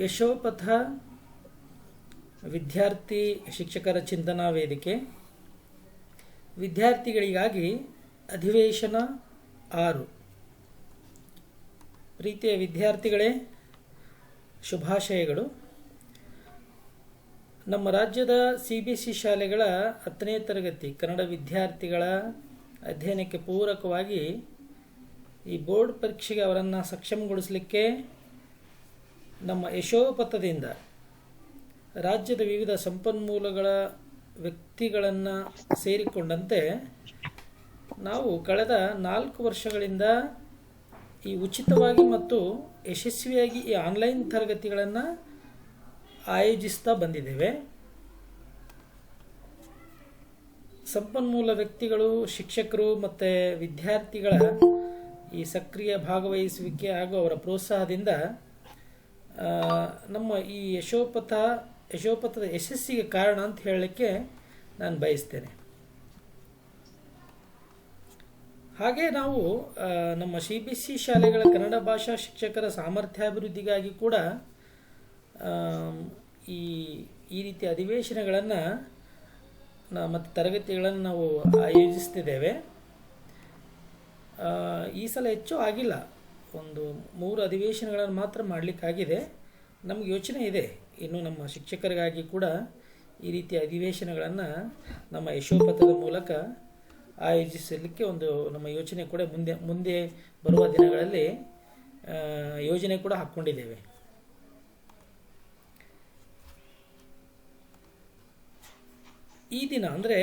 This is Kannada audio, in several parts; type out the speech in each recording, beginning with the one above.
ಯಶೋಪಥ ವಿದ್ಯಾರ್ಥಿ ಶಿಕ್ಷಕರ ಚಿಂತನಾ ವೇದಿಕೆ ವಿದ್ಯಾರ್ಥಿಗಳಿಗಾಗಿ ಅಧಿವೇಶನ 6. ಪ್ರೀತಿಯ ವಿದ್ಯಾರ್ಥಿಗಳೇ, ಶುಭಾಶಯಗಳು. ನಮ್ಮ ರಾಜ್ಯದ CBSE ಶಾಲೆಗಳ 10ನೇ ತರಗತಿ ಕನ್ನಡ ವಿದ್ಯಾರ್ಥಿಗಳ ಅಧ್ಯಯನಕ್ಕೆ ಪೂರಕವಾಗಿ ಈ ಬೋರ್ಡ್ ಪರೀಕ್ಷೆಗೆ ಅವರನ್ನು ಸಕ್ಷಮಗೊಳಿಸಲಿಕ್ಕೆ ನಮ್ಮ ಯಶೋಪಥದಿಂದ ರಾಜ್ಯದ ವಿವಿಧ ಸಂಪನ್ಮೂಲಗಳ ವ್ಯಕ್ತಿಗಳನ್ನು ಸೇರಿಕೊಂಡಂತೆ ನಾವು ಕಳೆದ 4 ವರ್ಷಗಳಿಂದ ಈ ಉಚಿತವಾಗಿ ಮತ್ತು ಯಶಸ್ವಿಯಾಗಿ ಈ ಆನ್ಲೈನ್ ತರಗತಿಗಳನ್ನು ಆಯೋಜಿಸ್ತಾ ಬಂದಿದ್ದೇವೆ. ಸಂಪನ್ಮೂಲ ವ್ಯಕ್ತಿಗಳು, ಶಿಕ್ಷಕರು ಮತ್ತು ವಿದ್ಯಾರ್ಥಿಗಳ ಈ ಸಕ್ರಿಯ ಭಾಗವಹಿಸುವಿಕೆ ಹಾಗೂ ಅವರ ಪ್ರೋತ್ಸಾಹದಿಂದ ನಮ್ಮ ಈ ಯಶೋಪಥದ ಯಶಸ್ಸಿಗೆ ಕಾರಣ ಅಂತ ಹೇಳಲಿಕ್ಕೆ ನಾನು ಬಯಸ್ತೇನೆ. ಹಾಗೆ ನಾವು ನಮ್ಮ CBSE ಶಾಲೆಗಳ ಕನ್ನಡ ಭಾಷಾ ಶಿಕ್ಷಕರ ಸಾಮರ್ಥ್ಯಾಭಿವೃದ್ಧಿಗಾಗಿ ಕೂಡ ಈ ರೀತಿಯ ಅಧಿವೇಶನಗಳನ್ನು ಮತ್ತು ತರಗತಿಗಳನ್ನು ನಾವು ಆಯೋಜಿಸ್ತಿದ್ದೇವೆ. ಈ ಸಲ ಹೆಚ್ಚು ಆಗಿಲ್ಲ, ಒಂದು 3 ಅಧಿವೇಶನಗಳನ್ನು ಮಾತ್ರ ಮಾಡಲಿಕ್ಕಾಗಿದೆ. ನಮಗೆ ಯೋಚನೆ ಇದೆ, ಇನ್ನು ನಮ್ಮ ಶಿಕ್ಷಕರಿಗಾಗಿ ಕೂಡ ಈ ರೀತಿಯ ಅಧಿವೇಶನಗಳನ್ನು ನಮ್ಮ ಯಶೋಪಥದ ಮೂಲಕ ಆಯೋಜಿಸಲಿಕ್ಕೆ ನಮ್ಮ ಯೋಚನೆ ಕೂಡ ಮುಂದೆ ಬರುವ ದಿನಗಳಲ್ಲಿ ಯೋಜನೆ ಕೂಡ ಹಾಕ್ಕೊಂಡಿದ್ದೇವೆ. ಈ ದಿನ ಅಂದರೆ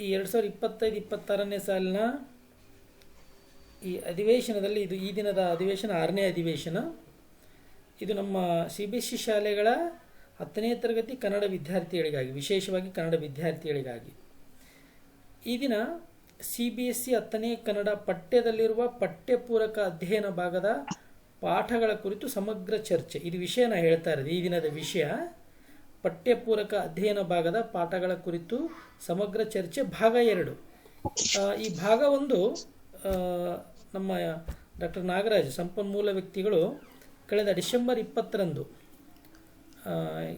ಈ 2025-26ನೇ ಸಾಲಿನ ಈ ಅಧಿವೇಶನದಲ್ಲಿ ಈ ದಿನದ ಅಧಿವೇಶನ 6ನೇ ಅಧಿವೇಶನ. ಇದು ನಮ್ಮ CBSE ಶಾಲೆಗಳ 10ನೇ ತರಗತಿ ಕನ್ನಡ ವಿದ್ಯಾರ್ಥಿಗಳಿಗಾಗಿ, ವಿಶೇಷವಾಗಿ ಕನ್ನಡ ವಿದ್ಯಾರ್ಥಿಗಳಿಗಾಗಿ. ಈ ದಿನ CBSE 10ನೇ ಕನ್ನಡ ಪಠ್ಯದಲ್ಲಿರುವ ಪಠ್ಯಪೂರಕ ಅಧ್ಯಯನ ಭಾಗದ ಪಾಠಗಳ ಕುರಿತು ಸಮಗ್ರ ಚರ್ಚೆ, ಇದು ವಿಷಯನ ಹೇಳ್ತಾ ಇರೋದು. ಈ ದಿನದ ವಿಷಯ ಪಠ್ಯಪೂರಕ ಅಧ್ಯಯನ ಭಾಗದ ಪಾಠಗಳ ಕುರಿತು ಸಮಗ್ರ ಚರ್ಚೆ ಭಾಗ 2. ಈ ಭಾಗ 1 ನಮ್ಮ ಡಾಕ್ಟರ್ ನಾಗರಾಜ್ ಸಂಪನ್ಮೂಲ ವ್ಯಕ್ತಿಗಳು ಕಳೆದ ಡಿಸೆಂಬರ್ 20ರಂದು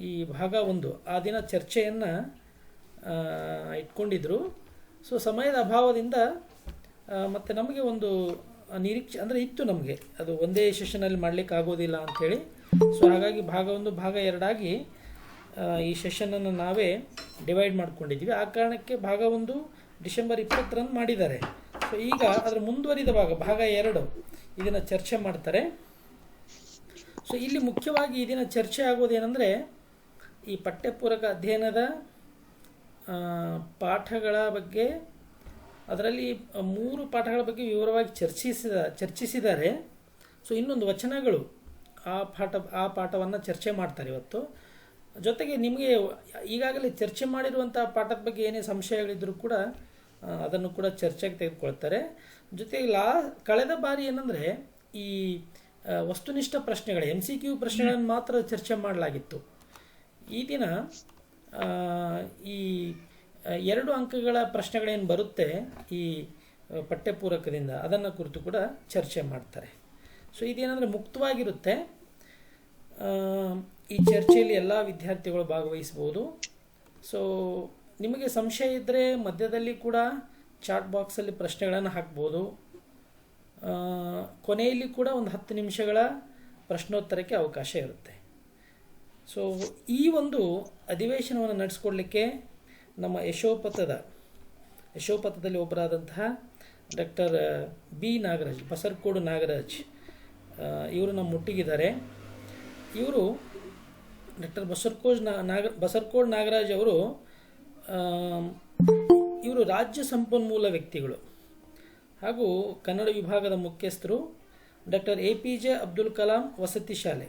ಈ ಭಾಗ 1 ಆ ದಿನ ಚರ್ಚೆಯನ್ನು ಇಟ್ಕೊಂಡಿದ್ರು. ಸೊ ಸಮಯದ ಅಭಾವದಿಂದ ಮತ್ತು ನಮಗೆ ಒಂದು ನಿರೀಕ್ಷೆ ಅಂದರೆ ಇತ್ತು, ನಮಗೆ ಅದು ಒಂದೇ ಸೆಷನಲ್ಲಿ ಮಾಡಲಿಕ್ಕೆ ಆಗೋದಿಲ್ಲ ಅಂಥೇಳಿ. ಸೊ ಹಾಗಾಗಿ ಭಾಗ 1 ಭಾಗ 2 ಆಗಿ ಈ ಸೆಷನನ್ನು ನಾವೇ ಡಿವೈಡ್ ಮಾಡ್ಕೊಂಡಿದ್ವಿ. ಆ ಕಾರಣಕ್ಕೆ ಭಾಗ 1 ಡಿಸೆಂಬರ್ 20ರಂದು ಮಾಡಿದ್ದಾರೆ. ಸೊ ಈಗ ಅದರ ಮುಂದುವರಿದ ಭಾಗ 2 ಇದನ್ನು ಚರ್ಚೆ ಮಾಡ್ತಾರೆ. ಸೊ ಇಲ್ಲಿ ಮುಖ್ಯವಾಗಿ ಈ ದಿನ ಚರ್ಚೆ ಆಗೋದೇನೆಂದರೆ ಈ ಪಠ್ಯಪೂರಕ ಅಧ್ಯಯನದ ಪಾಠಗಳ ಬಗ್ಗೆ, ಅದರಲ್ಲಿ 3 ಪಾಠಗಳ ಬಗ್ಗೆ ವಿವರವಾಗಿ ಚರ್ಚಿಸಿದ್ದಾರೆ. ಸೊ ಇನ್ನೊಂದು ವಚನಗಳು ಆ ಪಾಠವನ್ನು ಚರ್ಚೆ ಮಾಡ್ತಾರೆ ಇವತ್ತು. ಜೊತೆಗೆ ನಿಮಗೆ ಈಗಾಗಲೇ ಚರ್ಚೆ ಮಾಡಿರುವಂಥ ಪಾಠದ ಬಗ್ಗೆ ಏನೇ ಸಂಶಯಗಳಿದ್ದರೂ ಕೂಡ ಅದನ್ನು ಕೂಡ ಚರ್ಚೆಗೆ ತೆಗೆದುಕೊಳ್ತಾರೆ. ಜೊತೆಗೆ ಕಳೆದ ಬಾರಿ ಏನಂದರೆ ಈ ವಸ್ತುನಿಷ್ಠ ಪ್ರಶ್ನೆಗಳು MCQ ಪ್ರಶ್ನೆಗಳನ್ನು ಮಾತ್ರ ಚರ್ಚೆ ಮಾಡಲಾಗಿತ್ತು. ಈ ದಿನ ಈ 2 ಅಂಕಗಳ ಪ್ರಶ್ನೆಗಳೇನು ಬರುತ್ತೆ ಈ ಪಠ್ಯಪೂರಕದಿಂದ, ಅದನ್ನು ಕುರಿತು ಕೂಡ ಚರ್ಚೆ ಮಾಡ್ತಾರೆ. ಸೊ ಇದೇನೆಂದರೆ ಮುಕ್ತವಾಗಿರುತ್ತೆ. ಈ ಚರ್ಚೆಯಲ್ಲಿ ಎಲ್ಲ ವಿದ್ಯಾರ್ಥಿಗಳು ಭಾಗವಹಿಸ್ಬೋದು. ಸೊ ನಿಮಗೆ ಸಂಶಯ ಇದ್ದರೆ ಮಧ್ಯದಲ್ಲಿ ಕೂಡ ಚಾಟ್ ಬಾಕ್ಸಲ್ಲಿ ಪ್ರಶ್ನೆಗಳನ್ನು ಹಾಕ್ಬೋದು. ಕೊನೆಯಲ್ಲಿ ಕೂಡ ಒಂದು 10 ನಿಮಿಷಗಳ ಪ್ರಶ್ನೋತ್ತರಕ್ಕೆ ಅವಕಾಶ ಇರುತ್ತೆ. ಸೊ ಈ ಒಂದು ಅಧಿವೇಶನವನ್ನು ನಡೆಸ್ಕೊಡ್ಲಿಕ್ಕೆ ನಮ್ಮ ಯಶೋಪಥದಲ್ಲಿ ಒಬ್ಬರಾದಂತಹ ಡಾಕ್ಟರ್ B ನಾಗರಾಜ್, ಬಸರಕೋಡು ನಾಗರಾಜ್ ಇವರು ನಮ್ಮ ಮುಟ್ಟಿಗಿದ್ದಾರೆ. ಇವರು ಡಾಕ್ಟರ್ ಬಸರಕೋಡು ನಾಗರಾಜ್ ಅವರು ಇವರು ರಾಜ್ಯ ಸಂಪನ್ಮೂಲ ವ್ಯಕ್ತಿಗಳು ಹಾಗೂ ಕನ್ನಡ ವಿಭಾಗದ ಮುಖ್ಯಸ್ಥರು, ಡಾಕ್ಟರ್ APJ ಅಬ್ದುಲ್ ಕಲಾಂ ವಸತಿ ಶಾಲೆ,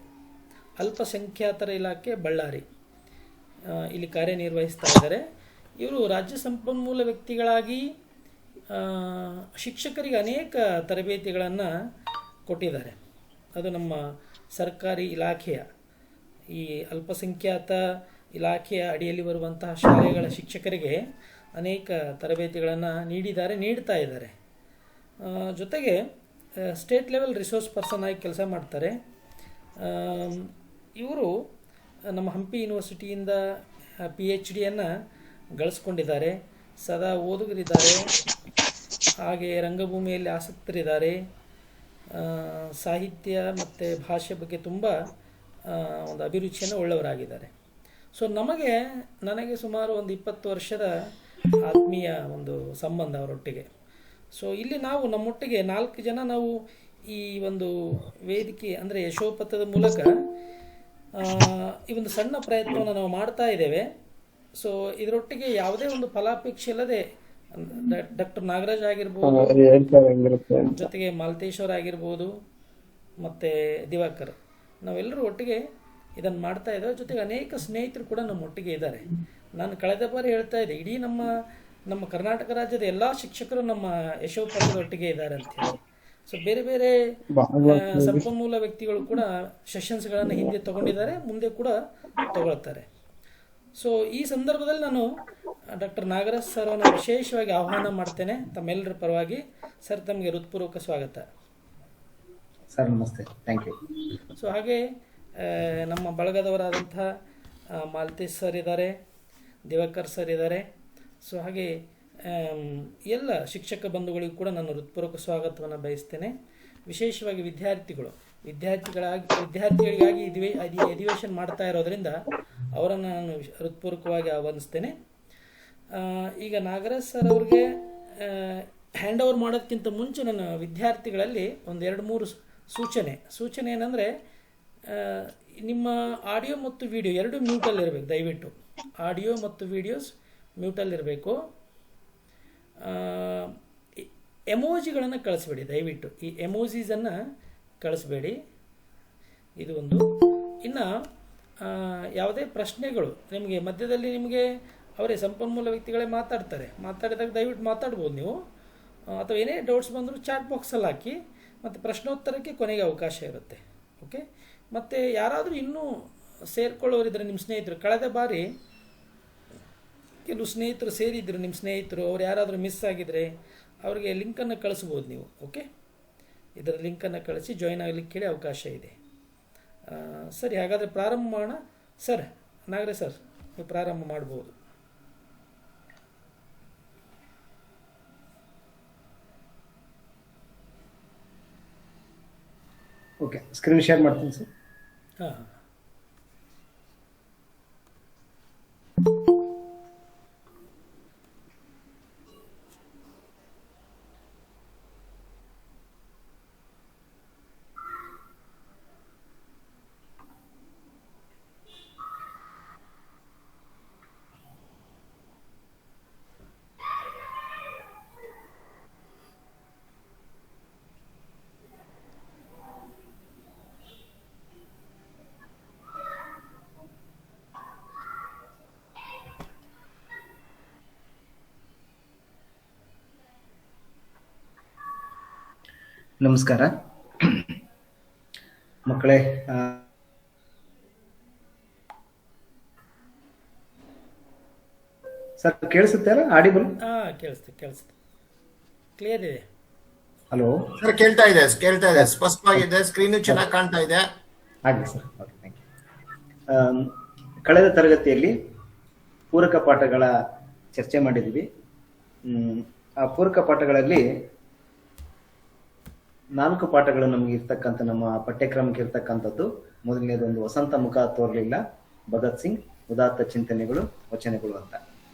ಅಲ್ಪಸಂಖ್ಯಾತರ ಇಲಾಖೆ, ಬಳ್ಳಾರಿ ಇಲ್ಲಿ ಕಾರ್ಯನಿರ್ವಹಿಸ್ತಾ ಇದ್ದಾರೆ. ಇವರು ರಾಜ್ಯ ಸಂಪನ್ಮೂಲ ವ್ಯಕ್ತಿಗಳಾಗಿ ಶಿಕ್ಷಕರಿಗೆ ಅನೇಕ ತರಬೇತಿಗಳನ್ನು ಕೊಟ್ಟಿದ್ದಾರೆ. ಅದು ನಮ್ಮ ಸರ್ಕಾರಿ ಇಲಾಖೆಯ ಈ ಅಲ್ಪಸಂಖ್ಯಾತ ಇಲಾಖೆಯ ಅಡಿಯಲ್ಲಿ ಬರುವಂತಹ ಶಾಲೆಗಳ ಶಿಕ್ಷಕರಿಗೆ ಅನೇಕ ತರಬೇತಿಗಳನ್ನು ನೀಡ್ತಾ ಇದ್ದಾರೆ. ಜೊತೆಗೆ ಸ್ಟೇಟ್ ಲೆವೆಲ್ ರಿಸೋರ್ಸ್ ಪರ್ಸನ್ ಆಗಿ ಕೆಲಸ ಮಾಡ್ತಾರೆ. ಇವರು ನಮ್ಮ ಹಂಪಿ ಯೂನಿವರ್ಸಿಟಿಯಿಂದ PhD-ಯನ್ನು ಗಳಿಸ್ಕೊಂಡಿದ್ದಾರೆ. ಸದಾ ಓದುಗರಿದ್ದಾರೆ, ಹಾಗೆ ರಂಗಭೂಮಿಯಲ್ಲಿ ಆಸಕ್ತರಿದ್ದಾರೆ. ಸಾಹಿತ್ಯ ಮತ್ತು ಭಾಷೆ ಬಗ್ಗೆ ತುಂಬ ಒಂದು ಅಭಿರುಚಿಯನ್ನು ಉಳ್ಳವರಾಗಿದ್ದಾರೆ. ಸೊ ನನಗೆ ಸುಮಾರು ಒಂದು 20 ವರ್ಷದ ಆತ್ಮೀಯ ಒಂದು ಸಂಬಂಧ ಅವರೊಟ್ಟಿಗೆ. ಸೊ ಇಲ್ಲಿ ನಾವು ನಮ್ಮೊಟ್ಟಿಗೆ 4 ಜನ ನಾವು ಈ ಒಂದು ವೇದಿಕೆ ಅಂದರೆ ಯಶೋಪಥದ ಮೂಲಕ ಈ ಒಂದು ಸಣ್ಣ ಪ್ರಯತ್ನವನ್ನು ನಾವು ಮಾಡ್ತಾ ಇದ್ದೇವೆ. ಸೊ ಇದರೊಟ್ಟಿಗೆ ಯಾವುದೇ ಒಂದು ಫಲಾಪೇಕ್ಷೆ ಇಲ್ಲದೆ ಡಾಕ್ಟರ್ ನಾಗರಾಜ್ ಆಗಿರ್ಬೋದು, ಜೊತೆಗೆ ಮಾಲ್ತೇಶ್ವರ ಆಗಿರ್ಬೋದು, ಮತ್ತು ದಿವಾಕರ್, ನಾವೆಲ್ಲರೂ ಒಟ್ಟಿಗೆ ಇದನ್ನು ಮಾಡ್ತಾ ಇದ್ದೇವೆ. ಜೊತೆಗೆ ಅನೇಕ ಸ್ನೇಹಿತರು ಕೂಡ ನಮ್ಮ ಒಟ್ಟಿಗೆ ಇದ್ದಾರೆ. ನಾನು ಕಳೆದ ಬಾರಿ ಹೇಳ್ತಾ ಇದ್ದೆ, ಇಡೀ ನಮ್ಮ ಕರ್ನಾಟಕ ರಾಜ್ಯದ ಎಲ್ಲ ಶಿಕ್ಷಕರು ನಮ್ಮ ಯಶೋಪಥದೊಟ್ಟಿಗೆ ಇದ್ದಾರೆ ಅಂತ ಹೇಳಿ. ಸೊ ಬೇರೆ ಬೇರೆ ಸಂಪನ್ಮೂಲ ವ್ಯಕ್ತಿಗಳು ಕೂಡ ಸೆಷನ್ಸ್ಗಳನ್ನು ಹಿಂದೆ ತಗೊಂಡಿದ್ದಾರೆ, ಮುಂದೆ ಕೂಡ ತಗೊಳ್ತಾರೆ. ಸೊ ಈ ಸಂದರ್ಭದಲ್ಲಿ ನಾನು ಡಾಕ್ಟರ್ ನಾಗರಾಜ್ ಸರ್ ಅವರನ್ನು ವಿಶೇಷವಾಗಿ ಆಹ್ವಾನ ಮಾಡ್ತೇನೆ ತಮ್ಮೆಲ್ಲರ ಪರವಾಗಿ. ಸರ್, ತಮಗೆ ಹೃತ್ಪೂರ್ವಕ ಸ್ವಾಗತ. ಸರ್ ನಮಸ್ತೆ, ಥ್ಯಾಂಕ್ ಯು. ಸೊ ಹಾಗೆ ನಮ್ಮ ಬಳಗದವರಾದಂಥ ಮಾಲ್ತೇಶ್ ಸರ್ ಇದ್ದಾರೆ, ದಿವಾಕರ್ ಸರ್ ಇದ್ದಾರೆ. ಸೊ ಹಾಗೆ ಎಲ್ಲ ಶಿಕ್ಷಕ ಬಂಧುಗಳಿಗೂ ಕೂಡ ನಾನು ಹೃತ್ಪೂರ್ವಕ ಸ್ವಾಗತವನ್ನು ಬಯಸ್ತೇನೆ. ವಿಶೇಷವಾಗಿ ವಿದ್ಯಾರ್ಥಿಗಳಿಗಾಗಿ ಅಧಿವೇಶನ ಮಾಡ್ತಾ ಇರೋದರಿಂದ ಅವರನ್ನು ನಾನು ಹೃತ್ಪೂರ್ವಕವಾಗಿ ಆಹ್ವಾನಿಸ್ತೇನೆ. ಈಗ ನಾಗರಾಜ್ ಸರ್ ಅವ್ರಿಗೆ ಹ್ಯಾಂಡ್ ಓವರ್ ಮಾಡೋದಕ್ಕಿಂತ ಮುಂಚೆ ನನ್ನ ವಿದ್ಯಾರ್ಥಿಗಳಲ್ಲಿ ಒಂದು 2-3 ಸೂಚನೆ ಏನಂದರೆ, ನಿಮ್ಮ ಆಡಿಯೋ ಮತ್ತು ವಿಡಿಯೋ ಎರಡೂ ಮ್ಯೂಟಲ್ಲಿರಬೇಕು. ದಯವಿಟ್ಟು ಆಡಿಯೋ ಮತ್ತು ವಿಡಿಯೋಸ್ ಮ್ಯೂಟಲ್ಲಿರಬೇಕು. ಎಮೋಜಿಗಳನ್ನು ಕಳಿಸ್ಬೇಡಿ, ದಯವಿಟ್ಟು ಈ ಎಮೋಜಿಸನ್ನು ಕಳಿಸ್ಬೇಡಿ. ಇದು ಒಂದು. ಇನ್ನು ಯಾವುದೇ ಪ್ರಶ್ನೆಗಳು ನಿಮಗೆ ಮಧ್ಯದಲ್ಲಿ ಅವರೇ ಸಂಪನ್ಮೂಲ ವ್ಯಕ್ತಿಗಳೇ ಮಾತಾಡಿದಾಗ ದಯವಿಟ್ಟು ಮಾತಾಡ್ಬೋದು ನೀವು. ಅಥವಾ ಏನೇ ಡೌಟ್ಸ್ ಬಂದರೂ ಚಾಟ್ ಬಾಕ್ಸಲ್ಲಿ ಹಾಕಿ, ಮತ್ತು ಪ್ರಶ್ನೋತ್ತರಕ್ಕೆ ಕೊನೆಗೆ ಅವಕಾಶ ಇರುತ್ತೆ. ಓಕೆ. ಮತ್ತು ಯಾರಾದರೂ ಇನ್ನೂ ಸೇರ್ಕೊಳ್ಳೋರಿದ್ದರೆ ನಿಮ್ಮ ಸ್ನೇಹಿತರು, ಕಳೆದ ಬಾರಿ ಕೆಲವು ಸ್ನೇಹಿತರು ಸೇರಿದ್ರು, ನಿಮ್ಮ ಸ್ನೇಹಿತರು, ಅವ್ರು ಯಾರಾದರೂ ಮಿಸ್ ಆಗಿದ್ದರೆ ಅವರಿಗೆ ಲಿಂಕನ್ನು ಕಳಿಸ್ಬೋದು ನೀವು. ಓಕೆ, ಇದರ ಲಿಂಕನ್ನು ಕಳಿಸಿ ಜಾಯ್ನ್ ಆಗಲಿಕ್ಕೆ ಕೇಳಿ ಅವಕಾಶ ಇದೆ. ಸರಿ, ಹಾಗಾದರೆ ಪ್ರಾರಂಭ ಮಾಡೋಣ. ಸರ್, ನಾಗರಾಜ್ ಸರ್, ನೀವು ಪ್ರಾರಂಭ ಮಾಡ್ಬೋದು. ಓಕೆ, ಸ್ಕ್ರೀನ್ ಶೇರ್ ಮಾಡ್ತೀನಿ ಸರ್. ಹಾಂ. ನಮಸ್ಕಾರ ಮಕ್ಕಳೇ. ಸರ್ ಕೇಳಿಸುತ್ತೆ ಅಲ್ಲ? ಆಡಿಬಲ್? ಕೇಳಿಸುತ್ತೆ, ಕ್ಲಿಯರ್ ಇದೆ. ಹಲೋ ಸರ್, ಕೇಳ್ತಾ ಇದೆ, ಸ್ಪಷ್ಟವಾಗಿದೆ, ಸ್ಕ್ರೀನ್ ಚೆನ್ನಾಗಿ ಕಾಣ್ತಾ ಇದೆ. ಆಗಲಿ ಸರ್, ಓಕೆ, ಥ್ಯಾಂಕ್ ಯು. ಕಳೆದ ತರಗತಿಯಲ್ಲಿ ಪೂರಕ ಪಾಠಗಳ ಚರ್ಚೆ ಮಾಡಿದ್ದೀವಿ. ಆ ಪೂರಕ ಪಾಠಗಳಲ್ಲಿ 4 ಪಾಠಗಳು ನಮಗೆ ಇರ್ತಕ್ಕಂಥ, ನಮ್ಮ ಪಠ್ಯಕ್ರಮಕ್ಕೆ ಇರ್ತಕ್ಕಂಥದ್ದು. ಮೊದಲನೇದೊಂದು ವಸಂತ ಮುಖ ತೋರಲಿಲ್ಲ, ಭಗತ್ ಸಿಂಗ್, ಉದಾತ್ತ ಚಿಂತನೆಗಳು, ವಚನಗಳು ಅಂತ.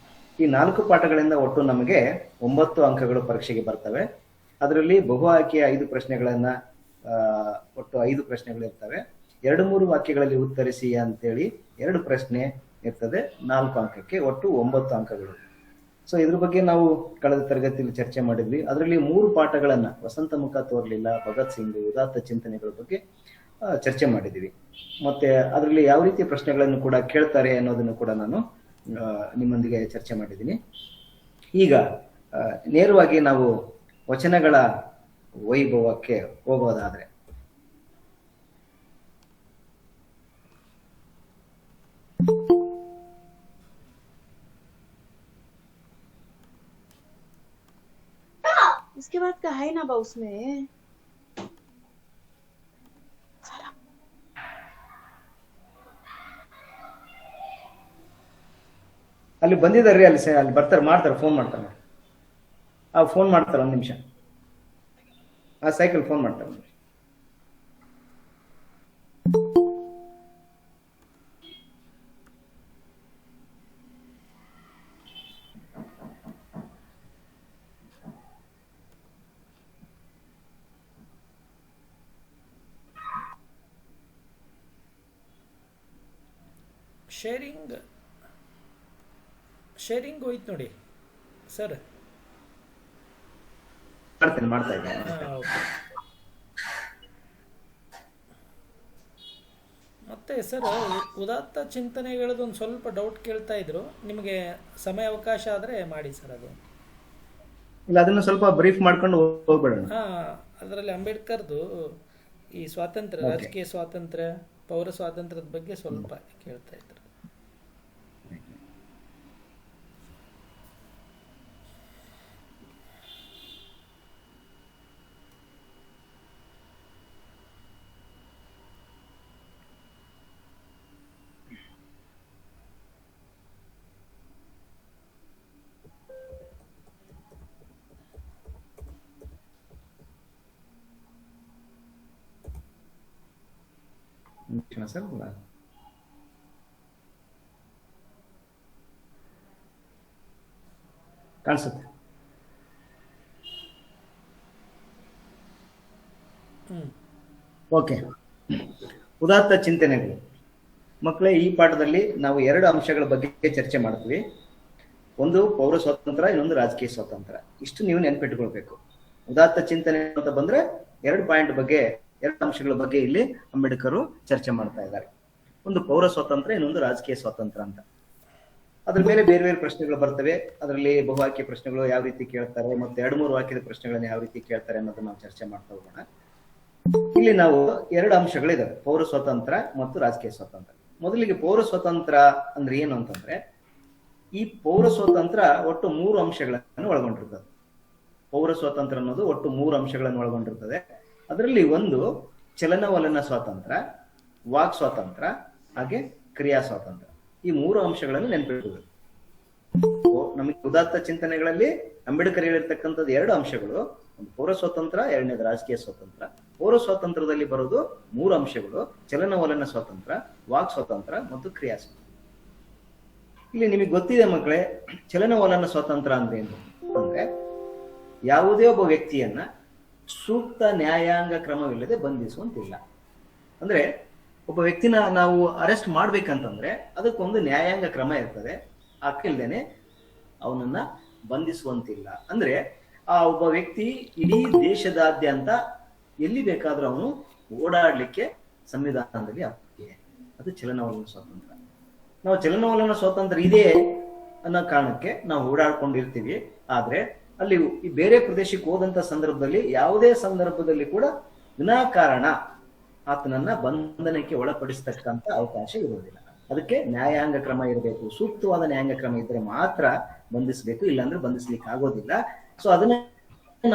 ಈ 4 ಪಾಠಗಳಿಂದ ಒಟ್ಟು ನಮಗೆ 9 ಅಂಕಗಳು ಪರೀಕ್ಷೆಗೆ ಬರ್ತವೆ. ಅದರಲ್ಲಿ ಬಹು ಆಯ್ಕೆಯ 5 ಪ್ರಶ್ನೆಗಳನ್ನ, ಒಟ್ಟು 5 ಪ್ರಶ್ನೆಗಳು ಇರ್ತವೆ. 2-3 ವಾಕ್ಯಗಳಲ್ಲಿ ಉತ್ತರಿಸಿ ಅಂತೇಳಿ 2 ಪ್ರಶ್ನೆ ಇರ್ತದೆ. 4 ಅಂಕಕ್ಕೆ ಒಟ್ಟು 9 ಅಂಕಗಳು. ಸೊ ಇದ್ರ ಬಗ್ಗೆ ನಾವು ಕಳೆದ ತರಗತಿಯಲ್ಲಿ ಚರ್ಚೆ ಮಾಡಿದ್ವಿ. ಅದರಲ್ಲಿ 3 ಪಾಠಗಳನ್ನ, ವಸಂತ ಮುಖ ತೋರಲಿಲ್ಲ, ಭಗತ್ ಸಿಂಗ್, ಉದಾತ್ತ ಚಿಂತನೆಗಳ ಬಗ್ಗೆ ಚರ್ಚೆ ಮಾಡಿದ್ದೀವಿ. ಮತ್ತೆ ಅದರಲ್ಲಿ ಯಾವ ರೀತಿಯ ಪ್ರಶ್ನೆಗಳನ್ನು ಕೂಡ ಕೇಳ್ತಾರೆ ಅನ್ನೋದನ್ನು ಕೂಡ ನಾನು ನಿಮ್ಮೊಂದಿಗೆ ಚರ್ಚೆ ಮಾಡಿದ್ದೀನಿ. ಈಗ ನೇರವಾಗಿ ನಾವು ವಚನಗಳ ವೈಭವಕ್ಕೆ ಹೋಗೋದಾದ್ರೆ, इसके बाद का है ना बा उसमें ಅಲ್ಲಿ ಬಂದಿದ್ದಾರೆ, ಅಲ್ಲಿ ಬರ್ತಾರೆ, ಮಾಡ್ತಾರೆ, ಫೋನ್ ಮಾಡ್ತಾರೆ. ಫೋನ್ ಮಾಡ್ತಾರೆ, ಒಂದು ನಿಮಿಷ. ಸೈಕಲ್ ಫೋನ್ ಮಾಡ್ತಾರೆ. ಶೇರಿಂಗ್ ಹೋಯ್ತು ನೋಡಿ ಸರ್. ಮಾಡ್ತಾ ಇದ್ದೇನೆ. ಓಕೆ. ಮತ್ತೆ ಸರ್, ಉದಾತ್ತ ಚಿಂತನೆಗಳದೊಂದು ಸ್ವಲ್ಪ ಡೌಟ್ ಕೇಳ್ತಾ ಇದ್ರು. ನಿಮಗೆ ಸಮಯ ಅವಕಾಶ ಆದರೆ ಮಾಡಿ ಸರ್ ಅದು. ಇಲ್ಲ, ಅದನ್ನು ಸ್ವಲ್ಪ ಬ್ರೀಫ್ ಮಾಡ್ಕೊಂಡು ಹೋಗ್ಬೇಡೋಣ. ಅದರಲ್ಲಿ ಅಂಬೇಡ್ಕರ್ದು ಈ ಸ್ವಾತಂತ್ರ್ಯ, ರಾಜಕೀಯ ಸ್ವಾತಂತ್ರ್ಯ, ಪೌರ ಸ್ವಾತಂತ್ರ್ಯದ ಬಗ್ಗೆ ಸ್ವಲ್ಪ ಕೇಳ್ತಾ ಇದ್ರು. ಸರ್, ಕಾಣಿಸುತ್ತೆ. ಓಕೆ. ಉದಾತ್ತ ಚಿಂತನೆಗಳು ಮಕ್ಕಳೇ, ಈ ಪಾಠದಲ್ಲಿ ನಾವು 2 ಅಂಶಗಳ ಬಗ್ಗೆ ಚರ್ಚೆ ಮಾಡ್ತೀವಿ. ಒಂದು ಪೌರ ಸ್ವಾತಂತ್ರ್ಯ, ಇನ್ನೊಂದು ರಾಜಕೀಯ ಸ್ವಾತಂತ್ರ್ಯ. ಇಷ್ಟು ನೀವು ನೆನ್ಪಿಟ್ಕೊಳ್ಬೇಕು. ಉದಾತ್ತ ಚಿಂತನೆ ಅಂತ ಬಂದ್ರೆ 2 ಪಾಯಿಂಟ್ ಬಗ್ಗೆ, 2 ಅಂಶಗಳ ಬಗ್ಗೆ ಇಲ್ಲಿ ಅಂಬೇಡ್ಕರ್ ಚರ್ಚೆ ಮಾಡ್ತಾ ಇದ್ದಾರೆ. ಒಂದು ಪೌರ ಸ್ವಾತಂತ್ರ್ಯ, ಇನ್ನೊಂದು ರಾಜಕೀಯ ಸ್ವಾತಂತ್ರ್ಯ ಅಂತ. ಅದ್ರ ಮೇಲೆ ಬೇರೆ ಬೇರೆ ಪ್ರಶ್ನೆಗಳು ಬರ್ತವೆ. ಅದರಲ್ಲಿ ಬಹುವಾಕ್ಯ ಪ್ರಶ್ನೆಗಳು ಯಾವ ರೀತಿ ಕೇಳ್ತಾರೆ, ಮತ್ತೆ 2-3 ವಾಕ್ಯದ ಪ್ರಶ್ನೆಗಳನ್ನ ಯಾವ ರೀತಿ ಕೇಳ್ತಾರೆ ಅನ್ನೋದನ್ನ ನಾವು ಚರ್ಚೆ ಮಾಡ್ತಾ ಹೋಗೋಣ. ಇಲ್ಲಿ ನಾವು 2 ಅಂಶಗಳಿದಾವೆ, ಪೌರ ಸ್ವಾತಂತ್ರ್ಯ ಮತ್ತು ರಾಜಕೀಯ ಸ್ವಾತಂತ್ರ್ಯ. ಮೊದಲಿಗೆ ಪೌರ ಸ್ವಾತಂತ್ರ್ಯ ಅಂದ್ರೆ ಏನು ಅಂತಂದ್ರೆ, ಈ ಪೌರ ಸ್ವಾತಂತ್ರ್ಯ ಒಟ್ಟು 3 ಅಂಶಗಳನ್ನು ಒಳಗೊಂಡಿರ್ತದೆ. ಪೌರ ಸ್ವಾತಂತ್ರ್ಯ ಅನ್ನೋದು ಒಟ್ಟು 3 ಅಂಶಗಳನ್ನು ಒಳಗೊಂಡಿರ್ತದೆ. ಅದರಲ್ಲಿ ಒಂದು ಚಲನವಲನ ಸ್ವಾತಂತ್ರ್ಯ, ವಾಕ್ ಸ್ವಾತಂತ್ರ್ಯ, ಹಾಗೆ ಕ್ರಿಯಾ ಸ್ವಾತಂತ್ರ್ಯ. ಈ 3 ಅಂಶಗಳನ್ನು ನೆನಪಿಡಬೇಕು. ನಮಗೆ ಉದಾತ್ತ ಚಿಂತನೆಗಳಲ್ಲಿ ಅಂಬೇಡ್ಕರ್ ಹೇಳಿರ್ತಕ್ಕಂಥದ್ದು 2 ಅಂಶಗಳು, ಒಂದು ಪೌರ ಸ್ವಾತಂತ್ರ್ಯ, ಎರಡನೇದು ರಾಜಕೀಯ ಸ್ವಾತಂತ್ರ್ಯ. ಪೌರ ಸ್ವಾತಂತ್ರ್ಯದಲ್ಲಿ ಬರೋದು 3 ಅಂಶಗಳು: ಚಲನವಲನ ಸ್ವಾತಂತ್ರ್ಯ, ವಾಕ್ ಸ್ವಾತಂತ್ರ್ಯ ಮತ್ತು ಕ್ರಿಯಾ ಸ್ವಾತಂತ್ರ್ಯ. ಇಲ್ಲಿ ನಿಮಗೆ ಗೊತ್ತಿದೆ ಮಕ್ಕಳೇ, ಚಲನವಲನ ಸ್ವಾತಂತ್ರ್ಯ ಅಂದ್ರೆ ಏನು ಅಂದ್ರೆ, ಯಾವುದೇ ಒಬ್ಬ ವ್ಯಕ್ತಿಯನ್ನ ಸೂಕ್ತ ನ್ಯಾಯಾಂಗ ಕ್ರಮವಿಲ್ಲದೆ ಬಂಧಿಸುವಂತಿಲ್ಲ. ಅಂದ್ರೆ ಒಬ್ಬ ವ್ಯಕ್ತಿನ ನಾವು ಅರೆಸ್ಟ್ ಮಾಡ್ಬೇಕಂತಂದ್ರೆ ಅದಕ್ಕೊಂದು ನ್ಯಾಯಾಂಗ ಕ್ರಮ ಇರ್ತದೆ. ಹಾಕಿಲ್ದೇನೆ ಅವನನ್ನ ಬಂಧಿಸುವಂತಿಲ್ಲ. ಅಂದ್ರೆ ಆ ಒಬ್ಬ ವ್ಯಕ್ತಿ ಇಡೀ ದೇಶದಾದ್ಯಂತ ಎಲ್ಲಿ ಬೇಕಾದ್ರೂ ಅವನು ಓಡಾಡ್ಲಿಕ್ಕೆ ಸಂವಿಧಾನದಲ್ಲಿ ಆಗ್ತದೆ. ಅದು ಚಲನವಲನ ಸ್ವಾತಂತ್ರ್ಯ. ನಾವು ಚಲನವಲನ ಸ್ವಾತಂತ್ರ್ಯ ಇದೆ ಅನ್ನೋ ಕಾರಣಕ್ಕೆ ನಾವು ಓಡಾಡ್ಕೊಂಡಿರ್ತೀವಿ. ಆದ್ರೆ ಅಲ್ಲಿ ಬೇರೆ ಪ್ರದೇಶಕ್ಕೆ ಹೋದಂತ ಸಂದರ್ಭದಲ್ಲಿ ಯಾವುದೇ ಸಂದರ್ಭದಲ್ಲಿ ಕೂಡ ವಿನಾಕಾರಣ ಆತನನ್ನ ಬಂಧನಕ್ಕೆ ಒಳಪಡಿಸ್ತಕ್ಕಂಥ ಅವಕಾಶ ಇರುವುದಿಲ್ಲ. ಅದಕ್ಕೆ ನ್ಯಾಯಾಂಗ ಕ್ರಮ ಇರಬೇಕು. ಸೂಕ್ತವಾದ ನ್ಯಾಯಾಂಗ ಕ್ರಮ ಇದ್ರೆ ಮಾತ್ರ ಬಂಧಿಸಬೇಕು, ಇಲ್ಲಾಂದ್ರೆ ಬಂಧಿಸ್ಲಿಕ್ಕೆ ಆಗೋದಿಲ್ಲ. ಸೊ ಅದನ್ನ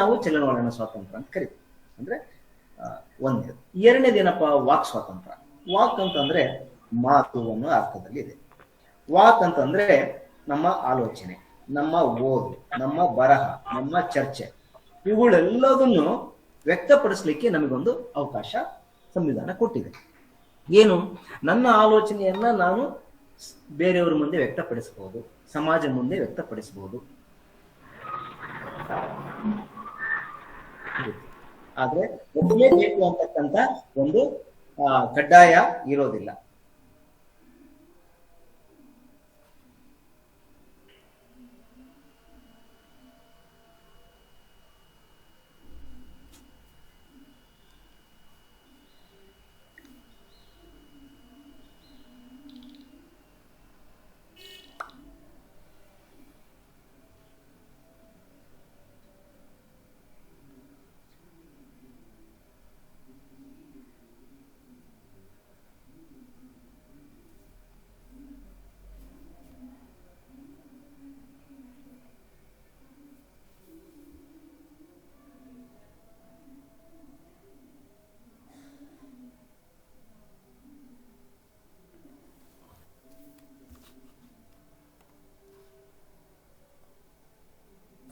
ನಾವು ಚಲನವಲನ ಸ್ವಾತಂತ್ರ್ಯ ಅಂತ ಕರಿತೀವಿ. ಅಂದ್ರೆ ಒಂದೇದು. ಎರಡನೇದೇನಪ್ಪ, ವಾಕ್ ಸ್ವಾತಂತ್ರ್ಯ. ವಾಕ್ ಅಂತಂದ್ರೆ ಮಾತು ಅನ್ನೋ ಅರ್ಥದಲ್ಲಿ ಇದೆ. ವಾಕ್ ಅಂತಂದ್ರೆ ನಮ್ಮ ಆಲೋಚನೆ, ನಮ್ಮ ಓದು, ನಮ್ಮ ಬರಹ, ನಮ್ಮ ಚರ್ಚೆ, ಇವುಗಳೆಲ್ಲದನ್ನು ವ್ಯಕ್ತಪಡಿಸ್ಲಿಕ್ಕೆ ನಮಗೊಂದು ಅವಕಾಶ ಸಂವಿಧಾನ ಕೊಟ್ಟಿದೆ. ಏನು? ನನ್ನ ಆಲೋಚನೆಯನ್ನ ನಾನು ಬೇರೆಯವರ ಮುಂದೆ ವ್ಯಕ್ತಪಡಿಸಬಹುದು, ಸಮಾಜ ಮುಂದೆ ವ್ಯಕ್ತಪಡಿಸಬಹುದು. ಆದ್ರೆ ಒಪ್ಪಲೇಬೇಕು ಅಂತಕ್ಕಂಥ ಒಂದು ಕಡ್ಡಾಯ ಇರೋದಿಲ್ಲ.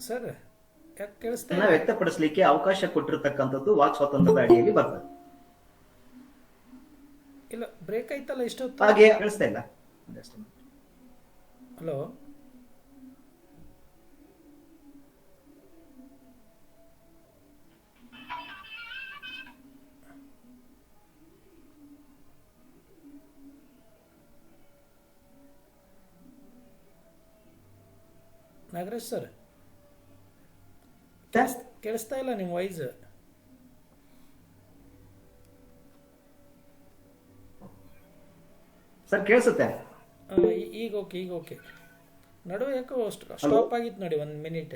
ಸರ್ ಯಾಕೆ ಕೇಳಿಸ್ತಾ ಅದನ್ನ ವ್ಯಕ್ತಪಡಿಸಲಿಕ್ಕೆ ಅವಕಾಶ ಕೊಟ್ಟಿರ್ತಕ್ಕಂಥದ್ದು ವಾಕ್ ಸ್ವಾತಂತ್ರ್ಯದ ಅಡಿಯಲ್ಲಿ ಬರ್ತದೆ. ಇಲ್ಲ, ಬ್ರೇಕ್ ಆಯ್ತಲ್ಲ ಇಷ್ಟೊತ್ತು. ಹಾಗೆ ಕೇಳಿಸ್ತಾ ಇಲ್ಲ. ಹಲೋ, ನಾಗರಾಜ್ ಸರ್ ಕೇಳಿಸ್ತಾ ಇಲ್ಲ ನಿಮ್ಮ ವಾಯ್ಸ್. ಸರ್ ಕೇಳಿಸುತ್ತೆ? ಈಗ ಓಕೆ, ಈಗ ಓಕೆ. ನಡುವೆ ಯಾಕೋ ಸ್ಟಾಪ್ ಆಗಿತ್ತು ನೋಡಿ, 1 ಮಿನಿಟ್.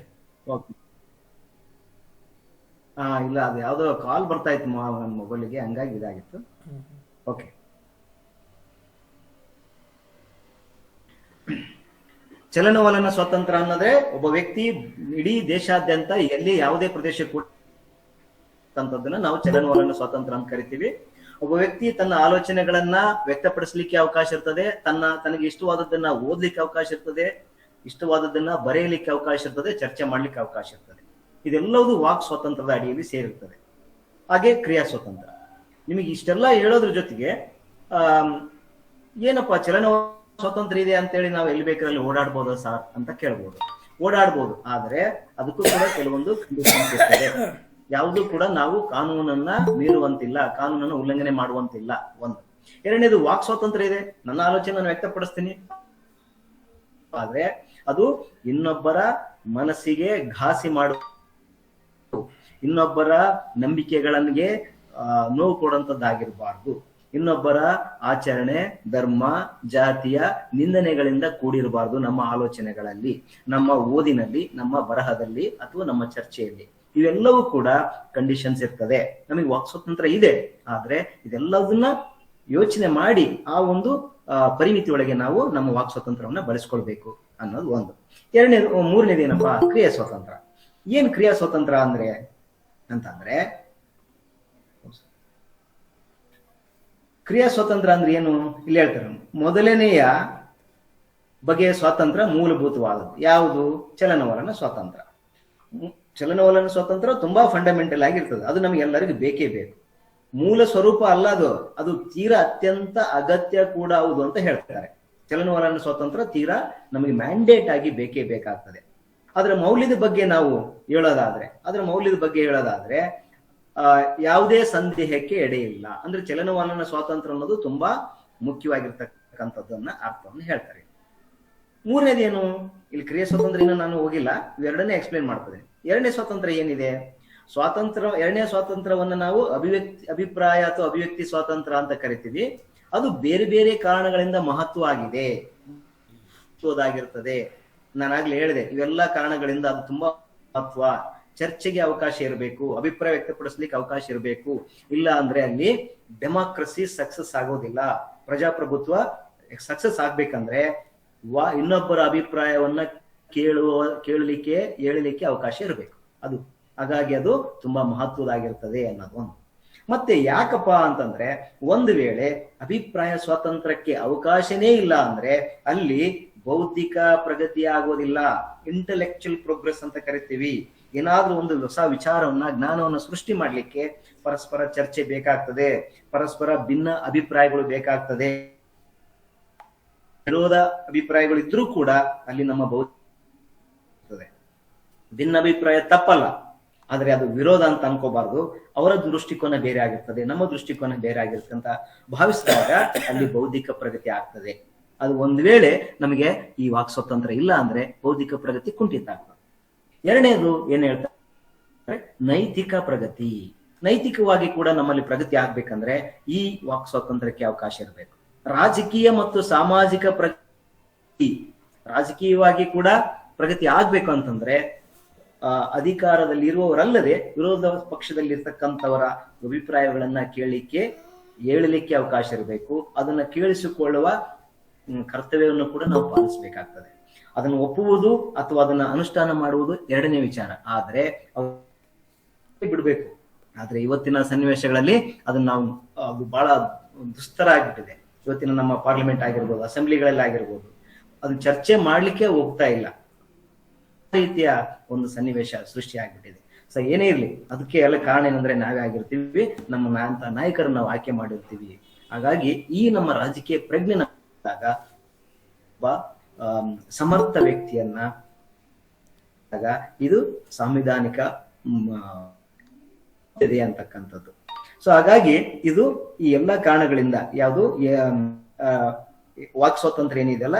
ಇಲ್ಲ, ಅದು ಯಾವುದೋ ಕಾಲ್ ಬರ್ತಾ ಇತ್ತು ನನ್ನ ಮೊಬೈಲಿಗೆ, ಹಂಗಾಗಿ ಇದಾಗಿತ್ತು. ಓಕೆ. ಚಲನವಲನ ಸ್ವಾತಂತ್ರ್ಯ ಅನ್ನೋದ್ರೆ ಒಬ್ಬ ವ್ಯಕ್ತಿ ಇಡೀ ದೇಶಾದ್ಯಂತ ಎಲ್ಲಿ ಯಾವುದೇ ಪ್ರದೇಶಕ್ಕೆ ಅಂತದನ್ನ ನಾವು ಚಲನವಲನ ಸ್ವಾತಂತ್ರ್ಯ ಅಂತ ಕರಿತೀವಿ. ಒಬ್ಬ ವ್ಯಕ್ತಿ ತನ್ನ ಆಲೋಚನೆಗಳನ್ನ ವ್ಯಕ್ತಪಡಿಸಲಿಕ್ಕೆ ಅವಕಾಶ ಇರ್ತದೆ, ತನಗೆ ಇಷ್ಟವಾದದ್ದನ್ನ ಓದ್ಲಿಕ್ಕೆ ಅವಕಾಶ ಇರ್ತದೆ, ಇಷ್ಟವಾದದ್ದನ್ನ ಬರೆಯಲಿಕ್ಕೆ ಅವಕಾಶ ಇರ್ತದೆ, ಚರ್ಚೆ ಮಾಡ್ಲಿಕ್ಕೆ ಅವಕಾಶ ಇರ್ತದೆ. ಇದೆಲ್ಲವೂ ವಾಕ್ ಸ್ವಾತಂತ್ರ್ಯದ ಅಡಿಯಲ್ಲಿ ಸೇರಿರ್ತದೆ. ಹಾಗೆ ಕ್ರಿಯಾ ಸ್ವಾತಂತ್ರ್ಯ. ನಿಮಗೆ ಇಷ್ಟೆಲ್ಲ ಹೇಳೋದ್ರ ಜೊತೆಗೆ ಏನಪ್ಪಾ ಚಲನ ಸ್ವಾತಂತ್ರ್ಯ ಇದೆ ಅಂತೇಳಿ ನಾವು ಎಲ್ಲಿ ಬೇಕಾದ್ರಲ್ಲಿ ಓಡಾಡ್ಬೋದ ಸರ್ ಅಂತ ಕೇಳ್ಬೋದು. ಓಡಾಡ್ಬೋದು, ಆದ್ರೆ ಅದಕ್ಕೂ ಕೂಡ ಕೆಲವೊಂದು ಕಂಡೀಷನ್ಸ್ ಇರ್ತದೆ. ಯಾವುದು ಕೂಡ ನಾವು ಕಾನೂನನ್ನ ಮೀರುವಂತಿಲ್ಲ, ಕಾನೂನನ್ನು ಉಲ್ಲಂಘನೆ ಮಾಡುವಂತಿಲ್ಲ. ಒಂದು. ಎರಡನೇದು, ವಾಕ್ ಸ್ವಾತಂತ್ರ್ಯ ಇದೆ, ನನ್ನ ಆಲೋಚನೆ ನಾನು ವ್ಯಕ್ತಪಡಿಸ್ತೀನಿ, ಆದ್ರೆ ಅದು ಇನ್ನೊಬ್ಬರ ಮನಸ್ಸಿಗೆ ಘಾಸಿ ಮಾಡು, ಇನ್ನೊಬ್ಬರ ನಂಬಿಕೆಗಳಿಗೆ ನೋವು ಕೊಡುವಂತದ್ದಾಗಿರ್ಬಾರ್ದು, ಇನ್ನೊಬ್ಬರ ಆಚರಣೆ, ಧರ್ಮ, ಜಾತಿಯ ನಿಂದನೆಗಳಿಂದ ಕೂಡಿರಬಾರ್ದು ನಮ್ಮ ಆಲೋಚನೆಗಳಲ್ಲಿ, ನಮ್ಮ ಓದಿನಲ್ಲಿ, ನಮ್ಮ ಬರಹದಲ್ಲಿ ಅಥವಾ ನಮ್ಮ ಚರ್ಚೆಯಲ್ಲಿ. ಇವೆಲ್ಲವೂ ಕೂಡ ಕಂಡೀಷನ್ಸ್ ಇರ್ತದೆ. ನಮಗೆ ವಾಕ್ ಸ್ವಾತಂತ್ರ್ಯ ಇದೆ, ಆದ್ರೆ ಇದೆಲ್ಲದನ್ನ ಯೋಚನೆ ಮಾಡಿ ಆ ಒಂದು ಪರಿಮಿತಿ ಒಳಗೆ ನಾವು ನಮ್ಮ ವಾಕ್ ಸ್ವಾತಂತ್ರ್ಯವನ್ನ ಬಳಸ್ಕೊಳ್ಬೇಕು ಅನ್ನೋದು ಒಂದು. ಮೂರನೇದು ಏನಪ್ಪಾ, ಕ್ರಿಯಾ ಸ್ವಾತಂತ್ರ್ಯ. ಏನ್ ಕ್ರಿಯಾ ಸ್ವಾತಂತ್ರ್ಯ ಅಂತಂದ್ರೆ ಕ್ರಿಯಾ ಸ್ವಾತಂತ್ರ್ಯ ಅಂದ್ರೆ ಏನು ಇಲ್ಲಿ ಹೇಳ್ತಾರೆ. ಮೊದಲನೆಯ ಬಗೆಯ ಸ್ವಾತಂತ್ರ್ಯ ಮೂಲಭೂತವಾದದ್ದು ಯಾವುದು? ಚಲನವಲನ ಸ್ವಾತಂತ್ರ್ಯ. ಚಲನವಲನ ಸ್ವಾತಂತ್ರ್ಯ ತುಂಬಾ ಫಂಡಮೆಂಟಲ್ ಆಗಿರ್ತದೆ, ಅದು ನಮ್ಗೆ ಎಲ್ಲರಿಗೂ ಬೇಕೇ ಬೇಕು. ಮೂಲ ಸ್ವರೂಪ ಅಲ್ಲ ಅದು ತೀರಾ ಅತ್ಯಂತ ಅಗತ್ಯ ಕೂಡ ಹೌದು ಅಂತ ಹೇಳ್ತಾರೆ. ಚಲನವಲನ ಸ್ವಾತಂತ್ರ್ಯ ತೀರಾ ನಮಗೆ ಮ್ಯಾಂಡೇಟ್ ಆಗಿ ಬೇಕೇ ಬೇಕಾಗ್ತದೆ. ಅದರ ಮೌಲ್ಯದ ಬಗ್ಗೆ ನಾವು ಹೇಳೋದಾದ್ರೆ ಯಾವುದೇ ಸಂದೇಹಕ್ಕೆ ಎಡೆ ಇಲ್ಲ. ಅಂದ್ರೆ ಚಲನವಲನ ಸ್ವಾತಂತ್ರ್ಯ ಅನ್ನೋದು ತುಂಬಾ ಮುಖ್ಯವಾಗಿರ್ತಕ್ಕಂಥದ್ದನ್ನ ಅರ್ಥವನ್ನು ಹೇಳ್ತಾರೆ. ಮೂರನೇದೇನು? ಇಲ್ಲಿ ಕ್ರಿಯಾ ಸ್ವಾತಂತ್ರ್ಯ ನಾನು ಹೋಗಿಲ್ಲ, ಇವೆರಡನ್ನೇ ಎಕ್ಸ್ಪ್ಲೇನ್ ಮಾಡ್ತದೆ. ಎರಡನೇ ಸ್ವಾತಂತ್ರ್ಯ ಏನಿದೆ? ಎರಡನೇ ಸ್ವಾತಂತ್ರ್ಯವನ್ನ ನಾವು ಅಭಿಪ್ರಾಯ ಅಥವಾ ಅಭಿವ್ಯಕ್ತಿ ಸ್ವಾತಂತ್ರ್ಯ ಅಂತ ಕರಿತೀವಿ. ಅದು ಬೇರೆ ಬೇರೆ ಕಾರಣಗಳಿಂದ ಮಹತ್ವದಾಗಿರ್ತದೆ. ನಾನಾಗ್ಲೇ ಹೇಳಿದೆ, ಇವೆಲ್ಲ ಕಾರಣಗಳಿಂದ ಅದು ತುಂಬಾ ಮಹತ್ವ. ಚರ್ಚೆಗೆ ಅವಕಾಶ ಇರಬೇಕು, ಅಭಿಪ್ರಾಯ ವ್ಯಕ್ತಪಡಿಸ್ಲಿಕ್ಕೆ ಅವಕಾಶ ಇರಬೇಕು. ಇಲ್ಲ ಅಂದ್ರೆ ಅಲ್ಲಿ ಡೆಮಾಕ್ರಸಿ ಸಕ್ಸಸ್ ಆಗೋದಿಲ್ಲ. ಪ್ರಜಾಪ್ರಭುತ್ವ ಸಕ್ಸಸ್ ಆಗ್ಬೇಕಂದ್ರೆ ಇನ್ನೊಬ್ಬರ ಅಭಿಪ್ರಾಯವನ್ನ ಹೇಳಲಿಕ್ಕೆ ಅವಕಾಶ ಇರಬೇಕು. ಹಾಗಾಗಿ ಅದು ತುಂಬಾ ಮಹತ್ವದಾಗಿರ್ತದೆ ಅನ್ನೋದು ಒಂದು. ಮತ್ತೆ ಯಾಕಪ್ಪ ಅಂತಂದ್ರೆ, ಒಂದು ವೇಳೆ ಅಭಿಪ್ರಾಯ ಸ್ವಾತಂತ್ರ್ಯಕ್ಕೆ ಅವಕಾಶನೇ ಇಲ್ಲ ಅಂದ್ರೆ ಅಲ್ಲಿ ಬೌದ್ಧಿಕ ಪ್ರಗತಿ ಆಗೋದಿಲ್ಲ. ಇಂಟೆಲೆಕ್ಚುಯಲ್ ಪ್ರೋಗ್ರೆಸ್ ಅಂತ ಕರಿತೀವಿ. ಏನಾದ್ರೂ ಒಂದು ಹೊಸ ವಿಚಾರವನ್ನ, ಜ್ಞಾನವನ್ನ ಸೃಷ್ಟಿ ಮಾಡ್ಲಿಕ್ಕೆ ಪರಸ್ಪರ ಚರ್ಚೆ ಬೇಕಾಗ್ತದೆ, ಪರಸ್ಪರ ಭಿನ್ನ ಅಭಿಪ್ರಾಯಗಳು ಬೇಕಾಗ್ತದೆ. ವಿರೋಧ ಅಭಿಪ್ರಾಯಗಳು ಇದ್ರೂ ಕೂಡ ಅಲ್ಲಿ ನಮ್ಮ ಭಿನ್ನ ಅಭಿಪ್ರಾಯ ತಪ್ಪಲ್ಲ, ಆದ್ರೆ ಅದು ವಿರೋಧ ಅಂತ ಅನ್ಕೋಬಾರ್ದು. ಅವರ ದೃಷ್ಟಿಕೋನ ಬೇರೆ ಆಗಿರ್ತದೆ, ನಮ್ಮ ದೃಷ್ಟಿಕೋನ ಬೇರೆ ಆಗಿರುತ್ತೆ ಅಂತ ಭಾವಿಸಿದಾಗ ಅಲ್ಲಿ ಬೌದ್ಧಿಕ ಪ್ರಗತಿ ಆಗ್ತದೆ. ಅದು ಒಂದ್ ವೇಳೆ ನಮಗೆ ಈ ವಾಕ್ ಸ್ವಾತಂತ್ರ್ಯ ಇಲ್ಲ ಅಂದ್ರೆ ಬೌದ್ಧಿಕ ಪ್ರಗತಿ ಕುಂಠಿತ ಆಗ್ತದೆ. ಎರಡನೇದು ಏನ್ ಹೇಳ್ತಾರೆ? ನೈತಿಕ ಪ್ರಗತಿ. ನೈತಿಕವಾಗಿ ಕೂಡ ನಮ್ಮಲ್ಲಿ ಪ್ರಗತಿ ಆಗ್ಬೇಕಂದ್ರೆ ಈ ವಾಕ್ ಸ್ವಾತಂತ್ರ್ಯಕ್ಕೆ ಅವಕಾಶ ಇರಬೇಕು. ರಾಜಕೀಯ ಮತ್ತು ಸಾಮಾಜಿಕ ಪ್ರಗತಿ, ರಾಜಕೀಯವಾಗಿ ಕೂಡ ಪ್ರಗತಿ ಆಗ್ಬೇಕು ಅಂತಂದ್ರೆ ಅಧಿಕಾರದಲ್ಲಿ ಇರುವವರಲ್ಲದೆ ವಿರೋಧ ಪಕ್ಷದಲ್ಲಿ ಇರ್ತಕ್ಕಂಥವರ ಅಭಿಪ್ರಾಯಗಳನ್ನ ಹೇಳಲಿಕ್ಕೆ ಅವಕಾಶ ಇರಬೇಕು. ಅದನ್ನ ಕೇಳಿಸಿಕೊಳ್ಳುವ ಕರ್ತವ್ಯವನ್ನು ಕೂಡ ನಾವು ಪಾಲಿಸಬೇಕಾಗ್ತದೆ. ಅದನ್ನು ಒಪ್ಪುವುದು ಅಥವಾ ಅದನ್ನ ಅನುಷ್ಠಾನ ಮಾಡುವುದು ಎರಡನೇ ವಿಚಾರ, ಆದ್ರೆ ಬಿಡ್ಬೇಕು. ಆದ್ರೆ ಇವತ್ತಿನ ಸನ್ನಿವೇಶಗಳಲ್ಲಿ ಅದನ್ನ ನಾವು ಅದು ಬಹಳ ದುಸ್ತರ ಆಗ್ಬಿಟ್ಟಿದೆ. ಇವತ್ತಿನ ನಮ್ಮ ಪಾರ್ಲಿಮೆಂಟ್ ಆಗಿರ್ಬೋದು, ಅಸೆಂಬ್ಲಿಗಳಲ್ಲಿ ಆಗಿರ್ಬೋದು, ಅದು ಚರ್ಚೆ ಮಾಡ್ಲಿಕ್ಕೆ ಹೋಗ್ತಾ ಇಲ್ಲ. ರೀತಿಯ ಒಂದು ಸನ್ನಿವೇಶ ಸೃಷ್ಟಿಯಾಗ್ಬಿಟ್ಟಿದೆ. ಸೊ ಏನೇ ಇರ್ಲಿ, ಅದಕ್ಕೆ ಎಲ್ಲ ಕಾರಣ ಏನಂದ್ರೆ ನಾವೇ ಆಗಿರ್ತೀವಿ, ನಮ್ಮ ನಾಯಕರು ನಾವು ಆಯ್ಕೆ ಮಾಡಿರ್ತೀವಿ. ಹಾಗಾಗಿ ಈ ನಮ್ಮ ರಾಜಕೀಯ ಪ್ರಜ್ಞೆ ಒಬ್ಬ ಸಮರ್ಥ ವ್ಯಕ್ತಿಯನ್ನ ಇದು ಸಾಂವಿಧಾನಿಕ ಇದೆ ಅಂತಕ್ಕಂಥದ್ದು. ಸೊ ಹಾಗಾಗಿ ಇದು ಈ ಎಲ್ಲಾ ಕಾರಣಗಳಿಂದ ಯಾವುದು ವಾಕ್ ಸ್ವಾತಂತ್ರ್ಯ ಏನಿದೆಯಲ್ಲ,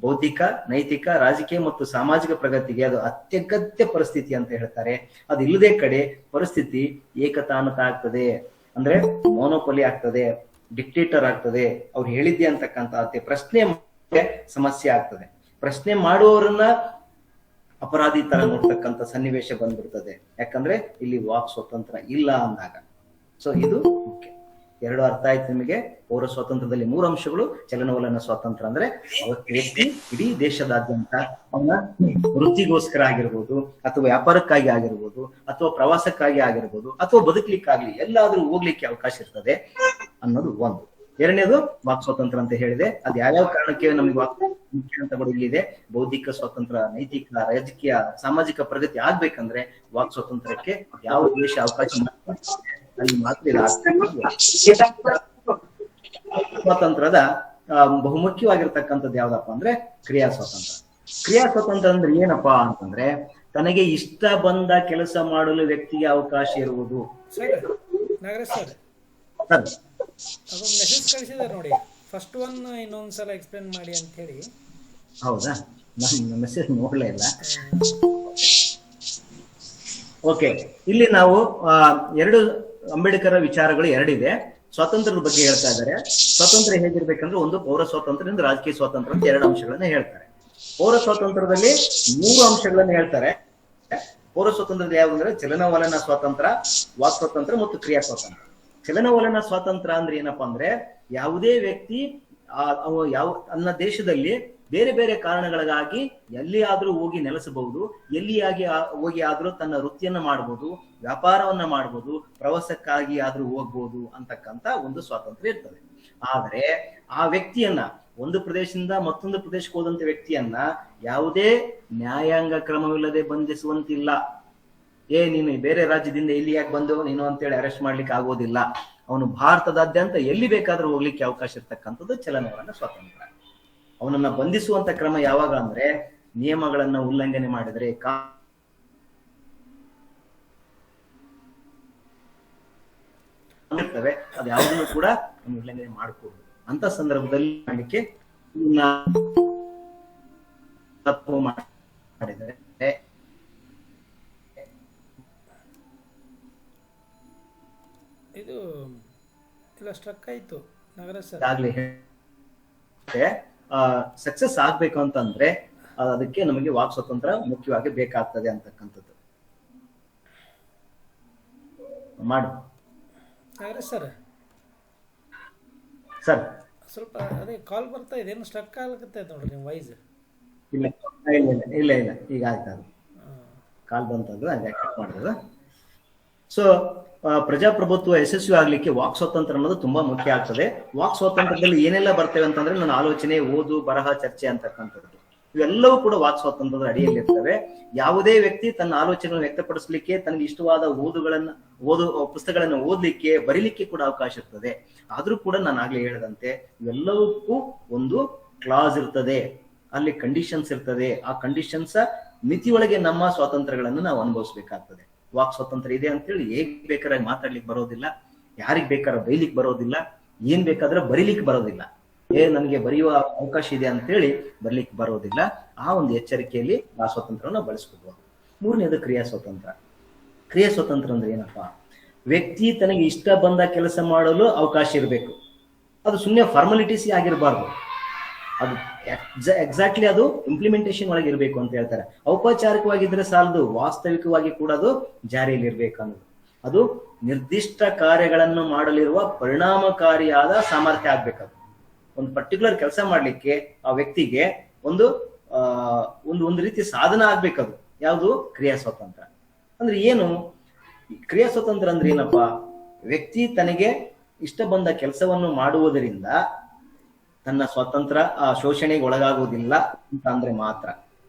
ಬೌದ್ಧಿಕ, ನೈತಿಕ, ರಾಜಕೀಯ ಮತ್ತು ಸಾಮಾಜಿಕ ಪ್ರಗತಿಗೆ ಅದು ಅತ್ಯಗತ್ಯ ಪರಿಸ್ಥಿತಿ ಅಂತ ಹೇಳ್ತಾರೆ. ಅದು ಇಲ್ಲದೆ ಕಡೆ ಪರಿಸ್ಥಿತಿ ಏಕತಾನತ ಆಗ್ತದೆ, ಅಂದ್ರೆ ಮೋನೋಪೊಲಿ ಆಗ್ತದೆ, ಡಿಕ್ಟೇಟರ್ ಆಗ್ತದೆ, ಅವ್ರು ಹೇಳಿದ್ದೆ ಅಂತಕ್ಕಂಥ ಪ್ರಶ್ನೆ ಸಮಸ್ಯೆ ಆಗ್ತದೆ. ಪ್ರಶ್ನೆ ಮಾಡುವವರನ್ನ ಅಪರಾಧಿ ತರ ನೋಡ್ತಕ್ಕಂಥ ಸನ್ನಿವೇಶ ಬಂದ್ಬಿಡ್ತದೆ, ಯಾಕಂದ್ರೆ ಇಲ್ಲಿ ವಾಕ್ ಸ್ವಾತಂತ್ರ್ಯ ಇಲ್ಲ ಅಂದಾಗ. ಸೊ ಇದು ಮುಖ್ಯ. ಎರಡು ಅರ್ಥ ಆಯ್ತು ನಿಮಗೆ. ಪೌರ ಸ್ವಾತಂತ್ರ್ಯದಲ್ಲಿ 3 ಅಂಶಗಳು. ಚಲನವಲನ ಸ್ವಾತಂತ್ರ್ಯ ಅಂದ್ರೆ ವ್ಯಕ್ತಿ ಇಡೀ ದೇಶದಾದ್ಯಂತ ಅವನ ವೃತ್ತಿಗೋಸ್ಕರ ಆಗಿರ್ಬೋದು, ಅಥವಾ ವ್ಯಾಪಾರಕ್ಕಾಗಿ ಆಗಿರ್ಬೋದು, ಅಥವಾ ಪ್ರವಾಸಕ್ಕಾಗಿ ಆಗಿರ್ಬೋದು, ಅಥವಾ ಬದುಕಲಿಕ್ಕಾಗ್ಲಿ ಎಲ್ಲಾದ್ರೂ ಹೋಗ್ಲಿಕ್ಕೆ ಅವಕಾಶ ಇರ್ತದೆ ಅನ್ನೋದು ಒಂದು. ಎರಡನೇದು ವಾಕ್ ಸ್ವಾತಂತ್ರ್ಯ ಅಂತ ಹೇಳಿದೆ. ಅದು ಯಾವ್ಯಾವ ಕಾರಣಕ್ಕೆ ನಮಗೆ ವಾಕ್ ಮುಖ್ಯ ಅಂತ ಕೂಡ ಇಲ್ಲಿದೆ. ಬೌದ್ಧಿಕ ಸ್ವಾತಂತ್ರ್ಯ, ನೈತಿಕ, ರಾಜಕೀಯ, ಸಾಮಾಜಿಕ ಪ್ರಗತಿ ಆಗ್ಬೇಕಂದ್ರೆ ವಾಕ್ ಸ್ವಾತಂತ್ರ್ಯಕ್ಕೆ ಯಾವ ದೇಶ ಅವಕಾಶ ಅಲ್ಲಿ ಮಾತ್ರ ಸ್ವಾತಂತ್ರ್ಯದ ಬಹುಮುಖ್ಯವಾಗಿರ್ತಕ್ಕಂಥದ್ದು ಯಾವ್ದಪ್ಪ ಅಂದ್ರೆ ಕ್ರಿಯಾ ಸ್ವಾತಂತ್ರ್ಯ. ಕ್ರಿಯಾ ಸ್ವಾತಂತ್ರ್ಯ ಅಂದ್ರೆ ಏನಪ್ಪಾ ಅಂತಂದ್ರೆ, ತನಗೆ ಇಷ್ಟ ಬಂದ ಕೆಲಸ ಮಾಡಲು ವ್ಯಕ್ತಿಗೆ ಅವಕಾಶ ಇರುವುದು. ಅದೊಂದು ಮೆಸೇಜ್ ಕಳಿಸಿದಾರೆ ನೋಡಿ, ಫಸ್ಟ್ ಒನ್ ಇನ್ನೊಂದ್ಸಲ ಎಕ್ಸ್ಪ್ಲೇನ್ ಮಾಡಿ ಅಂತ ಹೇಳಿ. ಹೌದಾ, ನಾನು ಮೆಸೇಜ್ ನೋಡ್ಲೇ ಇಲ್ಲ. ಓಕೆ, ಇಲ್ಲಿ ನಾವು ಎರಡು ಅಂಬೇಡ್ಕರ್ ವಿಚಾರಗಳು ಎರಡಿದೆ. ಸ್ವಾತಂತ್ರ್ಯದ ಬಗ್ಗೆ ಹೇಳ್ತಾ ಇದ್ದಾರೆ. ಸ್ವಾತಂತ್ರ್ಯ ಹೇಗಿರ್ಬೇಕಂದ್ರೆ, ಒಂದು ಪೌರ ಸ್ವಾತಂತ್ರ್ಯ, ಒಂದು ರಾಜಕೀಯ ಸ್ವಾತಂತ್ರ್ಯ ಅಂತ 2 ಅಂಶಗಳನ್ನ ಹೇಳ್ತಾರೆ. ಪೌರ ಸ್ವಾತಂತ್ರ್ಯದಲ್ಲಿ 3 ಅಂಶಗಳನ್ನ ಹೇಳ್ತಾರೆ. ಪೌರ ಸ್ವಾತಂತ್ರ್ಯದ ಯಾವ್ದಂದ್ರೆ ಚಲನವಲನ ಸ್ವಾತಂತ್ರ್ಯ, ವಾಕ್ ಸ್ವಾತಂತ್ರ್ಯ ಮತ್ತು ಕ್ರಿಯಾ ಸ್ವಾತಂತ್ರ್ಯ. ಚಲನವಲನ ಸ್ವಾತಂತ್ರ್ಯ ಅಂದ್ರೆ ಏನಪ್ಪಾ ಅಂದ್ರೆ, ಯಾವುದೇ ವ್ಯಕ್ತಿ ತನ್ನ ದೇಶದಲ್ಲಿ ಬೇರೆ ಬೇರೆ ಕಾರಣಗಳಿಗಾಗಿ ಎಲ್ಲಿಯಾದ್ರೂ ಹೋಗಿ ನೆಲೆಸಬಹುದು, ಹೋಗಿ ಆದ್ರೂ ತನ್ನ ವೃತ್ತಿಯನ್ನ ಮಾಡ್ಬೋದು, ವ್ಯಾಪಾರವನ್ನ ಮಾಡ್ಬೋದು, ಪ್ರವಾಸಕ್ಕಾಗಿ ಆದ್ರೂ ಹೋಗ್ಬೋದು ಅಂತಕ್ಕಂತ ಒಂದು ಸ್ವಾತಂತ್ರ್ಯ ಇರ್ತದೆ. ಆದ್ರೆ ಆ ವ್ಯಕ್ತಿಯನ್ನ, ಒಂದು ಪ್ರದೇಶದಿಂದ ಮತ್ತೊಂದು ಪ್ರದೇಶಕ್ಕೆ ಹೋದಂತ ವ್ಯಕ್ತಿಯನ್ನ ಯಾವುದೇ ನ್ಯಾಯಾಂಗ ಕ್ರಮವಿಲ್ಲದೆ ಬಂಧಿಸುವಂತಿಲ್ಲ. ನೀನು ಬೇರೆ ರಾಜ್ಯದಿಂದ ಇಲ್ಲಿ ಯಾಕೆ ಬಂದು ನೀನು ಅಂತೇಳಿ ಅರೆಸ್ಟ್ ಮಾಡ್ಲಿಕ್ಕೆ ಆಗೋದಿಲ್ಲ. ಅವನು ಭಾರತದಾದ್ಯಂತ ಎಲ್ಲಿ ಬೇಕಾದ್ರೂ ಹೋಗ್ಲಿಕ್ಕೆ ಅವಕಾಶ ಇರ್ತಕ್ಕಂಥದ್ದು ಚಲನವಲನ ಸ್ವಾತಂತ್ರ್ಯ. ಅವನನ್ನ ಬಂಧಿಸುವಂತ ಕ್ರಮ ಯಾವಾಗ ಅಂದ್ರೆ, ನಿಯಮಗಳನ್ನ ಉಲ್ಲಂಘನೆ ಮಾಡಿದ್ರೆ, ಇರ್ತವೆ, ಅದು ಯಾವುದನ್ನು ಕೂಡ ಉಲ್ಲಂಘನೆ ಮಾಡಕೂಡದು. ಅಂತ ಸಂದರ್ಭದಲ್ಲಿ ಮಾಡಲಿಕ್ಕೆ ತಪ್ಪು ಮಾಡಿದರೆ ಇದು ಇಲ್ಲ ಸ್ಟ್ರಕ್ ಆಯ್ತು ನಗರ ಸರ್. ಆಗ್ಲಿ ಸಕ್ಸಸ್ ಆಗ್ಬೇಕು ಅಂತಂದ್ರೆ ಅದಕ್ಕೆ ನಮಗೆ ವಾಕ್ ಸ್ವಾತಂತ್ರ್ಯ ಮುಖ್ಯವಾಗಿ ಬೇಕಾಗ್ತದೆ ಅಂತಕ್ಕಂಥದ್ದು. ಮಾಡಿ ನಗರ ಸರ್. ಸರ್ ಸ್ವಲ್ಪ ಅದೇ ಕಾಲ್ ಬರ್ತಾ ಇದೆ, ಏನು ಸ್ಟ್ರಕ್ ಆಗತ್ತೆ ನೋಡ್ರಿ ನಿಮ್ಮ ವಾಯ್ಸ್. ಇಲ್ಲ ಇಲ್ಲ ಇಲ್ಲ ಇಲ್ಲ ಈಗ ಆಯ್ತು, ಅದು ಕಾಲ್ ಬಂತದ್ದು ಅದೇ ಕಟ್ ಮಾಡಿದ್ರು. ಸೊ ಪ್ರಜಾಪ್ರಭುತ್ವ ಯಶಸ್ವಿ ಆಗ್ಲಿಕ್ಕೆ ವಾಕ್ ಸ್ವಾತಂತ್ರ್ಯ ಅನ್ನೋದು ತುಂಬಾ ಮುಖ್ಯ ಆಗ್ತದೆ. ವಾಕ್ ಸ್ವಾತಂತ್ರ್ಯದಲ್ಲಿ ಏನೆಲ್ಲ ಬರ್ತವೆ ಅಂತಂದ್ರೆ, ನನ್ನ ಆಲೋಚನೆ, ಓದು, ಬರಹ, ಚರ್ಚೆ ಅಂತಕ್ಕಂಥದ್ದು ಇವೆಲ್ಲವೂ ಕೂಡ ವಾಕ್ ಸ್ವಾತಂತ್ರ್ಯದ ಅಡಿಯಲ್ಲಿ ಇರ್ತವೆ. ಯಾವುದೇ ವ್ಯಕ್ತಿ ತನ್ನ ಆಲೋಚನೆಗಳನ್ನು ವ್ಯಕ್ತಪಡಿಸಲಿಕ್ಕೆ, ತನಗೆ ಇಷ್ಟವಾದ ಪುಸ್ತಕಗಳನ್ನು ಓದ್ಲಿಕ್ಕೆ, ಬರೀಲಿಕ್ಕೆ ಕೂಡ ಅವಕಾಶ ಇರ್ತದೆ. ಆದ್ರೂ ಕೂಡ ನಾನು ಆಗ್ಲೇ ಹೇಳಿದಂತೆ ಇವೆಲ್ಲವಕ್ಕೂ ಒಂದು ಕ್ಲಾಸ್ ಇರ್ತದೆ, ಅಲ್ಲಿ ಕಂಡೀಷನ್ಸ್ ಇರ್ತದೆ. ಆ ಕಂಡೀಷನ್ಸ್ ಮಿತಿಯೊಳಗೆ ನಮ್ಮ ಸ್ವಾತಂತ್ರ್ಯಗಳನ್ನು ನಾವು ಅನುಭವಿಸ್ಬೇಕಾಗ್ತದೆ. ವಾಕ್ ಸ್ವಾತಂತ್ರ್ಯ ಇದೆ ಅಂತೇಳಿ ಹೇಗ್ ಬೇಕಾದ್ರೆ ಮಾತಾಡ್ಲಿಕ್ಕೆ ಬರೋದಿಲ್ಲ, ಯಾರಿಗ್ ಬೇಕಾದ್ರೆ ಬೈಲಿಕ್ಕೆ ಬರೋದಿಲ್ಲ, ಏನ್ ಬೇಕಾದ್ರೆ ಬರೀಲಿಕ್ಕೆ ಬರೋದಿಲ್ಲ. ನನಗೆ ಬರೆಯುವ ಅವಕಾಶ ಇದೆ ಅಂತೇಳಿ ಬರ್ಲಿಕ್ಕೆ ಬರೋದಿಲ್ಲ. ಆ ಒಂದು ಎಚ್ಚರಿಕೆಯಲ್ಲಿ ಆ ಸ್ವಾತಂತ್ರ್ಯವನ್ನು ಬಳಸ್ಕೋಬಹುದು. ಮೂರನೇದು ಕ್ರಿಯಾ ಸ್ವಾತಂತ್ರ್ಯ. ಕ್ರಿಯಾ ಸ್ವಾತಂತ್ರ್ಯ ಅಂದ್ರೆ ಏನಪ್ಪಾ, ವ್ಯಕ್ತಿ ತನಗೆ ಇಷ್ಟ ಬಂದ ಕೆಲಸ ಮಾಡಲು ಅವಕಾಶ ಇರಬೇಕು. ಅದು ಸುಮ್ಮನೆ ಫಾರ್ಮಾಲಿಟೀಸ್ ಆಗಿರಬಾರ್ದು, ಅದು ಎಕ್ಸಾಕ್ಟ್ಲಿ ಅದು ಇಂಪ್ಲಿಮೆಂಟೇಷನ್ ಒಳಗೆ ಇರಬೇಕು ಅಂತ ಹೇಳ್ತಾರೆ. ಔಪಚಾರಿಕವಾಗಿದ್ರೆ ಸಾಲದು, ವಾಸ್ತವಿಕವಾಗಿ ಕೂಡ ಅದು ಜಾರಿಯಲ್ಲಿ ಇರ್ಬೇಕು ಅನ್ನೋದು. ಅದು ನಿರ್ದಿಷ್ಟ ಕಾರ್ಯಗಳನ್ನು ಮಾಡಲಿರುವ ಪರಿಣಾಮಕಾರಿಯಾದ ಸಾಮರ್ಥ್ಯ ಆಗ್ಬೇಕದು. ಒಂದು ಪರ್ಟಿಕ್ಯುಲರ್ ಕೆಲಸ ಮಾಡ್ಲಿಕ್ಕೆ ಆ ವ್ಯಕ್ತಿಗೆ ಒಂದು ರೀತಿ ಸಾಧನ ಆಗ್ಬೇಕದು. ಯಾವುದು? ಕ್ರಿಯಾ ಸ್ವಾತಂತ್ರ್ಯ. ಅಂದ್ರೆ ಏನು ಕ್ರಿಯಾ ಸ್ವಾತಂತ್ರ್ಯ ಅಂದ್ರೆ ಏನಪ್ಪಾ, ವ್ಯಕ್ತಿ ತನಗೆ ಇಷ್ಟ ಬಂದ ಕೆಲಸವನ್ನು ಮಾಡುವುದರಿಂದ ತನ್ನ ಸ್ವಾತಂತ್ರ್ಯ ಶೋಷಣೆಗೆ ಒಳಗಾಗುವುದಿಲ್ಲ ಅಂತ ಅಂದ್ರೆ ಮಾತ್ರ.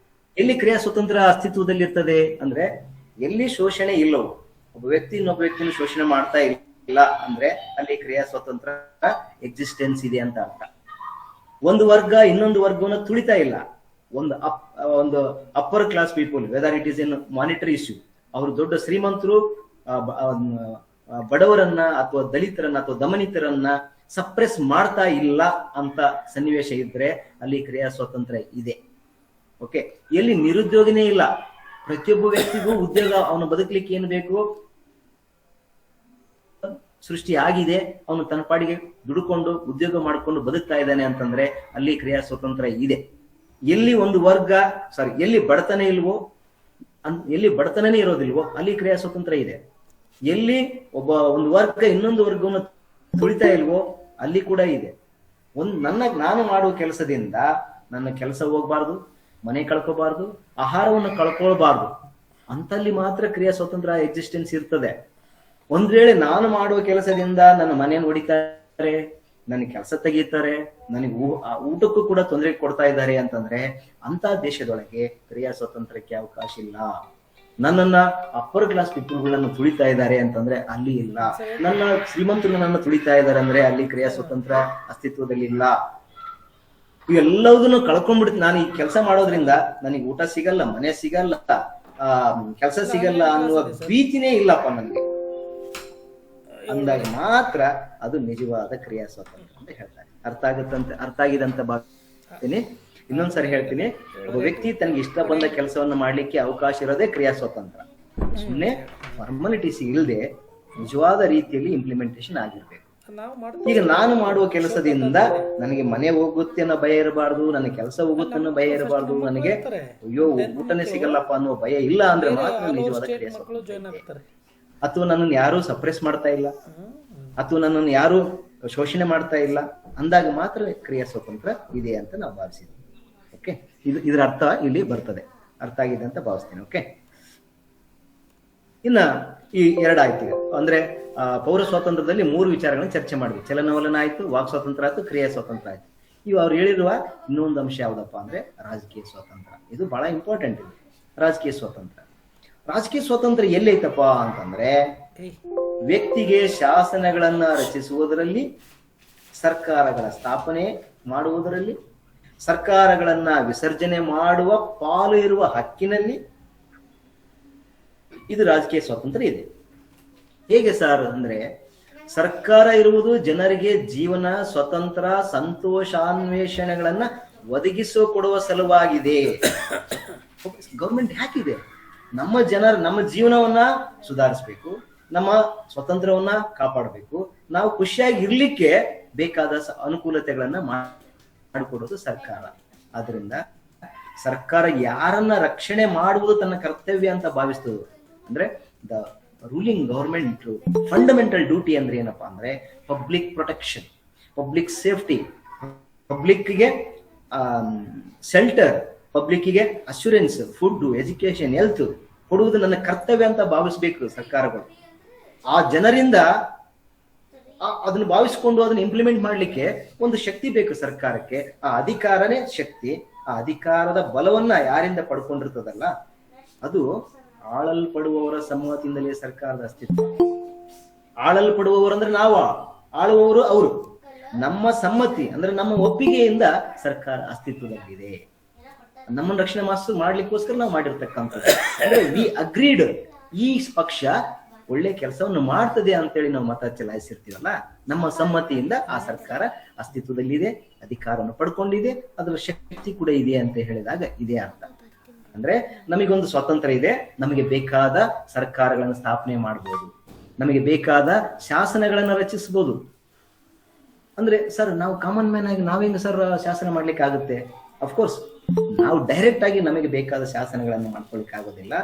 ಎಲ್ಲಿ ಕ್ರಿಯಾ ಸ್ವತಂತ್ರ ಅಸ್ತಿತ್ವದಲ್ಲಿರ್ತದೆ ಅಂದ್ರೆ ಎಲ್ಲಿ ಶೋಷಣೆ ಇಲ್ಲವೋ, ಒಬ್ಬ ವ್ಯಕ್ತಿ ಇನ್ನೊಬ್ಬ ವ್ಯಕ್ತಿನ ಶೋಷಣೆ ಮಾಡ್ತಾ ಇಲ್ಲ ಅಂದ್ರೆ ಅಲ್ಲಿ ಕ್ರಿಯಾ ಸ್ವತಂತ್ರ ಎಕ್ಸಿಸ್ಟೆನ್ಸ್ ಇದೆ ಅಂತ ಅರ್ಥ. ಒಂದು ವರ್ಗ ಇನ್ನೊಂದು ವರ್ಗವನ್ನ ತುಳಿತಾ ಇಲ್ಲ. ಒಂದು upper class people, whether it is in monetary issue, ಅವರು ದೊಡ್ಡ ಶ್ರೀಮಂತರು ಬಡವರನ್ನ ಅಥವಾ ದಲಿತರನ್ನ ಅಥವಾ ದಮನಿತರನ್ನ ಸಪ್ರೆಸ್ ಮಾಡ್ತಾ ಇಲ್ಲ ಅಂತ ಸನ್ನಿವೇಶ ಇದ್ರೆ ಅಲ್ಲಿ ಕ್ರಿಯಾ ಸ್ವಾತಂತ್ರ್ಯ ಇದೆ. ಓಕೆ, ಎಲ್ಲಿ ನಿರುದ್ಯೋಗನೇ ಇಲ್ಲ, ಪ್ರತಿಯೊಬ್ಬ ವ್ಯಕ್ತಿಗೂ ಉದ್ಯೋಗ, ಅವನು ಬದುಕಲಿಕ್ಕೆ ಏನು ಬೇಕು ಸೃಷ್ಟಿ ಆಗಿದೆ, ಅವನು ತನ್ನ ಪಾಡಿಗೆ ದುಡುಕೊಂಡು ಉದ್ಯೋಗ ಮಾಡಿಕೊಂಡು ಬದುಕ್ತಾ ಇದ್ದಾನೆ ಅಂತಂದ್ರೆ ಅಲ್ಲಿ ಕ್ರಿಯಾ ಸ್ವಾತಂತ್ರ್ಯ ಇದೆ. ಎಲ್ಲಿ ಒಂದು ವರ್ಗ ಎಲ್ಲಿ ಬಡತನ ಇಲ್ವೋ, ಎಲ್ಲಿ ಬಡತನನೇ ಇರೋದಿಲ್ವೋ ಅಲ್ಲಿ ಕ್ರಿಯಾ ಸ್ವಾತಂತ್ರ್ಯ ಇದೆ. ಎಲ್ಲಿ ಒಂದು ವರ್ಗ ಇನ್ನೊಂದು ವರ್ಗವನ್ನು ತುಳಿತಾ ಇಲ್ವೋ ಅಲ್ಲಿ ಕೂಡ ಇದೆ. ನಾನು ಮಾಡುವ ಕೆಲಸದಿಂದ ನನ್ನ ಕೆಲಸ ಹೋಗ್ಬಾರ್ದು, ಮನೆ ಕಳ್ಕೋಬಾರ್ದು, ಆಹಾರವನ್ನು ಕಳ್ಕೊಳ್ಬಾರ್ದು, ಅಂತಲ್ಲಿ ಮಾತ್ರ ಕ್ರಿಯಾ ಸ್ವಾತಂತ್ರ್ಯ ಎಕ್ಸಿಸ್ಟೆನ್ಸ್ ಇರ್ತದೆ. ಒಂದ್ ವೇಳೆ ನಾನು ಮಾಡುವ ಕೆಲಸದಿಂದ ನನ್ನ ಮನೆಯನ್ನು ಹೊಡಿತಾರೆ, ನನಗೆ ಕೆಲಸ ತೆಗೀತಾರೆ, ನನಗೆ ಊಟಕ್ಕೂ ಕೂಡ ತೊಂದರೆ ಕೊಡ್ತಾ ಇದ್ದಾರೆ ಅಂತಂದ್ರೆ ಅಂತ ದೇಶದೊಳಗೆ ಕ್ರಿಯಾ ಸ್ವಾತಂತ್ರ್ಯಕ್ಕೆ ಅವಕಾಶ ಇಲ್ಲ. ನನ್ನನ್ನ ಅಪ್ಪರ್ ಕ್ಲಾಸ್ ಪೀಪಲ್ಗಳನ್ನು ತುಳಿತಾ ಇದ್ದಾರೆ ಅಂತಂದ್ರೆ ಅಲ್ಲಿ ಇಲ್ಲ. ನನ್ನ ಶ್ರೀಮಂತರು ನನ್ನನ್ನು ತುಳಿತಾ ಇದ್ದಾರೆ ಅಂದ್ರೆ ಅಲ್ಲಿ ಕ್ರಿಯಾ ಸ್ವಾತಂತ್ರ್ಯ ಅಸ್ತಿತ್ವದಲ್ಲಿ ಇಲ್ಲ. ಇವೆಲ್ಲದನ್ನು ಕಳ್ಕೊಂಡ್ಬಿಡ್ತೀನಿ. ನಾನು ಈ ಕೆಲಸ ಮಾಡೋದ್ರಿಂದ ನನಗೆ ಊಟ ಸಿಗಲ್ಲ, ಮನೆ ಸಿಗಲ್ಲ, ಕೆಲಸ ಸಿಗಲ್ಲ ಅನ್ನುವ ಭೀತಿನೇ ಇಲ್ಲಪ್ಪ ನನಗೆ ಅಂದಾಗ ಮಾತ್ರ ಅದು ನಿಜವಾದ ಕ್ರಿಯಾ ಸ್ವಾತಂತ್ರ್ಯ ಅಂತ ಹೇಳ್ತಾರೆ. ಅರ್ಥ ಆಗಿದಂತ ಭಾವಿಸ್ತೀನಿ. ಇನ್ನೊಂದ್ಸರಿ ಹೇಳ್ತೀನಿ, ಒಬ್ಬ ವ್ಯಕ್ತಿ ತನಗೆ ಇಷ್ಟ ಬಂದ ಕೆಲಸವನ್ನ ಮಾಡ್ಲಿಕ್ಕೆ ಅವಕಾಶ ಇರೋದೇ ಕ್ರಿಯಾ ಸ್ವಾತಂತ್ರ್ಯ. ಸುಮ್ಮನೆ ಫಾರ್ಮಾಲಿಟೀಸ್ ಇಲ್ಲದೆ ನಿಜವಾದ ರೀತಿಯಲ್ಲಿ ಇಂಪ್ಲಿಮೆಂಟೇಶನ್ ಆಗಿರ್ಬೇಕು. ಈಗ ನಾನು ಮಾಡುವ ಕೆಲಸದಿಂದ ನನಗೆ ಮನೆ ಹೋಗುತ್ತೆ ಅನ್ನೋ ಭಯ ಇರಬಾರ್ದು, ನನಗೆ ಕೆಲಸ ಹೋಗುತ್ತೆ ಅನ್ನೋ ಭಯ ಇರಬಾರ್ದು, ನನಗೆ ಅಯ್ಯೋ ಊಟನೇ ಸಿಗಲ್ಲಪ್ಪ ಅನ್ನೋ ಭಯ ಇಲ್ಲ ಅಂದ್ರೆ ಮಾತ್ರ ನಿಜವಾದ ಕ್ರಿಯಾ ಸ್ವಾತಂತ್ರ್ಯ. ಅಥವಾ ನನ್ನನ್ನು ಯಾರು ಸಪ್ರೆಸ್ ಮಾಡ್ತಾ ಇಲ್ಲ, ಅಥವಾ ನನ್ನನ್ನು ಯಾರು ಶೋಷಣೆ ಮಾಡ್ತಾ ಇಲ್ಲ ಅಂದಾಗ ಮಾತ್ರ ಕ್ರಿಯಾ ಸ್ವಾತಂತ್ರ್ಯ ಇದೆ ಅಂತ ನಾವು ಭಾವಿಸಿದ್ವಿ. ಓಕೆ, ಇದರ ಅರ್ಥ ಇಲ್ಲಿ ಬರ್ತದೆ. ಅರ್ಥ ಆಗಿದೆ ಅಂತ ಭಾವಿಸ್ತೀನಿ. ಓಕೆ, ಇನ್ನ ಈ ಎರಡಾಯ್ತು. ಅಂದ್ರೆ ಪೌರ ಸ್ವಾತಂತ್ರ್ಯದಲ್ಲಿ 3 ವಿಚಾರಗಳನ್ನ ಚರ್ಚೆ ಮಾಡಿದ್ವಿ. ಚಲನವಲನ ಆಯ್ತು, ವಾಕ್ ಸ್ವಾತಂತ್ರ್ಯ ಆಯ್ತು, ಕ್ರಿಯಾ ಸ್ವಾತಂತ್ರ್ಯ ಆಯ್ತು. ಇವು ಅವ್ರು ಹೇಳಿರುವ ಇನ್ನೊಂದು ಅಂಶ ಯಾವ್ದಪ್ಪ ಅಂದ್ರೆ ರಾಜಕೀಯ ಸ್ವಾತಂತ್ರ್ಯ. ಇದು ಬಹಳ ಇಂಪಾರ್ಟೆಂಟ್. ಇದು ರಾಜಕೀಯ ಸ್ವಾತಂತ್ರ್ಯ. ರಾಜಕೀಯ ಸ್ವಾತಂತ್ರ್ಯ ಎಲ್ಲೈತಪ್ಪ ಅಂತಂದ್ರೆ ವ್ಯಕ್ತಿಗೆ ಶಾಸನಗಳನ್ನ ರಚಿಸುವುದರಲ್ಲಿ, ಸರ್ಕಾರಗಳ ಸ್ಥಾಪನೆ ಮಾಡುವುದರಲ್ಲಿ, ಸರ್ಕಾರಗಳನ್ನ ವಿಸರ್ಜನೆ ಮಾಡುವ ಪಾಲು ಇರುವ ಹಕ್ಕಿನಲ್ಲಿ ಇದು ರಾಜಕೀಯ ಸ್ವಾತಂತ್ರ್ಯ ಇದೆ. ಹೇಗೆ ಸರ್ ಅಂದ್ರೆ ಸರ್ಕಾರ ಇರುವುದು ಜನರಿಗೆ ಜೀವನ, ಸ್ವತಂತ್ರ, ಸಂತೋಷಾನ್ವೇಷಣೆಗಳನ್ನ ಒದಗಿಸೋ ಕೊಡುವ ಸಲುವಾಗಿದೆ. ಗೌರ್ಮೆಂಟ್ ಯಾಕಿದೆ? ನಮ್ಮ ಜೀವನವನ್ನ ಸುಧಾರಿಸ್ಬೇಕು, ನಮ್ಮ ಸ್ವತಂತ್ರವನ್ನ ಕಾಪಾಡಬೇಕು, ನಾವು ಖುಷಿಯಾಗಿ ಇರ್ಲಿಕ್ಕೆ ಬೇಕಾದ ಅನುಕೂಲತೆಗಳನ್ನ ಮಾಡಿಕೊಡೋದು ಸರ್ಕಾರ. ಆದ್ರಿಂದ ಸರ್ಕಾರ ಯಾರನ್ನ ರಕ್ಷಣೆ ಮಾಡುವುದು ತನ್ನ ಕರ್ತವ್ಯ ಅಂತ ಭಾವಿಸ್ತದೆ. ಅಂದ್ರೆ the ruling government fundamental duty ಅಂದ್ರೆ ಏನಪ್ಪಾ ಅಂದ್ರೆ ಪಬ್ಲಿಕ್ ಪ್ರೊಟೆಕ್ಷನ್, ಪಬ್ಲಿಕ್ ಸೇಫ್ಟಿ, ಪಬ್ಲಿಕ್ಗೆ ಶೆಲ್ಟರ್, ಪಬ್ಲಿಕ್ಗೆ ಅಶ್ಯೂರೆನ್ಸ್, ಫುಡ್, ಎಜುಕೇಶನ್, ಹೆಲ್ತ್ ಕೊಡುವುದು ನನ್ನ ಕರ್ತವ್ಯ ಅಂತ ಭಾವಿಸ್ಬೇಕು ಸರ್ಕಾರಗಳು. ಆ ಜನರಿಂದ ಅದನ್ನು ಭಾವಿಸ್ಕೊಂಡು ಅದನ್ನ ಇಂಪ್ಲಿಮೆಂಟ್ ಮಾಡ್ಲಿಕ್ಕೆ ಒಂದು ಶಕ್ತಿ ಬೇಕು ಸರ್ಕಾರಕ್ಕೆ. ಆ ಅಧಿಕಾರನೇ ಶಕ್ತಿ. ಆ ಅಧಿಕಾರದ ಬಲವನ್ನ ಯಾರಿಂದ ಪಡ್ಕೊಂಡಿರ್ತದಲ್ಲ ಅದು ಆಳಲ್ಪಡುವವರ ಸಮ್ಮತಿಯಿಂದಲೇ ಸರ್ಕಾರದ ಅಸ್ತಿತ್ವ. ಆಳಲ್ಪಡುವವರು ಅಂದ್ರೆ ನಾವು, ಆಳುವವರು ಅವರು. ನಮ್ಮ ಸಮ್ಮತಿ ಅಂದ್ರೆ ನಮ್ಮ ಒಪ್ಪಿಗೆಯಿಂದ ಸರ್ಕಾರ ಅಸ್ತಿತ್ವದಲ್ಲಿದೆ. ನಮ್ಮನ್ನು ರಕ್ಷಣೆ ಮಾಡ್ಲಿಕ್ಕೋಸ್ಕರ ನಾವು ಮಾಡಿರ್ತಕ್ಕಂಥದ್ದು. ಅಂದ್ರೆ ವಿ ಅಗ್ರೀಡ್, ಈ ಪಕ್ಷ ಒಳ್ಳೆ ಕೆಲಸವನ್ನು ಮಾಡ್ತದೆ ಅಂತೇಳಿ ನಾವು ಮತ ಚಲಾಯಿಸಿರ್ತೀವಲ್ಲ, ನಮ್ಮ ಸಮ್ಮತಿಯಿಂದ ಆ ಸರ್ಕಾರ ಅಸ್ತಿತ್ವದಲ್ಲಿದೆ, ಅಧಿಕಾರವನ್ನು ಪಡ್ಕೊಂಡಿದೆ, ಅದರ ಶಕ್ತಿ ಕೂಡ ಇದೆ ಅಂತ ಹೇಳಿದಾಗ ಇದೇ ಅರ್ಥ. ಅಂದ್ರೆ ನಮಗೊಂದು ಸ್ವಾತಂತ್ರ್ಯ ಇದೆ, ನಮಗೆ ಬೇಕಾದ ಸರ್ಕಾರಗಳನ್ನು ಸ್ಥಾಪನೆ ಮಾಡಬಹುದು, ನಮಗೆ ಬೇಕಾದ ಶಾಸನಗಳನ್ನ ರಚಿಸಬಹುದು. ಅಂದ್ರೆ ಸರ್ ನಾವು ಕಾಮನ್ ಮ್ಯಾನ್ ಆಗಿ ನಾವೇನು ಸರ್ ಶಾಸನ ಮಾಡ್ಲಿಕ್ಕೆ ಆಗುತ್ತೆ? ಅಫ್ಕೋರ್ಸ್ ನಾವು ಡೈರೆಕ್ಟ್ ಆಗಿ ನಮಗೆ ಬೇಕಾದ ಶಾಸನಗಳನ್ನು ಮಾಡ್ಕೊಳ್ಲಿಕ್ಕೆ ಆಗೋದಿಲ್ಲ.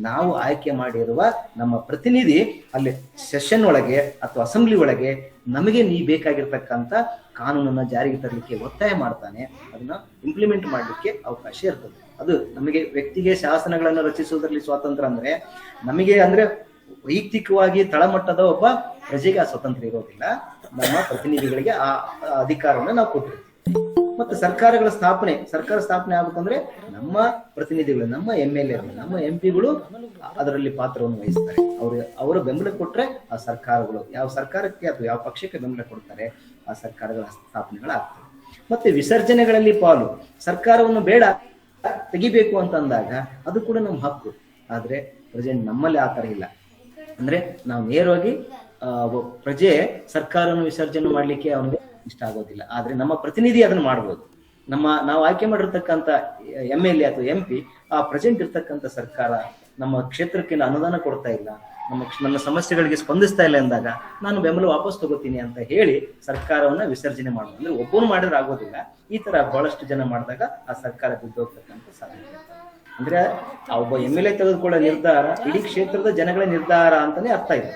ನಾವು ಆಯ್ಕೆ ಮಾಡಿರುವ ನಮ್ಮ ಪ್ರತಿನಿಧಿ ಅಲ್ಲಿ ಸೆಷನ್ ಒಳಗೆ ಅಥವಾ ಅಸೆಂಬ್ಲಿ ಒಳಗೆ ನಮಗೆ ಬೇಕಾಗಿರ್ತಕ್ಕಂಥ ಕಾನೂನನ್ನ ಜಾರಿಗೆ ತರಲಿಕ್ಕೆ ಒತ್ತಾಯ ಮಾಡ್ತಾನೆ, ಅದನ್ನ ಇಂಪ್ಲಿಮೆಂಟ್ ಮಾಡ್ಲಿಕ್ಕೆ ಅವಕಾಶ ಇರ್ತದೆ. ಅದು ನಮಗೆ ವ್ಯಕ್ತಿಗೆ ಶಾಸನಗಳನ್ನು ರಚಿಸುವುದರಲ್ಲಿ ಸ್ವಾತಂತ್ರ್ಯ ಅಂದ್ರೆ ನಮಗೆ ಅಂದ್ರೆ ವೈಯಕ್ತಿಕವಾಗಿ ತಳಮಟ್ಟದ ಒಬ್ಬ ಪ್ರಜೆಗೆ ಆ ಸ್ವಾತಂತ್ರ್ಯ ಇರೋದಿಲ್ಲ. ನಮ್ಮ ಪ್ರತಿನಿಧಿಗಳಿಗೆ ಆ ಅಧಿಕಾರವನ್ನು ನಾವು ಕೊಟ್ಟಿರ್ತೀವಿ. ಮತ್ತೆ ಸರ್ಕಾರ ಸ್ಥಾಪನೆ ಆಗ್ಬೇಕಂದ್ರೆ ನಮ್ಮ ಪ್ರತಿನಿಧಿಗಳು, ನಮ್ಮ MLA, ನಮ್ಮ MP ಗಳು ಅದರಲ್ಲಿ ಪಾತ್ರವನ್ನು ವಹಿಸ್ತಾರೆ. ಅವರ ಬೆಂಬಲ ಕೊಟ್ರೆ ಆ ಸರ್ಕಾರಗಳು, ಯಾವ ಸರ್ಕಾರಕ್ಕೆ ಅಥವಾ ಯಾವ ಪಕ್ಷಕ್ಕೆ ಬೆಂಬಲ ಕೊಡ್ತಾರೆ ಆ ಸರ್ಕಾರಗಳ ಸ್ಥಾಪನೆಗಳಾಗ್ತವೆ. ಮತ್ತೆ ವಿಸರ್ಜನೆಗಳಲ್ಲಿ ಪಾಲು, ಸರ್ಕಾರವನ್ನು ಬೇಡ ತೆಗಿಬೇಕು ಅಂತ ಅಂದಾಗ ಅದು ಕೂಡ ನಮ್ಮ ಹಕ್ಕು. ಆದ್ರೆ ಪ್ರೆಸೆಂಟ್ ನಮ್ಮಲ್ಲಿ ಆ ತರ ಇಲ್ಲ. ಅಂದ್ರೆ ನಾವು ನೇರವಾಗಿ ಪ್ರಜೆ ಸರ್ಕಾರವನ್ನು ವಿಸರ್ಜನೆ ಮಾಡ್ಲಿಕ್ಕೆ ಅವನಿಗೆ ಇಷ್ಟ ಆಗೋದಿಲ್ಲ. ಆದ್ರೆ ನಮ್ಮ ಪ್ರತಿನಿಧಿ ಅದನ್ನ ಮಾಡ್ಬೋದು. ನಾವು ಆಯ್ಕೆ ಮಾಡಿರ್ತಕ್ಕಂಥ MLA ಅಥವಾ MP ಆ ಪ್ರೆಸೆಂಟ್ ಇರ್ತಕ್ಕಂಥ ಸರ್ಕಾರ ನಮ್ಮ ಕ್ಷೇತ್ರಕ್ಕೆ ಅನುದಾನ ಕೊಡ್ತಾ ಇಲ್ಲ, ನನ್ನ ಸಮಸ್ಯೆಗಳಿಗೆ ಸ್ಪಂದಿಸ್ತಾ ಇಲ್ಲ ಎಂದಾಗ ನಾನು ಬೆಂಬಲ ವಾಪಸ್ ತಗೋತೀನಿ ಅಂತ ಹೇಳಿ ಸರ್ಕಾರವನ್ನ ವಿಸರ್ಜನೆ ಮಾಡೋದು. ಅಂದ್ರೆ ಒಬ್ಬನು ಮಾಡಿದ್ರೆ ಆಗೋದಿಲ್ಲ, ಈ ತರ ಬಹಳಷ್ಟು ಜನ ಮಾಡಿದಾಗ ಆ ಸರ್ಕಾರ ಬಿದ್ದೋಗ್ತಕ್ಕಂಥ ಸಾಧ್ಯತೆ. ಅಂದ್ರೆ ಆ ಒಬ್ಬ MLA ತೆಗೆದುಕೊಳ್ಳೋ ನಿರ್ಧಾರ ಇಡೀ ಕ್ಷೇತ್ರದ ಜನಗಳ ನಿರ್ಧಾರ ಅಂತಾನೆ ಅರ್ಥ ಇದೆ.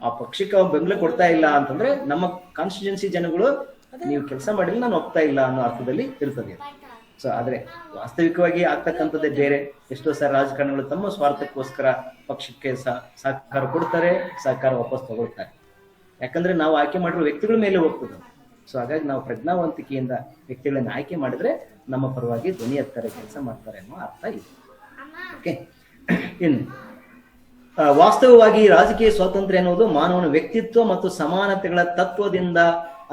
ಆ ಪಕ್ಷಕ್ಕೆ ಅವ್ರು ಬೆಂಬಲ ಕೊಡ್ತಾ ಇಲ್ಲ ಅಂತಂದ್ರೆ ನಮ್ಮ ಕಾನ್ಸ್ಟಿಟ್ಯೂನ್ಸಿ ಜನಗಳು ನೀವು ಕೆಲಸ ಮಾಡಿಲ್ಲ, ನಾನು ಒಪ್ತಾ ಇಲ್ಲ ಅನ್ನೋ ಅರ್ಥದಲ್ಲಿ ಇರ್ತದೆ. ಸೊ ಆದ್ರೆ ವಾಸ್ತವಿಕವಾಗಿ ಆಗ್ತಕ್ಕಂಥದ್ದೇ ಬೇರೆ. ಎಷ್ಟೋ ಸಾರಿ ರಾಜಕಾರಣಿಗಳು ತಮ್ಮ ಸ್ವಾರ್ಥಕ್ಕೋಸ್ಕರ ಪಕ್ಷಕ್ಕೆ ಸಹಕಾರ ಕೊಡ್ತಾರೆ, ಸಹಕಾರ ವಾಪಸ್ ತಗೊಳ್ತಾರೆ. ಯಾಕಂದ್ರೆ ನಾವು ಆಯ್ಕೆ ಮಾಡಿರೋ ವ್ಯಕ್ತಿಗಳ ಮೇಲೆ ಹೋಗ್ತದೆ. ಸೊ ಹಾಗಾಗಿ ನಾವು ಪ್ರಜ್ಞಾವಂತಿಕೆಯಿಂದ ವ್ಯಕ್ತಿಗಳನ್ನ ಆಯ್ಕೆ ಮಾಡಿದ್ರೆ ನಮ್ಮ ಪರವಾಗಿ ಧ್ವನಿ ಎತ್ತಾರೆ, ಕೆಲಸ ಮಾಡ್ತಾರೆ ಅನ್ನೋ ಅರ್ಥ ಇದೆ. ಓಕೆ, ಇನ್ನು ವಾಸ್ತವವಾಗಿ ರಾಜಕೀಯ ಸ್ವಾತಂತ್ರ್ಯ ಎನ್ನುವುದು ಮಾನವನ ವ್ಯಕ್ತಿತ್ವ ಮತ್ತು ಸಮಾನತೆಗಳ ತತ್ವದಿಂದ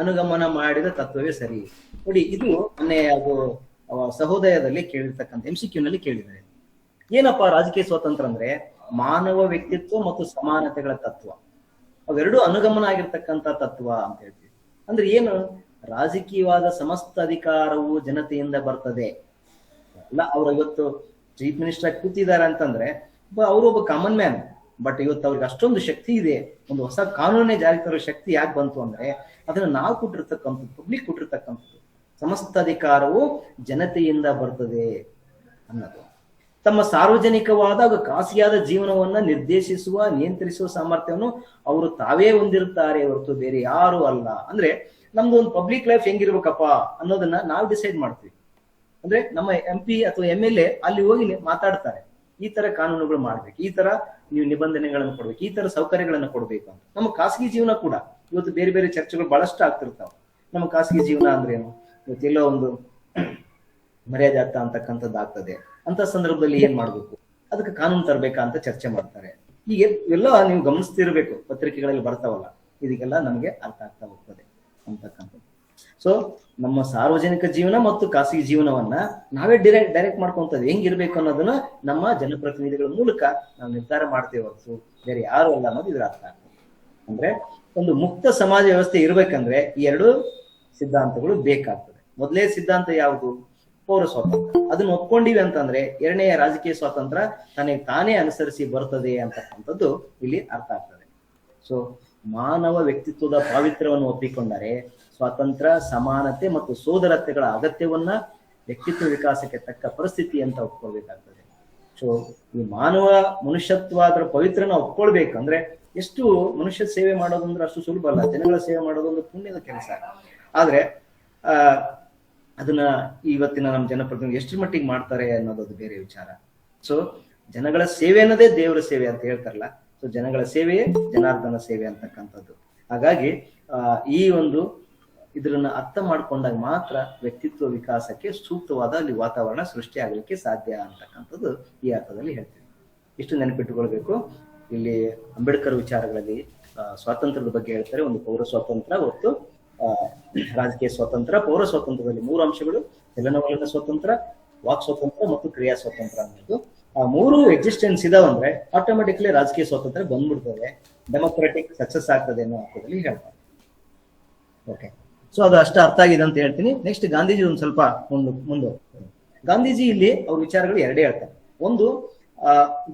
ಅನುಗಮನ ಮಾಡಿದ ತತ್ವವೇ ಸರಿ. ನೋಡಿ, ಇದು ಮೊನ್ನೆ ಅದು ಸಹೋದಯದಲ್ಲಿ ಕೇಳಿರ್ತಕ್ಕಂಥ MCQ ನಲ್ಲಿ ಕೇಳಿದ್ದಾರೆ. ಏನಪ್ಪಾ ರಾಜಕೀಯ ಸ್ವಾತಂತ್ರ್ಯ ಅಂದ್ರೆ ಮಾನವ ವ್ಯಕ್ತಿತ್ವ ಮತ್ತು ಸಮಾನತೆಗಳ ತತ್ವ, ಅವೆರಡೂ ಅನುಗಮನ ಆಗಿರ್ತಕ್ಕಂಥ ತತ್ವ ಅಂತ ಹೇಳ್ತೀವಿ. ಅಂದ್ರೆ ಏನು? ರಾಜಕೀಯವಾದ ಸಮಸ್ತ ಅಧಿಕಾರವು ಜನತೆಯಿಂದ ಬರ್ತದೆ. ಅಲ್ಲ, ಅವ್ರು ಇವತ್ತು ಚೀಫ್ ಮಿನಿಸ್ಟರ್ ಆಗಿ ಕೂತಿದ್ದಾರೆ ಅಂತಂದ್ರೆ ಅವರು ಒಬ್ಬ ಕಾಮನ್ ಮ್ಯಾನ್. ಬಟ್ ಇವತ್ತು ಅವ್ರಿಗೆ ಅಷ್ಟೊಂದು ಶಕ್ತಿ ಇದೆ. ಒಂದು ಹೊಸ ಕಾನೂನೇ ಜಾರಿ ತರೋ ಶಕ್ತಿ ಯಾಕೆ ಬಂತು ಅಂದ್ರೆ ಅದನ್ನ ನಾವು ಕೊಟ್ಟಿರ್ತಕ್ಕಂಥದ್ದು, ಪಬ್ಲಿಕ್ ಕೊಟ್ಟಿರ್ತಕ್ಕಂಥದ್ದು. ಸಮಸ್ತ ಅಧಿಕಾರವು ಜನತೆಯಿಂದ ಬರ್ತದೆ ಅನ್ನೋದು. ತಮ್ಮ ಸಾರ್ವಜನಿಕವಾದ ಹಾಗೂ ಖಾಸಗಿಯಾದ ಜೀವನವನ್ನ ನಿರ್ದೇಶಿಸುವ, ನಿಯಂತ್ರಿಸುವ ಸಾಮರ್ಥ್ಯವನ್ನು ಅವರು ತಾವೇ ಹೊಂದಿರುತ್ತಾರೆ ಹೊರತು ಬೇರೆ ಯಾರು ಅಲ್ಲ. ಅಂದ್ರೆ ನಮ್ದು ಒಂದು ಪಬ್ಲಿಕ್ ಲೈಫ್ ಹೆಂಗಿರ್ಬೇಕಪ್ಪ ಅನ್ನೋದನ್ನ ನಾವು ಡಿಸೈಡ್ ಮಾಡ್ತೀವಿ. ಅಂದ್ರೆ ನಮ್ಮ MP ಅಥವಾ MLA ಅಲ್ಲಿ ಹೋಗಿ ಮಾತಾಡ್ತಾರೆ, ಈ ತರ ಕಾನೂನುಗಳು ಮಾಡ್ಬೇಕು, ಈ ತರ ನೀವು ನಿಬಂಧನೆಗಳನ್ನು ಕೊಡ್ಬೇಕು, ಈ ತರ ಸೌಕರ್ಯಗಳನ್ನು ಕೊಡ್ಬೇಕು ಅಂತ. ನಮ್ಮ ಖಾಸಗಿ ಜೀವನ ಕೂಡ ಇವತ್ತು ಬೇರೆ ಬೇರೆ ಚರ್ಚೆಗಳು ಬಹಳಷ್ಟು ಆಗ್ತಿರ್ತಾವ. ನಮ್ಮ ಖಾಸಗಿ ಜೀವನ ಅಂದ್ರೆ ಏನು? ಇವತ್ತೆಲ್ಲೋ ಒಂದು ಮರ್ಯಾದಾತ ಅಂತಕ್ಕಂಥದ್ದು ಆಗ್ತದೆ. ಅಂತ ಸಂದರ್ಭದಲ್ಲಿ ಏನ್ ಮಾಡ್ಬೇಕು, ಅದಕ್ಕೆ ಕಾನೂನು ತರಬೇಕಾ ಅಂತ ಚರ್ಚೆ ಮಾಡ್ತಾರೆ. ಈಗ ಇವೆಲ್ಲ ನೀವು ಗಮನಿಸ್ತಿರ್ಬೇಕು, ಪತ್ರಿಕೆಗಳಲ್ಲಿ ಬರ್ತಾವಲ್ಲ, ಇದಕ್ಕೆಲ್ಲ ನಮ್ಗೆ ಅರ್ಥ ಆಗ್ತಾ ಹೋಗ್ತದೆ ಅಂತಕ್ಕಂಥದ್ದು. ಸೊ ನಮ್ಮ ಸಾರ್ವಜನಿಕ ಜೀವನ ಮತ್ತು ಖಾಸಗಿ ಜೀವನವನ್ನ ನಾವೇ ಡೈರೆಕ್ಟ್ ಮಾಡ್ಕೊಂತದ್ದು ಹೆಂಗಿರ್ಬೇಕು ಅನ್ನೋದನ್ನ ನಮ್ಮ ಜನಪ್ರತಿನಿಧಿಗಳ ಮೂಲಕ ನಾವು ನಿರ್ಧಾರ ಮಾಡ್ತೇವೆ ಹೊರತು ಬೇರೆ ಯಾರು ಅಲ್ಲ ಅನ್ನೋದು ಇದ್ರ ಅರ್ಥ ಆಗ್ತದೆ. ಅಂದ್ರೆ ಒಂದು ಮುಕ್ತ ಸಮಾಜ ವ್ಯವಸ್ಥೆ ಇರ್ಬೇಕಂದ್ರೆ ಈ ಎರಡು ಸಿದ್ಧಾಂತಗಳು ಬೇಕಾಗ್ತದೆ. ಮೊದಲೇ ಸಿದ್ಧಾಂತ ಯಾವುದು? ಪೌರ ಸ್ವಾತಂತ್ರ್ಯ. ಅದನ್ನ ಒಪ್ಕೊಂಡಿವಿ ಅಂತಂದ್ರೆ ಎರಡನೆಯ ರಾಜಕೀಯ ಸ್ವಾತಂತ್ರ್ಯ ತನಗೆ ತಾನೇ ಅನುಸರಿಸಿ ಬರ್ತದೆ ಅಂತಕ್ಕಂಥದ್ದು ಇಲ್ಲಿ ಅರ್ಥ ಆಗ್ತದೆ. ಸೊ ಮಾನವ ವ್ಯಕ್ತಿತ್ವದ ಪಾವಿತ್ರ್ಯವನ್ನು ಒಪ್ಪಿಕೊಂಡರೆ ಸ್ವಾತಂತ್ರ್ಯ, ಸಮಾನತೆ ಮತ್ತು ಸೋದರತೆಗಳ ಅಗತ್ಯವನ್ನ ವ್ಯಕ್ತಿತ್ವ ವಿಕಾಸಕ್ಕೆ ತಕ್ಕ ಪರಿಸ್ಥಿತಿ ಅಂತ ಒಪ್ಕೊಳ್ಬೇಕಾಗ್ತದೆ. ಸೊ ಈ ಮನುಷ್ಯತ್ವ ಅದರ ಪವಿತ್ರನ ಒಪ್ಕೊಳ್ಬೇಕಂದ್ರೆ ಎಷ್ಟು ಮನುಷ್ಯ ಸೇವೆ ಮಾಡೋದಂದ್ರೆ ಅಷ್ಟು ಸುಲಭ ಅಲ್ಲ. ಜನಗಳ ಸೇವೆ ಮಾಡೋದೊಂದು ಪುಣ್ಯದ ಕೆಲಸ. ಆದ್ರೆ ಅದನ್ನ ಇವತ್ತಿನ ನಮ್ಮ ಜನಪ್ರತಿನಿಧಿ ಎಷ್ಟರ ಮಟ್ಟಿಗೆ ಮಾಡ್ತಾರೆ ಅನ್ನೋದು ಬೇರೆ ವಿಚಾರ. ಸೊ ಜನಗಳ ಸೇವೆ ಅನ್ನೋದೇ ದೇವರ ಸೇವೆ ಅಂತ ಹೇಳ್ತಾರಲ್ಲ. ಸೊ ಜನಗಳ ಸೇವೆಯೇ ಜನಾರ್ದನ ಸೇವೆ ಅಂತಕ್ಕಂಥದ್ದು. ಹಾಗಾಗಿ ಈ ಒಂದು ಇದನ್ನ ಅರ್ಥ ಮಾಡ್ಕೊಂಡಾಗ ಮಾತ್ರ ವ್ಯಕ್ತಿತ್ವ ವಿಕಾಸಕ್ಕೆ ಸೂಕ್ತವಾದ ಅಲ್ಲಿ ವಾತಾವರಣ ಸೃಷ್ಟಿ ಆಗ್ಲಿಕ್ಕೆ ಸಾಧ್ಯ ಅಂತಕ್ಕಂಥದ್ದು ಈ ಅರ್ಥದಲ್ಲಿ ಹೇಳ್ತೀವಿ. ಇಷ್ಟು ನೆನಪಿಟ್ಟುಕೊಳ್ಬೇಕು. ಇಲ್ಲಿ ಅಂಬೇಡ್ಕರ್ ವಿಚಾರಗಳಲ್ಲಿ ಸ್ವಾತಂತ್ರ್ಯದ ಬಗ್ಗೆ ಹೇಳ್ತಾರೆ. ಒಂದು ಪೌರ ಸ್ವಾತಂತ್ರ್ಯ ಮತ್ತು ರಾಜಕೀಯ ಸ್ವಾತಂತ್ರ್ಯ. ಪೌರ ಸ್ವಾತಂತ್ರ್ಯದಲ್ಲಿ 3 ಅಂಶಗಳು: ಚಲನವಲನ ಸ್ವಾತಂತ್ರ್ಯ, ವಾಕ್ ಸ್ವಾತಂತ್ರ್ಯ ಮತ್ತು ಕ್ರಿಯಾ ಸ್ವಾತಂತ್ರ್ಯ ಅನ್ನೋದು. ಆ 3 ಎಕ್ಸಿಸ್ಟೆನ್ಸ್ ಇದಾವಂದ್ರೆ ಆಟೋಮೆಟಿಕ್ಲಿ ರಾಜಕೀಯ ಸ್ವಾತಂತ್ರ್ಯ ಬಂದ್ಬಿಡ್ತದೆ, ಡೆಮೊಕ್ರೆಟಿಕ್ ಸಕ್ಸಸ್ ಆಗ್ತದೆ ಅನ್ನೋ ಅರ್ಥದಲ್ಲಿ ಹೇಳ್ತಾರೆ. ಓಕೆ, ಸೊ ಅದು ಅಷ್ಟು ಅರ್ಥ ಆಗಿದೆ ಅಂತ ಹೇಳ್ತೀನಿ. ನೆಕ್ಸ್ಟ್ ಗಾಂಧೀಜಿ ಒಂದು ಸ್ವಲ್ಪ ಮುಂದೆ ಗಾಂಧೀಜಿ ಇಲ್ಲಿ ಅವ್ರ ವಿಚಾರಗಳು ಎರಡೇ ಹೇಳ್ತಾರೆ. ಒಂದು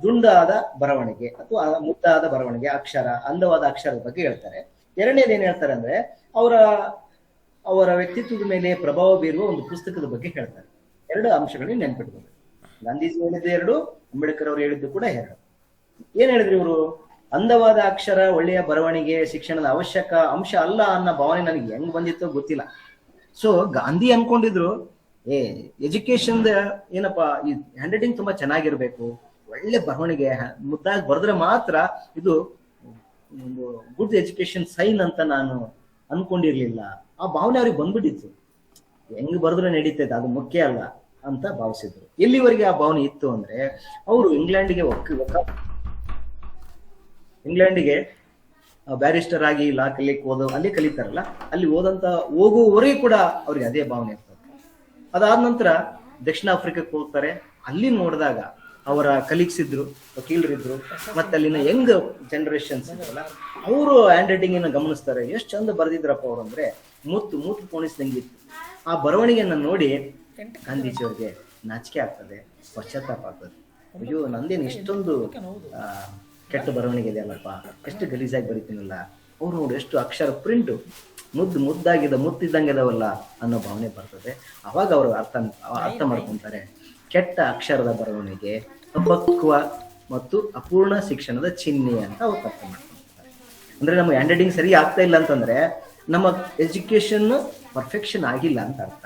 ದುಂಡಾದ ಬರವಣಿಗೆ ಅಥವಾ ಮುದ್ದಾದ ಬರವಣಿಗೆ, ಅಕ್ಷರ, ಅಂದವಾದ ಅಕ್ಷರದ ಬಗ್ಗೆ ಹೇಳ್ತಾರೆ. ಎರಡನೇದು ಏನ್ ಹೇಳ್ತಾರೆ ಅಂದ್ರೆ ಅವರ ವ್ಯಕ್ತಿತ್ವದ ಮೇಲೆ ಪ್ರಭಾವ ಬೀರುವ ಒಂದು ಪುಸ್ತಕದ ಬಗ್ಗೆ ಹೇಳ್ತಾರೆ. 2 ಅಂಶಗಳನ್ನ ನೆನ್ಪಿಟ್ಕೊಂಡು, ಗಾಂಧೀಜಿ ಹೇಳಿದ್ದು 2, ಅಂಬೇಡ್ಕರ್ ಅವರು ಹೇಳಿದ್ದು ಕೂಡ 2. ಏನ್ ಹೇಳಿದ್ರು ಇವರು? ಅಂದವಾದ ಅಕ್ಷರ, ಒಳ್ಳೆಯ ಬರವಣಿಗೆ ಶಿಕ್ಷಣದ ಅವಶ್ಯಕ ಅಂಶ ಅಲ್ಲ ಅನ್ನೋ ಭಾವನೆ ನನಗೆ ಹೆಂಗ್ ಬಂದಿತ್ತೋ ಗೊತ್ತಿಲ್ಲ. ಸೊ ಗಾಂಧಿ ಅನ್ಕೊಂಡಿದ್ರು ಎಜುಕೇಶನ್ ಏನಪ್ಪಾ, ಈ ಹ್ಯಾಂಡ್ ರೈಟಿಂಗ್ ತುಂಬಾ ಚೆನ್ನಾಗಿರ್ಬೇಕು, ಒಳ್ಳೆ ಬರವಣಿಗೆ, ಮುದ್ದಾಗಿ ಬರೆದ್ರೆ ಮಾತ್ರ ಇದು ಒಂದು ಗುಡ್ ಎಜುಕೇಶನ್ ಸೈನ್ ಅಂತ ನಾನು ಅನ್ಕೊಂಡಿರ್ಲಿಲ್ಲ. ಆ ಭಾವನೆ ಅವ್ರಿಗೆ ಬಂದ್ಬಿಟ್ಟಿತ್ತು. ಹೆಂಗ್ ಬರೆದ್ರೆ ನಡೀತೈತೆ, ಅದು ಮುಖ್ಯ ಅಲ್ಲ ಅಂತ ಭಾವಿಸಿದ್ರು. ಎಲ್ಲಿವರೆಗೆ ಆ ಭಾವನೆ ಇತ್ತು ಅಂದ್ರೆ, ಅವರು ಇಂಗ್ಲೆಂಡಿಗೆ ಬ್ಯಾರಿಸ್ಟರ್ ಆಗಿ ಲಾ ಕಲಿಯಕ್ಕೆ ಅಲ್ಲಿ ಕಲಿತಾರಲ್ಲ, ಅಲ್ಲಿ ಹೋಗುವವರೆಗೂ ಕೂಡ ಅವ್ರಿಗೆ ಅದೇ ಭಾವನೆ ಇರ್ತದೆ. ಅದಾದ ನಂತರ ದಕ್ಷಿಣ ಆಫ್ರಿಕಕ್ಕೆ ಹೋಗ್ತಾರೆ. ಅಲ್ಲಿ ನೋಡಿದಾಗ ಅವರ ಕಲೀಗ್ಸ್ ಇದ್ರು, ವಕೀಲರಿದ್ರು, ಮತ್ತೆ ಅಲ್ಲಿನ ಯಂಗ್ ಜನರೇಷನ್ಸ್ ಇದ್ರಲ್ಲ, ಅವರು ಹ್ಯಾಂಡ್ ರೈಟಿಂಗ್ ಅನ್ನ ಗಮನಿಸ್ತಾರೆ. ಎಷ್ಟು ಚಂದ ಬರೆದಿದ್ರಪ್ಪ ಅವ್ರು ಅಂದ್ರೆ, ಮೂತು ಪೋಣಿಸ್ದಂಗಿತ್ತು. ಆ ಬರವಣಿಗೆಯನ್ನ ನೋಡಿ ಗಾಂಧೀಜಿಯವ್ರಿಗೆ ನಾಚಿಕೆ ಆಗ್ತದೆ, ಪಶ್ಚಾತ್ತಾಪ ಆಗ್ತದೆ. ಅಯ್ಯೋ, ನಂದೇನು ಇಷ್ಟೊಂದು ಕೆಟ್ಟ ಬರವಣಿಗೆ ಇದೆಯಲ್ಲಪ್ಪ, ಎಷ್ಟು ಗಲೀಜಾಗಿ ಬರೀತೀನಲ್ಲ, ಅವ್ರು ನೋಡಿ ಎಷ್ಟು ಅಕ್ಷರ ಪ್ರಿಂಟು ಮುತ್ತಿದ್ದಂಗೆ ಇದಾವಲ್ಲ ಅನ್ನೋ ಭಾವನೆ ಬರ್ತದೆ. ಅವಾಗ ಅವರು ಅರ್ಥ ಮಾಡ್ಕೊಂತಾರೆ, ಕೆಟ್ಟ ಅಕ್ಷರದ ಬರವಣಿಗೆ ಅಪಕ್ವ ಮತ್ತು ಅಪೂರ್ಣ ಶಿಕ್ಷಣದ ಚಿಹ್ನೆ ಅಂತ ಅವ್ರು ಅರ್ಥ ಮಾಡ್ಕೊಂತಾರೆ. ಅಂದ್ರೆ ನಮ್ಮ ಹ್ಯಾಂಡ್ ರೈಟಿಂಗ್ ಸರಿ ಆಗ್ತಾ ಇಲ್ಲ ಅಂತಂದ್ರೆ ನಮ್ಮ ಎಜುಕೇಶನ್ ಪರ್ಫೆಕ್ಷನ್ ಆಗಿಲ್ಲ ಅಂತ ಅರ್ಥ.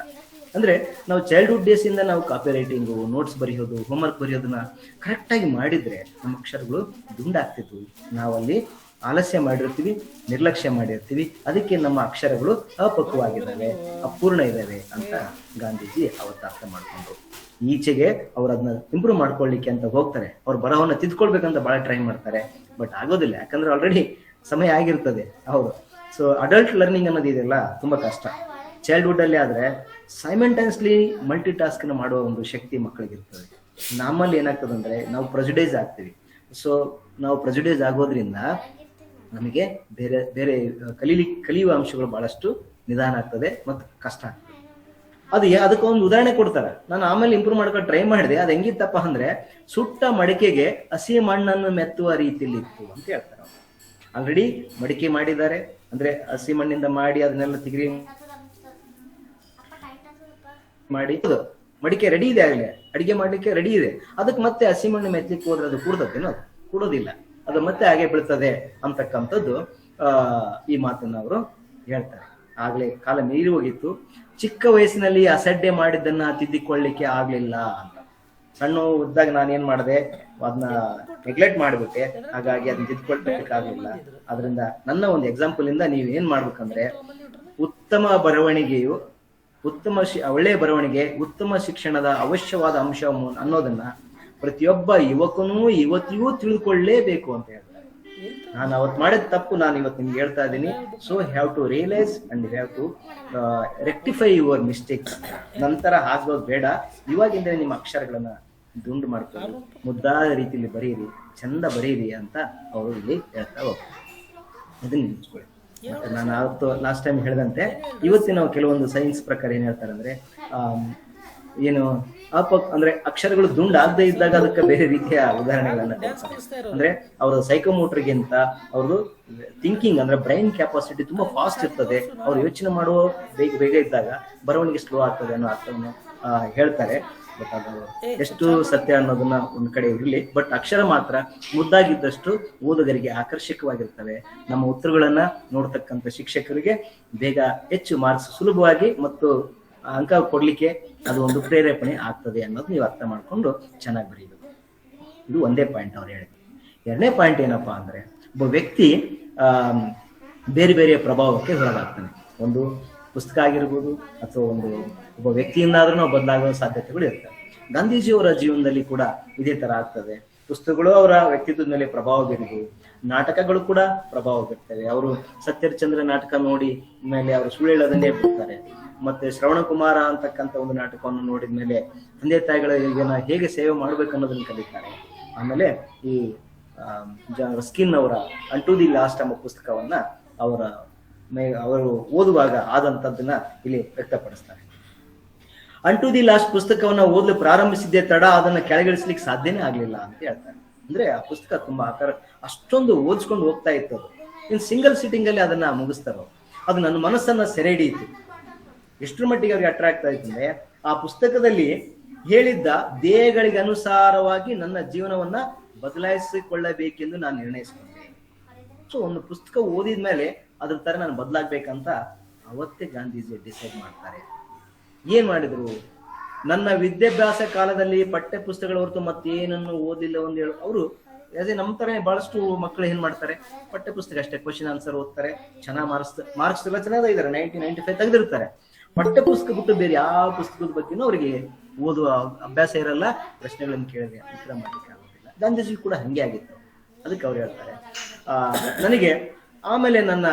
ಅಂದ್ರೆ ನಾವು ಚೈಲ್ಡ್ಹುಡ್ ಡೇಸ್ ಇಂದ ನಾವು ಕಾಪಿ ರೈಟಿಂಗು, ನೋಟ್ಸ್ ಬರೆಯೋದು, ಹೋಮ್ವರ್ಕ್ ಬರೆಯೋದನ್ನ ಕರೆಕ್ಟಾಗಿ ಮಾಡಿದ್ರೆ ನಮ್ಮ ಅಕ್ಷರಗಳು ದುಂಡಾಗ್ತಿದ್ವು. ನಾವಲ್ಲಿ ಆಲಸ್ಯ ಮಾಡಿರ್ತೀವಿ, ನಿರ್ಲಕ್ಷ್ಯ ಮಾಡಿರ್ತೀವಿ, ಅದಕ್ಕೆ ನಮ್ಮ ಅಕ್ಷರಗಳು ಅಪಕ್ವವಾಗಿದ್ದಾವೆ, ಅಪೂರ್ಣ ಇದ್ದಾವೆ ಅಂತ ಗಾಂಧೀಜಿ ಅವತ್ತು ಅರ್ಥ ಮಾಡ್ಕೊಂಡ್ರು. ಈಚೆಗೆ ಅವ್ರು ಅದನ್ನ ಇಂಪ್ರೂವ್ ಮಾಡ್ಕೊಳ್ಳಿಕ್ಕೆ ಅಂತ ಹೋಗ್ತಾರೆ. ಅವ್ರ ಬರಹವನ್ನ ತಿದ್ಕೊಳ್ಬೇಕಂತ ಬಹಳ ಟ್ರೈ ಮಾಡ್ತಾರೆ, ಬಟ್ ಆಗೋದಿಲ್ಲ. ಯಾಕಂದ್ರೆ ಆಲ್ರೆಡಿ ಸಮಯ ಆಗಿರ್ತದೆ ಅವರು. ಸೊ ಅಡಲ್ಟ್ ಲರ್ನಿಂಗ್ ಅನ್ನೋದು ಇದೆಯಲ್ಲ, ತುಂಬಾ ಕಷ್ಟ. ಚೈಲ್ಡ್ಹುಡ್ ಅಲ್ಲಿ ಆದ್ರೆ ಸೈಮೆಂಟೈನ್ಸ್ಲಿ ಮಲ್ಟಿ ಟಾಸ್ಕ್ ಮಾಡುವ ಒಂದು ಶಕ್ತಿ ಮಕ್ಕಳಿಗಿರ್ತದೆ. ನಮ್ಮಲ್ಲಿ ಏನಾಗ್ತದೆ ಅಂದ್ರೆ, ನಾವು ಪ್ರೆಜುಡೈಸ್ ಆಗ್ತೀವಿ. ಸೊ ನಾವು ಪ್ರೆಜುಡೈಸ್ ಆಗೋದ್ರಿಂದ ನಮಗೆ ಬೇರೆ ಬೇರೆ ಕಲಿಯುವ ಅಂಶಗಳು ಬಹಳಷ್ಟು ನಿಧಾನ ಆಗ್ತದೆ ಮತ್ತು ಕಷ್ಟ ಆಗ್ತದೆ. ಅದಕ್ಕೊಂದು ಉದಾಹರಣೆ ಕೊಡ್ತಾರೆ. ನಾನು ಆಮೇಲೆ ಇಂಪ್ರೂವ್ ಮಾಡ್ಕೊಂಡು ಟ್ರೈ ಮಾಡಿದೆ. ಅದು ಹೆಂಗಿತ್ತಪ್ಪ ಅಂದ್ರೆ, ಸುಟ್ಟ ಮಡಿಕೆಗೆ ಹಸಿ ಮಣ್ಣನ್ನು ಮೆತ್ತುವ ರೀತಿಯಲ್ಲಿ ಇತ್ತು ಅಂತ ಹೇಳ್ತಾರೆ. ಆಲ್ರೆಡಿ ಮಡಿಕೆ ಮಾಡಿದ್ದಾರೆ, ಅಂದ್ರೆ ಹಸಿ ಮಣ್ಣಿಂದ ಮಾಡಿ ಅದನ್ನೆಲ್ಲ ತಿಗಿರಿ ಮಾಡಿ ಮಡಿಕೆ ರೆಡಿ ಇದೆ, ಆಗಲೇ ಅಡಿಗೆ ಮಾಡ್ಲಿಕ್ಕೆ ರೆಡಿ ಇದೆ. ಅದಕ್ಕೆ ಮತ್ತೆ ಹಸಿ ಮಣ್ಣು ಮೆತ್ತಲಿಕ್ಕೆ ಹೋದ್ರೆ ಅದು ಕೂಡತೇನೋ? ಕೂಡೋದಿಲ್ಲ, ಅದು ಮತ್ತೆ ಹಾಗೆ ಬೀಳ್ತದೆ ಅಂತಕ್ಕಂಥದ್ದು ಈ ಮಾತನ್ನ ಅವರು ಹೇಳ್ತಾರೆ. ಆಗ್ಲೇ ಕಾಲ ಮೀರಿ ಹೋಗಿತ್ತು. ಚಿಕ್ಕ ವಯಸ್ಸಿನಲ್ಲಿ ಅಸಡ್ಡೆ ಮಾಡಿದ್ದನ್ನ ತಿದ್ದಿಕೊಳ್ಳಿಕ್ಕೆ ಆಗ್ಲಿಲ್ಲ ಅಂತ. ಸಣ್ಣ ಇದ್ದಾಗ ನಾನು ಏನ್ ಮಾಡಿದೆ, ಅದನ್ನ ನೆಗ್ಲೆಕ್ಟ್ ಮಾಡಿಬಿಟ್ಟೆ, ಹಾಗಾಗಿ ಅದನ್ನ ತಿದ್ಕೊಳ್ಬೇಕಾಗ್ಲಿಲ್ಲ. ಅದರಿಂದ ನನ್ನ ಒಂದು ಎಕ್ಸಾಂಪಲ್ ಇಂದ ನೀವು ಏನ್ ಮಾಡ್ಬೇಕಂದ್ರೆ, ಉತ್ತಮ ಬರವಣಿಗೆಯು ಒಳ್ಳೆಯ ಬರವಣಿಗೆ ಉತ್ತಮ ಶಿಕ್ಷಣದ ಅವಶ್ಯವಾದ ಅಂಶ ಅನ್ನೋದನ್ನ ಪ್ರತಿಯೊಬ್ಬ ಯುವತಿಯೂ ತಿಳಿದುಕೊಳ್ಳಲೇಬೇಕು ಅಂತ ಹೇಳ್ತಾರೆ. ನಾನು ಅವತ್ತು ಮಾಡಿದ ತಪ್ಪು ನಾನು ಇವತ್ತು ನಿಮ್ಗೆ ಹೇಳ್ತಾ ಇದ್ದೀನಿ. So have to realize and have to rectify your mistakes. ನಂತರ ಆಗೋದು ಬೇಡ. ಇವಾಗಿಂದ ನಿಮ್ಮ ಅಕ್ಷರಗಳನ್ನ ದುಂಡು ಮಾಡ್ಕೊಳ್ಳಿ, ಮುದ್ದಾದ ರೀತಿಯಲ್ಲಿ ಬರೀರಿ, ಚಂದ ಬರೀರಿ ಅಂತ ಅವರು ಇಲ್ಲಿ ಹೇಳ್ತಾ ಹೋಗ್ತಾರೆ. ಅದನ್ನ ನಿಲ್ಸ್ಕೊಳ್ಳಿ. ಮತ್ತೆ ನಾನು ಅವತ್ತು ಲಾಸ್ಟ್ ಟೈಮ್ ಹೇಳಿದಂತೆ, ಇವತ್ತಿನ ನಾವು ಕೆಲವೊಂದು ಸೈನ್ಸ್ ಪ್ರಕಾರ ಏನ್ ಹೇಳ್ತಾರೆ ಅಂದ್ರೆ, ಏನು ಅಂದ್ರೆ ಅಕ್ಷರಗಳು ದುಂಡು ಆಗದೆ ಇದ್ದಾಗ ಅದಕ್ಕೆ ಬೇರೆ ರೀತಿಯ ಉದಾಹರಣೆಗಳನ್ನ ಕೊಡ್ತಾರೆ. ಅಂದ್ರೆ ಅವರ ಸೈಕೋಮೋಟರ್ಗಿಂತ ಅವ್ರದ್ದು ಥಿಂಕಿಂಗ್ ಅಂದ್ರೆ ಬ್ರೈನ್ ಕೆಪಾಸಿಟಿ ತುಂಬಾ ಫಾಸ್ಟ್ ಇರ್ತದೆ. ಅವ್ರು ಯೋಚನೆ ಮಾಡುವ ಬೇಗ ಇದ್ದಾಗ ಬರವಣಿಗೆ ಸ್ಲೋ ಆಗ್ತದೆ ಅನ್ನೋ ಅರ್ಥವನ್ನು ಹೇಳ್ತಾರೆ. ಬಟ್ ಅದು ಎಷ್ಟು ಸತ್ಯ ಅನ್ನೋದನ್ನ ಒಂದ್ ಕಡೆ ಇರಲಿ. ಬಟ್ ಅಕ್ಷರ ಮಾತ್ರ ಮುದ್ದಾಗಿದ್ದಷ್ಟು ಓದುಗರಿಗೆ ಆಕರ್ಷಕವಾಗಿರ್ತವೆ. ನಮ್ಮ ಉತ್ತರಗಳನ್ನ ನೋಡ್ತಕ್ಕಂಥ ಶಿಕ್ಷಕರಿಗೆ ಬೇಗ ಹೆಚ್ಚು ಮಾರ್ಕ್ಸ್ ಸುಲಭವಾಗಿ ಮತ್ತು ಅಂಕ ಕೊಡ್ಲಿಕ್ಕೆ ಅದು ಒಂದು ಪ್ರೇರೇಪಣೆ ಆಗ್ತದೆ ಅನ್ನೋದು ನೀವು ಅರ್ಥ ಮಾಡ್ಕೊಂಡು ಚೆನ್ನಾಗಿ ಬರೀಬೇಕು. ಇದು ಒಂದೇ ಪಾಯಿಂಟ್ ಅವ್ರು ಹೇಳಿದ್ರು. ಎರಡನೇ ಪಾಯಿಂಟ್ ಏನಪ್ಪಾ ಅಂದ್ರೆ, ಒಬ್ಬ ವ್ಯಕ್ತಿ ಬೇರೆ ಬೇರೆ ಪ್ರಭಾವಕ್ಕೆ ಹೊರಗಾಗ್ತಾನೆ. ಒಂದು ಪುಸ್ತಕ ಆಗಿರ್ಬೋದು ಅಥವಾ ಒಬ್ಬ ವ್ಯಕ್ತಿಯಿಂದಾದ್ರೂ ನಾವು ಬದಲಾಗುವ ಸಾಧ್ಯತೆಗಳು ಇರ್ತವೆ. ಗಾಂಧೀಜಿಯವರ ಜೀವನದಲ್ಲಿ ಕೂಡ ಇದೇ ತರ ಆಗ್ತದೆ. ಪುಸ್ತಕಗಳು ಅವರ ವ್ಯಕ್ತಿತ್ವದ ಮೇಲೆ ಪ್ರಭಾವ ಬೀರಿದವು, ನಾಟಕಗಳು ಕೂಡ ಪ್ರಭಾವ ಬೀರ್ತವೆ. ಅವರು ಸತ್ಯಹರಿಶ್ಚಂದ್ರ ನಾಟಕ ನೋಡಿ ಮೇಲೆ ಅವರು ಸುಳ್ಳು ಹೇಳೋದನ್ನೇ ಬಿಡ್ತಾರೆ. ಮತ್ತೆ ಶ್ರವಣ ಕುಮಾರ ಅಂತಕ್ಕಂಥ ಒಂದು ನಾಟಕವನ್ನು ನೋಡಿದ ಮೇಲೆ ತಂದೆ ತಾಯಿಗಳ ಹೇಗೆ ಸೇವೆ ಮಾಡ್ಬೇಕು ಅನ್ನೋದನ್ನ ಕಲಿತಾರೆ. ಆಮೇಲೆ ಈ ರಸ್ಕಿನ್ ಅವರ ಅಂಟು ದಿ ಲಾಸ್ಟ್ ಎಂಬ ಪುಸ್ತಕವನ್ನ ಅವರು ಓದುವಾಗ ಆದಂತದ್ದನ್ನ ಇಲ್ಲಿ ವ್ಯಕ್ತಪಡಿಸ್ತಾರೆ. ಅಂಟು ದಿ ಲಾಸ್ಟ್ ಪುಸ್ತಕವನ್ನ ಓದಲು ಪ್ರಾರಂಭಿಸಿದ್ದೇ ತಡ, ಅದನ್ನ ಕೆಳಗಿಳಿಸ್ಲಿಕ್ಕೆ ಸಾಧ್ಯನೇ ಆಗ್ಲಿಲ್ಲ ಅಂತ ಹೇಳ್ತಾರೆ. ಅಂದ್ರೆ ಆ ಪುಸ್ತಕ ತುಂಬಾ ಅಷ್ಟೊಂದು ಓದಿಸ್ಕೊಂಡು ಹೋಗ್ತಾ ಇತ್ತು. ಅದು ಇನ್ ಸಿಂಗಲ್ ಸಿಟ್ಟಿಂಗ್ ಅಲ್ಲಿ ಅದನ್ನ ಮುಗಿಸ್ತಾರ. ಅದು ನನ್ನ ಮನಸ್ಸನ್ನ ಸೆರೆ ಹಿಡಿಯಿತು. ಎಷ್ಟರ ಮಟ್ಟಿಗೆ ಅವ್ರಿಗೆ ಅಟ್ರಾಕ್ಟ್ ಆಯ್ತು ಅಂದ್ರೆ, ಆ ಪುಸ್ತಕದಲ್ಲಿ ಹೇಳಿದ್ದ ಧ್ಯೇಯಗಳಿಗೆ ಅನುಸಾರವಾಗಿ ನನ್ನ ಜೀವನವನ್ನ ಬದಲಾಯಿಸಿಕೊಳ್ಳಬೇಕೆಂದು ನಾನು ನಿರ್ಣಯಿಸಿಕೊಂಡೆ. ಸೊ ಒಂದು ಪುಸ್ತಕ ಓದಿದ್ಮೇಲೆ ಅದ್ರ ತರ ನಾನು ಬದಲಾಗ್ಬೇಕಂತ ಅವತ್ತೇ ಗಾಂಧೀಜಿ ಡಿಸೈಡ್ ಮಾಡ್ತಾರೆ. ಏನ್ ಮಾಡಿದ್ರು, ನನ್ನ ವಿದ್ಯಾಭ್ಯಾಸ ಕಾಲದಲ್ಲಿ ಪಠ್ಯ ಪುಸ್ತಕಗಳ ಹೊರತು ಮತ್ತೇನನ್ನು ಓದಿಲ್ಲ ಒಂದು ಹೇಳಿ ಅವರು ನಮ್ಮ ತರ ಬಹಳಷ್ಟು ಮಕ್ಕಳು ಏನ್ ಮಾಡ್ತಾರೆ, ಪಠ್ಯ ಪುಸ್ತಕ ಅಷ್ಟೇ, ಕ್ವಶನ್ ಆನ್ಸರ್ ಓದ್ತಾರೆ, ಚೆನ್ನಾಗಿ ಮಾರ್ಕ್ಸ್ ಎಲ್ಲ ಚೆನ್ನಾಗಿದ್ದಾರೆ, 90-95 ತೆಗೆದಿರ್ತಾರೆ. ಪಠ್ಯ ಪುಸ್ತಕ ಬಿಟ್ಟು ಬೇರೆ ಯಾವ ಪುಸ್ತಕದ ಬಗ್ಗೆನೂ ಅವರಿಗೆ ಓದುವ ಅಭ್ಯಾಸ ಇರಲ್ಲ, ಪ್ರಶ್ನೆಗಳನ್ನು ಕೇಳಿದ್ರೆ ಉತ್ತರ ಮಾಡ್ಲಿಕ್ಕೆ ಆಗೋದಿಲ್ಲ. ಗಾಂಧೀಜಿ ಕೂಡ ಹಂಗೆ ಆಗಿತ್ತು. ಅದಕ್ಕೆ ಅವ್ರು ಹೇಳ್ತಾರೆ ನನಗೆ ಆಮೇಲೆ ನನ್ನ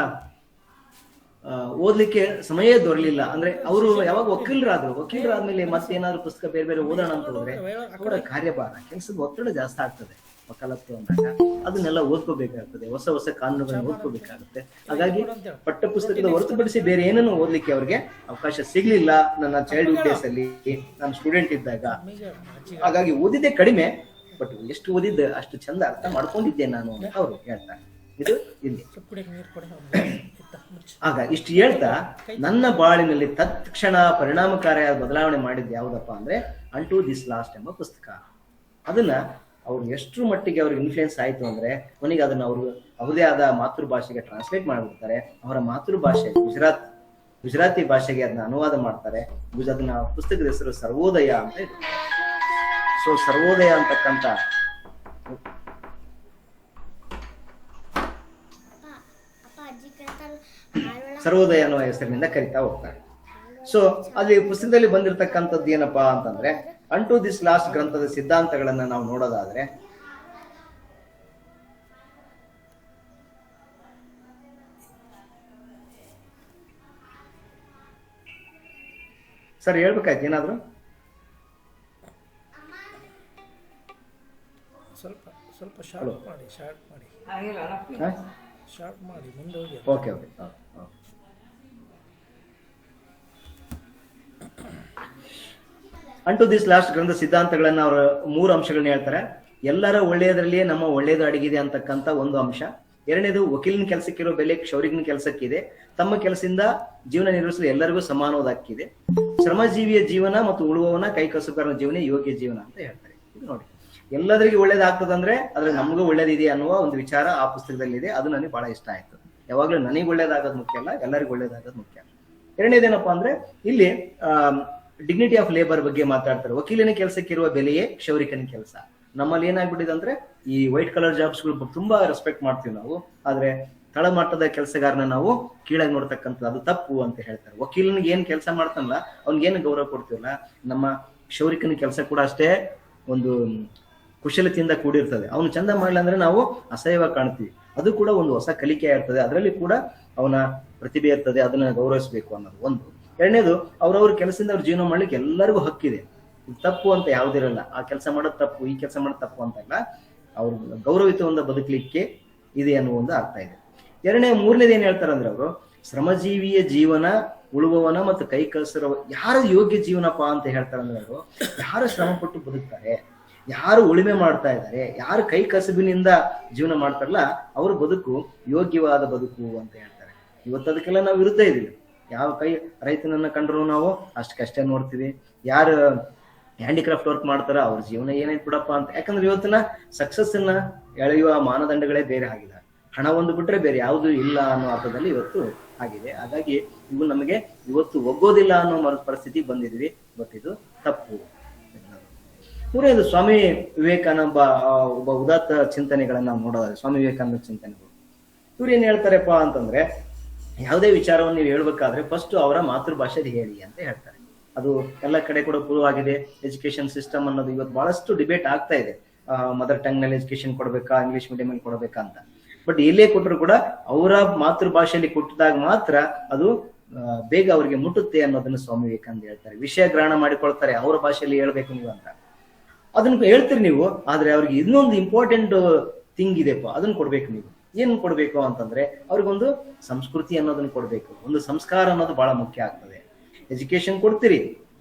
ಓದ್ಲಿಕ್ಕೆ ಸಮಯ ದೊರಲಿಲ್ಲ. ಅಂದ್ರೆ ಅವರು ಯಾವಾಗ ವಕೀಲರಾದ್ಮೇಲೆ ಮತ್ತೇನಾದ್ರು ಪುಸ್ತಕ ಬೇರೆ ಬೇರೆ ಓದೋಣ ಅಂತ ಹೋದ್ರೆ ಅವರ ಕಾರ್ಯಭಾರ, ಕೆಲಸದ ಒತ್ತಡ ಜಾಸ್ತಿ ಆಗ್ತದೆ. ವಕಾಲತ್ತು ಅಂದಾಗ ಅದನ್ನೆಲ್ಲ ಓದ್ಕೋಬೇಕಾಗ್ತದೆ, ಹೊಸ ಹೊಸ ಕಾನೂನುಗಳನ್ನ ಓದ್ಕೋಬೇಕಾಗುತ್ತೆ. ಹಾಗಾಗಿ ಪಠ್ಯ ಪುಸ್ತಕದ ಹೊರತುಪಡಿಸಿ ಬೇರೆ ಏನನ್ನು ಓದ್ಲಿಕ್ಕೆ ಅವ್ರಿಗೆ ಅವಕಾಶ ಸಿಗ್ಲಿಲ್ಲ ನನ್ನ ಚೈಲ್ಡ್ಹುಡ್ ಡೇಸ್ ಅಲ್ಲಿ, ನಾನು ಸ್ಟೂಡೆಂಟ್ ಇದ್ದಾಗ. ಹಾಗಾಗಿ ಓದಿದ್ದೆ ಕಡಿಮೆ, ಬಟ್ ಎಷ್ಟು ಓದಿದ್ದೆ ಅಷ್ಟು ಚಂದ ಅರ್ಥ ಮಾಡ್ಕೊಂಡಿದ್ದೆ ನಾನು ಅಂತ ಅವರು ಹೇಳ್ತಾರೆ. ಇದು ಇಲ್ಲಿ ಆಗ ಇಷ್ಟು ಹೇಳ್ತಾ ನನ್ನ ಬಾಳಿನಲ್ಲಿ ತತ್ಕ್ಷಣ ಪರಿಣಾಮಕಾರಿಯಾದ ಬದಲಾವಣೆ ಮಾಡಿದ್ದು ಯಾವುದಪ್ಪ ಅಂದ್ರೆ ಅಂಟು ದಿಸ್ ಲಾಸ್ಟ್ ಎಂಬ ಪುಸ್ತಕ. ಅದನ್ನ ಅವ್ರು ಎಷ್ಟರ ಮಟ್ಟಿಗೆ ಅವ್ರಿಗೆ ಇನ್ಫ್ಲೂಯೆನ್ಸ್ ಆಯ್ತು ಅಂದ್ರೆ ಕೊನೆಗೆ ಅದನ್ನ ಅವರು ಅವರದೇ ಆದ ಮಾತೃಭಾಷೆಗೆ ಟ್ರಾನ್ಸ್ಲೇಟ್ ಮಾಡಿಬಿಡ್ತಾರೆ. ಅವರ ಮಾತೃಭಾಷೆ ಗುಜರಾತಿ ಭಾಷೆಗೆ ಅದನ್ನ ಅನುವಾದ ಮಾಡ್ತಾರೆ. ಅದನ್ನ ಪುಸ್ತಕದ ಹೆಸರು ಸರ್ವೋದಯ ಅಂತ ಇದೆ. ಸೊ ಸರ್ವೋದಯ ಅಂತಕ್ಕಂಥ ಸರ್ವೋದಯ ಅನ್ನುವ ಹೆಸರಿನಿಂದ ಕರಿತಾ ಹೋಗ್ತಾರೆ. ಸೊ ಅಲ್ಲಿ ಪುಸ್ತಕದಲ್ಲಿ ಬಂದಿರತಕ್ಕಂಥದ್ದು ಏನಪ್ಪಾ ಅಂತಂದ್ರೆ ಅಂಟು ದಿಸ್ ಲಾಸ್ಟ್ ಗ್ರಂಥದ ಸಿದ್ಧಾಂತಗಳನ್ನ ನಾವು ನೋಡೋದಾದ್ರೆ ಸರ್ ಹೇಳ್ಬೇಕಾಯ್ತು ಏನಾದ್ರು ಸ್ವಲ್ಪ ಶಾರ್ಟ್ ಮಾಡಿ ಮುಂದೆ ಹೋಗಿ. ಓಕೆ ಅಂಟು ದಿಸ್ ಲಾಸ್ಟ್ ಗ್ರಂಥ ಸಿದ್ಧಾಂತಗಳನ್ನ ಅವರು 3 ಅಂಶಗಳನ್ನ ಹೇಳ್ತಾರೆ. ಎಲ್ಲರ ಒಳ್ಳೆಯದರಲ್ಲಿಯೇ ನಮ್ಮ ಒಳ್ಳೆಯದು ಅಡಗಿದೆ ಅಂತಕ್ಕಂಥ ಒಂದು ಅಂಶ. ಎರಡನೇದು ವಕೀಲನ ಕೆಲಸಕ್ಕಿರೋ ಬೆಲೆ ಕ್ಷೌರಿಕನ ಕೆಲಸಕ್ಕಿದೆ. ತಮ್ಮ ಕೆಲಸದಿಂದ ಜೀವನ ನಿರ್ವಹಿಸಲು ಎಲ್ಲರಿಗೂ ಸಮಾನವಾದ ಹಕ್ಕಿದೆ. ಶ್ರಮಜೀವಿಯ ಜೀವನ ಮತ್ತು ಉಳುವವನ ಕೈ ಕಸುಗಾರನ ಜೀವನ ಯೋಗ್ಯ ಜೀವನ ಅಂತ ಹೇಳ್ತಾರೆ. ಇದು ನೋಡಿ, ಎಲ್ಲದರಿಗೂ ಒಳ್ಳೇದಾಗ್ತದಂದ್ರೆ ಅದ್ರ ನಮಗೂ ಒಳ್ಳೇದಿದೆ ಅನ್ನುವ ಒಂದು ವಿಚಾರ ಆ ಪುಸ್ತಕದಲ್ಲಿ ಇದೆ. ಅದು ನನಗೆ ಬಹಳ ಇಷ್ಟ ಆಯ್ತು. ಯಾವಾಗ್ಲೂ ನನಗೆ ಒಳ್ಳೇದಾಗೋದು ಮುಖ್ಯ ಅಲ್ಲ, ಎಲ್ಲರಿಗೂ ಒಳ್ಳೇದಾಗೋದು ಮುಖ್ಯ. ಎರಡನೇದೇನಪ್ಪಾ ಅಂದ್ರೆ ಇಲ್ಲಿ ಡಿಗ್ನಿಟಿ ಆಫ್ ಲೇಬರ್ ಬಗ್ಗೆ ಮಾತಾಡ್ತಾರೆ. ವಕೀಲನ ಕೆಲಸಕ್ಕಿರುವ ಬೆಲೆಯೇ ಕ್ಷೌರಿಕನ ಕೆಲಸ. ನಮ್ಮಲ್ಲಿ ಏನಾಗ್ಬಿಟ್ಟಿದೆ ಅಂದ್ರೆ ಈ ವೈಟ್ ಕಲರ್ ಜಾಬ್ಸ್ಗಳು ತುಂಬಾ ರೆಸ್ಪೆಕ್ಟ್ ಮಾಡ್ತೀವಿ ನಾವು, ಆದ್ರೆ ತಳಮಟ್ಟದ ಕೆಲಸಗಾರನ ನಾವು ಕೀಳಾಗಿ ನೋಡ್ತಕ್ಕಂಥದ್ದು ಅದು ತಪ್ಪು ಅಂತ ಹೇಳ್ತಾರೆ. ವಕೀಲನಿಗೆ ಏನ್ ಕೆಲಸ ಮಾಡ್ತಾನಲ್ಲ ಅವ್ನಿಗೇನು ಗೌರವ ಕೊಡ್ತೀವಲ್ಲ, ನಮ್ಮ ಕ್ಷೌರಿಕನ ಕೆಲಸ ಕೂಡ ಅಷ್ಟೇ ಒಂದು ಕುಶಲತೆಯಿಂದ ಕೂಡಿರ್ತದೆ. ಅವನು ಚಂದ ಮಾಡಲಿ ಅಂದ್ರೆ ನಾವು ಅಸಹ್ಯವಾಗಿ ಕಾಣ್ತೀವಿ. ಅದು ಕೂಡ ಒಂದು ಹೊಸ ಕಲಿಕೆ ಇರ್ತದೆ, ಅದರಲ್ಲಿ ಕೂಡ ಅವನ ಪ್ರತಿಭೆ ಇರ್ತದೆ, ಅದನ್ನ ಗೌರವಿಸಬೇಕು ಅನ್ನೋದು ಒಂದು. ಎರಡನೇದು ಅವ್ರವ್ರ ಕೆಲಸದಿಂದ ಅವ್ರ ಜೀವನ ಮಾಡ್ಲಿಕ್ಕೆ ಎಲ್ಲರಿಗೂ ಹಕ್ಕಿದೆ. ತಪ್ಪು ಅಂತ ಯಾವುದಿರಲ್ಲ. ಆ ಕೆಲಸ ಮಾಡೋದು ತಪ್ಪು, ಈ ಕೆಲಸ ಮಾಡೋದು ತಪ್ಪು ಅಂತಲ್ಲ, ಅವ್ರು ಗೌರವಿತದಿಂದ ಬದುಕಲಿಕ್ಕೆ ಇದೆ ಅನ್ನುವ ಒಂದು ಅರ್ಥ ಇದೆ. ಮೂರನೇದು ಏನ್ ಹೇಳ್ತಾರೆ ಅಂದ್ರೆ ಅವರು ಶ್ರಮಜೀವಿಯ ಜೀವನ ಉಳುವವನ ಮತ್ತು ಕೈ ಕಸರ ಯಾರು ಯೋಗ್ಯ ಜೀವನಪ್ಪ ಅಂತ ಹೇಳ್ತಾರೆ ಅಂದ್ರೆ ಅವರು ಯಾರು ಶ್ರಮ ಪಟ್ಟು ಬದುಕ್ತಾರೆ, ಯಾರು ಉಳುಮೆ ಮಾಡ್ತಾ ಇದ್ದಾರೆ, ಯಾರು ಕೈ ಕಸಬಿನಿಂದ ಜೀವನ ಮಾಡ್ತಾರಲ್ಲ ಅವ್ರ ಬದುಕು ಯೋಗ್ಯವಾದ ಬದುಕು ಅಂತ ಹೇಳ್ತಾರೆ. ಇವತ್ತು ಅದಕ್ಕೆಲ್ಲ ನಾವು ವಿರುದ್ಧ ಇದೀವಿ. ಯಾವ ರೈತನನ್ನ ಕಂಡ್ರು ನಾವು ಅಷ್ಟಕ್ಕಷ್ಟೇ ನೋಡ್ತೀವಿ. ಯಾರು ಹ್ಯಾಂಡಿಕ್ರಾಫ್ಟ್ ವರ್ಕ್ ಮಾಡ್ತಾರ ಅವ್ರ ಜೀವನ ಏನಾಯ್ತು ಬಿಡಪ್ಪ ಅಂತ. ಯಾಕಂದ್ರೆ ಇವತ್ತಿನ ಸಕ್ಸಸ್ ಅನ್ನ ಎಳೆಯುವ ಮಾನದಂಡಗಳೇ ಬೇರೆ ಆಗಿದೆ. ಹಣ ಒಂದು ಬಿಟ್ರೆ ಬೇರೆ ಯಾವುದು ಇಲ್ಲ ಅನ್ನೋ ಅರ್ಥದಲ್ಲಿ ಇವತ್ತು ಆಗಿದೆ. ಹಾಗಾಗಿ ಇವು ನಮಗೆ ಇವತ್ತು ಒಗ್ಗೋದಿಲ್ಲ ಅನ್ನೋ ಪರಿಸ್ಥಿತಿ ಬಂದಿದ್ವಿ. ಬಟ್ ಇದು ತಪ್ಪು. ಮೂರನೇದು ಸ್ವಾಮಿ ವಿವೇಕಾನಂದ ಒಬ್ಬ ಉದಾತ್ತ ಚಿಂತನೆಗಳನ್ನ ನಾವು ನೋಡೋದಾದ್ರೆ ಸ್ವಾಮಿ ವಿವೇಕಾನಂದ ಚಿಂತನೆಗಳು ಇವ್ರು ಏನ್ ಹೇಳ್ತಾರಪ್ಪ ಅಂತಂದ್ರೆ ಯಾವುದೇ ವಿಚಾರವನ್ನು ನೀವು ಹೇಳ್ಬೇಕಾದ್ರೆ ಫಸ್ಟ್ ಅವರ ಮಾತೃಭಾಷೆಯಲ್ಲಿ ಹೇಳಿ ಅಂತ ಹೇಳ್ತಾರೆ. ಅದು ಎಲ್ಲ ಕಡೆ ಕೂಡ ಪ್ರೂವ್ ಆಗಿದೆ. ಎಜುಕೇಶನ್ ಸಿಸ್ಟಮ್ ಅನ್ನೋದು ಇವತ್ತು ಬಹಳಷ್ಟು ಡಿಬೇಟ್ ಆಗ್ತಾ ಇದೆ. ಮದರ್ ಟಂಗ್ ನಲ್ಲಿ ಎಜುಕೇಶನ್ ಕೊಡ್ಬೇಕಾ, ಇಂಗ್ಲಿಷ್ ಮೀಡಿಯಂ ಅಲ್ಲಿ ಕೊಡ್ಬೇಕಾ ಅಂತ. ಬಟ್ ಎಲ್ಲೇ ಕೊಟ್ಟರು ಕೂಡ ಅವರ ಮಾತೃಭಾಷೆಯಲ್ಲಿ ಕೊಟ್ಟಿದಾಗ ಮಾತ್ರ ಅದು ಬೇಗ ಅವ್ರಿಗೆ ಮುಟ್ಟುತ್ತೆ ಅನ್ನೋದನ್ನ ಸ್ವಾಮಿ ವಿವೇಕಾನಂದ ಹೇಳ್ತಾರೆ. ವಿಷಯ ಗ್ರಹಣ ಮಾಡಿಕೊಳ್ತಾರೆ, ಅವರ ಭಾಷೆಯಲ್ಲಿ ಹೇಳ್ಬೇಕು ನೀವು ಅಂತ. ಅದನ್ನ ಹೇಳ್ತೀರಿ ನೀವು, ಆದ್ರೆ ಅವ್ರಿಗೆ ಇನ್ನೊಂದು ಇಂಪಾರ್ಟೆಂಟ್ ಥಿಂಗ್ ಇದೆಪ್ಪ, ಅದನ್ನ ಕೊಡ್ಬೇಕು ನೀವು. ಏನ್ ಕೊಡ್ಬೇಕು ಅಂತಂದ್ರೆ ಅವ್ರಿಗೊಂದು ಸಂಸ್ಕೃತಿ ಅನ್ನೋದನ್ನ ಕೊಡ್ಬೇಕು, ಒಂದು ಸಂಸ್ಕಾರ ಅನ್ನೋದು ಬಹಳ ಮುಖ್ಯ ಆಗ್ತದೆ. ಎಜುಕೇಶನ್ ಕೊಡ್ತೀರಿ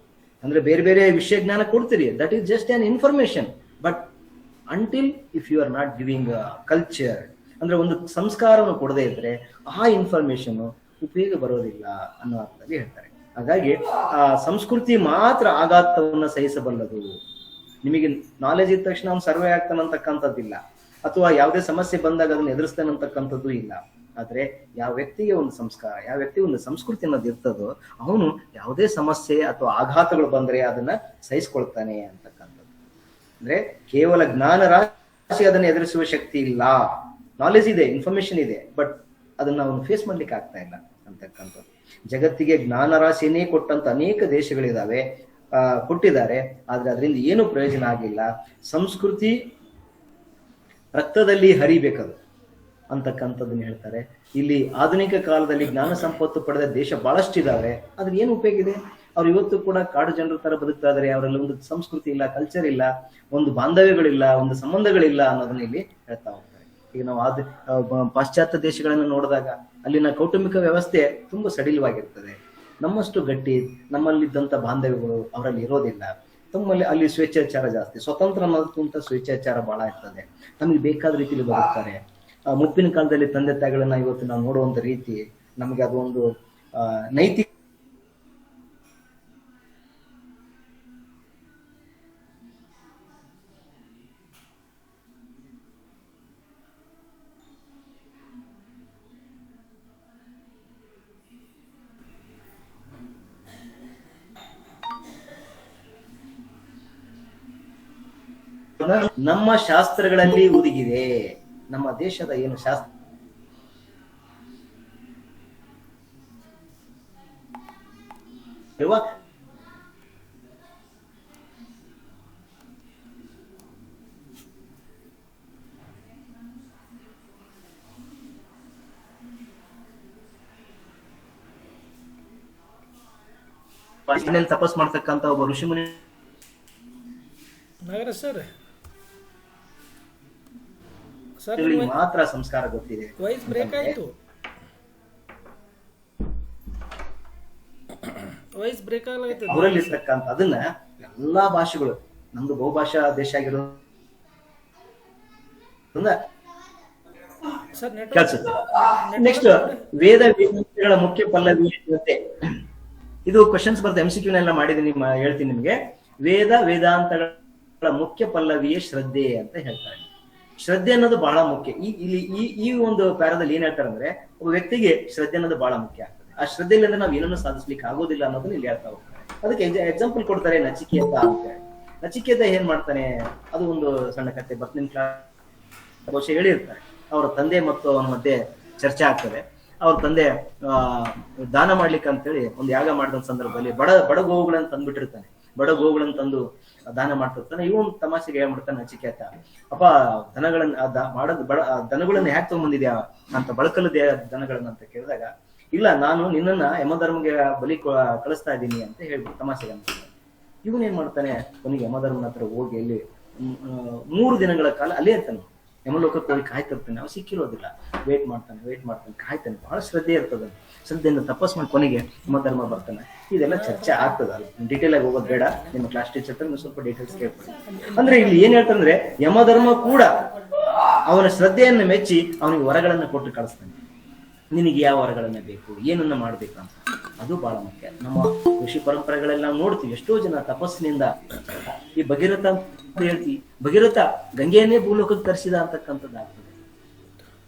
ಅಂದ್ರೆ ಬೇರೆ ಬೇರೆ ವಿಷಯ ಜ್ಞಾನ ಕೊಡ್ತೀರಿ, that is just an information. But until if you are not giving culture ಅಂದ್ರೆ ಒಂದು ಸಂಸ್ಕಾರವನ್ನು ಕೊಡದೇ ಇದ್ರೆ ಆ ಇನ್ಫಾರ್ಮೇಶನ್ ಉಪಯೋಗ ಬರೋದಿಲ್ಲ ಅನ್ನೋ ಅರ್ಥದಲ್ಲಿ ಹೇಳ್ತಾರೆ. ಹಾಗಾಗಿ ಆ ಸಂಸ್ಕೃತಿ ಮಾತ್ರ ಆಘಾತವನ್ನ ಸಹಿಸಬಲ್ಲದು. ನಿಮಗೆ ನಾಲೆಜ್ ಇದ್ದ ತಕ್ಷಣ ಅವ್ನು ಸರ್ವೆ ಆಗ್ತಾನಂತಕ್ಕಂಥದ್ದಿಲ್ಲ, ಅಥವಾ ಯಾವುದೇ ಸಮಸ್ಯೆ ಬಂದಾಗ ಅದನ್ನ ಎದುರಿಸ್ತಾನಂತಕ್ಕಂಥದ್ದು ಇಲ್ಲ. ಆದ್ರೆ ಯಾವ ವ್ಯಕ್ತಿಗೆ ಒಂದು ಸಂಸ್ಕಾರ, ಯಾವ ವ್ಯಕ್ತಿಗೆ ಒಂದು ಸಂಸ್ಕೃತಿ ಅನ್ನೋದು ಇರ್ತದೋ ಅವನು ಯಾವುದೇ ಸಮಸ್ಯೆ ಅಥವಾ ಆಘಾತಗಳು ಬಂದ್ರೆ ಅದನ್ನ ಸಹಿಸ್ಕೊಳ್ತಾನೆ ಅಂತಕ್ಕಂಥದ್ದು. ಅಂದ್ರೆ ಕೇವಲ ಜ್ಞಾನ ರಾಶಿ ಅದನ್ನ ಎದುರಿಸುವ ಶಕ್ತಿ ಇಲ್ಲ. ನಾಲೆಜ್ ಇದೆ, ಇನ್ಫಾರ್ಮೇಶನ್ ಇದೆ, ಬಟ್ ಅದನ್ನ ಅವನು ಫೇಸ್ ಮಾಡ್ಲಿಕ್ಕೆ ಆಗ್ತಾ ಇಲ್ಲ. ಅಂತಕ್ಕಂಥದ್ದು. ಜಗತ್ತಿಗೆ ಜ್ಞಾನರಾಶಿಯನ್ನೇ ಕೊಟ್ಟಂತ ಅನೇಕ ದೇಶಗಳಿದಾವೆ, ಕೊಟ್ಟಿದ್ದಾರೆ, ಆದ್ರೆ ಅದರಿಂದ ಏನು ಪ್ರಯೋಜನ ಆಗಿಲ್ಲ. ಸಂಸ್ಕೃತಿ ರಕ್ತದಲ್ಲಿ ಹರಿಬೇಕದು ಅಂತಕ್ಕಂಥದ್ದನ್ನ ಹೇಳ್ತಾರೆ. ಇಲ್ಲಿ ಆಧುನಿಕ ಕಾಲದಲ್ಲಿ ಜ್ಞಾನ ಸಂಪತ್ತು ಪಡೆದ ದೇಶ ಬಹಳಷ್ಟಿದಾವೆ, ಅದ್ರ ಏನು ಉಪಯೋಗ ಇದೆ? ಅವ್ರು ಇವತ್ತು ಕೂಡ ಕಾಡು ಜನರ ತರ ಬದುಕ್ತಾ ಇದಾರೆ. ಅವರಲ್ಲಿ ಒಂದು ಸಂಸ್ಕೃತಿ ಇಲ್ಲ, ಕಲ್ಚರ್ ಇಲ್ಲ, ಒಂದು ಬಾಂಧವ್ಯಗಳಿಲ್ಲ, ಒಂದು ಸಂಬಂಧಗಳಿಲ್ಲ ಅನ್ನೋದನ್ನ ಇಲ್ಲಿ ಹೇಳ್ತಾ ಹೋಗ್ತಾರೆ. ಈಗ ನಾವು ಪಾಶ್ಚಾತ್ಯ ದೇಶಗಳನ್ನು ನೋಡಿದಾಗ ಅಲ್ಲಿನ ಕೌಟುಂಬಿಕ ವ್ಯವಸ್ಥೆ ತುಂಬಾ ಸಡಿಲವಾಗಿರ್ತದೆ. ನಮ್ಮಷ್ಟು ಗಟ್ಟಿ ನಮ್ಮಲ್ಲಿದ್ದಂಥ ಬಾಂಧವ್ಯಗಳು ಅವರಲ್ಲಿ ಇರೋದಿಲ್ಲ. ತಮ್ಮಲ್ಲಿ ಅಲ್ಲಿ ಸ್ವೇಚ್ಛಾಚಾರ ಜಾಸ್ತಿ, ಸ್ವತಂತ್ರ ಅನ್ನೋದಕ್ಕಿಂತ ಸ್ವೇಚ್ಛಾಚಾರ ಬಹಳ ಇರ್ತದೆ. ನಮಗೆ ಬೇಕಾದ ರೀತಿಯಲ್ಲಿ ಬದುಕ್ತಾರೆ. ಮುಪ್ಪಿನ ಕಾಲದಲ್ಲಿ ತಂದೆ ತಾಯಿಗಳನ್ನ ಇವತ್ತು ನಾವು ನೋಡುವಂತ ರೀತಿ ನಮಗೆ ಅದೊಂದು ನೈತಿಕ ನಮ್ಮ ಶಾಸ್ತ್ರಗಳಲ್ಲಿ ಹುದುಗಿದೆ. ನಮ್ಮ ದೇಶದ ಏನು ಶಾಸ್ತ್ರ ತಪಸ್ ಮಾಡ್ತಕ್ಕಂತ ಒಬ್ಬ ಋಷಿಮುನಿ ಮಾತ್ರ ಸಂಸ್ಕಾರ ಗೊತ್ತಿದೆ. ಅವರಲ್ಲಿ ಇರ್ತಕ್ಕಂಥ ಅದನ್ನ ಎಲ್ಲಾ ಭಾಷೆಗಳು, ನಮ್ದು ಬಹುಭಾಷಾ ದೇಶ ಆಗಿರೋದ್ರಿಂದ ಕೇಳಿಸುತ್ತೆ. ನೆಕ್ಸ್ಟ್ ವೇದ ವೇದಾಂತಗಳ ಮುಖ್ಯ ಪಲ್ಲವಿ ಜೊತೆ ಇದು ಕ್ವಶನ್ಸ್ ಬರ್ತಾ MCQ ಮಾಡಿದೀನಿ, ಹೇಳ್ತೀನಿ ನಿಮ್ಗೆ. ವೇದ ವೇದಾಂತಗಳ ಮುಖ್ಯ ಪಲ್ಲವಿಯೇ ಶ್ರದ್ಧೆ ಅಂತ ಹೇಳ್ತಾರೆ. ಶ್ರದ್ಧೆ ಅನ್ನೋದು ಬಹಳ ಮುಖ್ಯ. ಇಲ್ಲಿ ಈ ಒಂದು ಪ್ಯಾರದಲ್ಲಿ ಏನ್ ಹೇಳ್ತಾರೆ ಅಂದ್ರೆ, ಒಬ್ಬ ವ್ಯಕ್ತಿಗೆ ಶ್ರದ್ಧೆ ಅನ್ನೋದು ಬಹಳ ಮುಖ್ಯ ಆಗ್ತದೆ. ಆ ಶ್ರದ್ಧೆಯಿಂದ ನಾವು ಏನನ್ನು ಸಾಧಿಸ್ಲಿಕ್ಕೆ ಆಗೋದಿಲ್ಲ ಅನ್ನೋದನ್ನ ಇಲ್ಲಿ ಹೇಳ್ತಾ ಹೋಗ್ತಾರೆ. ಅದಕ್ಕೆ ಎಕ್ಸಾಂಪಲ್ ಕೊಡ್ತಾರೆ ನಚಿಕೇತ ಅಂತ. ನಚಿಕೇತ ಏನ್ ಮಾಡ್ತಾನೆ, ಅದು ಒಂದು ಸಣ್ಣ ಕಥೆ ಬರ್ತೀನಿ ಕ್ಲಾಸ್ ಬಹುಶಃ ಹೇಳಿರ್ತಾರೆ. ಅವರ ತಂದೆ ಮತ್ತು ಅವನ ಮಧ್ಯೆ ಚರ್ಚೆ ಆಗ್ತದೆ. ಅವ್ರ ತಂದೆ ದಾನ ಮಾಡ್ಲಿಕ್ಕೆ ಅಂತೇಳಿ ಒಂದು ಯಾಗ ಮಾಡಿದ ಸಂದರ್ಭದಲ್ಲಿ ಬಡ ಗೋವುಗಳನ್ನ ತಂದ್ಬಿಟ್ಟಿರ್ತಾನೆ. ಬಡ ಗೋವುಗಳನ್ನ ತಂದು ದಾನ ಮಾಡ್ತಿರ್ತಾನೆ. ಇವನು ತಮಾಷೆಗೆ ಏನ್ ಮಾಡ್ತಾನೆ ನಚಿಕೇತ, ಅಪ್ಪ ದನಗಳನ್ನ ಯಾಕೆ ತಗೊಂಡ್ಬಂದಿದ್ಯಾ ಅಂತ, ಬಳಕಲು ದನಗಳನ್ನ ಅಂತ ಕೇಳಿದಾಗ, ಇಲ್ಲ ನಾನು ನಿನ್ನನ್ನ ಯಮಧರ್ಮಗೆ ಬಲಿ ಕಳಿಸ್ತಾ ಇದ್ದೀನಿ ಅಂತ ಹೇಳ್ಬಿಟ್ಟು ತಮಾಷೆಗೆ ಅಂತ. ಇವನೇನ್ ಮಾಡ್ತಾನೆ, ಅವನಿಗೆ ಯಮಧರ್ಮನ ಹತ್ರ ಹೋಗಿ ಅಲ್ಲಿ 3 ದಿನಗಳ ಕಾಲ ಅಲ್ಲೇ ಇರ್ತಾನೆ. ಯಮಲೋಕಕ್ಕೆ ಹೋಗಿ ಕಾಯ್ತಿರ್ತಾನೆ. ಅವ್ ಸಿಕ್ಕಿರೋದಿಲ್ಲ. ವೇಟ್ ಮಾಡ್ತಾನೆ ಕಾಯ್ತಾನೆ. ಬಹಳ ಶ್ರದ್ಧೆ ಇರ್ತದೆ. ಶ್ರದ್ಧೆಯಿಂದ ತಪಸ್ ಮಾಡಿ ಕೊನೆಗೆ ಯಮಧರ್ಮ ಬರ್ತಾನೆ. ಇದೆಲ್ಲ ಚರ್ಚೆ ಆಗ್ತದಲ್ಲ, ಡೀಟೇಲ್ ಆಗಿ ಹೋಗೋದು ಬೇಡ. ನಿಮ್ಮ ಕ್ಲಾಸ್ ಟೀಚರ್ ಹತ್ರ ಸ್ವಲ್ಪ ಡೀಟೇಲ್ಸ್ ಕೇಳ್ಕೊಳ್ಳಿ. ಅಂದ್ರೆ ಇಲ್ಲಿ ಏನ್ ಹೇಳ್ತಂದ್ರೆ, ಯಮಧರ್ಮ ಕೂಡ ಅವನ ಶ್ರದ್ಧೆಯನ್ನು ಮೆಚ್ಚಿ ಅವನಿಗೆ ವರಗಳನ್ನ ಕೊಟ್ಟು ಕಳಿಸ್ತಾನೆ. ನಿನಗೆ ಯಾವ ವರಗಳನ್ನ ಬೇಕು, ಏನನ್ನ ಮಾಡ್ಬೇಕು ಅಂತ. ಅದು ಬಹಳ ಮುಖ್ಯ. ನಮ್ಮ ಋಷಿ ಪರಂಪರೆಗಳೆಲ್ಲ ನಾವು ನೋಡ್ತೀವಿ. ಎಷ್ಟೋ ಜನ ತಪಸ್ಸಿನಿಂದ ಈ ಭಗೀರಥ ಅಂತ ಹೇಳ್ತೀವಿ, ಭಗೀರಥ ಗಂಗೆಯನ್ನೇ ಭೂಲೋಕಕ್ಕೆ ತರಿಸಿದ ಅಂತಕ್ಕಂಥದ್ದಾಗ್ತದೆ.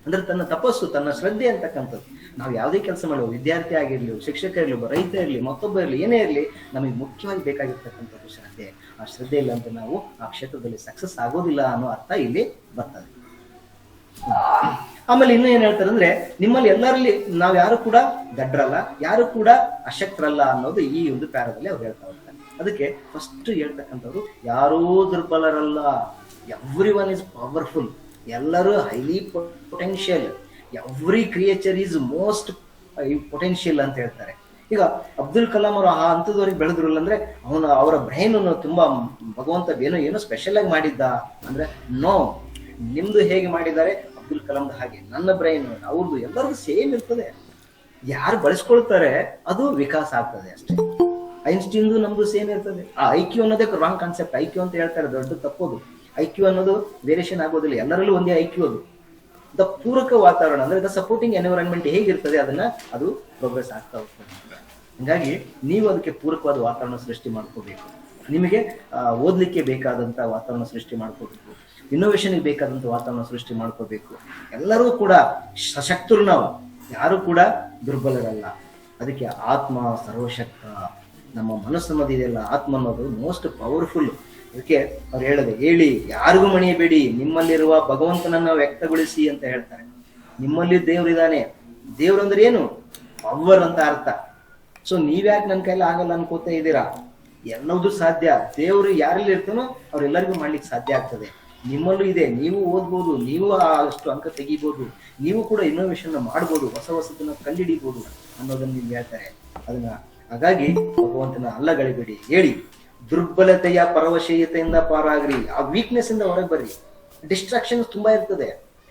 ಅಂದ್ರೆ ತನ್ನ ತಪಸ್ಸು, ತನ್ನ ಶ್ರದ್ಧೆ ಅಂತಕ್ಕಂಥದ್ದು. ನಾವು ಯಾವುದೇ ಕೆಲಸ ಮಾಡುವ, ವಿದ್ಯಾರ್ಥಿ ಆಗಿರ್ಲಿ, ಶಿಕ್ಷಕ ಇರ್ಲಿ, ರೈತ ಇರ್ಲಿ, ಮತ್ತೊಬ್ಬ ಇರ್ಲಿ, ಏನೇ ಇರ್ಲಿ, ನಮಗೆ ಮುಖ್ಯವಾಗಿ ಬೇಕಾಗಿರ್ತಕ್ಕಂಥದ್ದು ಶ್ರದ್ಧೆ. ಆ ಶ್ರದ್ಧೆ ಇಲ್ಲ ಅಂತ ನಾವು ಆ ಕ್ಷೇತ್ರದಲ್ಲಿ ಸಕ್ಸಸ್ ಆಗೋದಿಲ್ಲ ಅನ್ನೋ ಅರ್ಥ ಇಲ್ಲಿ ಬರ್ತದೆ. ಆಮೇಲೆ ಇನ್ನು ಏನ್ ಹೇಳ್ತಾರೆ ಅಂದ್ರೆ, ನಿಮ್ಮಲ್ಲಿ ಎಲ್ಲರಲ್ಲಿ ನಾವ್ ಯಾರು ಕೂಡ ದಡ್ರಲ್ಲ, ಯಾರು ಕೂಡ ಅಶಕ್ತರಲ್ಲ ಅನ್ನೋದು ಈ ಒಂದು ಪ್ಯಾರದಲ್ಲಿ ಅವ್ರು ಹೇಳ್ತಾ ಹೋಗ್ತಾರೆ. ಅದಕ್ಕೆ ಫಸ್ಟ್ ಹೇಳ್ತಕ್ಕಂಥವ್ರು, ಯಾರೂ ದುರ್ಬಲರಲ್ಲ, ಎವ್ರಿ ಒನ್ ಇಸ್ ಪವರ್ಫುಲ್, ಎಲ್ಲರೂ highly potential, every creature is most potential ಅಂತ ಹೇಳ್ತಾರೆ. ಈಗ ಅಬ್ದುಲ್ ಕಲಾಂ ಅವರು ಆ ಹಂತದವರೆಗೆ ಬೆಳೆದ್ರಲ್ಲ ಅಂದ್ರೆ, ಅವರ ಬ್ರೈನ್ ತುಂಬಾ ಭಗವಂತ ಏನೋ ಸ್ಪೆಷಲ್ ಆಗಿ ಮಾಡಿದ್ದ ಅಂದ್ರೆ, ನೋ, ನಿಮ್ದು ಹೇಗೆ ಮಾಡಿದ್ದಾರೆ ಅಬ್ದುಲ್ ಕಲಾಂದ ಹಾಗೆ ನನ್ನ ಬ್ರೈನ್, ಅವ್ರದ್ದು ಎಲ್ಲರಿಗೂ ಸೇಮ್ ಇರ್ತದೆ. ಯಾರು ಬಳಸ್ಕೊಳ್ತಾರೆ ಅದು ವಿಕಾಸ ಆಗ್ತದೆ ಅಷ್ಟೇ. ಐನ್ಸ್ಟೀನ್ದು ನಮ್ದು ಸೇಮ್ ಇರ್ತದೆ. ಆ IQ ಅನ್ನೋದೇ ರಾಂಗ್ ಕಾನ್ಸೆಪ್ಟ್. IQ ಅಂತ ಹೇಳ್ತಾರೆ, ದೊಡ್ಡ ತಪ್ಪೋದು. IQ ಅನ್ನೋದು ವೇರಿಯೇಷನ್ ಆಗೋದಿಲ್ಲ, ಎಲ್ಲರಲ್ಲೂ ಒಂದೇ IQ. ಅದು ಪೂರಕ ವಾತಾವರಣ ಅಂದ್ರೆ ದ ಸಪೋರ್ಟಿಂಗ್ ಎನ್ವಿರಾನ್ಮೆಂಟ್ ಹೇಗಿರ್ತದೆ ಅದು ಪ್ರೋಗ್ರೆಸ್ ಆಗ್ತಾ ಹೋಗ್ತದೆ. ಹೀಗಾಗಿ ನೀವು ಅದಕ್ಕೆ ಪೂರಕವಾದ ವಾತಾವರಣ ಸೃಷ್ಟಿ ಮಾಡ್ಕೋಬೇಕು. ನಿಮಗೆ ಓದ್ಲಿಕ್ಕೆ ಬೇಕಾದಂತ ವಾತಾವರಣ ಸೃಷ್ಟಿ ಮಾಡ್ಕೋಬೇಕು. ಇನ್ನೋವೇಷನ್ಗೆ ಬೇಕಾದಂತ ವಾತಾವರಣ ಸೃಷ್ಟಿ ಮಾಡ್ಕೋಬೇಕು. ಎಲ್ಲರೂ ಕೂಡ ಸಶಕ್ತರು, ನಾವು ಯಾರು ಕೂಡ ದುರ್ಬಲರಲ್ಲ. ಅದಕ್ಕೆ ಆತ್ಮ ಸರ್ವಶಕ್ತ. ನಮ್ಮ ಮನಸ್ಸು ಅನ್ನೋದಿದೆಯಲ್ಲ, ಆತ್ಮ ಅನ್ನೋದು ಮೋಸ್ಟ್ ಪವರ್ಫುಲ್. ಅದಕ್ಕೆ ಅವ್ರು ಹೇಳಿ ಯಾರಿಗೂ ಮಣಿಯಬೇಡಿ, ನಿಮ್ಮಲ್ಲಿರುವ ಭಗವಂತನನ್ನ ವ್ಯಕ್ತಗೊಳಿಸಿ ಅಂತ ಹೇಳ್ತಾರೆ. ನಿಮ್ಮಲ್ಲಿ ದೇವರಿದ್ದಾನೆ. ದೇವ್ರು ಅಂದ್ರೆ ಏನು? ಪವರ್ ಅಂತ ಅರ್ಥ. ಸೊ ನೀವ್ಯಾಕೆ ನನ್ನ ಕೈಲಿ ಆಗಲ್ಲ ಅನ್ಕೋತಾ ಇದ್ದೀರಾ? ಎಲ್ಲವೂ ಸಾಧ್ಯ. ದೇವರು ಯಾರಲ್ಲಿ ಇರ್ತಾನೋ ಅವ್ರೆಲ್ಲರಿಗೂ ಮಾಡ್ಲಿಕ್ಕೆ ಸಾಧ್ಯ ಆಗ್ತದೆ. ನಿಮ್ಮಲ್ಲೂ ಇದೆ, ನೀವು ಓದ್ಬೋದು, ನೀವು ಅಷ್ಟು ಅಂಕ ತೆಗಿಬೋದು, ನೀವು ಕೂಡ ಇನ್ನೋವೇಶನ್ ಮಾಡ್ಬೋದು, ಹೊಸ ಹೊಸದನ್ನ ಕಂಡುಹಿಡಿಬಹುದು ಅನ್ನೋದನ್ನ ನೀವು ಹೇಳ್ತಾರೆ. ಅದನ್ನ ಹಾಗಾಗಿ ಭಗವಂತನ ಅಲ್ಲಗಳಿಬೇಡಿ, ಹೇಳಿ ದುರ್ಬಲತೆಯ ಪರವಶೀಯತೆಯಿಂದ ಪಾರಾಗ್ರಿ. ಆ ವೀಕ್ನೆಸ್ ಇಂದ ಹೊರಗೆ ಬರ್ರಿ. ಡಿಸ್ಟ್ರಾಕ್ಷನ್ಸ್ ತುಂಬಾ ಇರ್ತದೆ,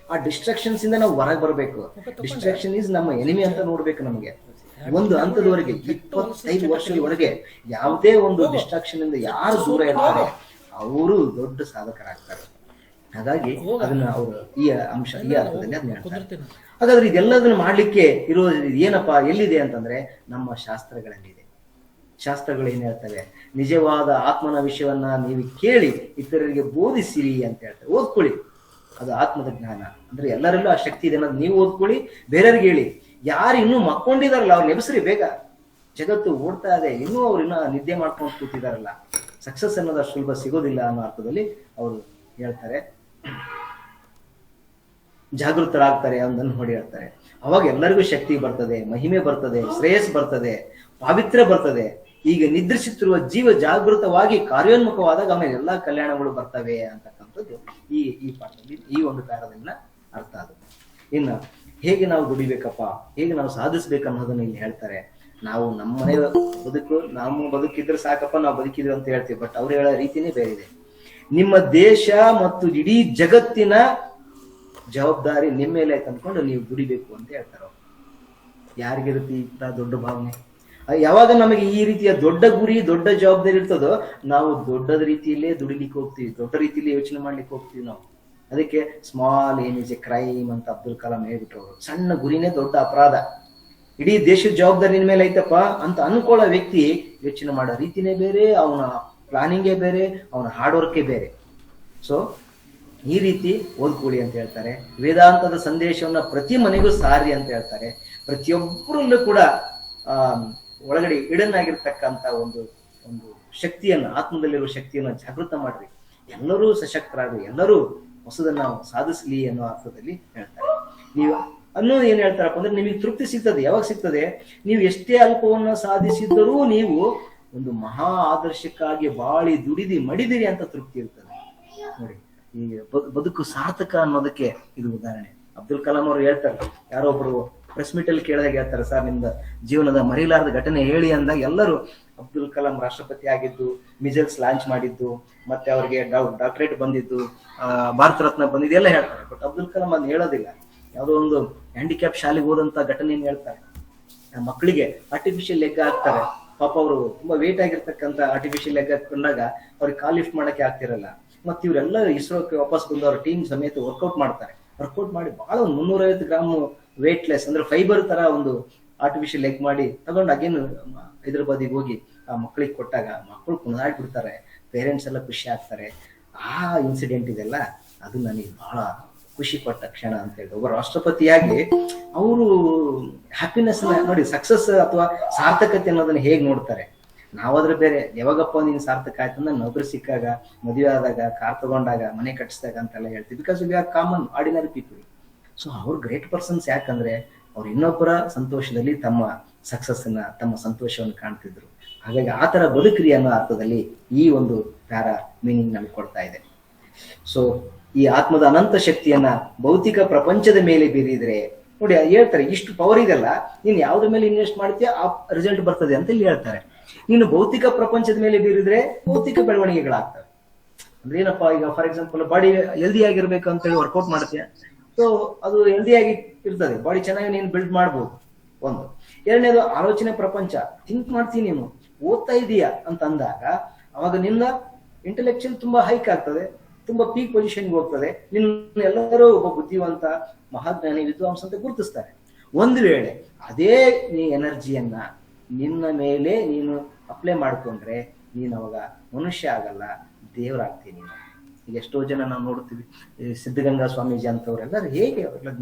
ಆ ಡಿಸ್ಟ್ರಾಕ್ಷನ್ಸ್ ಇಂದ ನಾವು ಹೊರಗೆ ಬರ್ಬೇಕು. ಡಿಸ್ಟ್ರಾಕ್ಷನ್ ಈಸ್ ನಮ್ಮ ಎನಿಮಿ ಅಂತ ನೋಡ್ಬೇಕು. ನಮಗೆ ಒಂದು ಹಂತದವರೆಗೆ 25 ವರ್ಷದವರೆಗೆ ಯಾವುದೇ ಒಂದು ಡಿಸ್ಟ್ರಾಕ್ಷನ್ ಇಂದ ಯಾರು ದೂರ ಇರ್ತಾರೆ ಅವರು ದೊಡ್ಡ ಸಾಧಕರಾಗ್ತಾರೆ. ಹಾಗಾಗಿ ಅದನ್ನ ಅವರು ಈ ಅರ್ಥದಲ್ಲಿ ಅದನ್ನ ಹೇಳ್ತಾರೆ. ಹಾಗಾದ್ರೆ ಇದೆಲ್ಲದನ್ನ ಮಾಡ್ಲಿಕ್ಕೆ ಇರೋದು ಏನಪ್ಪಾ, ಎಲ್ಲಿದೆ ಅಂತಂದ್ರೆ ನಮ್ಮ ಶಾಸ್ತ್ರಗಳಲ್ಲಿದೆ. ಶಾಸ್ತ್ರಗಳು ಏನ್ ಹೇಳ್ತವೆ? ನಿಜವಾದ ಆತ್ಮನ ವಿಷಯವನ್ನ ನೀವು ಕೇಳಿ ಇತರರಿಗೆ ಬೋಧಿಸಿರಿ ಅಂತ ಹೇಳ್ತಾರೆ. ಓದ್ಕೊಳ್ಳಿ, ಅದು ಆತ್ಮದ ಜ್ಞಾನ. ಅಂದ್ರೆ ಎಲ್ಲರಲ್ಲೂ ಆ ಶಕ್ತಿ ಇದೆ ಅನ್ನೋದು ನೀವು ಓದ್ಕೊಳ್ಳಿ, ಬೇರೆಯವ್ರಿಗೆ ಹೇಳಿ. ಯಾರು ಇನ್ನೂ ಮಕ್ಕೊಂಡಿದಾರಲ್ಲ ಅವ್ರು ನೆಬಸ್ರಿ ಬೇಗ. ಜಗತ್ತು ಓಡ್ತಾ ಇದೆ, ಇನ್ನೂ ಅವ್ರು ಇನ್ನ ನಿದ್ದೆ ಮಾಡ್ಕೊಂಡು ಕೂತಿದಾರಲ್ಲ, ಸಕ್ಸಸ್ ಅನ್ನೋದು ಅಷ್ಟು ಸುಲಭ ಸಿಗೋದಿಲ್ಲ ಅನ್ನೋ ಅರ್ಥದಲ್ಲಿ ಅವರು ಹೇಳ್ತಾರೆ. ಜಾಗೃತರಾಗ್ತಾರೆ ಅನ್ನೋದನ್ನು ನೋಡಿ ಹೇಳ್ತಾರೆ. ಅವಾಗ ಎಲ್ಲರಿಗೂ ಶಕ್ತಿ ಬರ್ತದೆ, ಮಹಿಮೆ ಬರ್ತದೆ, ಶ್ರೇಯಸ್ ಬರ್ತದೆ, ಪಾವಿತ್ರ್ಯ ಬರ್ತದೆ. ಈಗ ನಿದ್ರಿಸುತ್ತಿರುವ ಜೀವ ಜಾಗೃತವಾಗಿ ಕಾರ್ಯೋನ್ಮುಖವಾದಾಗ ಆಮೇಲೆ ಎಲ್ಲಾ ಕಲ್ಯಾಣಗಳು ಬರ್ತವೆ ಅಂತಕ್ಕಂಥದ್ದು ಈ ಪಾಠದಲ್ಲಿ, ಈ ಒಂದು ಪ್ಯಾರದಿಂದ ಅರ್ಥ ಅದು. ಇನ್ನು ಹೇಗೆ ನಾವು ದುಡಿಬೇಕಪ್ಪ, ಹೇಗೆ ನಾವು ಸಾಧಿಸ್ಬೇಕು ಅನ್ನೋದನ್ನ ಇಲ್ಲಿ ಹೇಳ್ತಾರೆ. ನಾವು ನಮ್ಮ ಮನೆ ನಾವು ಬದುಕಿದ್ರೆ ಸಾಕಪ್ಪ, ನಾವು ಬದುಕಿದ್ವಿ ಅಂತ ಹೇಳ್ತೀವಿ. ಬಟ್ ಅವ್ರು ಹೇಳೋ ರೀತಿನೇ ಬೇರೆ ಇದೆ. ನಿಮ್ಮ ದೇಶ ಮತ್ತು ಇಡೀ ಜಗತ್ತಿನ ಜವಾಬ್ದಾರಿ ನಿಮ್ಮ ಮೇಲೆ ತಂದ್ಕೊಂಡು ನೀವು ದುಡಿಬೇಕು ಅಂತ ಹೇಳ್ತಾರೆ. ಯಾರಿಗಿರುತ್ತೆ ಇಂಥ ದೊಡ್ಡ ಭಾವನೆ? ಯಾವಾಗ ನಮಗೆ ಈ ರೀತಿಯ ದೊಡ್ಡ ಗುರಿ, ದೊಡ್ಡ ಜವಾಬ್ದಾರಿ ಇರ್ತದೋ ನಾವು ದೊಡ್ಡದ ರೀತಿಯಲ್ಲೇ ದುಡಿಲಿಕ್ಕೆ ಹೋಗ್ತೀವಿ, ದೊಡ್ಡ ರೀತಿಯಲ್ಲಿ ಯೋಚನೆ ಮಾಡ್ಲಿಕ್ಕೆ ಹೋಗ್ತೀವಿ ನಾವು. ಅದಕ್ಕೆ small aim is a crime ಅಂತ ಅಬ್ದುಲ್ ಕಲಾಂ ಹೇಳ್ಬಿಟ್ರು. ಸಣ್ಣ ಗುರಿನೇ ದೊಡ್ಡ ಅಪರಾಧ. ಇಡೀ ದೇಶದ ಜವಾಬ್ದಾರಿ ನಿನ್ ಮೇಲೆ ಐತಪ್ಪ ಅಂತ ಅನ್ಕೊಳ್ಳೋ ವ್ಯಕ್ತಿ ಯೋಚನೆ ಮಾಡೋ ರೀತಿನೇ ಬೇರೆ, ಅವನ ಪ್ಲಾನಿಂಗೇ ಬೇರೆ, ಅವನ ಹಾರ್ಡ್ ವರ್ಕೇ ಬೇರೆ. ಸೊ ಈ ರೀತಿ ಓದ್ಕೊಳ್ಳಿ ಅಂತ ಹೇಳ್ತಾರೆ. ವೇದಾಂತದ ಸಂದೇಶವನ್ನ ಪ್ರತಿ ಮನೆಗೂ ಸಾರಿ ಅಂತ ಹೇಳ್ತಾರೆ. ಪ್ರತಿಯೊಬ್ಬರಲ್ಲೂ ಕೂಡ ಒಳಗಡೆ ಇಡನ್ ಆಗಿರ್ತಕ್ಕಂಥ ಒಂದು ಶಕ್ತಿಯನ್ನ, ಆತ್ಮದಲ್ಲಿರುವ ಶಕ್ತಿಯನ್ನ ಜಾಗೃತ ಮಾಡ್ರಿ. ಎಲ್ಲರೂ ಸಶಕ್ತರಾಗ್ರಿ, ಎಲ್ಲರೂ ಹೊಸದನ್ನ ಸಾಧಿಸ್ಲಿ ಅನ್ನೋ ಅರ್ಥದಲ್ಲಿ ಹೇಳ್ತಾರೆ. ನೀವು ಅನ್ನೋದು ಏನ್ ಹೇಳ್ತಾರಪ್ಪ ಅಂದ್ರೆ, ನಿಮಗೆ ತೃಪ್ತಿ ಸಿಗ್ತದೆ. ಯಾವಾಗ ಸಿಗ್ತದೆ? ನೀವು ಎಷ್ಟೇ ಅಲ್ಪವನ್ನ ಸಾಧಿಸಿದ್ದರೂ ನೀವು ಒಂದು ಮಹಾ ಆದರ್ಶಕ್ಕಾಗಿ ಬಾಳಿ ದುಡಿದಿ ಮಡಿದಿರಿ ಅಂತ ತೃಪ್ತಿ ಇರ್ತದೆ. ನೋಡಿ, ಈ ಬದುಕು ಸಾರ್ಥಕ ಅನ್ನೋದಕ್ಕೆ ಇದು ಉದಾಹರಣೆ. ಅಬ್ದುಲ್ ಕಲಾಂ ಅವರು ಹೇಳ್ತಾರೆ, ಯಾರೋ ಒಬ್ರು ಪ್ರೆಸ್ ಮೀಟ್ ಅಲ್ಲಿ ಕೇಳಿದಾಗ ಹೇಳ್ತಾರೆ, ಸರ್ ನಿಮ್ದ ಜೀವನದ ಮರಿಲಾರದ ಘಟನೆ ಹೇಳಿ ಅಂದಾಗ ಎಲ್ಲರೂ ಅಬ್ದುಲ್ ಕಲಾಂ ರಾಷ್ಟ್ರಪತಿ ಆಗಿದ್ದು, ಮಿಸೈಲ್ಸ್ ಲಾಂಚ್ ಮಾಡಿದ್ದು, ಮತ್ತೆ ಅವ್ರಿಗೆ ಡಾಕ್ಟರೇಟ್ ಬಂದಿದ್ದು, ಭಾರತ ರತ್ನ ಬಂದಿದ್ದು ಎಲ್ಲ ಹೇಳ್ತಾರೆ. ಬಟ್ ಅಬ್ದುಲ್ ಕಲಾಂ ಅದನ್ನ ಹೇಳೋದಿಲ್ಲ. ಯಾವುದೋ ಒಂದು ಹ್ಯಾಂಡಿಕ್ಯಾಪ್ ಶಾಲೆಗೆ ಹೋದಂತ ಘಟನೆಯನ್ನು ಹೇಳ್ತಾರೆ. ಮಕ್ಕಳಿಗೆ ಆರ್ಟಿಫಿಷಿಯಲ್ ಲೆಗ್ ಹಾಕ್ತಾರೆ. ಪಾಪ ಅವರು ತುಂಬಾ ವೇಟ್ ಆಗಿರ್ತಕ್ಕಂಥ ಆರ್ಟಿಫಿಷಿಯಲ್ ಲೆಗ್ ಹಾಕೊಂಡಾಗ ಅವ್ರಿಗೆ ಕಾಲ್ ಲಿಫ್ಟ್ ಮಾಡಕ್ಕೆ ಆಗ್ತಿರಲ್ಲ. ಮತ್ತೆ ಇವರೆಲ್ಲ ಇಸ್ರೋಕ್ಕೆ ವಾಪಸ್ ಬಂದು ಅವ್ರ ಟೀಮ್ ಸಮೇತ ವರ್ಕೌಟ್ ಮಾಡ್ತಾರೆ. ವರ್ಕೌಟ್ ಮಾಡಿ ಬಹಳ 350 ಗ್ರಾಮ್ ವೇಟ್ಲೆಸ್ ಅಂದ್ರೆ ಫೈಬರ್ ತರ ಒಂದು ಆರ್ಟಿಫಿಷಿಯಲ್ ಲೆಗ್ ಮಾಡಿ ತಗೊಂಡು ಅಗೇನ್ ಹೈದರಾಬಾದಿಗೆ ಹೋಗಿ ಆ ಮಕ್ಕಳಿಗೆ ಕೊಟ್ಟಾಗ ಮಕ್ಕಳು ಕುಣಿದಾಡ್ಬಿಡ್ತಾರೆ, ಪೇರೆಂಟ್ಸ್ ಎಲ್ಲ ಖುಷಿ ಆಗ್ತಾರೆ. ಆ ಇನ್ಸಿಡೆಂಟ್ ಇದೆಲ್ಲ ಅದು ನನಗೆ ಬಹಳ ಖುಷಿ ಪಟ್ಟ ಕ್ಷಣ ಅಂತ ಹೇಳಿ. ಒಬ್ಬ ರಾಷ್ಟ್ರಪತಿಯಾಗಿ ಅವರು ಹ್ಯಾಪಿನೆಸ್ ನೋಡಿ, ಸಕ್ಸಸ್ ಅಥವಾ ಸಾರ್ಥಕತೆ ಅನ್ನೋದನ್ನ ಹೇಗ್ ನೋಡ್ತಾರೆ. ನಾವಾದ್ರೆ ಬೇರೆ, ಯಾವಾಗಪ್ಪ ನೀನ್ ಸಾರ್ಥಕ ಆಯ್ತು ಅಂದ್ರೆ ನೌಕರಿ ಸಿಕ್ಕಾಗ, ಮದುವೆ ಆದಾಗ, ಕಾರ್ ತಗೊಂಡಾಗ, ಮನೆ ಕಟ್ಟಿಸಿದಾಗ ಅಂತೆಲ್ಲ ಹೇಳ್ತೀವಿ. Because we are common ordinary people. So ಅವ್ರು ಗ್ರೇಟ್ ಪರ್ಸನ್ಸ್. ಯಾಕಂದ್ರೆ ಅವ್ರು ಇನ್ನೊಬ್ಬರ ಸಂತೋಷದಲ್ಲಿ ತಮ್ಮ ಸಕ್ಸಸ್ ಅನ್ನ, ತಮ್ಮ ಸಂತೋಷವನ್ನು ಕಾಣ್ತಿದ್ರು. ಹಾಗಾಗಿ ಆ ತರ ಬದುಕ್ರಿ ಅನ್ನೋ ಅರ್ಥದಲ್ಲಿ ಈ ಒಂದು ಪ್ಯಾರಾ ಮೀನಿಂಗ್ ನಮ್ಗೆ ಕೊಡ್ತಾ ಇದೆ. ಸೊ ಈ ಆತ್ಮದ ಅನಂತ ಶಕ್ತಿಯನ್ನ ಭೌತಿಕ ಪ್ರಪಂಚದ ಮೇಲೆ ಬೀರಿದ್ರೆ ನೋಡಿ, ಹೇಳ್ತಾರೆ ಇಷ್ಟು ಪವರ್ ಇದೆಲ್ಲ, ನೀನ್ ಯಾವ್ದ್ರ ಮೇಲೆ ಇನ್ವೆಸ್ಟ್ ಮಾಡ್ತೀಯ ಆ ರಿಸಲ್ಟ್ ಬರ್ತದೆ ಅಂತ ಇಲ್ಲಿ ಹೇಳ್ತಾರೆ. ನೀನು ಭೌತಿಕ ಪ್ರಪಂಚದ ಮೇಲೆ ಬೀರಿದ್ರೆ ಭೌತಿಕ ಬೆಳವಣಿಗೆಗಳಾಗ್ತವೆ. ಅಂದ್ರೆ ಏನಪ್ಪಾ, ಈಗ ಫಾರ್ ಎಕ್ಸಾಂಪಲ್ ಬಾಡಿ ಹೆಲ್ದಿ ಆಗಿರ್ಬೇಕು ಅಂತ ಹೇಳಿ ವರ್ಕೌಟ್ ಮಾಡ್ತೀಯ, ಸೊ ಅದು ಹೆಲ್ದಿಯಾಗಿ ಇರ್ತದೆ, ಬಾಡಿ ಚೆನ್ನಾಗಿ ನೀನು ಬಿಲ್ಡ್ ಮಾಡ್ಬೋದು. ಒಂದು. ಎರಡನೇದು ಆಲೋಚನೆ ಪ್ರಪಂಚ. ಥಿಂಕ್ ಮಾಡ್ತೀನಿ, ನೀನು ಓದ್ತಾ ಇದೀಯಾ ಅಂತ ಅಂದಾಗ ಅವಾಗ ನಿನ್ನ ಇಂಟೆಲೆಕ್ಚುಯಲ್ ತುಂಬಾ ಹೈಕ್ ಆಗ್ತದೆ, ತುಂಬಾ ಪೀಕ್ ಪೊಸಿಷನ್ಗೆ ಹೋಗ್ತದೆ. ನಿನ್ನ ಎಲ್ಲರೂ ಒಬ್ಬ ಬುದ್ಧಿವಂತ, ಮಹಾಜ್ಞಾನಿ, ವಿದ್ವಾಂಸ ಅಂತ ಗುರುತಿಸ್ತಾರೆ. ಒಂದು ವೇಳೆ ಅದೇ ನೀ ಎನರ್ಜಿಯನ್ನ ನಿನ್ನ ಮೇಲೆ ನೀನು ಅಪ್ಲೈ ಮಾಡ್ಕೊಂಡ್ರೆ ನೀನು ಅವಾಗ ಮನುಷ್ಯ ಆಗಲ್ಲ, ದೇವರಾಗ್ತೀನಿ. ಈಗ ಎಷ್ಟೋ ಜನ ನಾವು ನೋಡ್ತೀವಿ, ಸಿದ್ಧಗಂಗಾ ಸ್ವಾಮೀಜಿ ಅಂತವ್ರೆಲ್ಲರೂ ಹೇಗೆ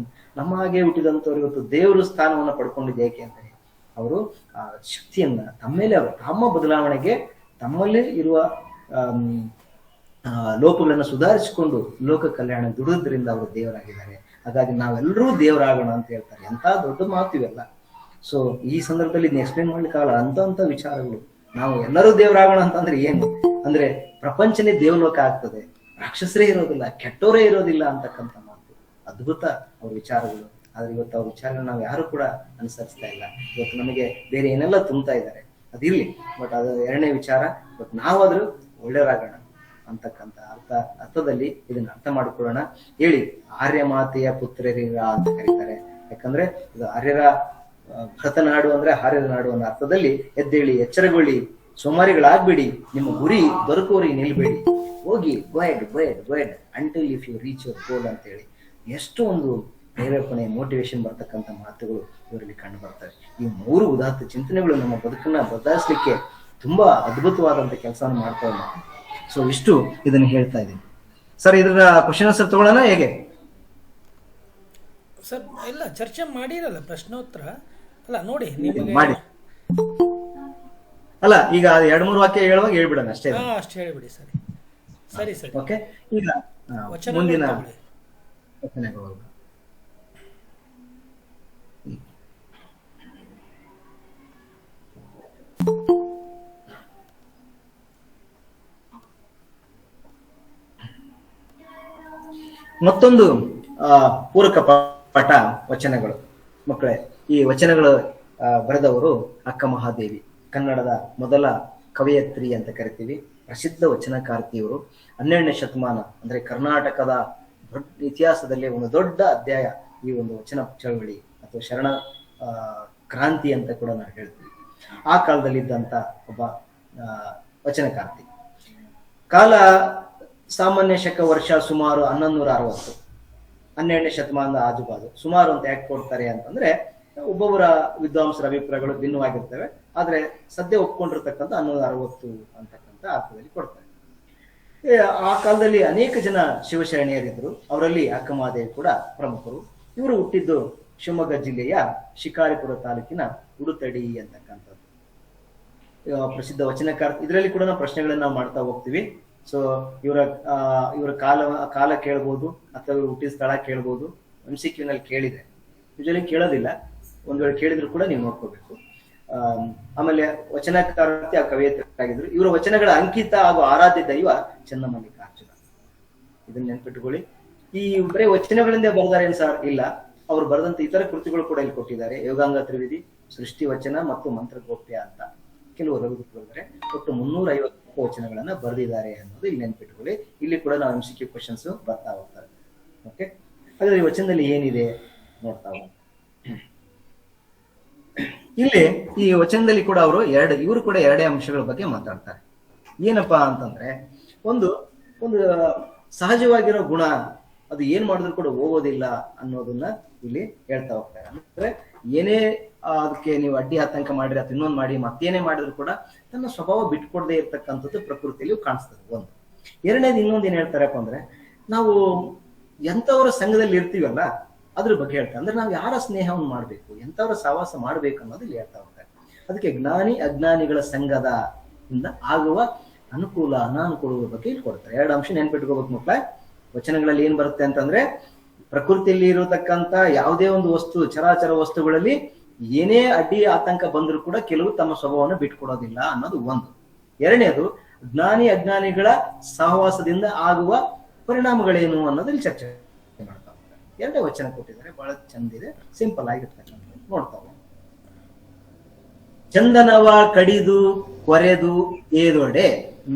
ನಮ್ಮ ಹಾಗೆ ಹುಟ್ಟಿದಂಥವ್ರು ಇವತ್ತು ದೇವರು ಸ್ಥಾನವನ್ನು ಪಡ್ಕೊಂಡಿದ್ದು ಏಕೆ ಅಂದರೆ ಅವರು ಆ ಶಕ್ತಿಯನ್ನ ತಮ್ಮೇಲೆ, ಅವರು ತಮ್ಮ ಬದಲಾವಣೆಗೆ ತಮ್ಮಲ್ಲಿ ಇರುವ ಲೋಪಗಳನ್ನು ಸುಧಾರಿಸಿಕೊಂಡು ಲೋಕ ಕಲ್ಯಾಣ ದುಡಿದ್ರಿಂದ ಅವರು ದೇವರಾಗಿದ್ದಾರೆ. ಹಾಗಾಗಿ ನಾವೆಲ್ಲರೂ ದೇವರಾಗೋಣ ಅಂತ ಹೇಳ್ತಾರೆ. ಎಂತ ದೊಡ್ಡ ಮಾತು ಇವೆಲ್ಲ. ಸೊ ಈ ಸಂದರ್ಭದಲ್ಲಿ ಇದನ್ನ ಎಕ್ಸ್ಪ್ಲೇನ್ ಮಾಡ್ಲಿಕ್ಕಾಗಲ್ಲ ಅಂತ ವಿಚಾರಗಳು. ನಾವು ಎಲ್ಲರೂ ದೇವರಾಗೋಣ ಅಂತಂದ್ರೆ ಏನು ಅಂದ್ರೆ ಪ್ರಪಂಚನೇ ದೇವಲೋಕ ಆಗ್ತದೆ, ರಾಕ್ಷಸರೇ ಇರೋದಿಲ್ಲ, ಕೆಟ್ಟವರೇ ಇರೋದಿಲ್ಲ ಅಂತಕ್ಕಂಥ ಮಾತು ಅದ್ಭುತ ಅವ್ರ ವಿಚಾರಗಳು. ಆದ್ರೆ ಇವತ್ತು ಅವ್ರ ವಿಚಾರಗಳು ನಾವು ಯಾರು ಕೂಡ ಅನುಸರಿಸ್ತಾ ಇಲ್ಲ. ಇವತ್ತು ನಮಗೆ ಬೇರೆ ಏನೆಲ್ಲ ತುಂಬ್ತಾ ಇದ್ದಾರೆ, ಅದಿರ್ಲಿ, ಬಟ್ ಅದು ಎರಡನೇ ವಿಚಾರ. ಬಟ್ ನಾವಾದ್ರೂ ಒಳ್ಳೆಯರಾಗೋಣ ಅಂತಕ್ಕಂಥ ಅರ್ಥದಲ್ಲಿ ಇದನ್ನ ಅರ್ಥ ಮಾಡಿಕೊಳ್ಳೋಣ. ಹೇಳಿ ಆರ್ಯ ಮಾತೆಯ ಪುತ್ರರಿರ ಅಂತ ಕರೀತಾರೆ. ಯಾಕಂದ್ರೆ ಇದು ಆರ್ಯರ ಭರತನಾಡು ಅಂದ್ರೆ ಆರ್ಯರ ನಾಡು ಅನ್ನೋ ಅರ್ಥದಲ್ಲಿ ಎದ್ದೇಳಿ, ಎಚ್ಚರಗೊಳ್ಳಿ, ಸೋಮಾರಿಗಳಾಗ್ಬೇಡಿ, ನಿಮ್ಮ ಗುರಿ ದೊರಕುವರಿಗೆ ನಿಲ್ಬೇಡಿ, ಹೋಗಿ go ahead until if you reach your goal ಅಂತ ಹೇಳಿ ಎಷ್ಟು ಒಂದು ಪ್ರೇರೇಪಣೆ, ಮೋಟಿವೇಶನ್ ಬರ್ತಕ್ಕಂಥ ಮಾತುಗಳು ಇವರಲ್ಲಿ ಕಂಡು ಬರ್ತವೆ. ಈ 3 ಉದಾತ್ತ ಚಿಂತನೆಗಳು ನಮ್ಮ ಬದುಕನ್ನ ಬದಲಾಯಿಸ್ಲಿಕ್ಕೆ ತುಂಬಾ ಅದ್ಭುತವಾದಂತ ಕೆಲಸವನ್ನು ಮಾಡ್ತಾ ಇದ್ದಾರೆ. ಸೊ ಇಷ್ಟು ಇದನ್ನು ಹೇಳ್ತಾ ಇದ್ದೀನಿ ಸರ್. ಇದರ ಕ್ವಶನ್ ಆನ್ಸರ್ ತಗೊಳ್ಳೋಣ ಹೇಗೆ ಸರ್? ಎಲ್ಲ ಚರ್ಚೆ ಮಾಡಿರಲ್ಲ, ಪ್ರಶ್ನೋತ್ತರ ಅಲ್ಲ ನೋಡಿ ನಿಮಗೆ ಮಾಡಿ. ಅಲ್ಲ ಈಗ 2-3 ವಾಕ್ಯ ಹೇಳುವಾಗ ಹೇಳ್ಬಿಡೋಣ ಅಷ್ಟೇ. ಅಷ್ಟು ಹೇಳಿಬಿಡಿ. ಸರಿ. ಓಕೆ, ಈಗ ವಚನ ಮುಂದಿನ ತಗೊಳ್ಳಿ. ವಚನಗಳು. ಮತ್ತೊಂದು ಪೂರಕ ಪಾಠ ವಚನಗಳು. ಮಕ್ಕಳೇ, ಈ ವಚನಗಳು ಬರೆದವರು ಅಕ್ಕ ಮಹಾದೇವಿ, ಕನ್ನಡದ ಮೊದಲ ಕವಯತ್ರಿ ಅಂತ ಕರಿತೀವಿ, ಪ್ರಸಿದ್ಧ ವಚನಕಾರ್ತಿಯವರು. 12ನೇ ಶತಮಾನ ಅಂದ್ರೆ ಕರ್ನಾಟಕದ ದೊಡ್ಡ ಇತಿಹಾಸದಲ್ಲಿ ಒಂದು ದೊಡ್ಡ ಅಧ್ಯಾಯ ಈ ಒಂದು ವಚನ ಚಳವಳಿ ಅಥವಾ ಶರಣ ಕ್ರಾಂತಿ ಅಂತ ಕೂಡ ನಾವು ಹೇಳ್ತೀವಿ. ಆ ಕಾಲದಲ್ಲಿ ಇದ್ದಂತ ಒಬ್ಬ ವಚನಕಾರ್ತಿ. ಕಾಲ ಸಾಮಾನ್ಯ ಶಕ ವರ್ಷ ಸುಮಾರು 1160, 12ನೇ ಶತಮಾನದ ಆಜುಬಾಜು. ಸುಮಾರು ಅಂತ ಯಾಕೆ ಕೊಡ್ತಾರೆ ಅಂತಂದ್ರೆ ಒಬ್ಬೊಬ್ಬರ ವಿದ್ವಾಂಸರ ಅಭಿಪ್ರಾಯಗಳು ಭಿನ್ನವಾಗಿರ್ತವೆ. ಆದ್ರೆ ಸದ್ಯ ಒಪ್ಕೊಂಡಿರ್ತಕ್ಕಂಥ 1160 ಅಂತಕ್ಕಂಥ ಅರ್ಥದಲ್ಲಿ ಕೊಡ್ತಾರೆ. ಆ ಕಾಲದಲ್ಲಿ ಅನೇಕ ಜನ ಶಿವಶರಣೆಯರಿದ್ರು. ಅವರಲ್ಲಿ ಅಕ್ಕಮಹಾದೇವಿ ಕೂಡ ಪ್ರಮುಖರು. ಇವರು ಹುಟ್ಟಿದ್ದು ಶಿವಮೊಗ್ಗ ಜಿಲ್ಲೆಯ ಶಿಕಾರಿಪುರ ತಾಲೂಕಿನ ಉಡುತಡಿ ಅಂತಕ್ಕಂಥದ್ದು. ಪ್ರಸಿದ್ಧ ವಚನಕಾರ. ಇದರಲ್ಲಿ ಕೂಡ ನಾವು ಪ್ರಶ್ನೆಗಳನ್ನ ನಾವು ಮಾಡ್ತಾ ಹೋಗ್ತೀವಿ. ಸೊ ಇವರ ಕಾಲ ಕೇಳ್ಬೋದು ಅಥವಾ ಇವರು ಹುಟ್ಟಿದ ಸ್ಥಳ ಕೇಳ್ಬೋದು. MCQ ನಲ್ಲಿ ಕೇಳಿದ್ರೆ, ಯೂಶಲಿ ಕೇಳೋದಿಲ್ಲ, ಒಂದ್ ವೇಳೆ ಕೇಳಿದ್ರು ಕೂಡ ನೀವು ನೋಡ್ಕೋಬೇಕು. ಆಮೇಲೆ ವಚನಕಾರ್ತಿ ಕವಿಯತ್ರಿಯಾಗಿದ್ರು. ಇವರ ವಚನಗಳ ಅಂಕಿತ ಹಾಗೂ ಆರಾಧ್ಯ ದೈವ ಚನ್ನಮಲ್ಲಿಕಾರ್ಜುನ. ಇದನ್ನ ನೆನ್ಪಿಟ್ಟುಕೊಳ್ಳಿ. ಈ ಬರೀ ವಚನಗಳಿಂದ ಬರ್ದಾರೆ ಏನ್ ಸರ್? ಇಲ್ಲ, ಅವ್ರು ಬರೆದಂತ ಇತರ ಕೃತಿಗಳು ಕೂಡ ಇಲ್ಲಿ ಕೊಟ್ಟಿದ್ದಾರೆ. ಯೋಗಾಂಗ ತ್ರಿವಿಧಿ, ಸೃಷ್ಟಿ ವಚನ ಮತ್ತು ಮಂತ್ರಗೋಪ್ಯ ಅಂತ ಕೆಲವು ರಘುಪತಿಗಳಿದ್ದಾರೆ. ಒಟ್ಟು 350 ವಚನಗಳನ್ನ ಬರೆದಿದ್ದಾರೆ ಅನ್ನೋದು ಇಲ್ಲಿ ನೆನ್ಪಿಟ್ಕೊಳ್ಳಿ. ಇಲ್ಲಿ ಕೂಡ ನಾವು MCQ ಕ್ವಶನ್ಸ್ ಬರ್ತಾ ಹೋಗ್ತಾರೆ. ಓಕೆ, ಹಾಗಾದ್ರೆ ಈ ವಚನದಲ್ಲಿ ಏನಿದೆ ನೋಡ್ತಾ ಹೋಗೋಣ. ಇಲ್ಲಿ ಈ ವಚನದಲ್ಲಿ ಕೂಡ ಇವರು ಕೂಡ ಎರಡೇ ಅಂಶಗಳ ಬಗ್ಗೆ ಮಾತಾಡ್ತಾರೆ. ಏನಪ್ಪಾ ಅಂತಂದ್ರೆ, ಒಂದು ಸಹಜವಾಗಿರೋ ಗುಣ, ಅದು ಏನ್ ಮಾಡಿದ್ರು ಕೂಡ ಹೋಗೋದಿಲ್ಲ ಅನ್ನೋದನ್ನ ಇಲ್ಲಿ ಹೇಳ್ತಾ ಹೋಗ್ತಾರೆ. ಅಂದ್ರೆ ಏನೇ ಅದಕ್ಕೆ ನೀವು ಅಡ್ಡಿ ಆತಂಕ ಮಾಡಿರಿ ಅಥವಾ ಇನ್ನೊಂದು ಮಾಡಿ ಮತ್ತೇನೇ ಮಾಡಿದ್ರು ಕೂಡ ತನ್ನ ಸ್ವಭಾವ ಬಿಟ್ಕೊಡದೆ ಇರ್ತಕ್ಕಂಥದ್ದು ಪ್ರಕೃತಿಯಲ್ಲಿ ಕಾಣಿಸ್ತದೆ. ಒಂದು. ಎರಡನೇದು ಇನ್ನೊಂದು ಏನ್ ಹೇಳ್ತಾರಪ್ಪ ಅಂದ್ರೆ, ನಾವು ಎಂಥವರ ಸಂಘದಲ್ಲಿ ಇರ್ತೀವಲ್ಲ ಅದ್ರ ಬಗ್ಗೆ ಹೇಳ್ತಾರೆ. ಅಂದ್ರೆ ನಾವು ಯಾರ ಸ್ನೇಹವನ್ನು ಮಾಡ್ಬೇಕು, ಎಂಥವರ ಸಹವಾಸ ಮಾಡ್ಬೇಕು ಅನ್ನೋದು ಇಲ್ಲಿ ಹೇಳ್ತಾ ಹೋಗ್ತಾರೆ. ಅದಕ್ಕೆ ಜ್ಞಾನಿ ಅಜ್ಞಾನಿಗಳ ಸಂಘದ ಇಂದ ಆಗುವ ಅನುಕೂಲ ಅನಾನುಕೂಲಗಳ ಬಗ್ಗೆ ಇಲ್ಲಿ ಕೊಡ್ತಾರೆ. 2 ಅಂಶ ನೆನ್ಪಿಟ್ಕೋಬೇಕು ಮಕ್ಕಳ. ವಚನಗಳಲ್ಲಿ ಏನ್ ಬರುತ್ತೆ ಅಂತಂದ್ರೆ, ಪ್ರಕೃತಿಯಲ್ಲಿ ಇರತಕ್ಕಂತ ಯಾವುದೇ ಒಂದು ವಸ್ತು, ಚರಾಚರ ವಸ್ತುಗಳಲ್ಲಿ ಏನೇ ಅಡ್ಡಿ ಆತಂಕ ಬಂದರೂ ಕೂಡ ಕೆಲವು ತಮ್ಮ ಸ್ವಭಾವವನ್ನು ಬಿಟ್ಕೊಡೋದಿಲ್ಲ ಅನ್ನೋದು ಒಂದು. ಎರಡನೇದು, ಜ್ಞಾನಿ ಅಜ್ಞಾನಿಗಳ ಸಹವಾಸದಿಂದ ಆಗುವ ಪರಿಣಾಮಗಳೇನು ಅನ್ನೋದಲ್ಲಿ ಚರ್ಚೆ ಮಾಡ್ತಾ ಹೋಗ್ತಾರೆ. 2 ವಚನ ಕೊಟ್ಟಿದ್ದಾರೆ, ಬಹಳ ಚಂದಿದೆ, ಸಿಂಪಲ್ ಆಗಿರ್ತಕ್ಕಂಥ ನೋಡ್ತಾ ಹೋಗೋಣ. ಚಂದನವ ಕಡಿದು ಕೊರೆದು ಏದೊಡೆ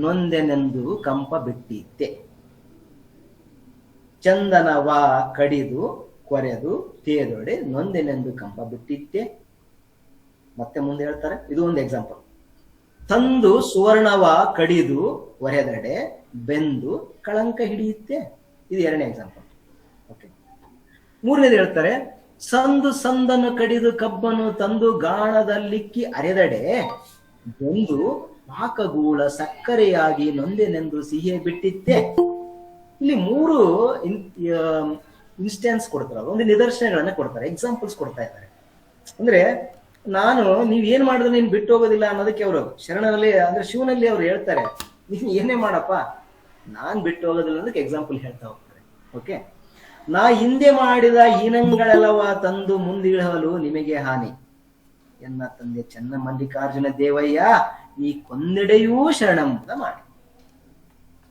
ನೊಂದೆನೆಂದು ಕಂಪ ಬಿಟ್ಟಿದ್ದೆ. ಚಂದನವ ಕಡಿದು ಕೊರೆದು ತೇದೊಡೆ ನೊಂದೆನೆಂದು ಕಂಪ ಬಿಟ್ಟಿದ್ದೆ. ಮತ್ತೆ ಮುಂದೆ ಹೇಳ್ತಾರೆ, ಇದು ಒಂದು ಎಕ್ಸಾಂಪಲ್. ತಂದು ಸುವರ್ಣವ ಕಡಿದು ಒರೆದಡೆ ಬೆಂದು ಕಳಂಕ ಹಿಡಿಯುತ್ತೆ. ಇದು 2ನೇ ಎಕ್ಸಾಂಪಲ್. ಓಕೆ. 3ನೇದು ಹೇಳ್ತಾರೆ, ಸಂದನ್ನು ಕಡಿದು ಕಬ್ಬನು ತಂದು ಗಾಣದಲ್ಲಿಕ್ಕಿ ಅರೆದಡೆ ಬೆಂದು ಪಾಕಗೂಳ ಸಕ್ಕರೆಯಾಗಿ ನೊಂದೆನೆಂದು ಸಿಹಿ ಬಿಟ್ಟಿತ್ತೆ. ಇಲ್ಲಿ 3 ಇನ್ಸ್ಟೆನ್ಸ್ ಕೊಡ್ತಾರೆ, ಒಂದು ನಿದರ್ಶನಗಳನ್ನ ಕೊಡ್ತಾರೆ, ಎಕ್ಸಾಂಪಲ್ಸ್ ಕೊಡ್ತಾ ಇದ್ದಾರೆ. ಅಂದ್ರೆ ನೀವ್ ಏನ್ ಮಾಡಿದ್ರೆ ನೀನ್ ಬಿಟ್ಟು ಹೋಗೋದಿಲ್ಲ ಅನ್ನೋದಕ್ಕೆ ಅವರು ಶರಣರಲ್ಲಿ ಅಂದ್ರೆ ಶಿವನಲ್ಲಿ ಅವ್ರು ಹೇಳ್ತಾರೆ, ನೀನ್ ಏನೇ ಮಾಡಪ್ಪ ನಾನ್ ಬಿಟ್ಟು ಹೋಗೋದಿಲ್ಲ ಅನ್ನೋದಕ್ಕೆ ಎಕ್ಸಾಂಪಲ್ ಹೇಳ್ತಾ ಹೋಗ್ತಾರೆ. ಓಕೆ. ನಾ ಹಿಂದೆ ಮಾಡಿದ ಹೀನಂಗಳೆಲ್ಲವ ತಂದು ಮುಂದಿಳಲು ನಿಮಗೆ ಹಾನಿ. ಎನ್ನ ತಂದೆ ಚೆನ್ನ ಮಲ್ಲಿಕಾರ್ಜುನ ದೇವಯ್ಯ ಈ ಕೊಂದೆಡೆಯೂ ಶರಣಂಬುದ ಮಾಡಿ.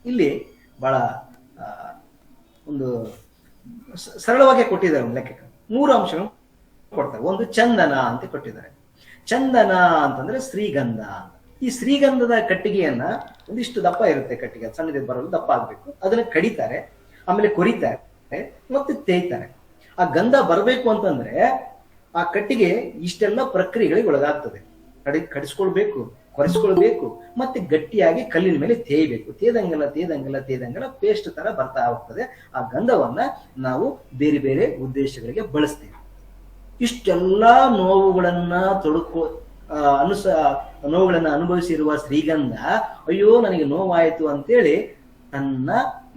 ಇಲ್ಲಿ ಬಹಳ ಒಂದು ಸರಳವಾಗಿ ಕೊಟ್ಟಿದ್ದಾರೆ. ಒಂದು ಲೆಕ್ಕ 3 ಅಂಶಗಳು ಕೊಡ್ತಾರೆ. ಒಂದು ಚಂದನ ಅಂತ ಕೊಟ್ಟಿದ್ದಾರೆ. ಚಂದನ ಅಂತಂದ್ರೆ ಶ್ರೀಗಂಧ. ಈ ಶ್ರೀಗಂಧದ ಕಟ್ಟಿಗೆಯನ್ನ ಒಂದಿಷ್ಟು ದಪ್ಪ ಇರುತ್ತೆ ಕಟ್ಟಿಗೆ, ಸಣ್ಣದ ಬರಲು ದಪ್ಪ ಆಗ್ಬೇಕು. ಅದನ್ನ ಕಡಿತಾರೆ, ಆಮೇಲೆ ಕೊರಿತಾರೆ, ಮತ್ತೆ ತೇಯ್ತಾರೆ. ಆ ಗಂಧ ಬರಬೇಕು ಅಂತಂದ್ರೆ ಆ ಕಟ್ಟಿಗೆ ಇಷ್ಟೆಲ್ಲ ಪ್ರಕ್ರಿಯೆಗಳಿಗೆ ಒಳಗಾಗ್ತದೆ. ಕಡಿಸ್ಕೊಳ್ಬೇಕು, ಕೊರೆಸ್ಕೊಳ್ಬೇಕು, ಮತ್ತೆ ಗಟ್ಟಿಯಾಗಿ ಕಲ್ಲಿನ ಮೇಲೆ ತೇಯ್ಬೇಕು. ತೇದಂಗೆಲ್ಲ ಪೇಸ್ಟ್ ತರ ಬರ್ತಾ ಹೋಗ್ತದೆ. ಆ ಗಂಧವನ್ನ ನಾವು ಬೇರೆ ಬೇರೆ ಉದ್ದೇಶಗಳಿಗೆ ಬಳಸ್ತೇವೆ. ಇಷ್ಟೆಲ್ಲಾ ನೋವುಗಳನ್ನ ನೋವುಗಳನ್ನ ಅನುಭವಿಸಿರುವ ಶ್ರೀಗಂಧ ಅಯ್ಯೋ ನನಗೆ ನೋವಾಯಿತು ಅಂತೇಳಿ ತನ್ನ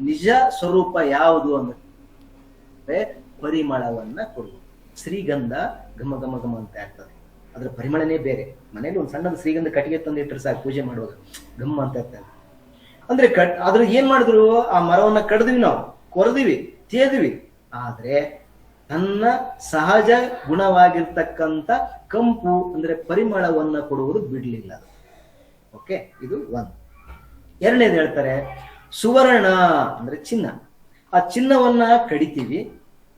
ನಿಜ ಸ್ವರೂಪ ಯಾವುದು ಅಂದ್ರೆ ಪರಿಮಳವನ್ನ ಕೊಡುವುದು. ಶ್ರೀಗಂಧ ಘಮ ಘಮ ಘಮ ಅಂತ ಇರ್ತದೆ, ಅದ್ರ ಪರಿಮಳನೇ ಬೇರೆ. ಮನೇಲಿ ಒಂದು ಸಣ್ಣದ ಶ್ರೀಗಂಧ ಕಟ್ಟಿಗೆ ತಂದು ಇಟ್ಟರೆ ಸಾಕು, ಪೂಜೆ ಮಾಡುವಾಗ ಘಮ್ಮ ಅಂತ ಇರ್ತದೆ. ಅಂದ್ರೆ ಅದ್ರ ಏನ್ ಮಾಡಿದ್ರು, ಆ ಮರವನ್ನ ಕಡ್ದ್ವಿ, ನಾವು ಕೊರೆದಿವಿ, ತೇದ್ವಿ, ಆದ್ರೆ ತನ್ನ ಸಹಜ ಗುಣವಾಗಿರ್ತಕ್ಕಂಥ ಕಂಪು ಅಂದ್ರೆ ಪರಿಮಳವನ್ನ ಕೊಡುವುದು ಬಿಡ್ಲಿಲ್ಲ. ಓಕೆ, ಇದು ಒಂದು. ಎರಡನೇದು ಹೇಳ್ತಾರೆ ಸುವರ್ಣ ಅಂದ್ರೆ ಚಿನ್ನ. ಆ ಚಿನ್ನವನ್ನ ಕಡಿತೀವಿ,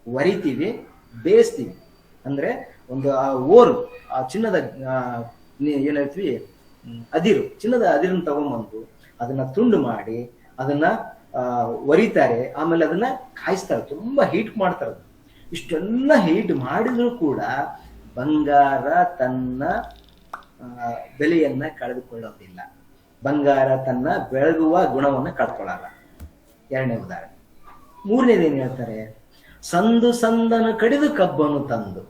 ಒರಿತೀವಿ, ಬೇಯಿಸ್ತೀವಿ. ಅಂದ್ರೆ ಒಂದು ಆ ಓರು, ಆ ಚಿನ್ನದ ಏನ್ ಹೇಳ್ತೀವಿ ಅದಿರು, ಚಿನ್ನದ ಅದಿರನ್ನ ತಗೊಂಡ್ಬಂದು ಅದನ್ನ ತುಂಡು ಮಾಡಿ ಅದನ್ನ ಒರಿತಾರೆ, ಆಮೇಲೆ ಅದನ್ನ ಕಾಯಿಸ್ತಾರೆ, ತುಂಬಾ ಹೀಟ್ ಮಾಡ್ತಾರೆ. ಇಷ್ಟೆಲ್ಲ ಹೀಟ್ ಮಾಡಿದ್ರು ಕೂಡ ಬಂಗಾರ ತನ್ನ ಬೆಲೆಯನ್ನ ಕಳೆದುಕೊಳ್ಳೋದಿಲ್ಲ. ಬಂಗಾರ ತನ್ನ ಬೆಳಗುವ ಗುಣವನ್ನ ಕಳ್ಕೊಳ್ಳಲ್ಲ. ಎರಡನೇ ಉದಾಹರಣೆ. ಮೂರನೇದೇನು ಹೇಳ್ತಾರೆ, ಸಂದನ ಕಡಿದು ಕಬ್ಬನ್ನು ತಂದು.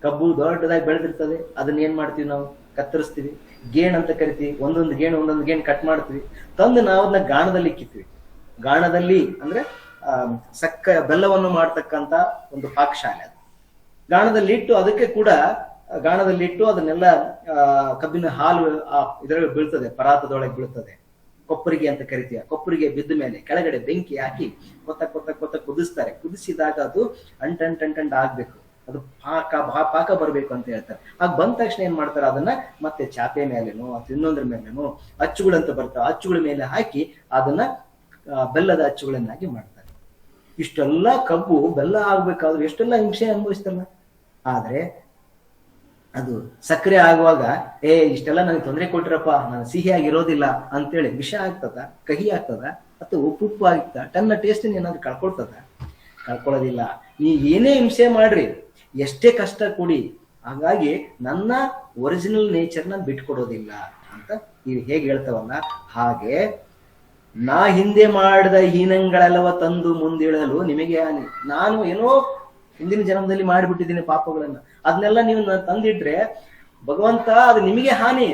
ಕಬ್ಬು ದೊಡ್ಡದಾಗಿ ಬೆಳೆದಿರ್ತದೆ, ಅದನ್ನ ಏನ್ ಮಾಡ್ತೀವಿ ನಾವು, ಕತ್ತರಿಸ್ತೀವಿ, ಗೇಣ್ ಅಂತ ಕರಿತೀವಿ. ಒಂದೊಂದು ಗೇಣ್ ಕಟ್ ಮಾಡ್ತೀವಿ, ತಂದು ನಾವು ಅದನ್ನ ಗಾಣದಲ್ಲಿ ಇಕ್ಕಿತ್ವಿ. ಗಾಣದಲ್ಲಿ ಅಂದ್ರೆ ಬೆಲ್ಲವನ್ನು ಮಾಡ್ತಕ್ಕಂತ ಒಂದು ಪಾಕಶಾಲೆ. ಅದು ಗಾಣದಲ್ಲಿ ಇಟ್ಟು ಅದಕ್ಕೆ ಕೂಡ ಗಾಣದಲ್ಲಿಟ್ಟು ಅದನ್ನೆಲ್ಲ ಕಬ್ಬಿನ ಹಾಲು ಇದರಲ್ಲಿ ಬೀಳ್ತದೆ, ಪರಾತದೊಳಗೆ ಬೀಳ್ತದೆ. ಕೊಪ್ಪರಿಗೆ ಅಂತ ಕರಿತೀವಿ. ಕೊಪ್ಪರಿಗೆ ಬಿದ್ದ ಮೇಲೆ ಕೆಳಗಡೆ ಬೆಂಕಿ ಹಾಕಿ ಕೊತ್ತ ಕುದಿಸ್ತಾರೆ. ಕುದಿಸಿದಾಗ ಅದು ಅಂಟಂಟ್ ಆಗ್ಬೇಕು, ಅದು ಪಾಕ ಬರ್ಬೇಕು ಅಂತ ಹೇಳ್ತಾರೆ. ಆಗ ಬಂದ ತಕ್ಷಣ ಏನ್ ಮಾಡ್ತಾರೆ, ಅದನ್ನ ಮತ್ತೆ ಚಾಪೆ ಮೇಲೇನೋ ಅಥವಾ ಇನ್ನೊಂದ್ರ ಮೇಲೇನೋ ಅಚ್ಚುಗಳಂತ ಬರ್ತಾವ, ಅಚ್ಚುಗಳ ಮೇಲೆ ಹಾಕಿ ಅದನ್ನ ಬೆಲ್ಲದ ಅಚ್ಚುಗಳನ್ನಾಗಿ ಮಾಡ್ತಾರೆ. ಇಷ್ಟೆಲ್ಲ ಕಬ್ಬು ಬೆಲ್ಲ ಆಗ್ಬೇಕಾದ್ರೆ ಎಷ್ಟೆಲ್ಲ ಹಿಂಸೆ ಅನುಭವಿಸ್ತಲ್ಲ. ಆದ್ರೆ ಅದು ಸಕ್ಕರೆ ಆಗುವಾಗ ಇಷ್ಟೆಲ್ಲ ನನಗೆ ತೊಂದರೆ ಕೊಟ್ಟಿರಪ್ಪ, ನಾನು ಸಿಹಿಯಾಗಿರೋದಿಲ್ಲ ಅಂತೇಳಿ ವಿಷ ಆಗ್ತದ, ಕಹಿ ಆಗ್ತದ, ಅಥವಾ ಉಪ್ಪು ಆಗ್ತದ, ತನ್ನ ಟೇಸ್ಟ್ ಏನಾದ್ರು ಕಳ್ಕೊಳ್ಳೋದಿಲ್ಲ. ನೀ ಏನೇ ಹಿಂಸೆ ಮಾಡ್ರಿ, ಎಷ್ಟೇ ಕಷ್ಟ ಕೊಡಿ, ಹಾಗಾಗಿ ನನ್ನ ಒರಿಜಿನಲ್ ನೇಚರ್ನ ಬಿಟ್ಕೊಡೋದಿಲ್ಲ ಅಂತ ಇವು ಹೇಗೆ ಹೇಳ್ತಾವಲ್ಲ, ಹಾಗೆ ನಾ ಹಿಂದೆ ಮಾಡಿದ ಹೀನಂಗಳೆಲ್ಲವ ತಂದು ಮುಂದಿಳಲು ನಿಮಗೆ ಹಾನಿ. ನಾನು ಏನೋ ಹಿಂದಿನ ಜನ್ಮದಲ್ಲಿ ಮಾಡಿಬಿಟ್ಟಿದ್ದೀನಿ ಪಾಪಗಳನ್ನ, ಅದನ್ನೆಲ್ಲ ನೀವು ತಂದಿಟ್ರೆ ಭಗವಂತ ಅದು ನಿಮಗೆ ಹಾನಿ.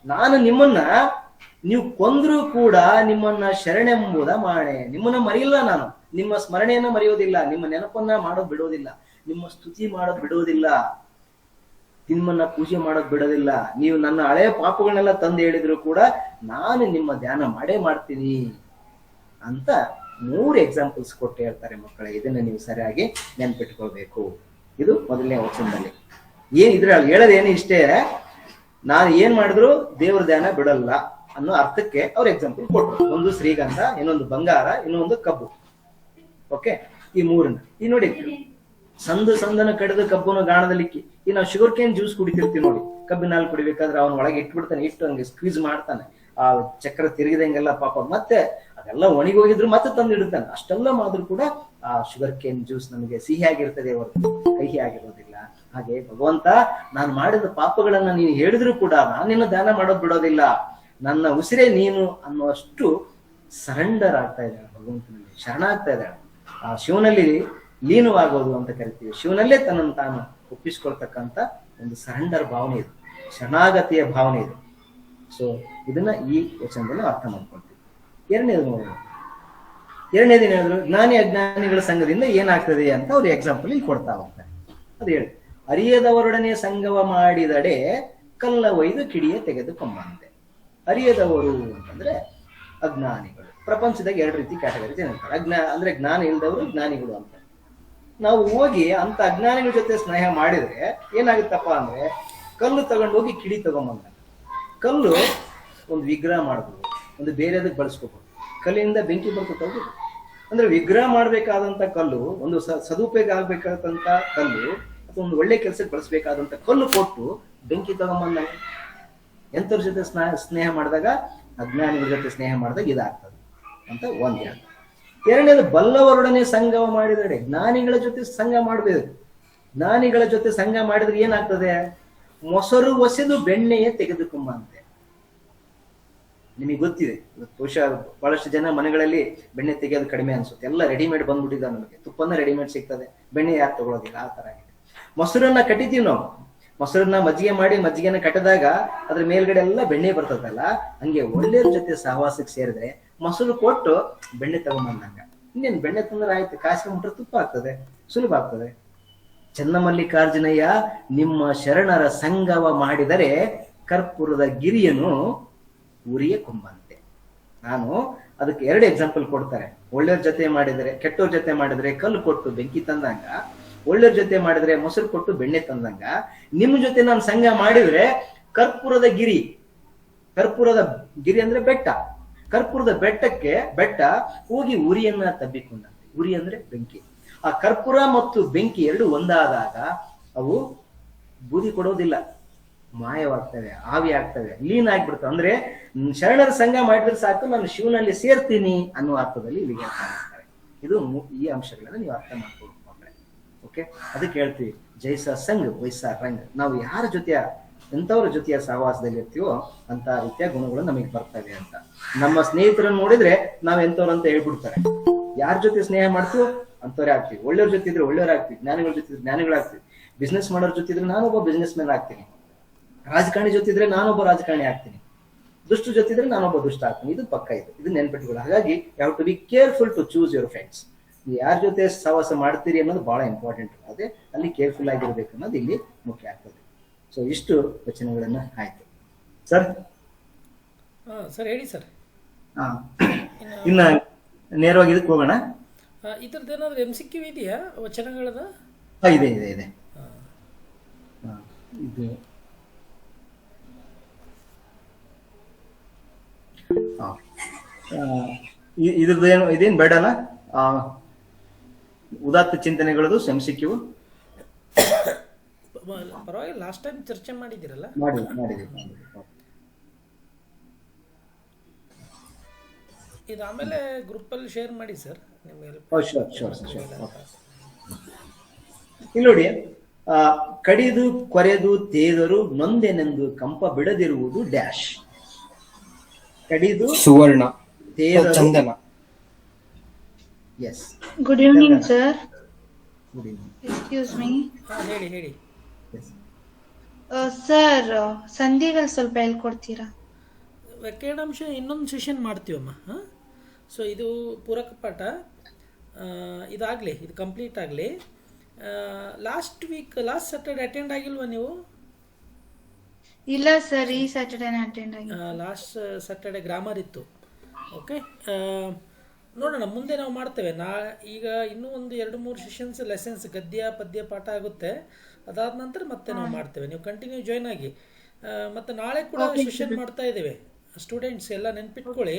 ನಾನು ನಿಮ್ಮನ್ನ ನೀವು ಕೊಂದ್ರೂ ಕೂಡ ನಿಮ್ಮನ್ನ ಶರಣೆಂಬುದ ಮಾಣೆ. ನಿಮ್ಮನ್ನ ಮರೆಯಲ್ಲ, ನಾನು ನಿಮ್ಮ ಸ್ಮರಣೆಯನ್ನ ಮರೆಯೋದಿಲ್ಲ, ನಿಮ್ಮ ನೆನಪನ್ನ ಮಾಡೋದ್ ಬಿಡೋದಿಲ್ಲ, ನಿಮ್ಮ ಸ್ತುತಿ ಮಾಡೋದ್ ಬಿಡೋದಿಲ್ಲ, ನಿಮ್ಮನ್ನ ಪೂಜೆ ಮಾಡೋದ್ ಬಿಡೋದಿಲ್ಲ. ನೀವು ನನ್ನ ಹಳೆ ಪಾಪಗಳನ್ನೆಲ್ಲ ತಂದು ಹೇಳಿದ್ರು ಕೂಡ ನಾನು ನಿಮ್ಮ ಧ್ಯಾನ ಮಾಡೇ ಮಾಡ್ತೀನಿ ಅಂತ 3 ಎಕ್ಸಾಂಪಲ್ಸ್ ಕೊಟ್ಟು ಹೇಳ್ತಾರೆ ಮಕ್ಕಳೇ. ಇದನ್ನ ನೀವು ಸರಿಯಾಗಿ ನೆನ್ಪಿಟ್ಕೊಳ್ಬೇಕು. ಇದು ಮೊದಲನೇ ವಚನದಲ್ಲಿ ಇದ್ರಲ್ಲಿ ಹೇಳೋದೇನು ಇಷ್ಟೇ, ನಾನು ಏನ್ ಮಾಡಿದ್ರು ದೇವ್ರ ಧ್ಯಾನ ಬಿಡಲ್ಲ ಅನ್ನೋ ಅರ್ಥಕ್ಕೆ ಅವ್ರ ಎಕ್ಸಾಂಪಲ್ ಕೊಟ್ರು. ಒಂದು ಶ್ರೀಗಂಧ, ಇನ್ನೊಂದು ಬಂಗಾರ, ಇನ್ನೊಂದು ಕಬ್ಬು. ಓಕೆ, ಈ 3ನ್ನ ಈ ನೋಡಿ, ಸಂದನ ಕಡಿದು ಕಬ್ಬನ್ನು ಗಾಣದಲ್ಲಿಕ್ಕಿ. ಈ ನಾವು ಶುಗರ್ ಕೇನ್ ಜ್ಯೂಸ್ ಕುಡಿತಿರ್ತೀವಿ ನೋಡಿ, ಕಬ್ಬಿನ ಹಾಲು ಕುಡಿಬೇಕಾದ್ರೆ ಅವನ ಒಳಗೆ ಇಟ್ಬಿಡ್ತಾನೆ, ಇಟ್ಟು ಹಂಗೆ ಸ್ಕ್ವೀಸ್ ಮಾಡ್ತಾನೆ, ಆ ಚಕ್ರ ತಿರುಗಿದಂಗೆಲ್ಲ ಪಾಪ ಮತ್ತೆ ಅದೆಲ್ಲ ಒಣಗೋಗಿದ್ರು ಮತ್ತೆ ತಂದು ಇಡ್ತಾನೆ. ಅಷ್ಟೆಲ್ಲ ಮಾಡಿದ್ರು ಕೂಡ ಆ ಶುಗರ್ ಕೇನ್ ಜ್ಯೂಸ್ ನಮಗೆ ಸಿಹಿಯಾಗಿರ್ತದೆ ಹೊರತು ಕಹಿ ಆಗಿರೋದಿಲ್ಲ. ಹಾಗೆ ಭಗವಂತ, ನಾನು ಮಾಡಿದ ಪಾಪಗಳನ್ನ ನೀನು ಹೇಳಿದ್ರು ಕೂಡ ನಾನು ನಿನ್ನ ಧ್ಯಾನ ಮಾಡೋದ್ ಬಿಡೋದಿಲ್ಲ, ನನ್ನ ಉಸಿರೇ ನೀನು ಅನ್ನುವಷ್ಟು ಸರೆಂಡರ್ ಆಗ್ತಾ ಇದ್ದಾಳೆ ಭಗವಂತನಲ್ಲಿ, ಶರಣಾಗ್ತಾ ಇದ್ದಾಳೆ. ಆ ಶಿವನಲ್ಲಿ ಲೀನವಾಗೋದು ಅಂತ ಕರಿತೀವಿ. ಶಿವನಲ್ಲೇ ತನ್ನನ್ನು ತಾನು ಒಪ್ಪಿಸ್ಕೊಳ್ತಕ್ಕಂಥ ಒಂದು ಸರೆಂಡರ್ ಭಾವನೆ ಇದು, ಶರಣಾಗತಿಯ ಭಾವನೆ ಇದು. ಸೊ ಇದನ್ನ ಈ ವಚನದಲ್ಲಿ ಅರ್ಥ ಮಾಡ್ಕೊಳ್ತೀವಿ. ಎರಡನೇದು ಹೇಳಿದ್ರು, ಜ್ಞಾನಿ ಅಜ್ಞಾನಿಗಳ ಸಂಘದಿಂದ ಏನಾಗ್ತದೆ ಅಂತ ಅವ್ರು ಎಕ್ಸಾಂಪಲ್ ಇಲ್ಲಿ ಕೊಡ್ತಾ ಹೋಗ್ತಾರೆ. ಅದು ಹೇಳಿ, ಅರಿಯದವರೊಡನೆ ಸಂಗವ ಮಾಡಿದಡೆ ಕಲ್ಲ ಒಯ್ದು ಕಿಡಿಯ ತೆಗೆದುಕೊಂಬಂತೆ. ಅರಿಯದವರು ಅಂತಂದ್ರೆ ಅಜ್ಞಾನಿಗಳು. ಪ್ರಪಂಚದಾಗ 2 ರೀತಿ ಕ್ಯಾಟಗರೀಸ್ ಹೇಳ್ತಾರೆ. ಅಂದ್ರೆ ಜ್ಞಾನ ಇಲ್ದವರು, ಜ್ಞಾನಿಗಳು ಅಂತ. ನಾವು ಹೋಗಿ ಅಂತ ಅಜ್ಞಾನಿಗಳ ಜೊತೆ ಸ್ನೇಹ ಮಾಡಿದ್ರೆ ಏನಾಗುತ್ತಪ್ಪ ಅಂದ್ರೆ ಕಲ್ಲು ತಗೊಂಡೋಗಿ ಕಿಡಿ ತಗೊಂಬಂದ. ಕಲ್ಲು ಒಂದು ವಿಗ್ರಹ ಮಾಡ್ಬೋದು, ಒಂದು ಬೇರೆದಕ್ಕೆ ಬಳಸ್ಕೋಬಹುದು. ಕಲ್ಲಿಂದ ಬೆಂಕಿ ಬರ್ತದೆ. ಅಂದ್ರೆ ವಿಗ್ರಹ ಮಾಡ್ಬೇಕಾದಂತ ಕಲ್ಲು, ಒಂದು ಸದುಪಯೋಗ ಆಗ್ಬೇಕಾದಂತ ಕಲ್ಲು, ಅಥವಾ ಒಂದು ಒಳ್ಳೆ ಕೆಲಸಕ್ಕೆ ಬಳಸಬೇಕಾದಂತ ಕಲ್ಲು ಕೊಟ್ಟು ಬೆಂಕಿ ತಗೊಂಬಂದ. ಎಂಥವ್ರ ಜೊತೆ ಸ್ನೇಹ ಮಾಡಿದಾಗ, ಅಜ್ಞಾನಿಗಳ ಜೊತೆ ಸ್ನೇಹ ಮಾಡಿದಾಗ ಇದಾಗ್ತದೆ ಅಂತ ಒಂದ್ ಹೇಳ. ಎರಡನೇದು, ಬಲ್ಲವರೊಡನೆ ಸಂಗಮ ಮಾಡಿದರೆ. ಜ್ಞಾನಿಗಳ ಜೊತೆ ಸಂಘ ಮಾಡಬೇಕು. ಜ್ಞಾನಿಗಳ ಜೊತೆ ಸಂಘ ಮಾಡಿದ್ರೆ ಏನಾಗ್ತದೆ? ಮೊಸರು ಒಸೆದು ಬೆಣ್ಣೆಯೇ ತೆಗೆದುಕೊಂಬಂತೆ. ನಿಮಗೆ ಗೊತ್ತಿದೆ, ಬಹುಶಃ ಬಹಳಷ್ಟು ಜನ ಮನೆಗಳಲ್ಲಿ ಬೆಣ್ಣೆ ತೆಗೆಯೋದು ಕಡಿಮೆ ಅನ್ಸುತ್ತೆ. ಎಲ್ಲ ರೆಡಿಮೇಡ್ ಬಂದ್ಬಿಟ್ಟಿದೆ. ನಮಗೆ ತುಪ್ಪನ ರೆಡಿಮೇಡ್ ಸಿಗ್ತದೆ, ಬೆಣ್ಣೆ ಯಾರು ತಗೊಳ್ಳೋದಿಲ್ಲ, ಆ ತರ ಆಗಿದೆ. ಮೊಸರನ್ನ ಕಟ್ಟಿತೀವಿ ನಾವು. ಮೊಸರನ್ನ ಮಜ್ಜಿಗೆ ಮಾಡಿ ಮಜ್ಜಿಗೆನ ಕಟ್ಟಿದಾಗ ಅದ್ರ ಮೇಲ್ಗಡೆ ಎಲ್ಲ ಬೆಣ್ಣೆ ಬರ್ತದಲ್ಲ, ಹಂಗೆ ಒಳ್ಳೆಯವ್ರ ಜೊತೆ ಸಹವಾಸಕ್ಕೆ ಸೇರಿದ್ರೆ ಮೊಸರು ಕೊಟ್ಟು ಬೆಣ್ಣೆ ತಗೊಂಬಂದಂಗ. ಇನ್ನೇನು ಬೆಣ್ಣೆ ತಂದ್ರೆ ಆಯ್ತು, ಕಾಸಿಗೆ ಮುಟ್ರೆ ತುಪ್ಪ ಆಗ್ತದೆ, ಸುಲಭ ಆಗ್ತದೆ. ಚನ್ನಮಲ್ಲಿಕಾರ್ಜುನಯ್ಯ, ನಿಮ್ಮ ಶರಣರ ಸಂಗವ ಮಾಡಿದರೆ ಕರ್ಪೂರದ ಗಿರಿಯನ್ನು ಉರಿಯ ಕೊಂಬಂತೆ. ನಾನು ಅದಕ್ಕೆ 2 ಎಕ್ಸಾಂಪಲ್ ಕೊಡ್ತಾರೆ. ಒಳ್ಳೆಯವ್ರ ಜೊತೆ ಮಾಡಿದರೆ, ಕೆಟ್ಟವ್ರ ಜೊತೆ ಮಾಡಿದ್ರೆ ಕಲ್ಲು ಕೊಟ್ಟು ಬೆಂಕಿ ತಂದಂಗ, ಒಳ್ಳೆಯವ್ರ ಜೊತೆ ಮಾಡಿದ್ರೆ ಮೊಸರು ಕೊಟ್ಟು ಬೆಣ್ಣೆ ತಂದಂಗ, ನಿಮ್ಮ ಜೊತೆ ನಾನು ಸಂಘ ಮಾಡಿದ್ರೆ ಕರ್ಪೂರದ ಗಿರಿ. ಕರ್ಪೂರದ ಗಿರಿ ಅಂದ್ರೆ ಬೆಟ್ಟ. ಕರ್ಪೂರದ ಬೆಟ್ಟ ಹೋಗಿ ಉರಿಯನ್ನ ತಬ್ಬಿಕೊಂಡಂತೆ. ಉರಿ ಅಂದ್ರೆ ಬೆಂಕಿ. ಆ ಕರ್ಪೂರ ಮತ್ತು ಬೆಂಕಿ ಎರಡು ಒಂದಾದಾಗ ಅವು ಬೂದಿ ಕೊಡೋದಿಲ್ಲ, ಮಾಯವಾಗ್ತವೆ, ಆವಿ ಆಗ್ತವೆ, ಲೀನ್ ಆಗ್ಬಿಡ್ತವೆ. ಅಂದ್ರೆ ಶರಣರ ಸಂಘ ಮಾಡಿದ್ರೆ ಸಾಕು, ನಾನು ಶಿವನಲ್ಲಿ ಸೇರ್ತೀನಿ ಅನ್ನೋ ಅರ್ಥದಲ್ಲಿ ಇಲ್ಲಿಗೆ ಮಾಡ್ತಾರೆ. ಇದು ಈ ಅಂಶಗಳನ್ನ ನೀವು ಅರ್ಥ ಮಾಡ್ಕೊಳ್ಕೊಂಡ್ರೆ ಓಕೆ. ಅದಕ್ಕೆ ಹೇಳ್ತೀವಿ, ಜೈಸ ಸಂಘ ವೈಸಾ ರಂಗ್. ನಾವು ಯಾರ ಜೊತೆಯ, ಎಂಥವ್ರ ಜೊತೆಯ ಸಹವಾಸದಲ್ಲಿ ಇರ್ತೀವೋ ಅಂತ ರೀತಿಯ ಗುಣಗಳು ನಮಗೆ ಬರ್ತವೆ ಅಂತ. ನಮ್ಮ ಸ್ನೇಹಿತರನ್ನು ನೋಡಿದ್ರೆ ನಾವ್ ಎಂಥವ್ರು ಅಂತ ಹೇಳ್ಬಿಡ್ತಾರೆ. ಯಾರ ಜೊತೆ ಸ್ನೇಹ ಮಾಡ್ತೀವೋ ಅಂತವ್ರೆ ಆಗ್ತೀವಿ. ಒಳ್ಳೆಯವ್ರ ಜೊತೆ ಇದ್ರೆ ಒಳ್ಳೆಯವ್ರಾಗ್ತೀವಿ, ಜ್ಞಾನಿಗಳ ಜೊತೆ ಇದ್ರೆ ಜ್ಞಾನಿಗಳಾಗ್ತೀವಿ. ಬಿಸ್ನೆಸ್ ಮಾಡೋರ್ ಜೊತೆ ಇದ್ರೆ ನಾನೊಬ್ಬ ಬಿಸ್ನೆಸ್ ಮ್ಯಾನ್ ಆಗ್ತೀನಿ. ರಾಜಕಾರಣಿ ಜೊತೆ ಇದ್ರೆ ನಾನೊಬ್ಬ ರಾಜಕಾರಣಿ ಆಗ್ತೀನಿ. ದುಷ್ಟ ಜೊತೆ ಇದ್ರೆ ನಾನೊಬ್ಬ ದುಷ್ಟ ಆಗ್ತೀನಿ. ಇದು ಪಕ್ಕ, ಇದು ನೆನ್ಪಿಟ್ಕೊಳ್ಳಿ. ಹಾಗಾಗಿ you have to be careful to choose your friends. ನೀವು ಯಾರ ಜೊತೆ ಸಹವಾಸ ಮಾಡ್ತೀರಿ ಅನ್ನೋದು ಬಹಳ ಇಂಪಾರ್ಟೆಂಟ್. ಅದೇ ಅಲ್ಲಿ ಕೇರ್ಫುಲ್ ಆಗಿರ್ಬೇಕು ಅನ್ನೋದು ಇಲ್ಲಿ ಮುಖ್ಯ ಆಗ್ತದೆ. ಸೊ ಇಷ್ಟು ವಚನಗಳನ್ನ ಆಯ್ತು ಸರ್. ಸರ್ ಹೇಳಿ ಸರ್. ಇನ್ನ ನೇರವಾಗಿ ಇದಕ್ಕೆ ಹೋಗೋಣ. ಇದ್ರದ್ದು ಏನಾದ್ರು MCQ ಇದೆಯಾ ವಚನಗಳದ? ಇದೆ ಇದೆ ಇದೆ. ಇದು ಇದ್ರದ್ದು ಏನು ಇದೇನು ಬೇಡಲ್ಲ. ಉದಾತ್ತ ಚಿಂತನೆಗಳದು MCQ ಪರವಾಗಿಲ್ಲ, ಲಾಸ್ಟ್ ಟೈಮ್ ಚರ್ಚೆ ಮಾಡಿದಿರಲ್ಲ. ಮಾಡಿದ್ವಿ. ಇದು ಆಮೇಲೆ ಗ್ರೂಪಲ್ಲಿ ಶೇರ್ ಮಾಡಿ ಸರ್, ನಿಮ್ಗೆ ಇಲ್ಲಿ ನೋಡಿ, ಕಡಿದು ಕೊರೆದು ತೇದರು ನೊಂದೆನೆಂದು ಕಂಪ ಬಿಡದಿರುವುದು ಡ್ಯಾಶ್. ಕಡಿದು ಸುವರ್ಣ, ತೇದರು ಚಂದನ. Yes. Good evening sir. Good evening. Excuse me. ಹೇಳಿ ಹೇಳಿ ಸರ್, ಸಂಧಿಗಳು ಸ್ವಲ್ಪ ಹೇಳ್ಕೊಡ್ತೀರಾ? ವ್ಯಾಕರಣಾಂಶ ಇನ್ನೊಂದು ಸೆಷನ್ ಮಾಡ್ತೀವಮ್ಮ. ಸೊ ಇದು ಪೂರಕ ಪಾಠ ಇದಾಗಲಿ, ಇದು ಕಂಪ್ಲೀಟ್ ಆಗಲಿ. ಲಾಸ್ಟ್ ಸ್ಯಾಟರ್ಡೆ ಅಟೆಂಡ್ ಆಗಿಲ್ವಾ ನೀವು? ಇಲ್ಲ ಸರ್, ಈ ಸ್ಯಾಟರ್ಡೇನೇ ಅಟೆಂಡ್ ಆಗಿ. ಲಾಸ್ಟ್ ಸ್ಯಾಟರ್ಡೆ ಗ್ರಾಮರ್ ಇತ್ತು. ಓಕೆ, ನೋಡೋಣ ಮುಂದೆ ನಾವು ಮಾಡ್ತೇವೆ. ಈಗ ಇನ್ನೂ ಒಂದು 2-3 ಸೆಷನ್ಸ್ ಲೆಸನ್ಸ್ ಗದ್ಯ ಪದ್ಯ ಪಾಠ ಆಗುತ್ತೆ. ಅದಾದ ನಂತರ ಮತ್ತೆ ನಾವು ಮಾಡ್ತೇವೆ. ನೀವು ಕಂಟಿನ್ಯೂ ಜಾಯ್ನ್ ಆಗಿ. ಮತ್ತು ನಾಳೆ ಕೂಡ ಸೆಷನ್ ಮಾಡ್ತಾ ಇದ್ದೇವೆ. ಸ್ಟೂಡೆಂಟ್ಸ್ ಎಲ್ಲ ನೆನ್ಪಿಟ್ಕೊಳ್ಳಿ,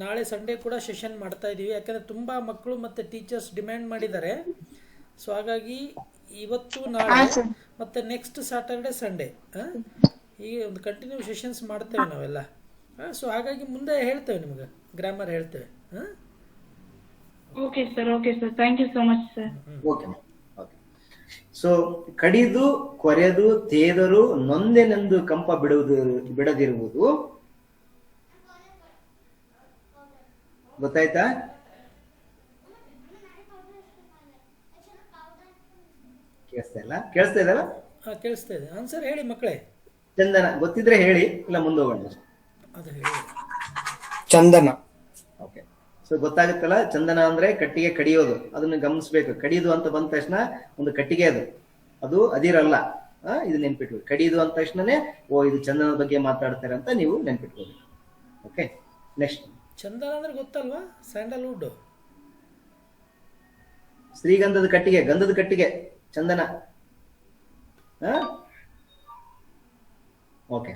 ನಾಳೆ ಸಂಡೇ ಕೂಡ ಸೆಷನ್ ಮಾಡ್ತಾ ಇದ್ದೀವಿ. ಯಾಕಂದರೆ ತುಂಬ ಮಕ್ಕಳು ಮತ್ತು ಟೀಚರ್ಸ್ ಡಿಮ್ಯಾಂಡ್ ಮಾಡಿದ್ದಾರೆ. ಸೊ ಹಾಗಾಗಿ ಇವತ್ತು, ನಾಳೆ ಮತ್ತು ನೆಕ್ಸ್ಟ್ ಸ್ಯಾಟರ್ಡೆ ಸಂಡೇ ಹೀಗೆ ಒಂದು ಕಂಟಿನ್ಯೂ ಸೆಷನ್ಸ್ ಮಾಡ್ತೇವೆ ನಾವೆಲ್ಲ. ಸೊ ಹಾಗಾಗಿ ಮುಂದೆ ಹೇಳ್ತೇವೆ, ನಿಮಗೆ ಗ್ರಾಮರ್ ಹೇಳ್ತೇವೆ. Okay sir, thank you so much sir. Okay. So ಕಡಿದು ಕೊರೆದು ತೇದರು ನೊಂದೆನೆಂದು ಕಂಪ ಬಿಡದಿರುವುದು ಗೊತ್ತಾಯ್ತಾ? ಕೇಳಿಸ್ತಾ ಇದಲ್ಲ? ಕೇಳಿಸ್ತಾ ಇದೆ. ಆನ್ಸರ್ ಹೇಳಿ ಮಕ್ಕಳೇ. ಚಂದನ ಗೊತ್ತಿದ್ರೆ ಹೇಳಿ, ಇಲ್ಲ ಮುಂದೋಗೋಣ. ಅದು ಹೇಳಿ. ಚಂದನ. ಓಕೆ. ಸೊ ಗೊತ್ತಾಗುತ್ತಲ್ಲ, ಚಂದನ ಅಂದ್ರೆ ಕಟ್ಟಿಗೆ ಕಡಿಯೋದು. ಅದನ್ನ ಗಮನಿಸ್ಬೇಕು. ಕಡಿಯೋದು ಅಂತ ಬಂದ ತಕ್ಷಣ ಒಂದು ಕಟ್ಟಿಗೆ ಅದು ಅದಿರಲ್ಲ. ಇದು ನೆನ್ಪಿಟ್ಕೊಳ್ಳಿ. ಕಡಿಯೋದು ಅಂದ ತಕ್ಷಣನೇ ಇದು ಚಂದನದ ಬಗ್ಗೆ ಮಾತಾಡ್ತಾರೆ ಅಂತ ನೀವು ನೆನ್ಪಿಟ್ಕೋಬೇಕು. Okay, next. ಚಂದನ ಅಂದ್ರೆ ಗೊತ್ತಲ್ವಾ? ಸ್ಯಾಂಡಲ್ವುಡ್, ಶ್ರೀಗಂಧದ ಕಟ್ಟಿಗೆ, ಗಂಧದ ಕಟ್ಟಿಗೆ ಚಂದನ. ಓಕೆ.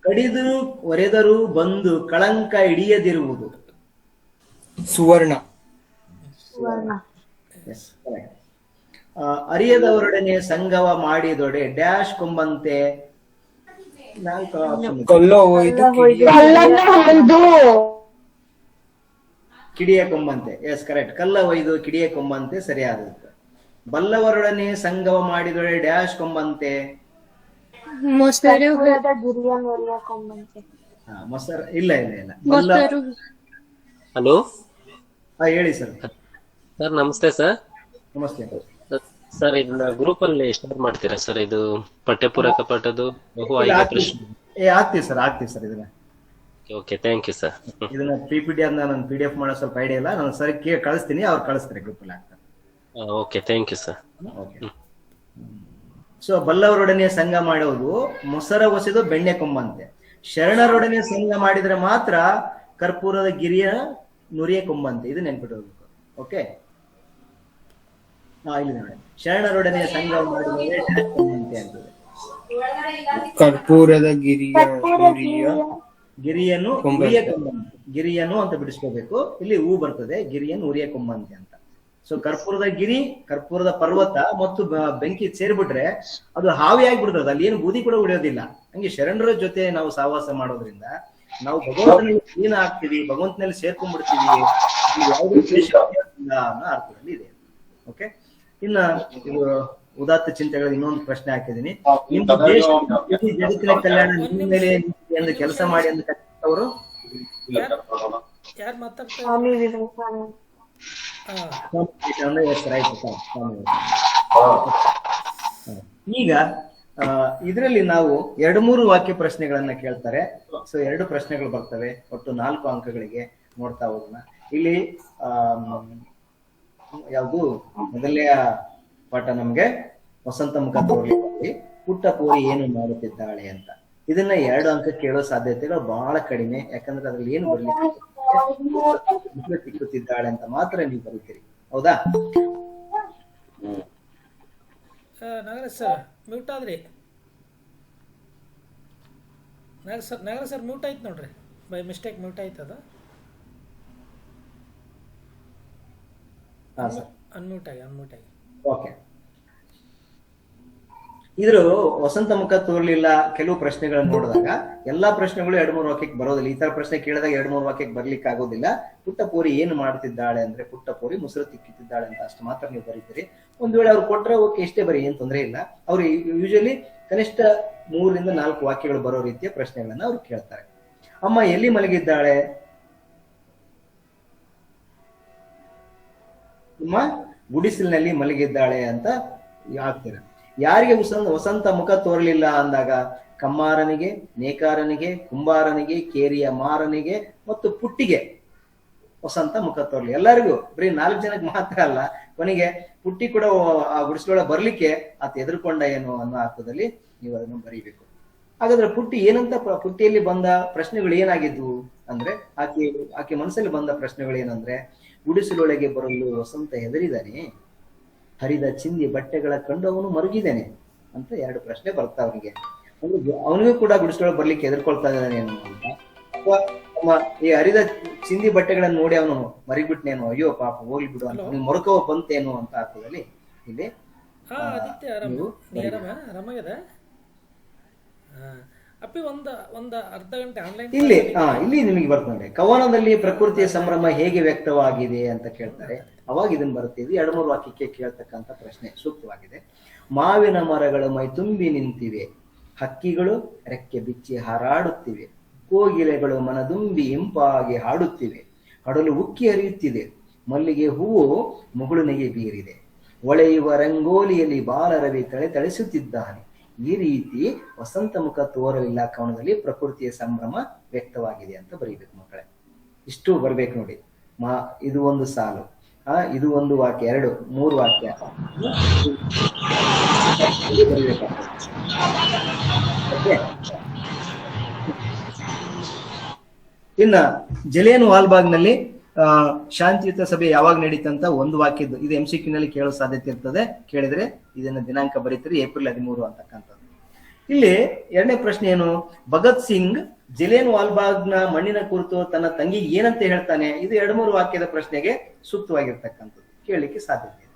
ಕಡಿದು ಒರೆದರೂ ಬಂದು ಕಳಂಕ ಹಿಡಿಯದಿರುವುದು. ಸುವರ್ಣ. Yes, correct. ಅರಿಯದವರೊಡನೆ ಸಂಗವ ಮಾಡಿದೊಡೆ ಡ್ಯಾಶ್ ಕೊಂಬಂತೆ. ನಾಲ್ಕು option ಇದೆ. ಕಲ್ಲ ಒಯ್ದು ಕಿಡಿಯ ಕೊಂಬಂತೆ. Yes correct. ಕಲ್ಲ ಒಯ್ದು ಕಿಡಿಯ ಕೊಂಬಂತೆ ಸರಿಯಾದದ್ದು. ಬಲ್ಲವರೊಡನೆ ಸಂಗವ ಮಾಡಿದೊಡೆ ಡ್ಯಾಶ್ ಕೊಂಬಂತೆ. ಮೊಸರು ಮೊಸರು ಇಲ್ಲ ಇಲ್ಲ ಇಲ್ಲ. ಬಲ್ಲ ಹಲೋ ಹೇಳಿ ಸರ್. ಸರ್ ನಮಸ್ತೆ ಸರ್. ನಮಸ್ತೆ. ಸರ್ ಇದನ್ನ ಗ್ರೂಪ್ ಅಲ್ಲಿ ಶೇರ್ ಮಾಡ್ತೀರಾ ಸರ್? ಇದು ಪಠ್ಯಪೂರಕ ಪಾಠದ್ದು ಬಹು ಆಯ್ಕೆ ಪ್ರಶ್ನೆ. ಆಗ್ತೀವಿ ಸರ್ ಇದನ್ನ. Okay thank you sir. ಇದನ್ನ PPT ಅಂತ ನಾನು PDF ಮಾಡೋ ಸ್ವಲ್ಪ ಐಡಿಯಾ ಇಲ್ಲ. ನಾನು ಸರ್ ಕಳಿಸ್ತೀನಿ, ಅವ್ರು ಕಳಿಸ್ತಾರೆ, ಗ್ರೂಪ್ ಅಲ್ಲಿ ಹಾಕ್ತಾರೆ. Okay thank you sir. So ಬಲ್ಲವರೊಡನೆ ಸಂಘ ಮಾಡುವುದು ಮೊಸರ ಒಸೆದು ಬೆಣ್ಣೆ ಕೊಂಬಂತೆ. ಶರಣರೊಡನೆ ಸಂಘ ಮಾಡಿದ್ರೆ ಮಾತ್ರ ಕರ್ಪೂರದ ಗಿರಿಯ ನುರಿಯ ಕೊಂಬಂತೆ. ಇದು ನೆನ್ಪಿಟ್ಟು ಹೋಗ್ಬೇಕು. ಓಕೆ, ಇಲ್ಲಿ ನೋಡಿ, ಶರಣರೊಡನೆ ಸಂಘ ಮಾಡಿದರೆ ಕೊಂಬಂತೆ ಅಂತದೆ. ಕರ್ಪೂರದ ಗಿರಿಯ ಗಿರಿಯನ್ನು ಉರಿಯ ಕೊಂಬಂತೆ. ಗಿರಿಯನ್ನು ಅಂತ ಬಿಡಿಸ್ಕೋಬೇಕು. ಇಲ್ಲಿ ಹೂ ಬರ್ತದೆ, ಗಿರಿಯನ್ನು ಉರಿಯ ಕೊಂಬಂತೆ ಅಂತ. ಸೊ ಕರ್ಪೂರದ ಗಿರಿ, ಕರ್ಪೂರದ ಪರ್ವತ ಮತ್ತು ಬೆಂಕಿ ಸೇರ್ಬಿಟ್ರೆ ಅದು ಹಾವಿ ಆಗ್ಬಿಡ್ತದೆ. ಅಲ್ಲಿ ಏನು ಬೂದಿ ಕೂಡ ಉಳಿಯೋದಿಲ್ಲ. ಹಂಗೆ ಶರಣರ ಜೊತೆ ನಾವು ಸಹವಾಸ ಮಾಡೋದ್ರಿಂದ ನಾವು ಭಗವಂತನಿಗೆ ಲೀನ ಆಗ್ತೀವಿ, ಭಗವಂತನಲ್ಲಿ ಸೇರ್ಕೊಂಡ್ಬಿಡ್ತೀವಿ. ಯಾವುದೇ ದ್ವೇಷ ಇಲ್ಲ ಅನ್ನೋ ಅರ್ಥದಲ್ಲಿ ಇದೆ. ಓಕೆ, ಇನ್ನ ಇದು ಉದಾತ್ತ ಚಿಂತೆಗಳ ಇನ್ನೊಂದು ಪ್ರಶ್ನೆ ಹಾಕಿದ್ದೀನಿ. ನಿಮ್ಮ ದೇಶ ಜಗತ್ತಿನ ಕಲ್ಯಾಣ ನಿಮ್ಮ ಮೇಲೆ ಎಂದು ಕೆಲಸ ಮಾಡಿ ಅಂತ ಕಲಿತವರು ಯಾರು ಮಾತಾಡ್ತಾರೆ? ಈಗ ಇದರಲ್ಲಿ ನಾವು 2-3 ವಾಕ್ಯ ಪ್ರಶ್ನೆಗಳನ್ನ ಕೇಳ್ತಾರೆ. ಸೊ 2 ಪ್ರಶ್ನೆಗಳು ಬರ್ತವೆ. ಒಟ್ಟು 4 ಅಂಕಗಳಿಗೆ ನೋಡ್ತಾ ಹೋಗೋಣ. ಇಲ್ಲಿ ಯಾವುದು ಮೊದಲನೆಯ ಪಾಠ ನಮ್ಗೆ ವಸಂತ ಮುಖ ತೋರ್ಲಿ ಪುಟ್ಟ ಪೋರಿ ಏನು ಮಾಡುತ್ತಿದ್ದಾಳೆ ಅಂತ. ಇದನ್ನ 2 ಅಂಕ ಕೇಳೋ ಸಾಧ್ಯತೆಗಳು ಬಹಳ ಕಡಿಮೆ. ಯಾಕಂದ್ರೆ ಅದ್ರಲ್ಲಿ ಏನು ಬರ್ಲಿಕ್ಕೆ ತಿಕ್ಕುತ್ತಿದ್ದಾಳೆ ಅಂತ ಮಾತ್ರ ನೀವು ಬರೀತೀರಿ. ಹೌದಾ? ನಾಗರಾಜ್ ಸರ್ ಮ್ಯೂಟ್ ಆದ್ರಿ. ನಾಗರಾಜ್ ಸರ್ ಮ್ಯೂಟ್ ಆಯ್ತು ನೋಡ್ರಿ, ಬೈ ಮಿಸ್ಟೇಕ್ ಮ್ಯೂಟ್ ಆಯ್ತದ. ಅನ್ಮ್ಯೂಟ್ ಆಗಿ. ಓಕೆ, ಇದ್ರ ವಸಂತ ಮುಖ ತೋರ್ಲಿಲ್ಲ ಕೆಲವು ಪ್ರಶ್ನೆಗಳನ್ನ ನೋಡಿದಾಗ ಎಲ್ಲಾ ಪ್ರಶ್ನೆಗಳು 2-3 ವಾಕ್ಯಕ್ಕೆ ಬರೋದಿಲ್ಲ. ಈ ತರ ಪ್ರಶ್ನೆ ಕೇಳಿದಾಗ 2-3 ವಾಕ್ಯಕ್ಕೆ ಬರ್ಲಿಕ್ಕೆ ಆಗೋದಿಲ್ಲ. ಪುಟ್ಟ ಪೋರಿ ಏನು ಮಾಡ್ತಿದ್ದಾಳೆ ಅಂದ್ರೆ ಪುಟ್ಟ ಪೋರಿ ಮುಸುರು ತಿಕ್ಕುತ್ತಿದ್ದಾಳೆ ಅಂತ ಅಷ್ಟು ಮಾತ್ರ ನೀವು ಬರೀತೀರಿ. ಒಂದ್ ವೇಳೆ ಅವ್ರು ಕೊಟ್ರೆ ಓಕೆ, ಇಷ್ಟೇ ಬರೀ, ಏನ್ ತೊಂದರೆ ಇಲ್ಲ. ಅವ್ರು ಯೂಶಲಿ ಕನಿಷ್ಠ 3-4 ವಾಕ್ಯಗಳು ಬರೋ ರೀತಿಯ ಪ್ರಶ್ನೆಗಳನ್ನ ಅವ್ರು ಕೇಳ್ತಾರೆ. ಅಮ್ಮ ಎಲ್ಲಿ ಮಲಗಿದ್ದಾಳೆ? ಅಮ್ಮ ಗುಡಿಸಿಲಿನಲ್ಲಿ ಮಲಗಿದ್ದಾಳೆ ಅಂತ ಹಾಕ್ತೀರ. ಯಾರಿಗೆ ವಸಂತ ಮುಖ ತೋರಲಿಲ್ಲ ಅಂದಾಗ ಕಮ್ಮಾರನಿಗೆ, ನೇಕಾರನಿಗೆ, ಕುಂಬಾರನಿಗೆ, ಕೇರಿಯ ಮಾರನಿಗೆ ಮತ್ತು ಪುಟ್ಟಿಗೆ ವಸಂತ ಮುಖ ತೋರ್ಲಿ. ಎಲ್ಲರಿಗೂ, ಬರೀ 4 ಜನಕ್ಕೆ ಮಾತ್ರ ಅಲ್ಲ. ಕೊನೆಗೆ ಪುಟ್ಟಿ ಕೂಡ ಆ ಗುಡಿಸಲೊಳಗೆ ಬರ್ಲಿಕ್ಕೆ ಆತ ಎದುರ್ಕೊಂಡ ಏನು ಅನ್ನೋ ಅರ್ಥದಲ್ಲಿ ನೀವು ಅದನ್ನು ಬರೀಬೇಕು. ಹಾಗಾದ್ರೆ ಪುಟ್ಟಿ ಏನಂತ, ಪುಟ್ಟಿಯಲ್ಲಿ ಬಂದ ಪ್ರಶ್ನೆಗಳು ಏನಾಗಿದ್ವು ಅಂದ್ರೆ ಆಕೆ ಮನಸ್ಸಲ್ಲಿ ಬಂದ ಪ್ರಶ್ನೆಗಳು ಏನಂದ್ರೆ, ಗುಡಿಸಲೊಳಗೆ ಬರಲು ವಸಂತ ಹೆದರಿದಾನೆ, ಹರಿದ ಚಿಂದಿ ಬಟ್ಟೆಗಳ ಕಂಡು ಅವನು ಮರುಗಿದ್ದಾನೆ ಅಂತ 2 ಪ್ರಶ್ನೆ ಬರ್ತಾ ಅವನಿಗೆ. ಅವನಿಗೂ ಕೂಡ ಗುಡಿಸಲೊಳಗೆ ಬರ್ಲಿಕ್ಕೆ ಎದುರ್ಕೊಳ್ತಾ ಇದ್ದಾನೇನು ಅಂತ, ಅಥವಾ ಈ ಹರಿದ ಚಿಂದಿ ಬಟ್ಟೆಗಳನ್ನ ನೋಡಿ ಅವನು ಮರಿಬಿಟ್ನೇನು, ಅಯ್ಯೋ ಪಾಪ ಹೋಗ್ಲಿ ಬಿಡು ಅಂತ ಅವ್ನಿಗೆ ಮೊರಕವ ಬಂತೇನು ಅಂತ ಅರ್ಥದಲ್ಲಿ ಇಲ್ಲಿ ಅಪ್ಪಿ ಒಂದು ಅರ್ಧ ಗಂಟೆ ಆನ್ಲೈನ್ ಇಲ್ಲಿ ನಿಮಗೆ ಬರ್ತದೆ. ಕವನದಲ್ಲಿ ಪ್ರಕೃತಿಯ ಸಂಭ್ರಮ ಹೇಗೆ ವ್ಯಕ್ತವಾಗಿದೆ ಅಂತ ಕೇಳ್ತಾರೆ. ಅವಾಗ ಇದನ್ನ ಬರುತ್ತೆ. 2-3 ವಾಕ್ಯಕ್ಕೆ ಕೇಳ್ತಕ್ಕಂಥ ಪ್ರಶ್ನೆ ಸೂಕ್ತವಾಗಿದೆ. ಮಾವಿನ ಮರಗಳು ಮೈ ತುಂಬಿ ನಿಂತಿವೆ, ಹಕ್ಕಿಗಳು ರೆಕ್ಕೆ ಬಿಚ್ಚಿ ಹಾರಾಡುತ್ತಿವೆ, ಕೋಗಿಲೆಗಳು ಮನದುಂಬಿ ಇಂಪಾಗಿ ಹಾಡುತ್ತಿವೆ, ಕಡಲು ಉಕ್ಕಿ ಹರಿಯುತ್ತಿದೆ, ಮಲ್ಲಿಗೆ ಹೂವು ಮುಗುಳುನೆಗೆ ಬೀರಿದೆ, ಒಳೆಯುವ ರಂಗೋಲಿಯಲ್ಲಿ ಬಾಲರವಿ ಥಳಿಸುತ್ತಿದ್ದಾನೆ. ಈ ರೀತಿ ವಸಂತ ಮುಖ ತೋರಲಿಲ್ಲ ಕವನದಲ್ಲಿ ಪ್ರಕೃತಿಯ ಸಂಭ್ರಮ ವ್ಯಕ್ತವಾಗಿದೆ ಅಂತ ಬರೀಬೇಕು ಮಕ್ಕಳೇ. ಇಷ್ಟು ಬರ್ಬೇಕು ನೋಡಿ. ಇದು ಒಂದು ಸಾಲು, ಇದು ಒಂದು ವಾಕ್ಯ, 2-3 ವಾಕ್ಯ ಬರೀಬೇಕಾಗ್ತದೆ. ಇನ್ನ ಜಲಿಯನ್ ವಾಲ್ಬಾಗ್ನಲ್ಲಿ ಶಾಂತಿಯುತ ಸಭೆ ಯಾವಾಗ ನಡೀತಂತ ಒಂದು ವಾಕ್ಯದ್ದು ಇದು MCQ ನಲ್ಲಿ ಕೇಳೋ ಸಾಧ್ಯತೆ ಇರ್ತದೆ. ಕೇಳಿದ್ರೆ ಇದನ್ನ ದಿನಾಂಕ ಬರೀತೀರಿ ಏಪ್ರಿಲ್ 13 ಅಂತಕ್ಕಂಥದ್ದು. ಇಲ್ಲಿ ಎರಡನೇ ಪ್ರಶ್ನೆ ಏನು, ಭಗತ್ ಸಿಂಗ್ ಜಿಲಿಯನ್ ವಾಲ್ಬಾಗ್ನ ಮಣ್ಣಿನ ಕುರಿತು ತನ್ನ ತಂಗಿ ಏನಂತ ಹೇಳ್ತಾನೆ, ಇದು 2-3 ವಾಕ್ಯದ ಪ್ರಶ್ನೆಗೆ ಸೂಕ್ತವಾಗಿರ್ತಕ್ಕಂಥದ್ದು, ಕೇಳಲಿಕ್ಕೆ ಸಾಧ್ಯತೆ ಇದೆ.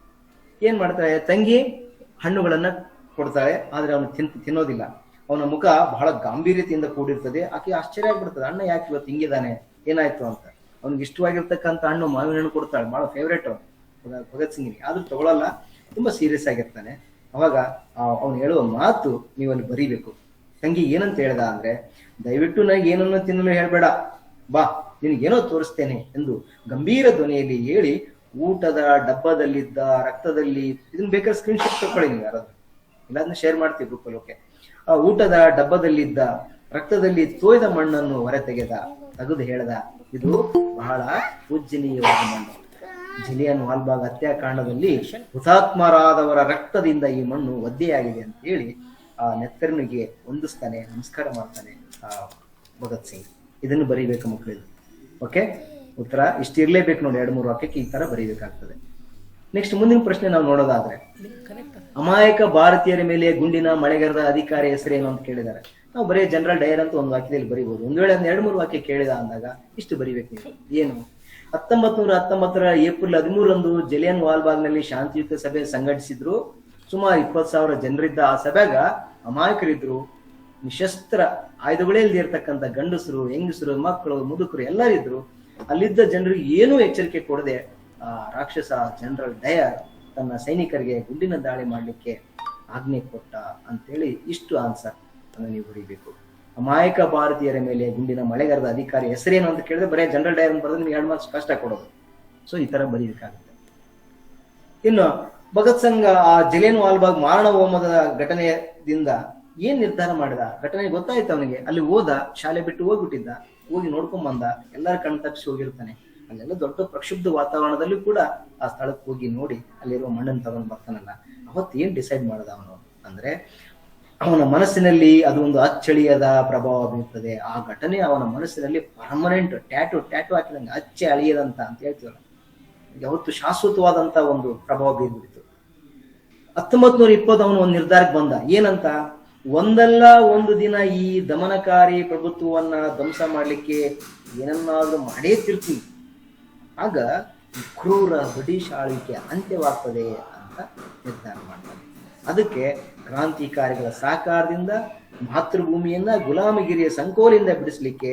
ಏನ್ ಮಾಡ್ತಾಳೆ, ತಂಗಿ ಹಣ್ಣುಗಳನ್ನ ಕೊಡ್ತಾಳೆ, ಆದ್ರೆ ಅವನು ತಿನ್ನೋದಿಲ್ಲ. ಅವನ ಮುಖ ಬಹಳ ಗಾಂಭೀರ್ಯತೆಯಿಂದ ಕೂಡಿರ್ತದೆ. ಆಕೆ ಆಶ್ಚರ್ಯ ಆಗ್ಬಿಡ್ತದೆ, ಅಣ್ಣ ಯಾಕೆ ಇವತ್ತು ಹಿಂಗಿದಾನೆ, ಏನಾಯ್ತು ಅಂತ. ಅವ್ನಿಗೆ ಇಷ್ಟವಾಗಿರ್ತಕ್ಕಂಥ ಹಣ್ಣು ಮಾವಿನ ಹಣ್ಣು ಕೊಡ್ತಾಳೆ, ಬಹಳ ಫೇವ್ರೇಟ್ ಭಗತ್ ಸಿಂಗಿಗೆ, ಆದ್ರೂ ತಗೊಳಲ್ಲ, ತುಂಬಾ ಸೀರಿಯಸ್ ಆಗಿರ್ತಾನೆ. ಅವಾಗ ಅವ್ನು ಹೇಳುವ ಮಾತು ನೀವು ಅಲ್ಲಿ ಬರೀಬೇಕು. ತಂಗಿ ಏನಂತ ಹೇಳ್ದ ಅಂದ್ರೆ, ದಯವಿಟ್ಟು ನನಗೆ ಏನನ್ನು ತಿನ್ನಲು ಹೇಳ್ಬೇಡ, ಬಾ ನಿನಗೇನೋ ತೋರಿಸ್ತೇನೆ ಎಂದು ಗಂಭೀರ ಧ್ವನಿಯಲ್ಲಿ ಹೇಳಿ ಊಟದ ಡಬ್ಬದಲ್ಲಿದ್ದ ರಕ್ತದಲ್ಲಿ, ಇದನ್ನ ಬೇಕಾದ್ರೆ ಸ್ಕ್ರೀನ್ ಶಾಟ್ ತಗೊಳ್ಳಿ ನೀವು ಯಾರಾದ್ರೂ, ಇಲ್ಲಾಂದ್ರೆ ಶೇರ್ ಮಾಡ್ತೀವಿ ಗ್ರೂಪಲ್ಲಿ. ಓಕೆ. ಆ ಊಟದ ಡಬ್ಬದಲ್ಲಿದ್ದ ರಕ್ತದಲ್ಲಿ ತೋಯ್ದ ಮಣ್ಣನ್ನು ತೆಗೆದು ಹೇಳ್ದ, ಇದು ಬಹಳ ಪೂಜ್ಯನೀಯವಾದ ಮಣ್ಣು. ಜಿಲಿಯನ್ ವಾಲ್ಬಾಗ್ ಹತ್ಯಾಕಾಂಡದಲ್ಲಿ ಹುತಾತ್ಮರಾದವರ ರಕ್ತದಿಂದ ಈ ಮಣ್ಣು ಒದ್ದೆಯಾಗಿದೆ ಅಂತ ಹೇಳಿ ಆ ನೆತ್ತರನಿಗೆ ವಂದಿಸ್ತಾನೆ, ನಮಸ್ಕಾರ ಮಾಡ್ತಾನೆ ಭಗತ್ ಸಿಂಗ್. ಇದನ್ನು ಬರೀಬೇಕು ಮಕ್ಕಳಿಗೆ. ಓಕೆ, ಉತ್ತರ ಇಷ್ಟಿರ್ಲೇಬೇಕು ನೋಡಿ, 2-3 ವಾಕ್ಯಕ್ಕೆ ಈ ತರ ಬರೀಬೇಕಾಗ್ತದೆ. ನೆಕ್ಸ್ಟ್ ಮುಂದಿನ ಪ್ರಶ್ನೆ ನಾವು ನೋಡೋದಾದ್ರೆ, ಅಮಾಯಕ ಭಾರತೀಯರ ಮೇಲೆ ಗುಂಡಿನ ಮಳೆಗರೆದ ಅಧಿಕಾರಿ ಹೆಸರೇನು ಅಂತ ಕೇಳಿದ್ದಾರೆ. ನಾವು ಬರೀ ಜನರಲ್ ಡಯರ್ ಅಂತ ಒಂದು ವಾಕ್ಯದಲ್ಲಿ ಬರೀಬಹುದು. ಒಂದು ವೇಳೆ 2-3 ವಾಕ್ಯ ಕೇಳಿದ ಅಂದಾಗ ಇಷ್ಟು ಬರೀಬೇಕು ನೀವು. ಏನು, 1919 ಏಪ್ರಿಲ್ 13 ಜಿಲಿಯನ್ ವಾಲ್ಬಾಗ್ನಲ್ಲಿ ಶಾಂತಿಯುತ ಸಭೆ ಸಂಘಟಿಸಿದ್ರು. ಸುಮಾರು 20,000 ಜನರಿದ್ದ ಆ ಸಭೆಗ ಅಮಾಯಕರಿದ್ರು, ನಿಶಸ್ತ್ರ ಆಯುಧಗಳೇ ಇಲ್ಲದೆ ಇರ್ತಕ್ಕಂಥ ಗಂಡಸರು, ಹೆಂಗಸರು, ಮಕ್ಕಳು, ಮುದುಕರು ಎಲ್ಲರಿದ್ರು. ಅಲ್ಲಿದ್ದ ಜನರಿಗೆ ಏನೂ ಎಚ್ಚರಿಕೆ ಕೊಡದೆ ಆ ರಾಕ್ಷಸ ಜನರಲ್ ಡಯರ್ ತನ್ನ ಸೈನಿಕರಿಗೆ ಗುಂಡಿನ ದಾಳಿ ಮಾಡ್ಲಿಕ್ಕೆ ಆಜ್ಞೆ ಕೊಟ್ಟ ಅಂತೇಳಿ ಇಷ್ಟು ಆನ್ಸರ್ ಅನ್ನು ನೀವು ಬರೀಬೇಕು. ಅಮಾಯಕ ಭಾರತೀಯರ ಮೇಲೆ ಗುಂಡಿನ ಮಳೆಗಾರದ ಅಧಿಕಾರಿ ಹೆಸರೇನು ಅಂತ ಕೇಳಿದ್ರೆ ಬರೀ ಜನರಲ್ ಡಯರ್ ಅಂತ ಬರೆದ್ರೆ ನಿಮ್ಗೆ 2 ಮಾರ್ಕ್ಸ್ ಕಷ್ಟ ಕೊಡೋದು. ಸೊ ಈ ತರ ಬರೀಬೇಕಾಗುತ್ತೆ. ಇನ್ನು ಭಗತ್ ಸಿಂಗ್ ಆ ಜಿಲಿಯನ್ ವಾಲ್ಬಾಗ್ ಮಾರಣ ಹೋಮದ ಘಟನೆಯಿಂದ ಏನ್ ನಿರ್ಧಾರ ಮಾಡಿದ, ಘಟನೆ ಗೊತ್ತಾಯ್ತು ಅವನಿಗೆ, ಅಲ್ಲಿ ಹೋದ, ಶಾಲೆ ಬಿಟ್ಟು ಹೋಗ್ಬಿಟ್ಟಿದ್ದ, ಹೋಗಿ ನೋಡ್ಕೊಂಡ್ ಬಂದ, ಎಲ್ಲರ ಕಣ್ ತಪ್ಪಿಸಿ ಹೋಗಿರ್ತಾನೆ. ಅಲ್ಲೆಲ್ಲ ದೊಡ್ಡ ಪ್ರಕ್ಷುಬ್ಧ ವಾತಾವರಣದಲ್ಲಿ ಕೂಡ ಆ ಸ್ಥಳಕ್ಕೆ ಹೋಗಿ ನೋಡಿ ಅಲ್ಲಿರುವ ಮಣ್ಣನ್ನು ತಗೊಂಡ್ ಬರ್ತಾನಲ್ಲ. ಅವತ್ತು ಏನ್ ಡಿಸೈಡ್ ಮಾಡದ ಅವನು ಅಂದ್ರೆ, ಅವನ ಮನಸ್ಸಿನಲ್ಲಿ ಅದು ಒಂದು ಅಚ್ಚಳಿಯದ ಪ್ರಭಾವ ಬೀರ್ತದೆ. ಆ ಘಟನೆ ಅವನ ಮನಸ್ಸಿನಲ್ಲಿ ಪರ್ಮನೆಂಟ್ ಟ್ಯಾಟು ಹಾಕಿದಂಗೆ ಅಚ್ಚೆ ಅಳಿಯದಂತ ಅಂತ ಹೇಳ್ತೀವಲ್ಲ, ಯಾವತ್ತು ಶಾಶ್ವತವಾದಂತ ಒಂದು ಪ್ರಭಾವ ಬೀರ್ಬಿಡ್ತು. 1920 ಅವನು ಒಂದು ನಿರ್ಧಾರಕ್ಕೆ ಬಂದ, ಏನಂತ, ಒಂದಲ್ಲ ಒಂದು ದಿನ ಈ ದಮನಕಾರಿ ಪ್ರಭುತ್ವವನ್ನ ಧ್ವಂಸ ಮಾಡ್ಲಿಕ್ಕೆ ಏನನ್ನಾದ್ರೂ ಮಾಡೇ ತಿರ್ತೀನಿ, ಆಗ ಕ್ರೂರ ಬ್ರಿಟಿಷ್ ಆಳ್ವಿಕೆ ಅಂತ್ಯವಾಗ್ತದೆ ಅಂತ ನಿರ್ಧಾರ ಮಾಡ್ತಾನೆ. ಅದಕ್ಕೆ ಕ್ರಾಂತಿಕಾರಿಗಳ ಸಹಕಾರದಿಂದ ಮಾತೃಭೂಮಿಯನ್ನ ಗುಲಾಮಗಿರಿಯ ಸಂಕೋಲಿಂದ ಬಿಡಿಸ್ಲಿಕ್ಕೆ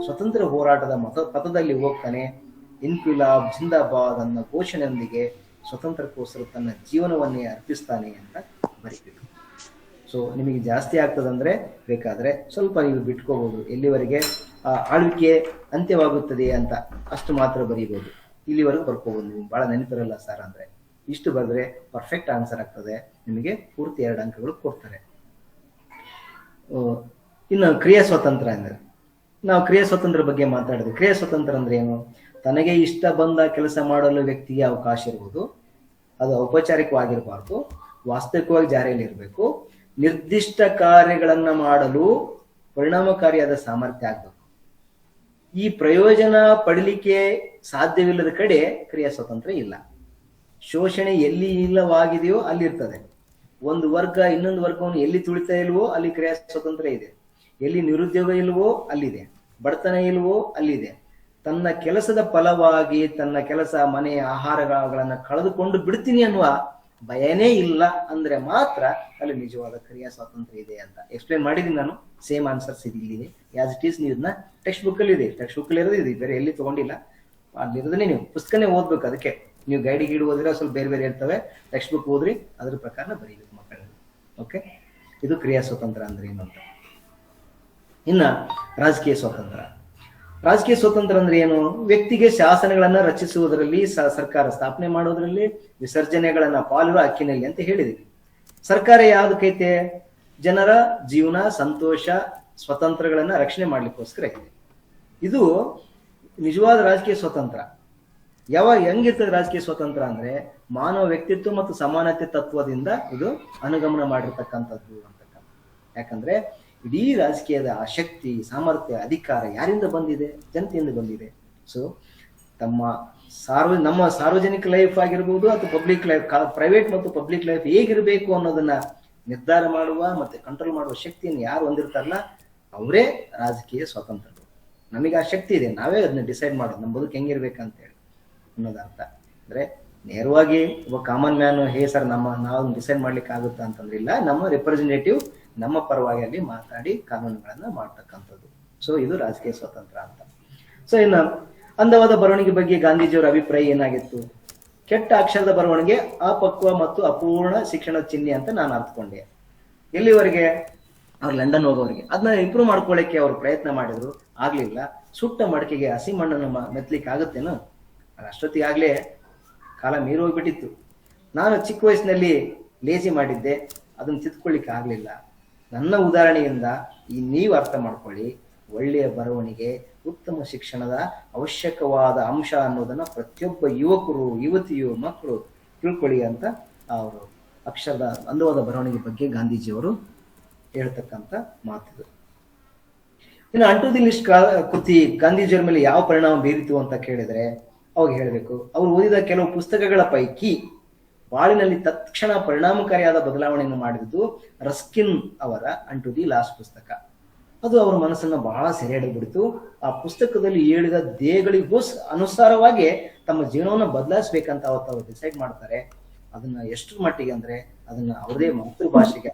ಸ್ವತಂತ್ರ ಹೋರಾಟದ ಪಥದಲ್ಲಿ ಹೋಗ್ತಾನೆ. ಇನ್ಕ್ವಿಲಾಬ್ ಜಿಂದಾಬಾದ್ ಅನ್ನೋ ಘೋಷಣೆಯೊಂದಿಗೆ ಸ್ವತಂತ್ರಕ್ಕೋಸ್ಕರ ತನ್ನ ಜೀವನವನ್ನೇ ಅರ್ಪಿಸ್ತಾನೆ ಅಂತ ಬರೀಬೇಕು. ಸೊ ನಿಮಗೆ ಜಾಸ್ತಿ ಆಗ್ತದಂದ್ರೆ ಬೇಕಾದ್ರೆ ಸ್ವಲ್ಪ ನೀವು ಬಿಟ್ಕೋಬಹುದು, ಎಲ್ಲಿವರೆಗೆ ಆಳ್ವಿಕೆ ಅಂತ್ಯವಾಗುತ್ತದೆ ಅಂತ ಅಷ್ಟು ಮಾತ್ರ ಬರೀಬಹುದು. ಇಲ್ಲಿವರೆಗೂ ಬರ್ಕೋಬಹುದು. ನೀವು ಬಹಳ ನೆನಪಿರಲ್ಲ ಸರ್ ಅಂದ್ರೆ, ಇಷ್ಟು ಬರೆದ್ರೆ ಪರ್ಫೆಕ್ಟ್ ಆನ್ಸರ್ ಆಗ್ತದೆ, ನಿಮಗೆ ಪೂರ್ತಿ 2 ಅಂಕಗಳು ಕೊಡ್ತಾರೆ. ಇನ್ನು ಕ್ರಿಯಾ ಸ್ವತಂತ್ರ ಅಂದ್ರೆ, ನಾವು ಕ್ರಿಯಾ ಸ್ವತಂತ್ರ ಬಗ್ಗೆ ಮಾತಾಡಿದ್ವಿ. ಕ್ರಿಯಾ ಸ್ವತಂತ್ರ ಅಂದ್ರೆ ಏನು, ತನಗೆ ಇಷ್ಟ ಬಂದ ಕೆಲಸ ಮಾಡಲು ವ್ಯಕ್ತಿಗೆ ಅವಕಾಶ ಇರುವುದು, ಅದು ಔಪಚಾರಿಕವಾಗಿರಬಾರ್ದು, ವಾಸ್ತವಿಕವಾಗಿ ಜಾರಿಯಲ್ಲಿ ಇರಬೇಕು, ನಿರ್ದಿಷ್ಟ ಕಾರ್ಯಗಳನ್ನ ಮಾಡಲು ಪರಿಣಾಮಕಾರಿಯಾದ ಸಾಮರ್ಥ್ಯ ಆಗ್ಬೇಕು. ಈ ಪ್ರಯೋಜನ ಪಡಲಿಕ್ಕೆ ಸಾಧ್ಯವಿಲ್ಲದ ಕಡೆ ಕ್ರಿಯಾ ಸ್ವತಂತ್ರ ಇಲ್ಲ. ಶೋಷಣೆ ಎಲ್ಲಿ ಇಲ್ಲವಾಗಿದೆಯೋ ಅಲ್ಲಿ ಇರ್ತದೆ. ಒಂದು ವರ್ಗ ಇನ್ನೊಂದು ವರ್ಗವನ್ನು ಎಲ್ಲಿ ತುಳಿತಾ ಇಲ್ವೋ ಅಲ್ಲಿ ಕ್ರಿಯಾ ಸ್ವತಂತ್ರ ಇದೆ. ಎಲ್ಲಿ ನಿರುದ್ಯೋಗ ಇಲ್ವೋ ಅಲ್ಲಿದೆ, ಬಡತನ ಇಲ್ವೋ ಅಲ್ಲಿದೆ. ತನ್ನ ಕೆಲಸದ ಫಲವಾಗಿ ತನ್ನ ಕೆಲಸ, ಮನೆ, ಆಹಾರಗಳನ್ನ ಕಳೆದುಕೊಂಡು ಬಿಡ್ತೀನಿ ಅನ್ನುವ ಭಯನೇ ಇಲ್ಲ ಅಂದ್ರೆ ಮಾತ್ರ ಅಲ್ಲಿ ನಿಜವಾದ ಕ್ರಿಯಾ ಸ್ವಾತಂತ್ರ್ಯ ಇದೆ ಅಂತ ಎಕ್ಸ್ಪ್ಲೇನ್ ಮಾಡಿದೀನಿ ನಾನು. ಸೇಮ್ ಆನ್ಸರ್ಸ್ ಇಲ್ಲಿದೆ, ಆಸ್ ಇಟ್ ಈಸ್. ನೀವು ಇದನ್ನ ಟೆಕ್ಸ್ಟ್ ಬುಕ್ ಅಲ್ಲಿ ಇದೆ, ಟೆಕ್ಸ್ಟ್ ಬುಕ್ ಅಲ್ಲಿ ಇರೋದು, ಬೇರೆ ಎಲ್ಲಿ ತಗೊಂಡಿಲ್ಲ. ಅಲ್ಲಿರೋದನ್ನೇ ನೀವು ಪುಸ್ತಕನೇ ಓದ್ಬೇಕು. ಅದಕ್ಕೆ ನೀವು ಗೈಡ್ ಓದಿದ್ರೆ ಸ್ವಲ್ಪ ಬೇರೆ ಬೇರೆ ಇರ್ತವೆ, ಟೆಕ್ಸ್ಟ್ ಬುಕ್ ಓದ್ರಿ, ಅದ್ರ ಪ್ರಕಾರ ಬರೀಬೇಕು ಮಕ್ಕಳಿಗೆ. ಓಕೆ, ಇದು ಕ್ರಿಯಾ ಸ್ವತಂತ್ರ ಅಂದ್ರೆ ಏನು ಅಂತ. ಇನ್ನ ರಾಜಕೀಯ ಸ್ವಾತಂತ್ರ್ಯ. ರಾಜಕೀಯ ಸ್ವತಂತ್ರ ಅಂದ್ರೆ ಏನು, ವ್ಯಕ್ತಿಗೆ ಶಾಸನಗಳನ್ನ ರಚಿಸುವುದರಲ್ಲಿ, ಸರ್ಕಾರ ಸ್ಥಾಪನೆ ಮಾಡೋದ್ರಲ್ಲಿ, ವಿಸರ್ಜನೆಗಳನ್ನ ಪಾಲಿರುವ ಹಕ್ಕಿನಲ್ಲಿ ಅಂತ ಹೇಳಿದೀವಿ. ಸರ್ಕಾರ ಯಾವ್ದಕ್ಕೈತೆ, ಜನರ ಜೀವನ, ಸಂತೋಷ, ಸ್ವತಂತ್ರಗಳನ್ನ ರಕ್ಷಣೆ ಮಾಡ್ಲಿಕ್ಕೋಸ್ಕರ ಇದೆ. ಇದು ನಿಜವಾದ ರಾಜಕೀಯ ಸ್ವತಂತ್ರ. ಯಾವಾಗ ಹೆಂಗಿರ್ತದೆ ರಾಜಕೀಯ ಸ್ವತಂತ್ರ ಅಂದ್ರೆ, ಮಾನವ ವ್ಯಕ್ತಿತ್ವ ಮತ್ತು ಸಮಾನತೆ ತತ್ವದಿಂದ ಇದು ಅನುಗಮನ ಮಾಡಿರ್ತಕ್ಕಂಥದ್ದು ಅಂತಕ್ಕಂಥ. ಯಾಕಂದ್ರೆ ಇಡೀ ರಾಜಕೀಯದ ಆ ಶಕ್ತಿ, ಸಾಮರ್ಥ್ಯ, ಅಧಿಕಾರ ಯಾರಿಂದ ಬಂದಿದೆ, ಜನತೆಯಿಂದ ಬಂದಿದೆ. ಸೊ ತಮ್ಮ ನಮ್ಮ ಸಾರ್ವಜನಿಕ ಲೈಫ್ ಆಗಿರ್ಬೋದು ಅಥವಾ ಪಬ್ಲಿಕ್ ಲೈಫ್, ಪ್ರೈವೇಟ್ ಮತ್ತು ಪಬ್ಲಿಕ್ ಲೈಫ್ ಹೇಗಿರಬೇಕು ಅನ್ನೋದನ್ನ ನಿರ್ಧಾರ ಮಾಡುವ ಮತ್ತೆ ಕಂಟ್ರೋಲ್ ಮಾಡುವ ಶಕ್ತಿಯನ್ನು ಯಾರು ಹೊಂದಿರ್ತಾರಲ್ಲ ಅವರೇ ರಾಜಕೀಯ ಸ್ವತಂತ್ರರು. ನಮಗೆ ಆ ಶಕ್ತಿ ಇದೆ, ನಾವೇ ಅದನ್ನ ಡಿಸೈಡ್ ಮಾಡೋದು ನಮ್ಮ ಬದುಕು ಹೆಂಗಿರ್ಬೇಕಂತ ಹೇಳಿ ಅನ್ನೋದರ್ಥ. ಅಂದ್ರೆ ನೇರವಾಗಿ ಒಬ್ಬ ಕಾಮನ್ ಮ್ಯಾನ್ ಹೇ ಸರ್ ನಾವು ಡಿಸೈಡ್ ಮಾಡ್ಲಿಕ್ಕೆ ಆಗುತ್ತಾ ಅಂತಂದ್ರೆ ಇಲ್ಲ, ನಮ್ಮ ರಿಪ್ರೆಸೆಂಟೇಟಿವ್ ನಮ್ಮ ಪರವಾಗಿ ಅಲ್ಲಿ ಮಾತಾಡಿ ಕಾನೂನುಗಳನ್ನ ಮಾಡ್ತಕ್ಕಂಥದ್ದು. ಸೊ ಇದು ರಾಜಕೀಯ ಸ್ವತಂತ್ರ ಅಂತ. ಸೊ ಇನ್ನು ಅಂದವಾದ ಬರವಣಿಗೆ ಬಗ್ಗೆ ಗಾಂಧೀಜಿಯವರ ಅಭಿಪ್ರಾಯ ಏನಾಗಿತ್ತು? ಕೆಟ್ಟ ಅಕ್ಷರದ ಬರವಣಿಗೆ ಅಪಕ್ವ ಮತ್ತು ಅಪೂರ್ಣ ಶಿಕ್ಷಣದ ಚಿಹ್ನೆ ಅಂತ ನಾನು ಅರ್ಥಕೊಂಡೆ. ಎಲ್ಲಿವರೆಗೆ? ಅವ್ರು ಲಂಡನ್ ಹೋಗೋವರೆಗೆ. ಅದನ್ನ ಇಂಪ್ರೂವ್ ಮಾಡ್ಕೊಳ್ಳಿಕ್ಕೆ ಅವ್ರು ಪ್ರಯತ್ನ ಮಾಡಿದ್ರು, ಆಗ್ಲಿಲ್ಲ. ಸುಟ್ಟ ಮಡಕೆಗೆ ಹಸಿ ಮಣ್ಣನ್ನು ಮೆತ್ತಲಿಕ್ಕೆ ಆಗುತ್ತೇನೋ? ಅಷ್ಟೊತ್ತಿಗಾಗ್ಲೇ ಕಾಲ ಮೀರೋಗ್ಬಿಟ್ಟಿತ್ತು. ನಾನು ಚಿಕ್ಕ ವಯಸ್ಸಿನಲ್ಲಿ ಲೇಜಿ ಮಾಡಿದ್ದೆ, ಅದನ್ನ ತಿದ್ಕೊಳ್ಳಿಕ್ಕೆ ಆಗ್ಲಿಲ್ಲ. ನನ್ನ ಉದಾಹರಣೆಯಿಂದ ನೀವು ಅರ್ಥ ಮಾಡ್ಕೊಳ್ಳಿ, ಒಳ್ಳೆಯ ಬರವಣಿಗೆ ಉತ್ತಮ ಶಿಕ್ಷಣದ ಅವಶ್ಯಕವಾದ ಅಂಶ ಅನ್ನೋದನ್ನ ಪ್ರತಿಯೊಬ್ಬ ಯುವಕರು, ಯುವತಿಯು, ಮಕ್ಕಳು ತಿಳ್ಕೊಳ್ಳಿ ಅಂತ ಅವರು ಅಕ್ಷರದ ಅಂದವಾದ ಬರವಣಿಗೆ ಬಗ್ಗೆ ಗಾಂಧೀಜಿಯವರು ಹೇಳ್ತಕ್ಕಂಥ ಮಾತಿದು. ಇನ್ನು ಅಂಟು ದಿ ಲಿಸ್ಟ್ ಕೃತಿ ಗಾಂಧೀಜಿಯವರ ಮೇಲೆ ಯಾವ ಪರಿಣಾಮ ಬೀರಿತು ಅಂತ ಕೇಳಿದ್ರೆ ಅವಾಗ ಹೇಳ್ಬೇಕು, ಅವ್ರು ಓದಿದ ಕೆಲವು ಪುಸ್ತಕಗಳ ಪೈಕಿ ಬಾಳಿನಲ್ಲಿ ತಕ್ಷಣ ಪರಿಣಾಮಕಾರಿಯಾದ ಬದಲಾವಣೆಯನ್ನು ಮಾಡಿದ್ದು ರಸ್ಕಿನ್ ಅವರ ಅಂಟು ದಿ ಲಾಸ್ಟ್ ಪುಸ್ತಕ. ಅದು ಅವರ ಮನಸ್ಸನ್ನ ಬಹಳ ಸೆರೆ ಹಿಡಿದ್ಬಿಡ್ತು. ಆ ಪುಸ್ತಕದಲ್ಲಿ ಹೇಳಿದ ಧ್ಯೇಯಗಳಿಗೂ ಅನುಸಾರವಾಗಿ ತಮ್ಮ ಜೀವನವನ್ನು ಬದಲಾಯಿಸ್ಬೇಕಂತ ಅವತ್ತು ಅವರು ಡಿಸೈಡ್ ಮಾಡ್ತಾರೆ. ಅದನ್ನ ಎಷ್ಟು ಮಟ್ಟಿಗೆ ಅಂದ್ರೆ ಅದನ್ನ ಅವರದೇ ಮಾತೃಭಾಷೆಗೆ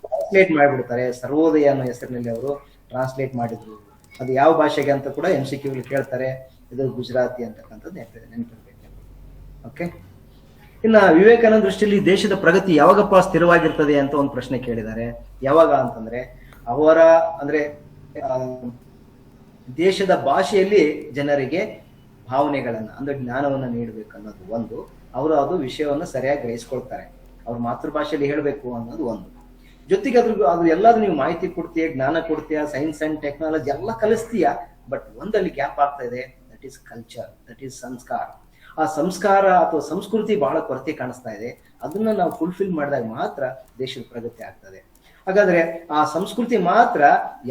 ಟ್ರಾನ್ಸ್ಲೇಟ್ ಮಾಡಿಬಿಡ್ತಾರೆ. ಸರ್ವೋದಯ ಅನ್ನೋ ಹೆಸರಿನಲ್ಲಿ ಅವರು ಟ್ರಾನ್ಸ್ಲೇಟ್ ಮಾಡಿದ್ರು. ಅದು ಯಾವ ಭಾಷೆಗೆ ಅಂತ ಕೂಡ MCQ ಕೇಳ್ತಾರೆ. ಇದು ಗುಜರಾತಿ ಅಂತಕ್ಕಂಥದ್ದು ನೆನಪಿರ್ಬೇಕು. ಓಕೆ. ಇನ್ನ ವಿವೇಕಾನಂದ ದೃಷ್ಟಿಯಲ್ಲಿ ದೇಶದ ಪ್ರಗತಿ ಯಾವಾಗಪ್ಪ ಸ್ಥಿರವಾಗಿರ್ತದೆ ಅಂತ ಒಂದು ಪ್ರಶ್ನೆ ಕೇಳಿದ್ದಾರೆ. ಯಾವಾಗ ಅಂತಂದ್ರೆ ಅವರ ಅಂದ್ರೆ ದೇಶದ ಭಾಷೆಯಲ್ಲಿ ಜನರಿಗೆ ಭಾವನೆಗಳನ್ನ ಅಂದ್ರೆ ಜ್ಞಾನವನ್ನ ನೀಡಬೇಕು ಅನ್ನೋದು ಒಂದು. ಅವರು ಅದು ವಿಷಯವನ್ನು ಸರಿಯಾಗಿ ಗ್ರಹಿಸ್ಕೊಳ್ತಾರೆ. ಅವ್ರ ಮಾತೃಭಾಷೆಯಲ್ಲಿ ಹೇಳ್ಬೇಕು ಅನ್ನೋದು ಒಂದು. ಜೊತೆಗೆ ಅದು ಎಲ್ಲಾದ್ರೂ ನೀವು ಮಾಹಿತಿ ಕೊಡ್ತೀಯ, ಜ್ಞಾನ ಕೊಡ್ತೀಯ, ಸೈನ್ಸ್ ಅಂಡ್ ಟೆಕ್ನಾಲಜಿ ಎಲ್ಲ ಕಲಿಸ್ತೀಯ. ಬಟ್ ಒಂದಲ್ಲಿ ಗ್ಯಾಪ್ ಆಗ್ತಾ ಇದೆ, that is culture, that is ಸಂಸ್ಕಾರ. ಆ ಸಂಸ್ಕಾರ ಅಥವಾ ಸಂಸ್ಕೃತಿ ಬಹಳ ಕೊರತೆ ಕಾಣಿಸ್ತಾ ಇದೆ. ಅದನ್ನ ನಾವು ಫುಲ್ಫಿಲ್ ಮಾಡಿದಾಗ ಮಾತ್ರ ದೇಶದ ಪ್ರಗತಿ ಆಗ್ತದೆ. ಹಾಗಾದ್ರೆ ಆ ಸಂಸ್ಕೃತಿ ಮಾತ್ರ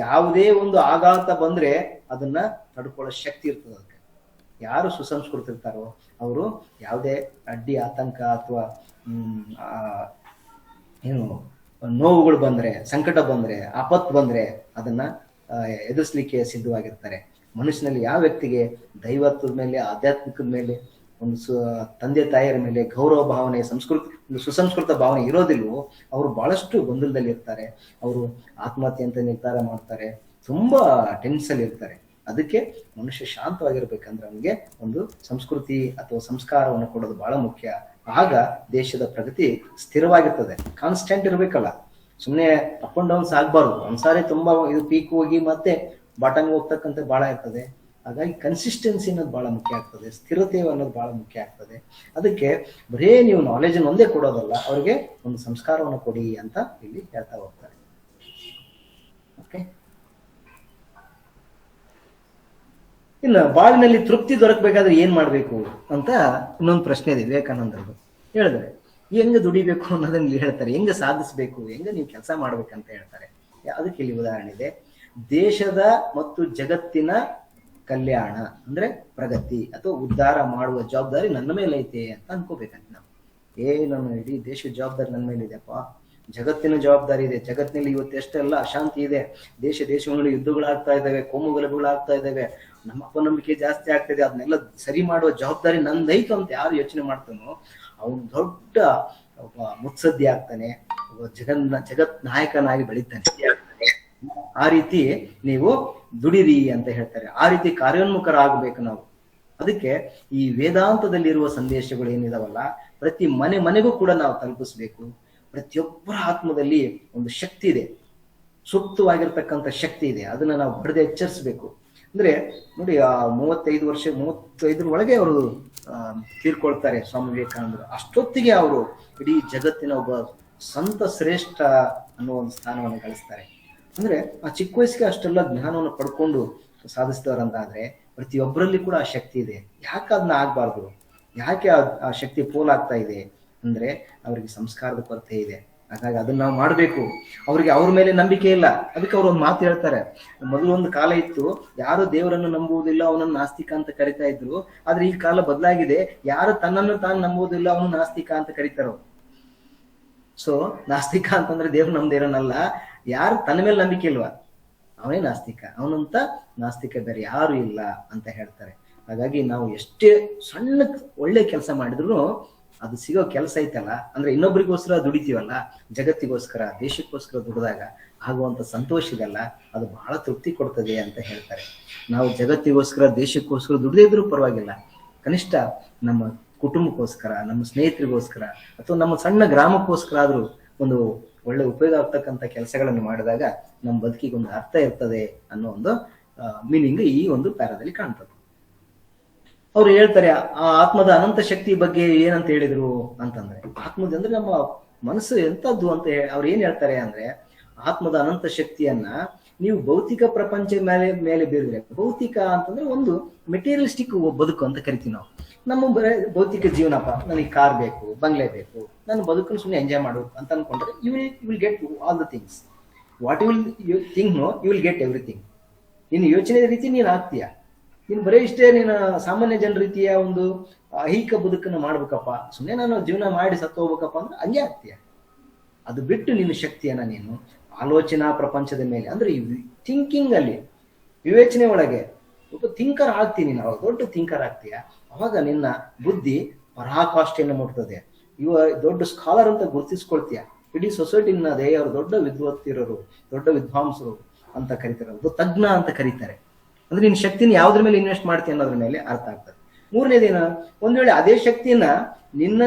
ಯಾವುದೇ ಒಂದು ಆಘಾತ ಬಂದ್ರೆ ಅದನ್ನ ತಡ್ಕೊಳ್ಳೋ ಶಕ್ತಿ ಇರ್ತದೆ. ಅದಕ್ಕೆ ಯಾರು ಸುಸಂಸ್ಕೃತ ಇರ್ತಾರೋ ಅವರು ಯಾವುದೇ ಅಡ್ಡಿ ಆತಂಕ ಅಥವಾ ಏನು ನೋವುಗಳು ಬಂದ್ರೆ, ಸಂಕಟ ಬಂದ್ರೆ, ಆಪತ್ತು ಬಂದ್ರೆ ಅದನ್ನ ಎದುರಿಸ್ಲಿಕ್ಕೆ ಸಿದ್ಧವಾಗಿರ್ತಾರೆ. ಮನುಷ್ಯನಲ್ಲಿ ಯಾವ ವ್ಯಕ್ತಿಗೆ ದೈವತ್ವದ ಮೇಲೆ, ಆಧ್ಯಾತ್ಮಿಕದ ಮೇಲೆ, ಒಂದು ತಂದೆ ತಾಯಿಯರ ಮೇಲೆ ಗೌರವ ಭಾವನೆ, ಒಂದು ಸುಸಂಸ್ಕೃತ ಭಾವನೆ ಇರೋದಿಲ್ವೋ ಅವರು ಬಹಳಷ್ಟು ಗೊಂದಲದಲ್ಲಿ ಇರ್ತಾರೆ. ಅವರು ಆತ್ಮಹತ್ಯೆ ಅಂತ ನಿರ್ಧಾರ ಮಾಡ್ತಾರೆ, ತುಂಬಾ ಟೆನ್ಸಲ್ಲಿ ಇರ್ತಾರೆ. ಅದಕ್ಕೆ ಮನುಷ್ಯ ಶಾಂತವಾಗಿರ್ಬೇಕಂದ್ರೆ ಅವನಿಗೆ ಒಂದು ಸಂಸ್ಕೃತಿ ಅಥವಾ ಸಂಸ್ಕಾರವನ್ನು ಕೊಡೋದು ಬಹಳ ಮುಖ್ಯ. ಆಗ ದೇಶದ ಪ್ರಗತಿ ಸ್ಥಿರವಾಗಿರ್ತದೆ. ಕಾನ್ಸ್ಟೆಂಟ್ ಇರ್ಬೇಕಲ್ಲ, ಸುಮ್ಮನೆ ಅಪ್ ಅಂಡ್ ಡೌನ್ಸ್ ಆಗ್ಬಾರ್ದು. ಒಂದ್ಸಾರಿ ತುಂಬಾ ಇದು ಪೀಕ್ ಹೋಗಿ ಮತ್ತೆ ಬಾಟಮ್ ಹೋಗ್ತಕ್ಕಂಥ ಬಹಳ ಇರ್ತದೆ. ಹಾಗಾಗಿ ಕನ್ಸಿಸ್ಟೆನ್ಸಿ ಅನ್ನೋದು ಬಹಳ ಮುಖ್ಯ ಆಗ್ತದೆ, ಸ್ಥಿರತೆ ಅನ್ನೋದು ಬಹಳ ಮುಖ್ಯ ಆಗ್ತದೆ. ಅದಕ್ಕೆ ಬರೇ ನೀವು ನಾಲೆಜ್ ಒಂದೇ ಕೊಡೋದಲ್ಲ, ಅವ್ರಿಗೆ ಒಂದು ಸಂಸ್ಕಾರವನ್ನು ಕೊಡಿ ಅಂತ ಇಲ್ಲಿ ಹೇಳ್ತಾ ಹೋಗ್ತಾರೆ. ಓಕೆ. ಇನ್ನು ಬಾಳಿನಲ್ಲಿ ತೃಪ್ತಿ ದೊರಕಬೇಕಾದ್ರೆ ಏನ್ ಮಾಡ್ಬೇಕು ಅಂತ ಇನ್ನೊಂದು ಪ್ರಶ್ನೆ ಇದೆ ವಿವೇಕಾನಂದರದು. ಹೇಳಿದ್ರೆ ಹೆಂಗ ದುಡಿಬೇಕು ಅನ್ನೋದನ್ನ ಇಲ್ಲಿ ಹೇಳ್ತಾರೆ, ಹೆಂಗ ಸಾಧಿಸ್ಬೇಕು, ಹೆಂಗ ನೀವು ಕೆಲಸ ಮಾಡ್ಬೇಕಂತ ಹೇಳ್ತಾರೆ. ಅದಕ್ಕೆ ಇಲ್ಲಿ ಉದಾಹರಣೆ ಇದೆ. ದೇಶದ ಮತ್ತು ಜಗತ್ತಿನ ಕಲ್ಯಾಣ ಅಂದ್ರೆ ಪ್ರಗತಿ ಅಥವಾ ಉದ್ಧಾರ ಮಾಡುವ ಜವಾಬ್ದಾರಿ ನನ್ನ ಮೇಲೆ ಐತೆ ಅಂತ ಅನ್ಕೋಬೇಕಂತ ನಾವು. ನಾನು ಇಡೀ ದೇಶದ ಜವಾಬ್ದಾರಿ ನನ್ನ ಮೇಲೆ ಇದೆಯಪ್ಪ, ಜಗತ್ತಿನ ಜವಾಬ್ದಾರಿ ಇದೆ. ಜಗತ್ತಿನಲ್ಲಿ ಇವತ್ತು ಎಷ್ಟೆಲ್ಲ ಅಶಾಂತಿ ಇದೆ, ದೇಶಗಳಲ್ಲಿ ಯುದ್ಧಗಳಾಗ್ತಾ ಇದ್ದಾವೆ, ಕೋಮುಗಲಭೆಗಳಾಗ್ತಾ ಇದ್ದಾವೆ, ನಮ್ಮ ಅಪನಂಬಿಕೆ ಜಾಸ್ತಿ ಆಗ್ತಾ ಇದೆ. ಅದನ್ನೆಲ್ಲ ಸರಿ ಮಾಡುವ ಜವಾಬ್ದಾರಿ ನಂದೈತು ಅಂತ ಯಾರು ಯೋಚನೆ ಮಾಡ್ತಾನೋ ಅವನು ದೊಡ್ಡ ಒಬ್ಬ ಮುತ್ಸದ್ದಿ ಆಗ್ತಾನೆ, ಒಬ್ಬ ಜಗತ್ ನಾಯಕನಾಗಿ ಬೆಳಿತಾನೆ. ಆ ರೀತಿ ನೀವು ದುಡಿರಿ ಅಂತ ಹೇಳ್ತಾರೆ. ಆ ರೀತಿ ಕಾರ್ಯೋನ್ಮುಖರಾಗಬೇಕು ನಾವು. ಅದಕ್ಕೆ ಈ ವೇದಾಂತದಲ್ಲಿರುವ ಸಂದೇಶಗಳು ಏನಿದಾವಲ್ಲ, ಪ್ರತಿ ಮನೆಗೂ ಕೂಡ ನಾವು ತಲುಪಿಸ್ಬೇಕು. ಪ್ರತಿಯೊಬ್ಬರ ಆತ್ಮದಲ್ಲಿ ಒಂದು ಶಕ್ತಿ ಇದೆ, ಸುಪ್ತವಾಗಿರ್ತಕ್ಕಂಥ ಶಕ್ತಿ ಇದೆ. ಅದನ್ನ ನಾವು ಬಡದೆ ಎಚ್ಚರಿಸ್ಬೇಕು. ಅಂದ್ರೆ ನೋಡಿ, ಆ 35 ಒಳಗೆ ಅವರು ತೀರ್ಕೊಳ್ತಾರೆ ಸ್ವಾಮಿ ವಿವೇಕಾನಂದರು. ಅಷ್ಟೊತ್ತಿಗೆ ಅವರು ಇಡೀ ಜಗತ್ತಿನ ಒಬ್ಬ ಸಂತ ಶ್ರೇಷ್ಠ ಅನ್ನೋ ಒಂದು ಸ್ಥಾನವನ್ನು ಗಳಿಸ್ತಾರೆ. ಅಂದ್ರೆ ಆ ಚಿಕ್ಕ ವಯಸ್ಸಿಗೆ ಅಷ್ಟೆಲ್ಲ ಜ್ಞಾನವನ್ನು ಪಡ್ಕೊಂಡು ಸಾಧಿಸಿದವರಂತಾದ್ರೆ ಪ್ರತಿಯೊಬ್ಬರಲ್ಲಿ ಕೂಡ ಆ ಶಕ್ತಿ ಇದೆ. ಯಾಕೆ ಅದನ್ನ ಆಗ್ಬಾರ್ದು? ಯಾಕೆ ಆ ಶಕ್ತಿ ಪೋಲಾಗ್ತಾ ಇದೆ ಅಂದ್ರೆ ಅವರಿಗೆ ಸಂಸ್ಕಾರದ ಕೊರತೆ ಇದೆ. ಹಾಗಾಗಿ ಅದನ್ನ ನಾವು ಮಾಡ್ಬೇಕು. ಅವ್ರಿಗೆ ಅವ್ರ ಮೇಲೆ ನಂಬಿಕೆ ಇಲ್ಲ, ಅದಕ್ಕೆ ಅವ್ರು ಒಂದು ಮಾತು ಹೇಳ್ತಾರೆ. ಮೊದಲು ಒಂದು ಕಾಲ ಇತ್ತು, ಯಾರು ದೇವರನ್ನು ನಂಬುವುದಿಲ್ಲ ಅವನನ್ನು ನಾಸ್ತಿಕ ಅಂತ ಕರಿತಾ ಇದ್ರು. ಆದ್ರೆ ಈ ಕಾಲ ಬದಲಾಗಿದೆ, ಯಾರು ತನ್ನನ್ನು ತಾನು ನಂಬುವುದಿಲ್ಲ ಅವನು ನಾಸ್ತಿಕ ಅಂತ ಕರೀತಾರೋ. ಸೊ ನಾಸ್ತಿಕ ಅಂತಂದ್ರೆ ದೇವ್ರು ನಮ್ದೇರನಲ್ಲ, ಯಾರು ತನ್ನ ಮೇಲೆ ನಂಬಿಕೆ ಇಲ್ವಾ ಅವನೇ ನಾಸ್ತಿಕ, ಅವನಂತ ನಾಸ್ತಿಕ ಬೇರೆ ಯಾರು ಇಲ್ಲ ಅಂತ ಹೇಳ್ತಾರೆ. ಹಾಗಾಗಿ ನಾವು ಎಷ್ಟೇ ಸಣ್ಣ ಒಳ್ಳೆ ಕೆಲಸ ಮಾಡಿದ್ರು ಅದು ಸಿಗೋ ಕೆಲಸ ಐತಲ್ಲ, ಅಂದ್ರೆ ಇನ್ನೊಬ್ರಿಗೋಸ್ಕರ ದುಡಿತೀವಲ್ಲ, ಜಗತ್ತಿಗೋಸ್ಕರ ದೇಶಕ್ಕೋಸ್ಕರ ದುಡಿದಾಗ ಆಗುವಂತ ಸಂತೋಷ ಇದೆಲ್ಲ, ಅದು ಬಹಳ ತೃಪ್ತಿ ಕೊಡ್ತದೆ ಅಂತ ಹೇಳ್ತಾರೆ. ನಾವು ಜಗತ್ತಿಗೋಸ್ಕರ ದೇಶಕ್ಕೋಸ್ಕರ ದುಡಿದೇ ಇದ್ರೂ ಪರವಾಗಿಲ್ಲ, ಕನಿಷ್ಠ ನಮ್ಮ ಕುಟುಂಬಕ್ಕೋಸ್ಕರ, ನಮ್ಮ ಸ್ನೇಹಿತರಿಗೋಸ್ಕರ, ಅಥವಾ ನಮ್ಮ ಸಣ್ಣ ಗ್ರಾಮಕ್ಕೋಸ್ಕರ ಆದ್ರೂ ಒಂದು ಒಳ್ಳೆ ಉಪಯೋಗ ಆಗ್ತಕ್ಕಂಥ ಕೆಲಸಗಳನ್ನು ಮಾಡಿದಾಗ ನಮ್ಮ ಬದುಕಿಗೆ ಒಂದು ಅರ್ಥ ಇರ್ತದೆ ಅನ್ನೋ ಒಂದು ಮೀನಿಂಗ್ ಈ ಒಂದು ಪ್ಯಾರಾದಲ್ಲಿ ಕಾಣ್ತದೆ. ಅವ್ರು ಹೇಳ್ತಾರೆ ಆ ಆತ್ಮದ ಅನಂತ ಶಕ್ತಿ ಬಗ್ಗೆ ಏನಂತ ಹೇಳಿದ್ರು ಅಂತಂದ್ರೆ, ಆತ್ಮದ ಅಂದ್ರೆ ನಮ್ಮ ಮನಸ್ಸು ಎಂತದ್ದು ಅಂತ ಅವ್ರು ಏನ್ ಹೇಳ್ತಾರೆ ಅಂದ್ರೆ, ಆತ್ಮದ ಅನಂತ ಶಕ್ತಿಯನ್ನ ನೀವು ಭೌತಿಕ ಪ್ರಪಂಚ ಮೇಲೆ ಬೀರಿದ್ರೆ, ಭೌತಿಕ ಅಂತಂದ್ರೆ ಒಂದು ಮೆಟೀರಿಯಲಿಸ್ಟಿಕ್ ಬದುಕು ಅಂತ ಕರಿತೀವಿ ನಾವು. ನಮ್ಮ ಬರೀ ಭೌತಿಕ ಜೀವನಪ್ಪ, ನನಗೆ ಕಾರ್ ಬೇಕು, ಬಂಗ್ಲೆ ಬೇಕು, ನನ್ನ ಬದುಕನ್ನು ಸುಮ್ಮನೆ ಎಂಜಾಯ್ ಮಾಡು ಅಂತ ಅನ್ಕೊಂಡ್ರೆ you will get all the things. What you think no you will get everything. ನಿನ್ನ ಯೋಚನೆ ರೀತಿ ನೀನು ಆಗ್ತೀಯ. ನೀನು ಬರೀ ಇಷ್ಟೇ ನೀನು ಸಾಮಾನ್ಯ ಜನರ ರೀತಿಯ ಒಂದು ಐಹಿಕ ಬದುಕನ್ನು ಮಾಡ್ಬೇಕಪ್ಪ, ಸುಮ್ಮನೆ ನಾನು ಜೀವನ ಮಾಡಿ ಸತ್ತು ಹೋಗ್ಬೇಕಪ್ಪ ಅಂದ್ರೆ ಹಂಗೆ ಆಗ್ತೀಯ. ಅದು ಬಿಟ್ಟು ನಿನ್ನ ಶಕ್ತಿಯನ್ನ ನೀನು ಆಲೋಚನಾ ಪ್ರಪಂಚದ ಮೇಲೆ ಅಂದ್ರೆ ಥಿಂಕಿಂಗ್ ಅಲ್ಲಿ, ವಿವೇಚನೆ ಒಳಗೆ ಒಬ್ಬ ಥಿಂಕರ್ ಆಗ್ತೀನಿ, ನೀನು ಅವಾಗ ದೊಡ್ಡ ಥಿಂಕರ್ ಆಗ್ತೀಯ. ಅವಾಗ ನಿನ್ನ ಬುದ್ಧಿ ಪರಾಕಾಷ್ಠೆಯನ್ನು ಮುಟ್ತದೆ. ದೊಡ್ಡ ಸ್ಕಾಲರ್ ಅಂತ ಗುರುತಿಸ್ಕೊಳ್ತೀಯ. ಇಡೀ ಸೊಸೈಟಿನದೇ ಅವರು ದೊಡ್ಡ ವಿದ್ವತ್ತಿರೋರು, ದೊಡ್ಡ ವಿದ್ವಾಂಸರು ಅಂತ ಕರೀತಾರೆ, ತಜ್ಞ ಅಂತ ಕರೀತಾರೆ. ಅಂದ್ರೆ ನಿನ್ನ ಶಕ್ತಿನ ಯಾವ್ದ್ರ ಮೇಲೆ ಇನ್ವೆಸ್ಟ್ ಮಾಡ್ತೀಯ ಅನ್ನೋದ್ರ ಮೇಲೆ ಅರ್ಥ ಆಗ್ತದೆ. ಮೂರನೇದೇನ, ಒಂದ್ ವೇಳೆ ಅದೇ ಶಕ್ತಿಯನ್ನ ನಿನ್ನ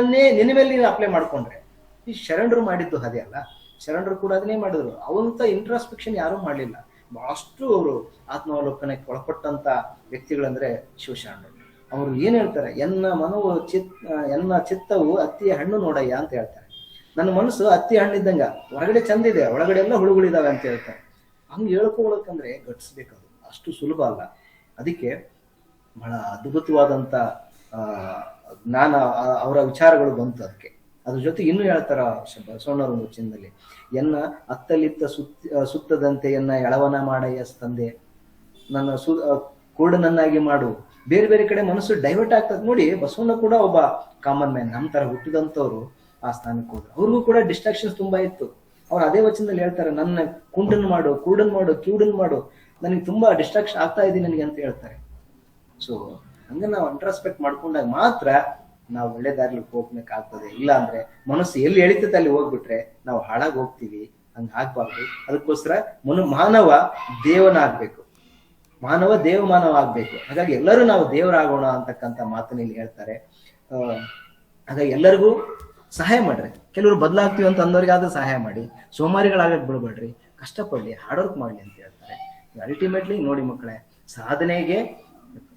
ಮೇಲೆ ನೀನು ಅಪ್ಲೈ ಮಾಡ್ಕೊಂಡ್ರೆ, ಈ ಶರಣರು ಮಾಡಿದ್ದು ಅದೇ ಅಲ್ಲ, ಶರಣರು ಕೂಡ ಅದನ್ನೇ ಮಾಡಿದ್ರು. ಅವಂತ ಇಂಟ್ರಾಸ್ಪೆಕ್ಷನ್ ಯಾರೂ ಮಾಡ್ಲಿಲ್ಲ. ಬಹಳಷ್ಟು ಅವರು ಆತ್ಮಾವಲೋಕನಕ್ಕೆ ಒಳಪಟ್ಟಂತ ವ್ಯಕ್ತಿಗಳಂದ್ರೆ ಶಿವಶರಣರು. ಅವರು ಏನ್ ಹೇಳ್ತಾರೆ, ಎನ್ನ ಚಿತ್ತವು ಅತ್ತಿಯ ಹಣ್ಣು ನೋಡಯ್ಯ ಅಂತ ಹೇಳ್ತಾರೆ. ನನ್ನ ಮನಸ್ಸು ಅತ್ತಿ ಹಣ್ಣಿದ್ದಂಗ, ಹೊರಗಡೆ ಚಂದ ಇದೆ, ಒಳಗಡೆ ಎಲ್ಲ ಹುಳುಗಳಿದಾವೆ ಅಂತ ಹೇಳ್ತಾರೆ. ಹಂಗೆ ಹೇಳ್ಕೊಳಕಂದ್ರೆ ಗಟ್ಸ್ಬೇಕದು, ಅಷ್ಟು ಸುಲಭ ಅಲ್ಲ. ಅದಕ್ಕೆ ಬಹಳ ಅದ್ಭುತವಾದಂತ ಜ್ಞಾನ ಅವರ ವಿಚಾರಗಳು ಬಂತು. ಅದಕ್ಕೆ ಅದ್ರ ಜೊತೆ ಇನ್ನೂ ಹೇಳ್ತಾರ ಬಸವಣ್ಣರು ಒಂದು ಚಿನ್ನದಲ್ಲಿ, ಎನ್ನ ಅತ್ತಲಿತ್ತ ಸುತ್ತದಂತೆ ಎನ್ನ ಎಳವನ ಮಾಡಯ್ಯ ತಂದೆ, ನನ್ನ ಕೂಡನನ್ನಾಗಿ ಮಾಡು. ಬೇರೆ ಬೇರೆ ಕಡೆ ಮನಸ್ಸು ಡೈವರ್ಟ್ ಆಗ್ತದೆ ನೋಡಿ. ಬಸವಣ್ಣ ಕೂಡ ಒಬ್ಬ ಕಾಮನ್ ಮ್ಯಾನ್, ನಮ್ಮ ತರ ಹುಟ್ಟಿದಂಥವ್ರು ಆ ಸ್ಥಾನಕ್ಕೆ ಹೋದ್ರು. ಅವ್ರಿಗೂ ಕೂಡ ಡಿಸ್ಟ್ರಾಕ್ಷನ್ಸ್ ತುಂಬಾ ಇತ್ತು. ಅವ್ರು ಅದೇ ವಚನದಲ್ಲಿ ಹೇಳ್ತಾರೆ, ನನ್ನ ಕುಂಡನ್ ಮಾಡು, ಕೂಡನ್ ಮಾಡು, ಕ್ಯೂಡನ್ ಮಾಡು, ನನಗೆ ತುಂಬಾ ಡಿಸ್ಟ್ರಾಕ್ಷನ್ ಆಗ್ತಾ ಇದೆ ನನಗೆ ಅಂತ ಹೇಳ್ತಾರೆ. ಸೊ ಹಂಗ ನಾವು ಇಂಟ್ರಾಸ್ಪೆಕ್ಟ್ ಮಾಡ್ಕೊಂಡಾಗ ಮಾತ್ರ ನಾವು ಒಳ್ಳೆ ದಾರಿಲಿ ಹೋಗ್ಬೇಕಾಗ್ತದೆ. ಇಲ್ಲ ಅಂದ್ರೆ ಮನಸ್ಸು ಎಲ್ಲಿ ಎಳಿತದೆ ಅಲ್ಲಿ ಹೋಗ್ಬಿಟ್ರೆ ನಾವು ಹಾಳಾಗಿ ಹೋಗ್ತೀವಿ. ಹಂಗ ಆಗ್ಬಾರ್ದು. ಅದಕ್ಕೋಸ್ಕರ ಮಾನವ ದೇವನ ಆಗ್ಬೇಕು, ಮಾನವ ದೇವಮಾನವ ಆಗ್ಬೇಕು. ಹಾಗಾಗಿ ಎಲ್ಲರೂ ನಾವು ದೇವರಾಗೋಣ ಅಂತಕ್ಕಂಥ ಮಾತನ್ನ ಇಲ್ಲಿ ಹೇಳ್ತಾರೆ. ಹಾಗಾಗಿ ಎಲ್ಲರಿಗೂ ಸಹಾಯ ಮಾಡ್ರಿ. ಕೆಲವರು ಬದಲಾಗ್ತೀವಿ ಅಂತ ಅಂದವ್ರಿಗಾದ್ರೂ ಸಹಾಯ ಮಾಡಿ, ಸೋಮಾರಿಗಳಾಗಕ್ ಬಿಡ್ಬೇಡ್ರಿ, ಕಷ್ಟಪಡ್ಲಿ, ಹಾರ್ಡ್ ವರ್ಕ್ ಮಾಡ್ಲಿ ಅಂತ ಹೇಳ್ತಾರೆ. ಅಲ್ಟಿಮೇಟ್ಲಿ ನೋಡಿ ಮಕ್ಕಳೇ, ಸಾಧನೆಗೆ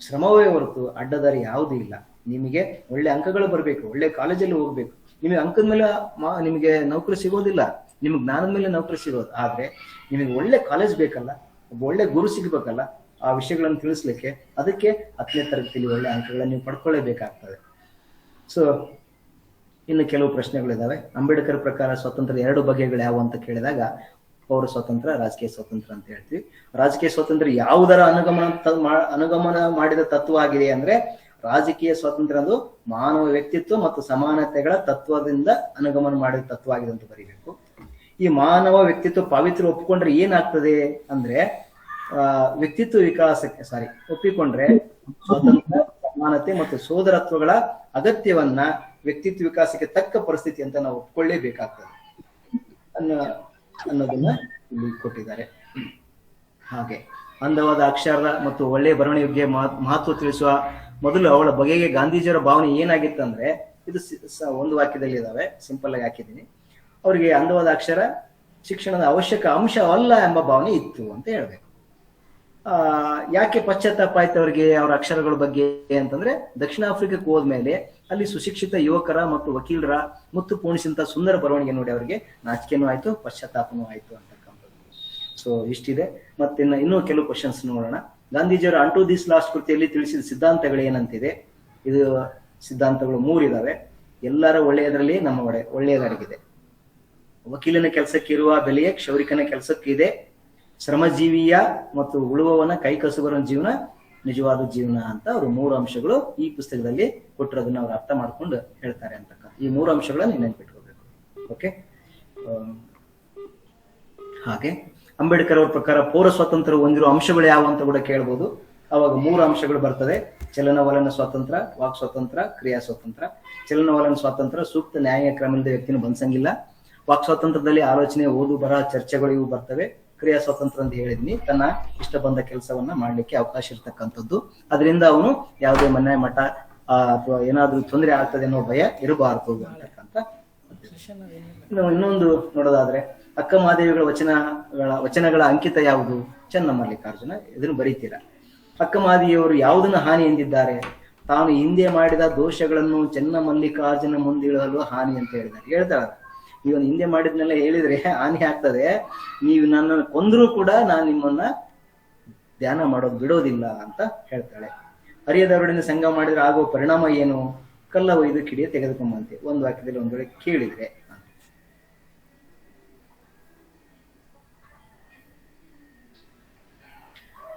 ಶ್ರಮವೇ ಹೊರತು ಅಡ್ಡದಾರಿ ಯಾವುದೂ ಇಲ್ಲ. ನಿಮಗೆ ಒಳ್ಳೆ ಅಂಕಗಳು ಬರಬೇಕು, ಒಳ್ಳೆ ಕಾಲೇಜಲ್ಲಿ ಹೋಗ್ಬೇಕು. ನಿಮಗೆ ಅಂಕದ ಮೇಲೆ ನಿಮಗೆ ನೌಕರಿ ಸಿಗೋದಿಲ್ಲ, ನಿಮ್ಗೆ ಜ್ಞಾನದ ಮೇಲೆ ನೌಕರಿ ಸಿಗೋದು. ಆದ್ರೆ ನಿಮಗೆ ಒಳ್ಳೆ ಕಾಲೇಜ್ ಬೇಕಲ್ಲ, ಒಬ್ಬ ಒಳ್ಳೆ ಗುರು ಸಿಗ್ಬೇಕಲ್ಲ ಆ ವಿಷಯಗಳನ್ನು ತಿಳಿಸ್ಲಿಕ್ಕೆ. ಅದಕ್ಕೆ 10ನೇ ತರಗತಿಯಲ್ಲಿ ಒಳ್ಳೆ ಅಂಕಗಳನ್ನು ನೀವು ಪಡ್ಕೊಳ್ಳೇಬೇಕಾಗ್ತದೆ. ಸೊ ಇನ್ನು ಕೆಲವು ಪ್ರಶ್ನೆಗಳಿದಾವೆ. ಅಂಬೇಡ್ಕರ್ ಪ್ರಕಾರ ಸ್ವಾತಂತ್ರ್ಯ 2 ಬಗೆಗಳು ಯಾವ ಅಂತ ಕೇಳಿದಾಗ, ಪೌರ ಸ್ವಾತಂತ್ರ್ಯ, ರಾಜಕೀಯ ಸ್ವಾತಂತ್ರ್ಯ ಅಂತ ಹೇಳ್ತೀವಿ. ರಾಜಕೀಯ ಸ್ವಾತಂತ್ರ್ಯ ಯಾವುದರ ಅನುಗಮನ ಮಾಡಿದ ತತ್ವ ಆಗಿದೆ ಅಂದ್ರೆ, ರಾಜಕೀಯ ಸ್ವಾತಂತ್ರ್ಯ ಅದು ಮಾನವ ವ್ಯಕ್ತಿತ್ವ ಮತ್ತು ಸಮಾನತೆಗಳ ತತ್ವದಿಂದ ಅನುಗಮನ ಮಾಡಿದ ತತ್ವ ಆಗಿದೆ ಅಂತ ಬರೀಬೇಕು. ಈ ಮಾನವ ವ್ಯಕ್ತಿತ್ವ ಪಾವಿತ್ರ್ಯ ಒಪ್ಪಿಕೊಂಡ್ರೆ ಏನಾಗ್ತದೆ ಅಂದ್ರೆ, ವ್ಯಕ್ತಿತ್ವ ವಿಕಾಸಕ್ಕೆ ಒಪ್ಪಿಕೊಂಡ್ರೆ ಸ್ವಾತಂತ್ರ್ಯ, ಸಮಾನತೆ ಮತ್ತು ಸೋದರತ್ವಗಳ ಅಗತ್ಯವನ್ನ ವ್ಯಕ್ತಿತ್ವ ವಿಕಾಸಕ್ಕೆ ತಕ್ಕ ಪರಿಸ್ಥಿತಿ ಅಂತ ನಾವು ಒಪ್ಕೊಳ್ಳೇಬೇಕಾಗ್ತದೆ ಅನ್ನೋದನ್ನ ಇಲ್ಲಿ ಕೊಟ್ಟಿದ್ದಾರೆ. ಹಾಗೆ ಅಂದವಾದ ಅಕ್ಷರ ಮತ್ತು ಒಳ್ಳೆಯ ಬರವಣಿಗೆಗೆ ಮಹತ್ವ ತಿಳಿಸುವ ಮೊದಲು ಅವಳ ಬಗೆಗೆ ಗಾಂಧೀಜಿಯವರ ಭಾವನೆ ಏನಾಗಿತ್ತಂದ್ರೆ, ಇದು ಒಂದು ವಾಕ್ಯದಲ್ಲಿ ಇದಾವೆ, ಸಿಂಪಲ್ ಆಗಿ ಹಾಕಿದ್ದೀನಿ. ಅವರಿಗೆ ಅಂದವಾದ ಅಕ್ಷರ ಶಿಕ್ಷಣದ ಅವಶ್ಯಕ ಅಂಶವಲ್ಲ ಎಂಬ ಭಾವನೆ ಇತ್ತು ಅಂತ ಹೇಳ್ಬೇಕು. ಯಾಕೆ ಪಶ್ಚಾತ್ತಾಪ ಆಯ್ತು ಅವರಿಗೆ ಅವರ ಅಕ್ಷರಗಳ ಬಗ್ಗೆ ಅಂತಂದ್ರೆ, ದಕ್ಷಿಣ ಆಫ್ರಿಕಾಕ್ಕೆ ಹೋದ್ಮೇಲೆ ಅಲ್ಲಿ ಸುಶಿಕ್ಷಿತ ಯುವಕರ ಮತ್ತು ವಕೀಲರ ಮುತ್ತು ಪೋಣಿಸಿದಂತ ಸುಂದರ ಬರವಣಿಗೆ ನೋಡಿ ಅವರಿಗೆ ನಾಚಿಕೆನೂ ಆಯ್ತು, ಪಶ್ಚಾತ್ತಾಪನೂ ಆಯ್ತು ಅಂತಕ್ಕಂಥದ್ದು. ಸೊ ಇಷ್ಟಿದೆ. ಮತ್ತೆ ಇನ್ನೂ ಕೆಲವು ಕ್ವಶನ್ಸ್ ನೋಡೋಣ. ಗಾಂಧೀಜಿಯವರ ಅಂಟು ದಿಸ್ ಲಾಸ್ಟ್ ಕೃತಿಯಲ್ಲಿ ತಿಳಿಸಿದ ಸಿದ್ಧಾಂತಗಳು ಏನಂತಿದೆ. ಇದು ಸಿದ್ಧಾಂತಗಳು 3 ಇದಾವೆ. ಎಲ್ಲರ ಒಳ್ಳೆಯದರಲ್ಲಿ ನಮ್ಮ ಒಳ್ಳೆಯದಡಗಿದೆ. ವಕೀಲನ ಕೆಲಸಕ್ಕೆ ಇರುವ ಬೆಲೆಯೇ ಕ್ಷೌರಿಕನ ಕೆಲಸಕ್ಕಿದೆ. ಶ್ರಮಜೀವಿಯ ಮತ್ತು ಉಳುವವನ ಕೈಕಸುಬರ ಜೀವನ ನಿಜವಾದ ಜೀವನ ಅಂತ ಅವರು 3 ಅಂಶಗಳು ಈ ಪುಸ್ತಕದಲ್ಲಿ ಕೊಟ್ಟಿರೋದನ್ನ ಅವ್ರು ಅರ್ಥ ಮಾಡ್ಕೊಂಡು ಹೇಳ್ತಾರೆ ಅಂತಕ್ಕಂಥ ಈ 3 ಅಂಶಗಳನ್ನ ನೆನಪಿಟ್ಕೋಬೇಕು. ಓಕೆ. ಹಾಗೆ ಅಂಬೇಡ್ಕರ್ ಅವ್ರ ಪ್ರಕಾರ ಪೌರ ಸ್ವಾತಂತ್ರ್ಯ ಹೊಂದಿರುವ ಅಂಶಗಳು ಯಾವ ಅಂತ ಕೂಡ ಕೇಳ್ಬೋದು. ಅವಾಗ 3 ಅಂಶಗಳು ಬರ್ತದೆ: ಚಲನವಲನ ಸ್ವಾತಂತ್ರ್ಯ, ವಾಕ್ ಸ್ವಾತಂತ್ರ್ಯ, ಕ್ರಿಯಾ ಸ್ವಾತಂತ್ರ್ಯ. ಚಲನವಲನ ಸ್ವಾತಂತ್ರ್ಯ ಸೂಕ್ತ ನ್ಯಾಯ ಕ್ರಮದ ವ್ಯಕ್ತಿನ ಬಂಧಿಸಂಗಿಲ್ಲ. ವಾಕ್ ಸ್ವಾತಂತ್ರ್ಯದಲ್ಲಿ ಆಲೋಚನೆ, ಓದು, ಬರಹ, ಚರ್ಚೆಗಳು ಇವು ಬರ್ತವೆ. ಕ್ರಿಯಾ ಸ್ವಾತಂತ್ರ್ಯ ಅಂತ ಹೇಳಿದ್ನಿ, ತನ್ನ ಇಷ್ಟ ಬಂದ ಕೆಲಸವನ್ನ ಮಾಡ್ಲಿಕ್ಕೆ ಅವಕಾಶ ಇರ್ತಕ್ಕಂಥದ್ದು. ಅದರಿಂದ ಅವನು ಯಾವುದೇ ಮನೆ ಮಠ ಅಥವಾ ಏನಾದ್ರೂ ತೊಂದರೆ ಆಗ್ತದೆ ಅನ್ನೋ ಭಯ ಇರಬಾರದು ಅಂತಕ್ಕಂಥ. ಇನ್ನೊಂದು ನೋಡೋದಾದ್ರೆ ಅಕ್ಕ ಮಹಾದೇವಿಗಳ ವಚನಗಳ ಅಂಕಿತ ಯಾವುದು? ಚೆನ್ನ ಮಲ್ಲಿಕಾರ್ಜುನ. ಇದನ್ನು ಬರೀತೀರಾ. ಅಕ್ಕ ಮಹಾದೇವಿಯವರು ಯಾವುದನ್ನ ಹಾನಿ ಎಂದಿದ್ದಾರೆ? ತಾನು ಹಿಂದೆ ಮಾಡಿದ ದೋಷಗಳನ್ನು ಚೆನ್ನ ಮಲ್ಲಿಕಾರ್ಜುನ ಮುಂದಿಡಲು ಹಾನಿ ಅಂತ ಹೇಳ್ತಾರೆ. ಇವನು ಹಿಂದೆ ಮಾಡಿದ್ನೆಲ್ಲ ಹೇಳಿದ್ರೆ ಹಾನಿ ಆಗ್ತದೆ, ನೀವು ನನ್ನನ್ನು ಕೊಂದ್ರೂ ಕೂಡ ನಾನು ನಿಮ್ಮನ್ನ ಧ್ಯಾನ ಮಾಡೋದು ಬಿಡೋದಿಲ್ಲ ಅಂತ ಹೇಳ್ತಾಳೆ. ಹರಿಯದವರೊಡನೆ ಸಂಘ ಮಾಡಿದ್ರೆ ಆಗುವ ಪರಿಣಾಮ ಏನು? ಕಲ್ಲ ಒಯ್ದು ಕಿಡಿಯ ತೆಗೆದುಕೊಂಬಂತೆ. ಒಂದು ವಾಕ್ಯದಲ್ಲಿ ಒಂದ್ ವೇಳೆ ಕೇಳಿದ್ರೆ.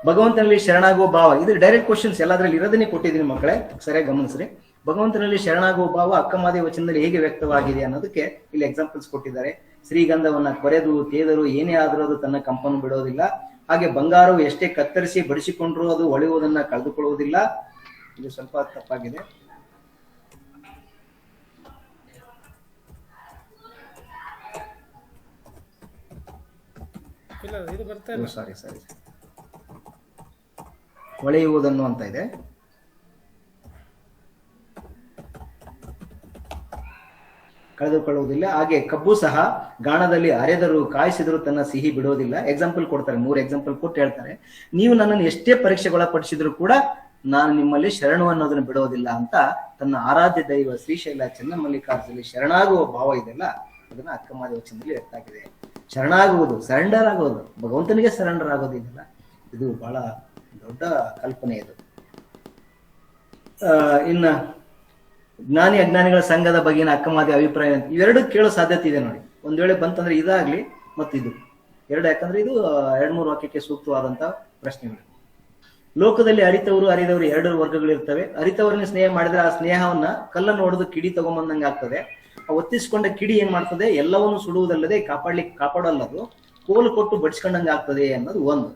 ಭಗವಂತನಲ್ಲಿ ಶರಣಾಗುವ ಭಾವ, ಇದು ಡೈರೆಕ್ಟ್ ಕ್ವಶನ್ಸ್ ಎಲ್ಲದ್ರಲ್ಲಿ ಇರೋದನ್ನೇ ಕೊಟ್ಟಿದ್ದೀನಿ ಮಕ್ಕಳೇ, ಸರಿಯಾಗಿ ಗಮನಿಸ್ರಿ. ಭಗವಂತನಲ್ಲಿ ಶರಣಾಗುವ ಭಾವ ಅಕ್ಕಮಹಾದೇವಿ ವಚನದಲ್ಲಿ ಹೇಗೆ ವ್ಯಕ್ತವಾಗಿದೆ ಅನ್ನೋದಕ್ಕೆ ಇಲ್ಲಿ ಎಕ್ಸಾಂಪಲ್ಸ್ ಕೊಟ್ಟಿದ್ದಾರೆ. ಶ್ರೀಗಂಧವನ್ನ ಕೊರೆದು ತೇದರು ಏನೇ ಆದರೂ ಅದು ತನ್ನ ಕಂಪನ್ನು ಬಿಡೋದಿಲ್ಲ. ಹಾಗೆ ಬಂಗಾರವು ಎಷ್ಟೇ ಕತ್ತರಿಸಿ ಬಡಿಸಿಕೊಂಡ್ರೂ ಅದು ಒಳೆಯುವುದನ್ನ ಕಳೆದುಕೊಳ್ಳುವುದಿಲ್ಲ. ಇದು ಸ್ವಲ್ಪ ತಪ್ಪಾಗಿದೆ. ಸಾರಿ ಹೊಳೆಯುವುದನ್ನು ಅಂತ ಇದೆ. ಕಳೆದುಕೊಳ್ಳುವುದಿಲ್ಲ. ಹಾಗೆ ಕಬ್ಬು ಸಹ ಗಾಣದಲ್ಲಿ ಅರೆದರು ಕಾಯಿಸಿದ್ರು ತನ್ನ ಸಿಹಿ ಬಿಡೋದಿಲ್ಲ. ಎಕ್ಸಾಂಪಲ್ ಕೊಡ್ತಾರೆ, 3 ಎಕ್ಸಾಂಪಲ್ ಕೊಟ್ಟು ಹೇಳ್ತಾರೆ, ನೀವು ನನ್ನನ್ನು ಎಷ್ಟೇ ಪರೀಕ್ಷೆಗೊಳಪಡಿಸಿದ್ರು ಕೂಡ ನಾನು ನಿಮ್ಮಲ್ಲಿ ಶರಣು ಅನ್ನೋದನ್ನ ಬಿಡೋದಿಲ್ಲ ಅಂತ ತನ್ನ ಆರಾಧ್ಯ ದೈವ ಶ್ರೀಶೈಲ ಚೆನ್ನಮಲ್ಲಿಕಾರ್ಜುನಲ್ಲಿ ಶರಣಾಗುವ ಭಾವ ಇದೆಲ್ಲ ಅದನ್ನ ಅಕ್ಕಮಹಾದೇವಿ ವಚನದಲ್ಲಿ ವ್ಯಕ್ತ ಆಗಿದೆ. ಶರಣಾಗುವುದು, ಸರೆಂಡರ್ ಆಗೋದು, ಭಗವಂತನಿಗೆ ಸರೆಂಡರ್ ಆಗೋದಿಲ್ಲ. ಇದು ಬಹಳ ದೊಡ್ಡ ಕಲ್ಪನೆ ಇದು. ಇನ್ನ ಜ್ಞಾನಿ ಅಜ್ಞಾನಿಗಳ ಸಂಘದ ಬಗೆಗಿನ ಅಕ್ಕಮಹಾದೇವಿ ಅಭಿಪ್ರಾಯ ಅಂತ ಇವೆರಡು ಕೇಳೋ ಸಾಧ್ಯತೆ ಇದೆ ನೋಡಿ. ಒಂದ್ ವೇಳೆ ಬಂತಂದ್ರೆ ಇದಾಗ್ಲಿ ಮತ್ತು ಇದು ಎರಡು, ಯಾಕಂದ್ರೆ ಇದು 2-3 ವಾಕ್ಯಕ್ಕೆ ಸೂಕ್ತವಾದಂತ ಪ್ರಶ್ನೆಗಳು. ಲೋಕದಲ್ಲಿ ಅರಿತವರು ಅರಿದವರು 2 ವರ್ಗಗಳು ಇರ್ತವೆ. ಅರಿತವರನ್ನ ಸ್ನೇಹ ಮಾಡಿದ್ರೆ ಆ ಸ್ನೇಹವನ್ನ ಕಲ್ಲನ್ನು ಹೊಡೆದು ಕಿಡಿ ತಗೊಂಬಂದಂಗೆ ಆಗ್ತದೆ. ಒತ್ತಿಸ್ಕೊಂಡ ಕಿಡಿ ಏನ್ ಮಾಡ್ತದೆ? ಎಲ್ಲವನ್ನು ಸುಡುವುದಲ್ಲದೆ ಕಾಪಾಡಲ್ಲದು, ಕೋಲು ಕೊಟ್ಟು ಬಡಿಸ್ಕೊಂಡಂಗೆ ಆಗ್ತದೆ ಅನ್ನೋದು ಒಂದು.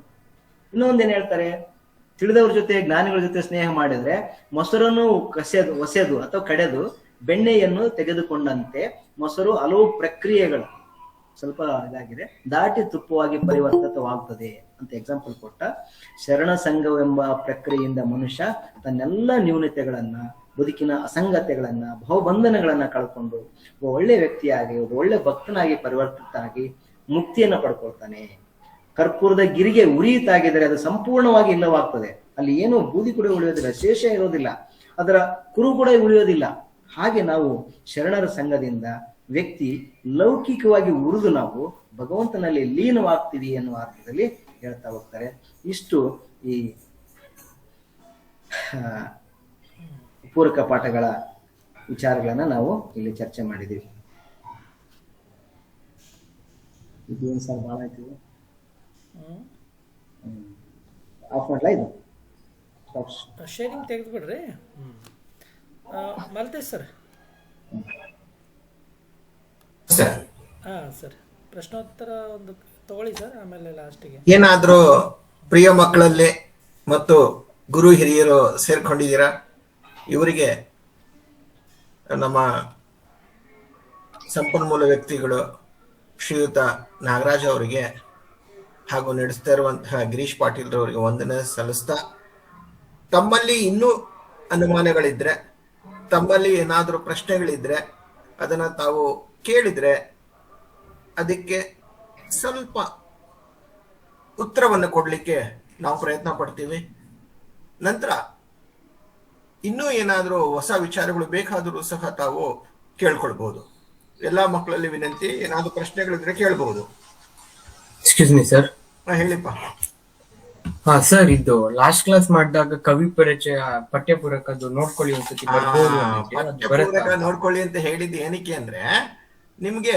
ಇನ್ನೊಂದೇನ್ ಹೇಳ್ತಾರೆ? ತಿಳಿದವ್ರ ಜೊತೆ ಜ್ಞಾನಿಗಳ ಜೊತೆ ಸ್ನೇಹ ಮಾಡಿದ್ರೆ ಮೊಸರನ್ನು ಒಸೆದು ಅಥವಾ ಕಡೆದು ಬೆಣ್ಣೆಯನ್ನು ತೆಗೆದುಕೊಂಡಂತೆ ಮೊಸರು ಹಲವು ಪ್ರಕ್ರಿಯೆಗಳು ಸ್ವಲ್ಪ ಇದಾಗಿದೆ ದಾಟಿ ತುಪ್ಪವಾಗಿ ಪರಿವರ್ತಿತವಾಗ್ತದೆ ಅಂತ ಎಕ್ಸಾಂಪಲ್ ಕೊಟ್ಟ. ಶರಣ ಸಂಘವೆಂಬ ಪ್ರಕ್ರಿಯೆಯಿಂದ ಮನುಷ್ಯ ತನ್ನೆಲ್ಲ ನ್ಯೂನತೆಗಳನ್ನ, ಬದುಕಿನ ಅಸಂಗತೆಗಳನ್ನ, ಭಾವಬಂಧನಗಳನ್ನ ಕಳ್ಕೊಂಡು ಒಬ್ಬ ಒಳ್ಳೆ ವ್ಯಕ್ತಿಯಾಗಿ, ಒಬ್ಬ ಒಳ್ಳೆ ಭಕ್ತನಾಗಿ ಪರಿವರ್ತಿತ ಆಗಿ ಮುಕ್ತಿಯನ್ನ ಪಡ್ಕೊಳ್ತಾನೆ. ಕರ್ಪೂರದ ಗಿರಿಗೆ ಉರಿಯಿತಾಗಿದ್ರೆ ಅದು ಸಂಪೂರ್ಣವಾಗಿ ಇಲ್ಲವಾಗ್ತದೆ. ಅಲ್ಲಿ ಏನು ಬೂದಿ ಕೂಡ ಉಳಿಯೋದಿಲ್ಲ, ಶೇಷ ಇರೋದಿಲ್ಲ, ಅದರ ಕುರು ಕೂಡ ಉಳಿಯೋದಿಲ್ಲ. ಹಾಗೆ ನಾವು ಶರಣರ ಸಂಘದಿಂದ ವ್ಯಕ್ತಿ ಲೌಕಿಕವಾಗಿ ಉರಿದು ನಾವು ಭಗವಂತನಲ್ಲಿ ಲೀನವಾಗ್ತೀವಿ ಎನ್ನುವ ಅರ್ಥದಲ್ಲಿ ಹೇಳ್ತಾ ಹೋಗ್ತಾರೆ. ಇಷ್ಟು ಈ ಪೂರಕ ಪಾಠಗಳ ವಿಚಾರಗಳನ್ನ ನಾವು ಇಲ್ಲಿ ಚರ್ಚೆ ಮಾಡಿದೀವಿ. ಇದೇನು ಸರ್ ಭಾಳ ಆಯ್ತು. ಆಫ್ ಮಾಡ್ಲಾ? ಇದು ಶೇರಿಂಗ್ ತೆಗೆದುಬಿಡ್ರಿ. ಮಲ್ತೇಶ್ ಸರ್. ಸರ್ ಪ್ರಶ್ನೋತ್ತರ ಒಂದು ತಗೊಳ್ಳಿ ಸರ್, ಆಮೇಲೆ ಲಾಸ್ಟಿಗೆ ಏನಾದ್ರೂ ಪ್ರಿಯ ಮಕ್ಕಳಲ್ಲಿ ಮತ್ತು ಗುರು ಹಿರಿಯರು ಸೇರ್ಕೊಂಡಿದ್ದೀರಾ? ಇವರಿಗೆ ನಮ್ಮ ಸಂಪನ್ಮೂಲ ವ್ಯಕ್ತಿಗಳು ಶ್ರೀಯುತ ನಾಗರಾಜ್ ಅವರಿಗೆ ಹಾಗೂ ನಡೆಸ್ತಾ ಇರುವಂತಹ ಗಿರೀಶ್ ಪಾಟೀಲ್ ರವರಿಗೆ ವಂದನೆ ಸಲ್ಲಿಸ್ತಾ, ತಮ್ಮಲ್ಲಿ ಇನ್ನೂ ಅನುಮಾನಗಳಿದ್ರೆ, ತಮ್ಮಲ್ಲಿ ಏನಾದರೂ ಪ್ರಶ್ನೆಗಳಿದ್ರೆ ಅದನ್ನ ತಾವು ಕೇಳಿದ್ರೆ ಅದಕ್ಕೆ ಸ್ವಲ್ಪ ಉತ್ತರವನ್ನು ಕೊಡ್ಲಿಕ್ಕೆ ನಾವು ಪ್ರಯತ್ನ ಪಡ್ತೀವಿ. ನಂತರ ಇನ್ನೂ ಏನಾದರೂ ಹೊಸ ವಿಚಾರಗಳು ಬೇಕಾದರೂ ಸಹ ತಾವು ಕೇಳ್ಕೊಳ್ಬಹುದು. ಎಲ್ಲಾ ಮಕ್ಕಳಲ್ಲಿ ವಿನಂತಿ, ಏನಾದರೂ ಪ್ರಶ್ನೆಗಳಿದ್ರೆ ಕೇಳ್ಬಹುದು. Excuse me sir. ಹೇಳಿಪ್ಪ. ಸರ್, ಇದು ಲಾಸ್ಟ್ ಕ್ಲಾಸ್ ಮಾಡಿದಾಗ ಕವಿ ಪರಿಚಯ ಪಠ್ಯಪೂರಕದ್ದು ನೋಡ್ಕೊಳ್ಳಿ ಒಂದ್ಸತಿ ನೋಡ್ಕೊಳ್ಳಿ ಅಂತ ಹೇಳಿದ್ದು ಏನಕ್ಕೆ ಅಂದ್ರೆ, ನಿಮ್ಗೆ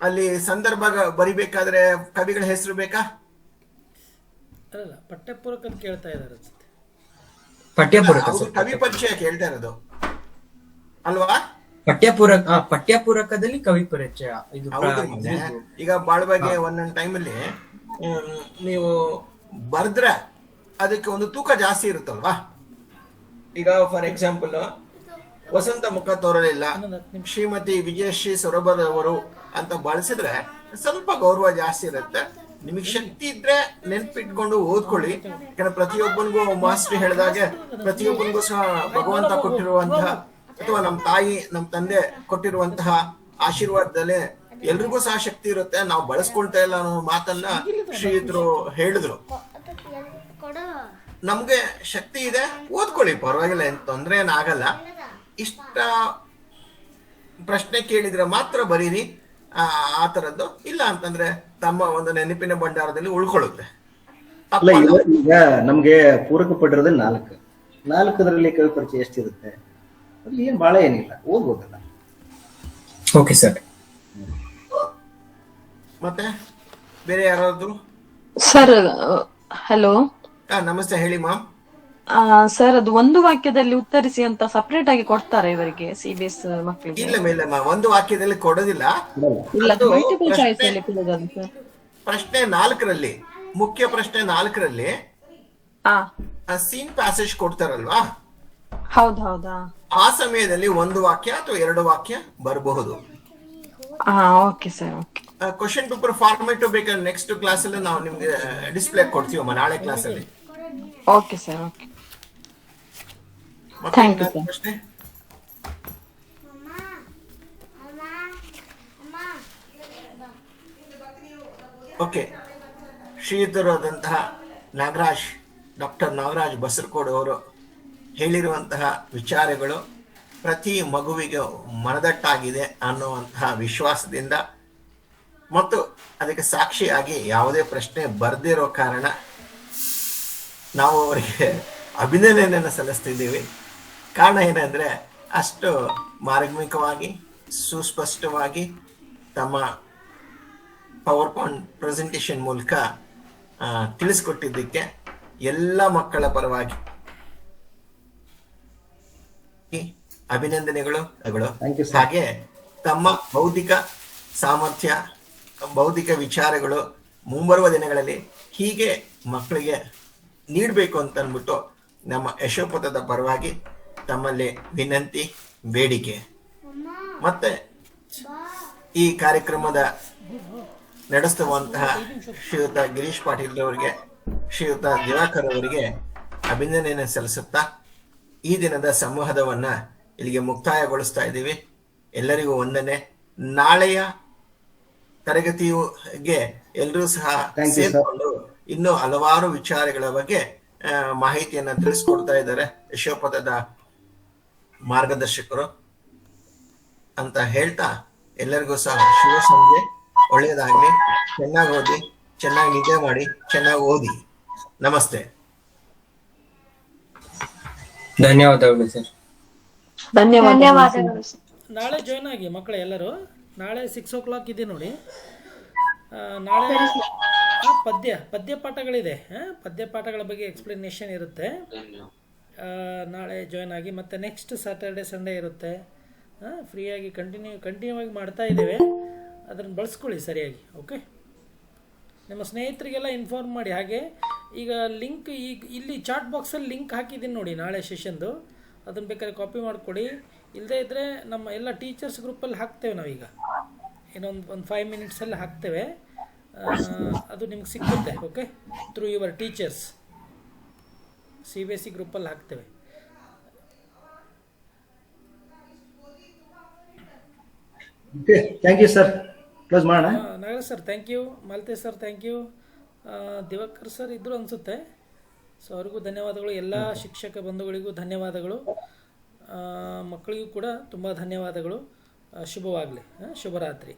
ಅಲ್ಲಿ ಸಂದರ್ಭ ಬರಿಬೇಕಾದ್ರೆ ಕವಿಗಳ ಹೆಸರು ಬೇಕಾ? ಅಲ್ಲ ಪಠ್ಯಪೂರಕ ಕೇಳ್ತಾ ಇದ್ದಾರೆ ಅನ್ಸುತ್ತೆ. ಪಠ್ಯಪೂರಕ ಅವ್ರು ಸರ್. ಕವಿ ಪರಿಚಯ ಕೇಳ್ತಾ ಇರೋದು ಅಲ್ವಾ? ಪಠ್ಯಪೂರಕದಲ್ಲಿ ಕವಿ ಪರಿಚಯ ಇದು ಹೌದು ಮನೆ. ಈಗ ಬಾಳ್ವಾಗಿ ಒಂದೊಂದು ಟೈಮಲ್ಲಿ ನೀವು ಬರ್ದ್ರೆ ಅದಕ್ಕೆ ಒಂದು ತೂಕ ಜಾಸ್ತಿ ಇರುತ್ತಲ್ವಾ? ಈಗ ಫಾರ್ ಎಕ್ಸಾಂಪಲ್ ವಸಂತ ಮುಖ ತೋರಲಿಲ್ಲ, ಶ್ರೀಮತಿ ವಿಜಯಶ್ರೀ ಸೊರಬರ್ ಅವರು ಅಂತ ಬಳಸಿದ್ರೆ ಸ್ವಲ್ಪ ಗೌರವ ಜಾಸ್ತಿ ಇರುತ್ತೆ. ನಿಮಗೆ ಶಕ್ತಿ ಇದ್ರೆ ನೆನ್ಪಿಟ್ಕೊಂಡು ಓದ್ಕೊಳ್ಳಿ. ಯಾಕಂದ್ರೆ ಪ್ರತಿಯೊಬ್ಬನಿಗೂ ಮಾಸ್ಟರ್ ಹೇಳಿದಾಗೆ ಪ್ರತಿಯೊಬ್ಬನಿಗೂ ಸಹ ಭಗವಂತ ಕೊಟ್ಟಿರುವಂತಹ ಅಥವಾ ನಮ್ಮ ತಾಯಿ ನಮ್ಮ ತಂದೆ ಕೊಟ್ಟಿರುವಂತಹ ಆಶೀರ್ವಾದದಲ್ಲೇ ಎಲ್ರಿಗೂ ಸಹ ಶಕ್ತಿ ಇರುತ್ತೆ. ನಾವು ಬಳಸ್ಕೊಳ್ತಾ ಇಲ್ಲ ಅನ್ನೋ ಮಾತನ್ನ ಶ್ರೀಯುತರು ಹೇಳಿದ್ರು. ನಮ್ಗೆ ಶಕ್ತಿ ಇದೆ, ಓದ್ಕೊಳ್ಳಿ, ಪರವಾಗಿಲ್ಲ, ಏನ್ ತೊಂದ್ರೆ ಏನಾಗಲ್ಲ. ಇಷ್ಟ ಪ್ರಶ್ನೆ ಕೇಳಿದ್ರೆ ಮಾತ್ರ ಬರೀರಿ. ಆ ತರದ್ದು ಇಲ್ಲ ಅಂತಂದ್ರೆ ತಮ್ಮ ಒಂದು ನೆನಪಿನ ಭಂಡಾರದಲ್ಲಿ ಉಳ್ಕೊಳ್ಳುತ್ತೆ. ಅಲ್ಲ, ಈಗ ನಮ್ಗೆ ಪೂರಕ ಪಟ್ಟಿರೋದೇ 4. 4 ಕವಿ ಪರಿಚಯ ಎಷ್ಟಿರುತ್ತೆ? ಅಲ್ಲಿ ಏನ್ ಬಹಳ ಏನಿಲ್ಲ, ಓದ್ಬೋದಲ್ಲ. Okay sir. ಮತ್ತೆ ಬೇರೆ ಯಾರಾದ್ರು? ಸರ್ ಹಲೋ ನಮಸ್ತೆ, ಹೇಳಿ ಮಾಮ್. ಸರ್ ಅದು ಒಂದು ವಾಕ್ಯದಲ್ಲಿ ಉತ್ತರಿಸಿ ಅಂತ ಸಪರೇಟ್ ಆಗಿ ಕೊಡ್ತಾರೆ ಇವರಿಗೆ CBS ಮಕ್ಕಳಿಗೆ? ಇಲ್ಲಮ್ಮ, ಒಂದು ವಾಕ್ಯದಲ್ಲಿ ಕೊಡೋದಿಲ್ಲ. ಇಲ್ಲ, ಅದು ಮಲ್ಟಿಪಲ್ ಚಾಯ್ಸ್ ಅಲ್ಲಿ ಕೊಡೋದು ಸರ್. ಪ್ರಶ್ನೆ 4ರಲ್ಲಿ, ಮುಖ್ಯ ಪ್ರಶ್ನೆ 4ರಲ್ಲಿ ಸೀನ್ ಪ್ಯಾಸೇಜ್ ಕೊಡ್ತಾರಲ್ವಾ, ಹೌದಾ? ಆ ಸಮಯದಲ್ಲಿ ಒಂದು ವಾಕ್ಯ ಅಥವಾ 2 ವಾಕ್ಯ ಬರಬಹುದು. Okay sir. Okay. Question paper format ಬೇಕಾದ್ರೆ ನೆಕ್ಸ್ಟ್ ಕ್ಲಾಸ್ ಅಲ್ಲಿ ನಾವು ನಿಮ್ಗೆ ಡಿಸ್ಪ್ಲೇ ಕೊಡ್ತೀವಮ್ಮ, ನಾಳೆ ಕ್ಲಾಸ್ ಅಲ್ಲಿ. Okay sir. Okay, thank you sir. ಪ್ರಶ್ನೆ? ಓಕೆ, ಶ್ರೀಯುತರಾದಂತಹ ಡಾಕ್ಟರ್ ನಾಗರಾಜ್ ಬಸರಕೋಡ್ ಅವರು ಹೇಳಿರುವಂತಹ ವಿಚಾರಗಳು ಪ್ರತಿ ಮಗುವಿಗೆ ಮನದಟ್ಟಾಗಿದೆ ಅನ್ನುವಂತಹ ವಿಶ್ವಾಸದಿಂದ ಮತ್ತು ಅದಕ್ಕೆ ಸಾಕ್ಷಿಯಾಗಿ ಯಾವುದೇ ಪ್ರಶ್ನೆ ಬರ್ದಿರೋ ಕಾರಣ ನಾವು ಅವರಿಗೆ ಅಭಿನಂದನೆಯನ್ನು ಸಲ್ಲಿಸ್ತಿದ್ದೀವಿ. ಕಾರಣ ಏನಂದ್ರೆ ಅಷ್ಟು ಮಾರ್ಮಿಕವಾಗಿ ಸುಸ್ಪಷ್ಟವಾಗಿ ತಮ್ಮ ಪವರ್ ಪಾಯಿಂಟ್ ಪ್ರೆಸೆಂಟೇಷನ್ ಮೂಲಕ ತಿಳಿಸ್ಕೊಟ್ಟಿದ್ದಕ್ಕೆ ಎಲ್ಲ ಮಕ್ಕಳ ಪರವಾಗಿ ಅಭಿನಂದನೆಗಳು. ಹಾಗೆ ತಮ್ಮ ಬೌದ್ಧಿಕ ಸಾಮರ್ಥ್ಯ, ಬೌದ್ಧಿಕ ವಿಚಾರಗಳು ಮುಂಬರುವ ದಿನಗಳಲ್ಲಿ ಹೀಗೆ ಮಕ್ಕಳಿಗೆ ನೀಡಬೇಕು ಅಂತ ಅಂದ್ಬಿಟ್ಟು ನಮ್ಮ ಯಶೋಪಥದ ಪರವಾಗಿ ತಮ್ಮಲ್ಲಿ ವಿನಂತಿ, ಬೇಡಿಕೆ. ಮತ್ತೆ ಈ ಕಾರ್ಯಕ್ರಮದ ನಡೆಸುವಂತಹ ಶ್ರೀಯುತ ಗಿರೀಶ್ ಪಾಟೀಲ್ ಅವರಿಗೆ, ಶ್ರೀಯುತ ದಿವಾಕರ್ ಅವರಿಗೆ ಅಭಿನಂದನೆ ಸಲ್ಲಿಸುತ್ತಾ ಈ ದಿನದ ಸಂವಾದವನ್ನ ಇಲ್ಲಿಗೆ ಮುಕ್ತಾಯಗೊಳಿಸ್ತಾ ಇದ್ದೀವಿ. ಎಲ್ಲರಿಗೂ ವಂದನೆ. ನಾಳೆಯ ತರಗತಿಗೆ ಎಲ್ಲರೂ ಸಹ ಸೇರಿಕೊಂಡು ಇನ್ನೂ ಹಲವಾರು ವಿಚಾರಗಳ ಬಗ್ಗೆ ಮಾಹಿತಿಯನ್ನ ತಿಳಿಸ್ಕೊಡ್ತಾ ಇದ್ದಾರೆ ಯಶೋಪಥದ ಮಾರ್ಗದರ್ಶಕರು ಅಂತ ಹೇಳ್ತಾ, ಎಲ್ಲರಿಗೂ ಸಹ ಶುಭ ಸಂಜೆ, ಒಳ್ಳೆಯದಾಗ್ಲಿ, ಚೆನ್ನಾಗಿ ಓದಿ, ಚೆನ್ನಾಗಿ ನಿದ್ದೆ ಮಾಡಿ, ಚೆನ್ನಾಗಿ ಓದಿ. ನಮಸ್ತೆ, ಧನ್ಯವಾದಗಳು ಸರ್. ಧನ್ಯವಾದಗಳು. ನಾಳೆ ಜಾಯ್ನ್ ಆಗಿ ಮಕ್ಕಳು ಎಲ್ಲರೂ. ನಾಳೆ 6 o'clock ಇದೆ ನೋಡಿ. ನಾಳೆ ಪದ್ಯ ಪಾಠಗಳಿದೆ. ಪದ್ಯ ಪಾಠಗಳ ಬಗ್ಗೆ ಎಕ್ಸ್ಪ್ಲನೇಷನ್ ಇರುತ್ತೆ. ನಾಳೆ ಜಾಯ್ನ್ ಆಗಿ. ಮತ್ತು ನೆಕ್ಸ್ಟ್ ಸ್ಯಾಟರ್ಡೆ ಸಂಡೇ ಇರುತ್ತೆ. ಫ್ರೀಯಾಗಿ ಕಂಟಿನ್ಯೂ ಆಗಿ ಮಾಡ್ತಾ ಇದ್ದೇವೆ. ಅದನ್ನು ಬಳಸ್ಕೊಳ್ಳಿ ಸರಿಯಾಗಿ. ಓಕೆ, ನಿಮ್ಮ ಸ್ನೇಹಿತರಿಗೆಲ್ಲ ಇನ್ಫಾರ್ಮ್ ಮಾಡಿ. ಹಾಗೆ ಈಗ ಲಿಂಕ್ ಇಲ್ಲಿ ಚಾಟ್ ಬಾಕ್ಸಲ್ಲಿ ಲಿಂಕ್ ಹಾಕಿದ್ದೀನಿ ನೋಡಿ ನಾಳೆ ಸೆಷನ್ದು. ಅದನ್ನು ಬೇಕಾದ್ರೆ ಕಾಪಿ ಮಾಡಿಕೊಡಿ. ಇಲ್ಲದೇ ಇದ್ದರೆ ನಮ್ಮ ಎಲ್ಲ ಟೀಚರ್ಸ್ ಗ್ರೂಪಲ್ಲಿ ಹಾಕ್ತೇವೆ ನಾವೀಗ. ಇನ್ನೊಂದು 5 minutesಲ್ಲಿ ಹಾಕ್ತೇವೆ. ಅದು ನಿಮ್ಗೆ ಸಿಕ್ಕುತ್ತೆ. Okay, through your teachers CBSE ಗ್ರೂಪಲ್ಲಿ ಹಾಕ್ತೇವೆ. Thank you sir. ಕ್ಲೋಸ್ ಮಾಡೋಣ. Nagaraj sir thank you, Maltesh sir thank you, Diwakar sir ಇದ್ದರು ಅನಿಸುತ್ತೆ. ಸೊ ಅವ್ರಿಗೂ ಧನ್ಯವಾದಗಳು. ಎಲ್ಲ ಶಿಕ್ಷಕ ಬಂಧುಗಳಿಗೂ ಧನ್ಯವಾದಗಳು. ಮಕ್ಕಳಿಗೂ ಕೂಡ ತುಂಬ ಧನ್ಯವಾದಗಳು. ಶುಭವಾಗಲಿ. ಶುಭರಾತ್ರಿ.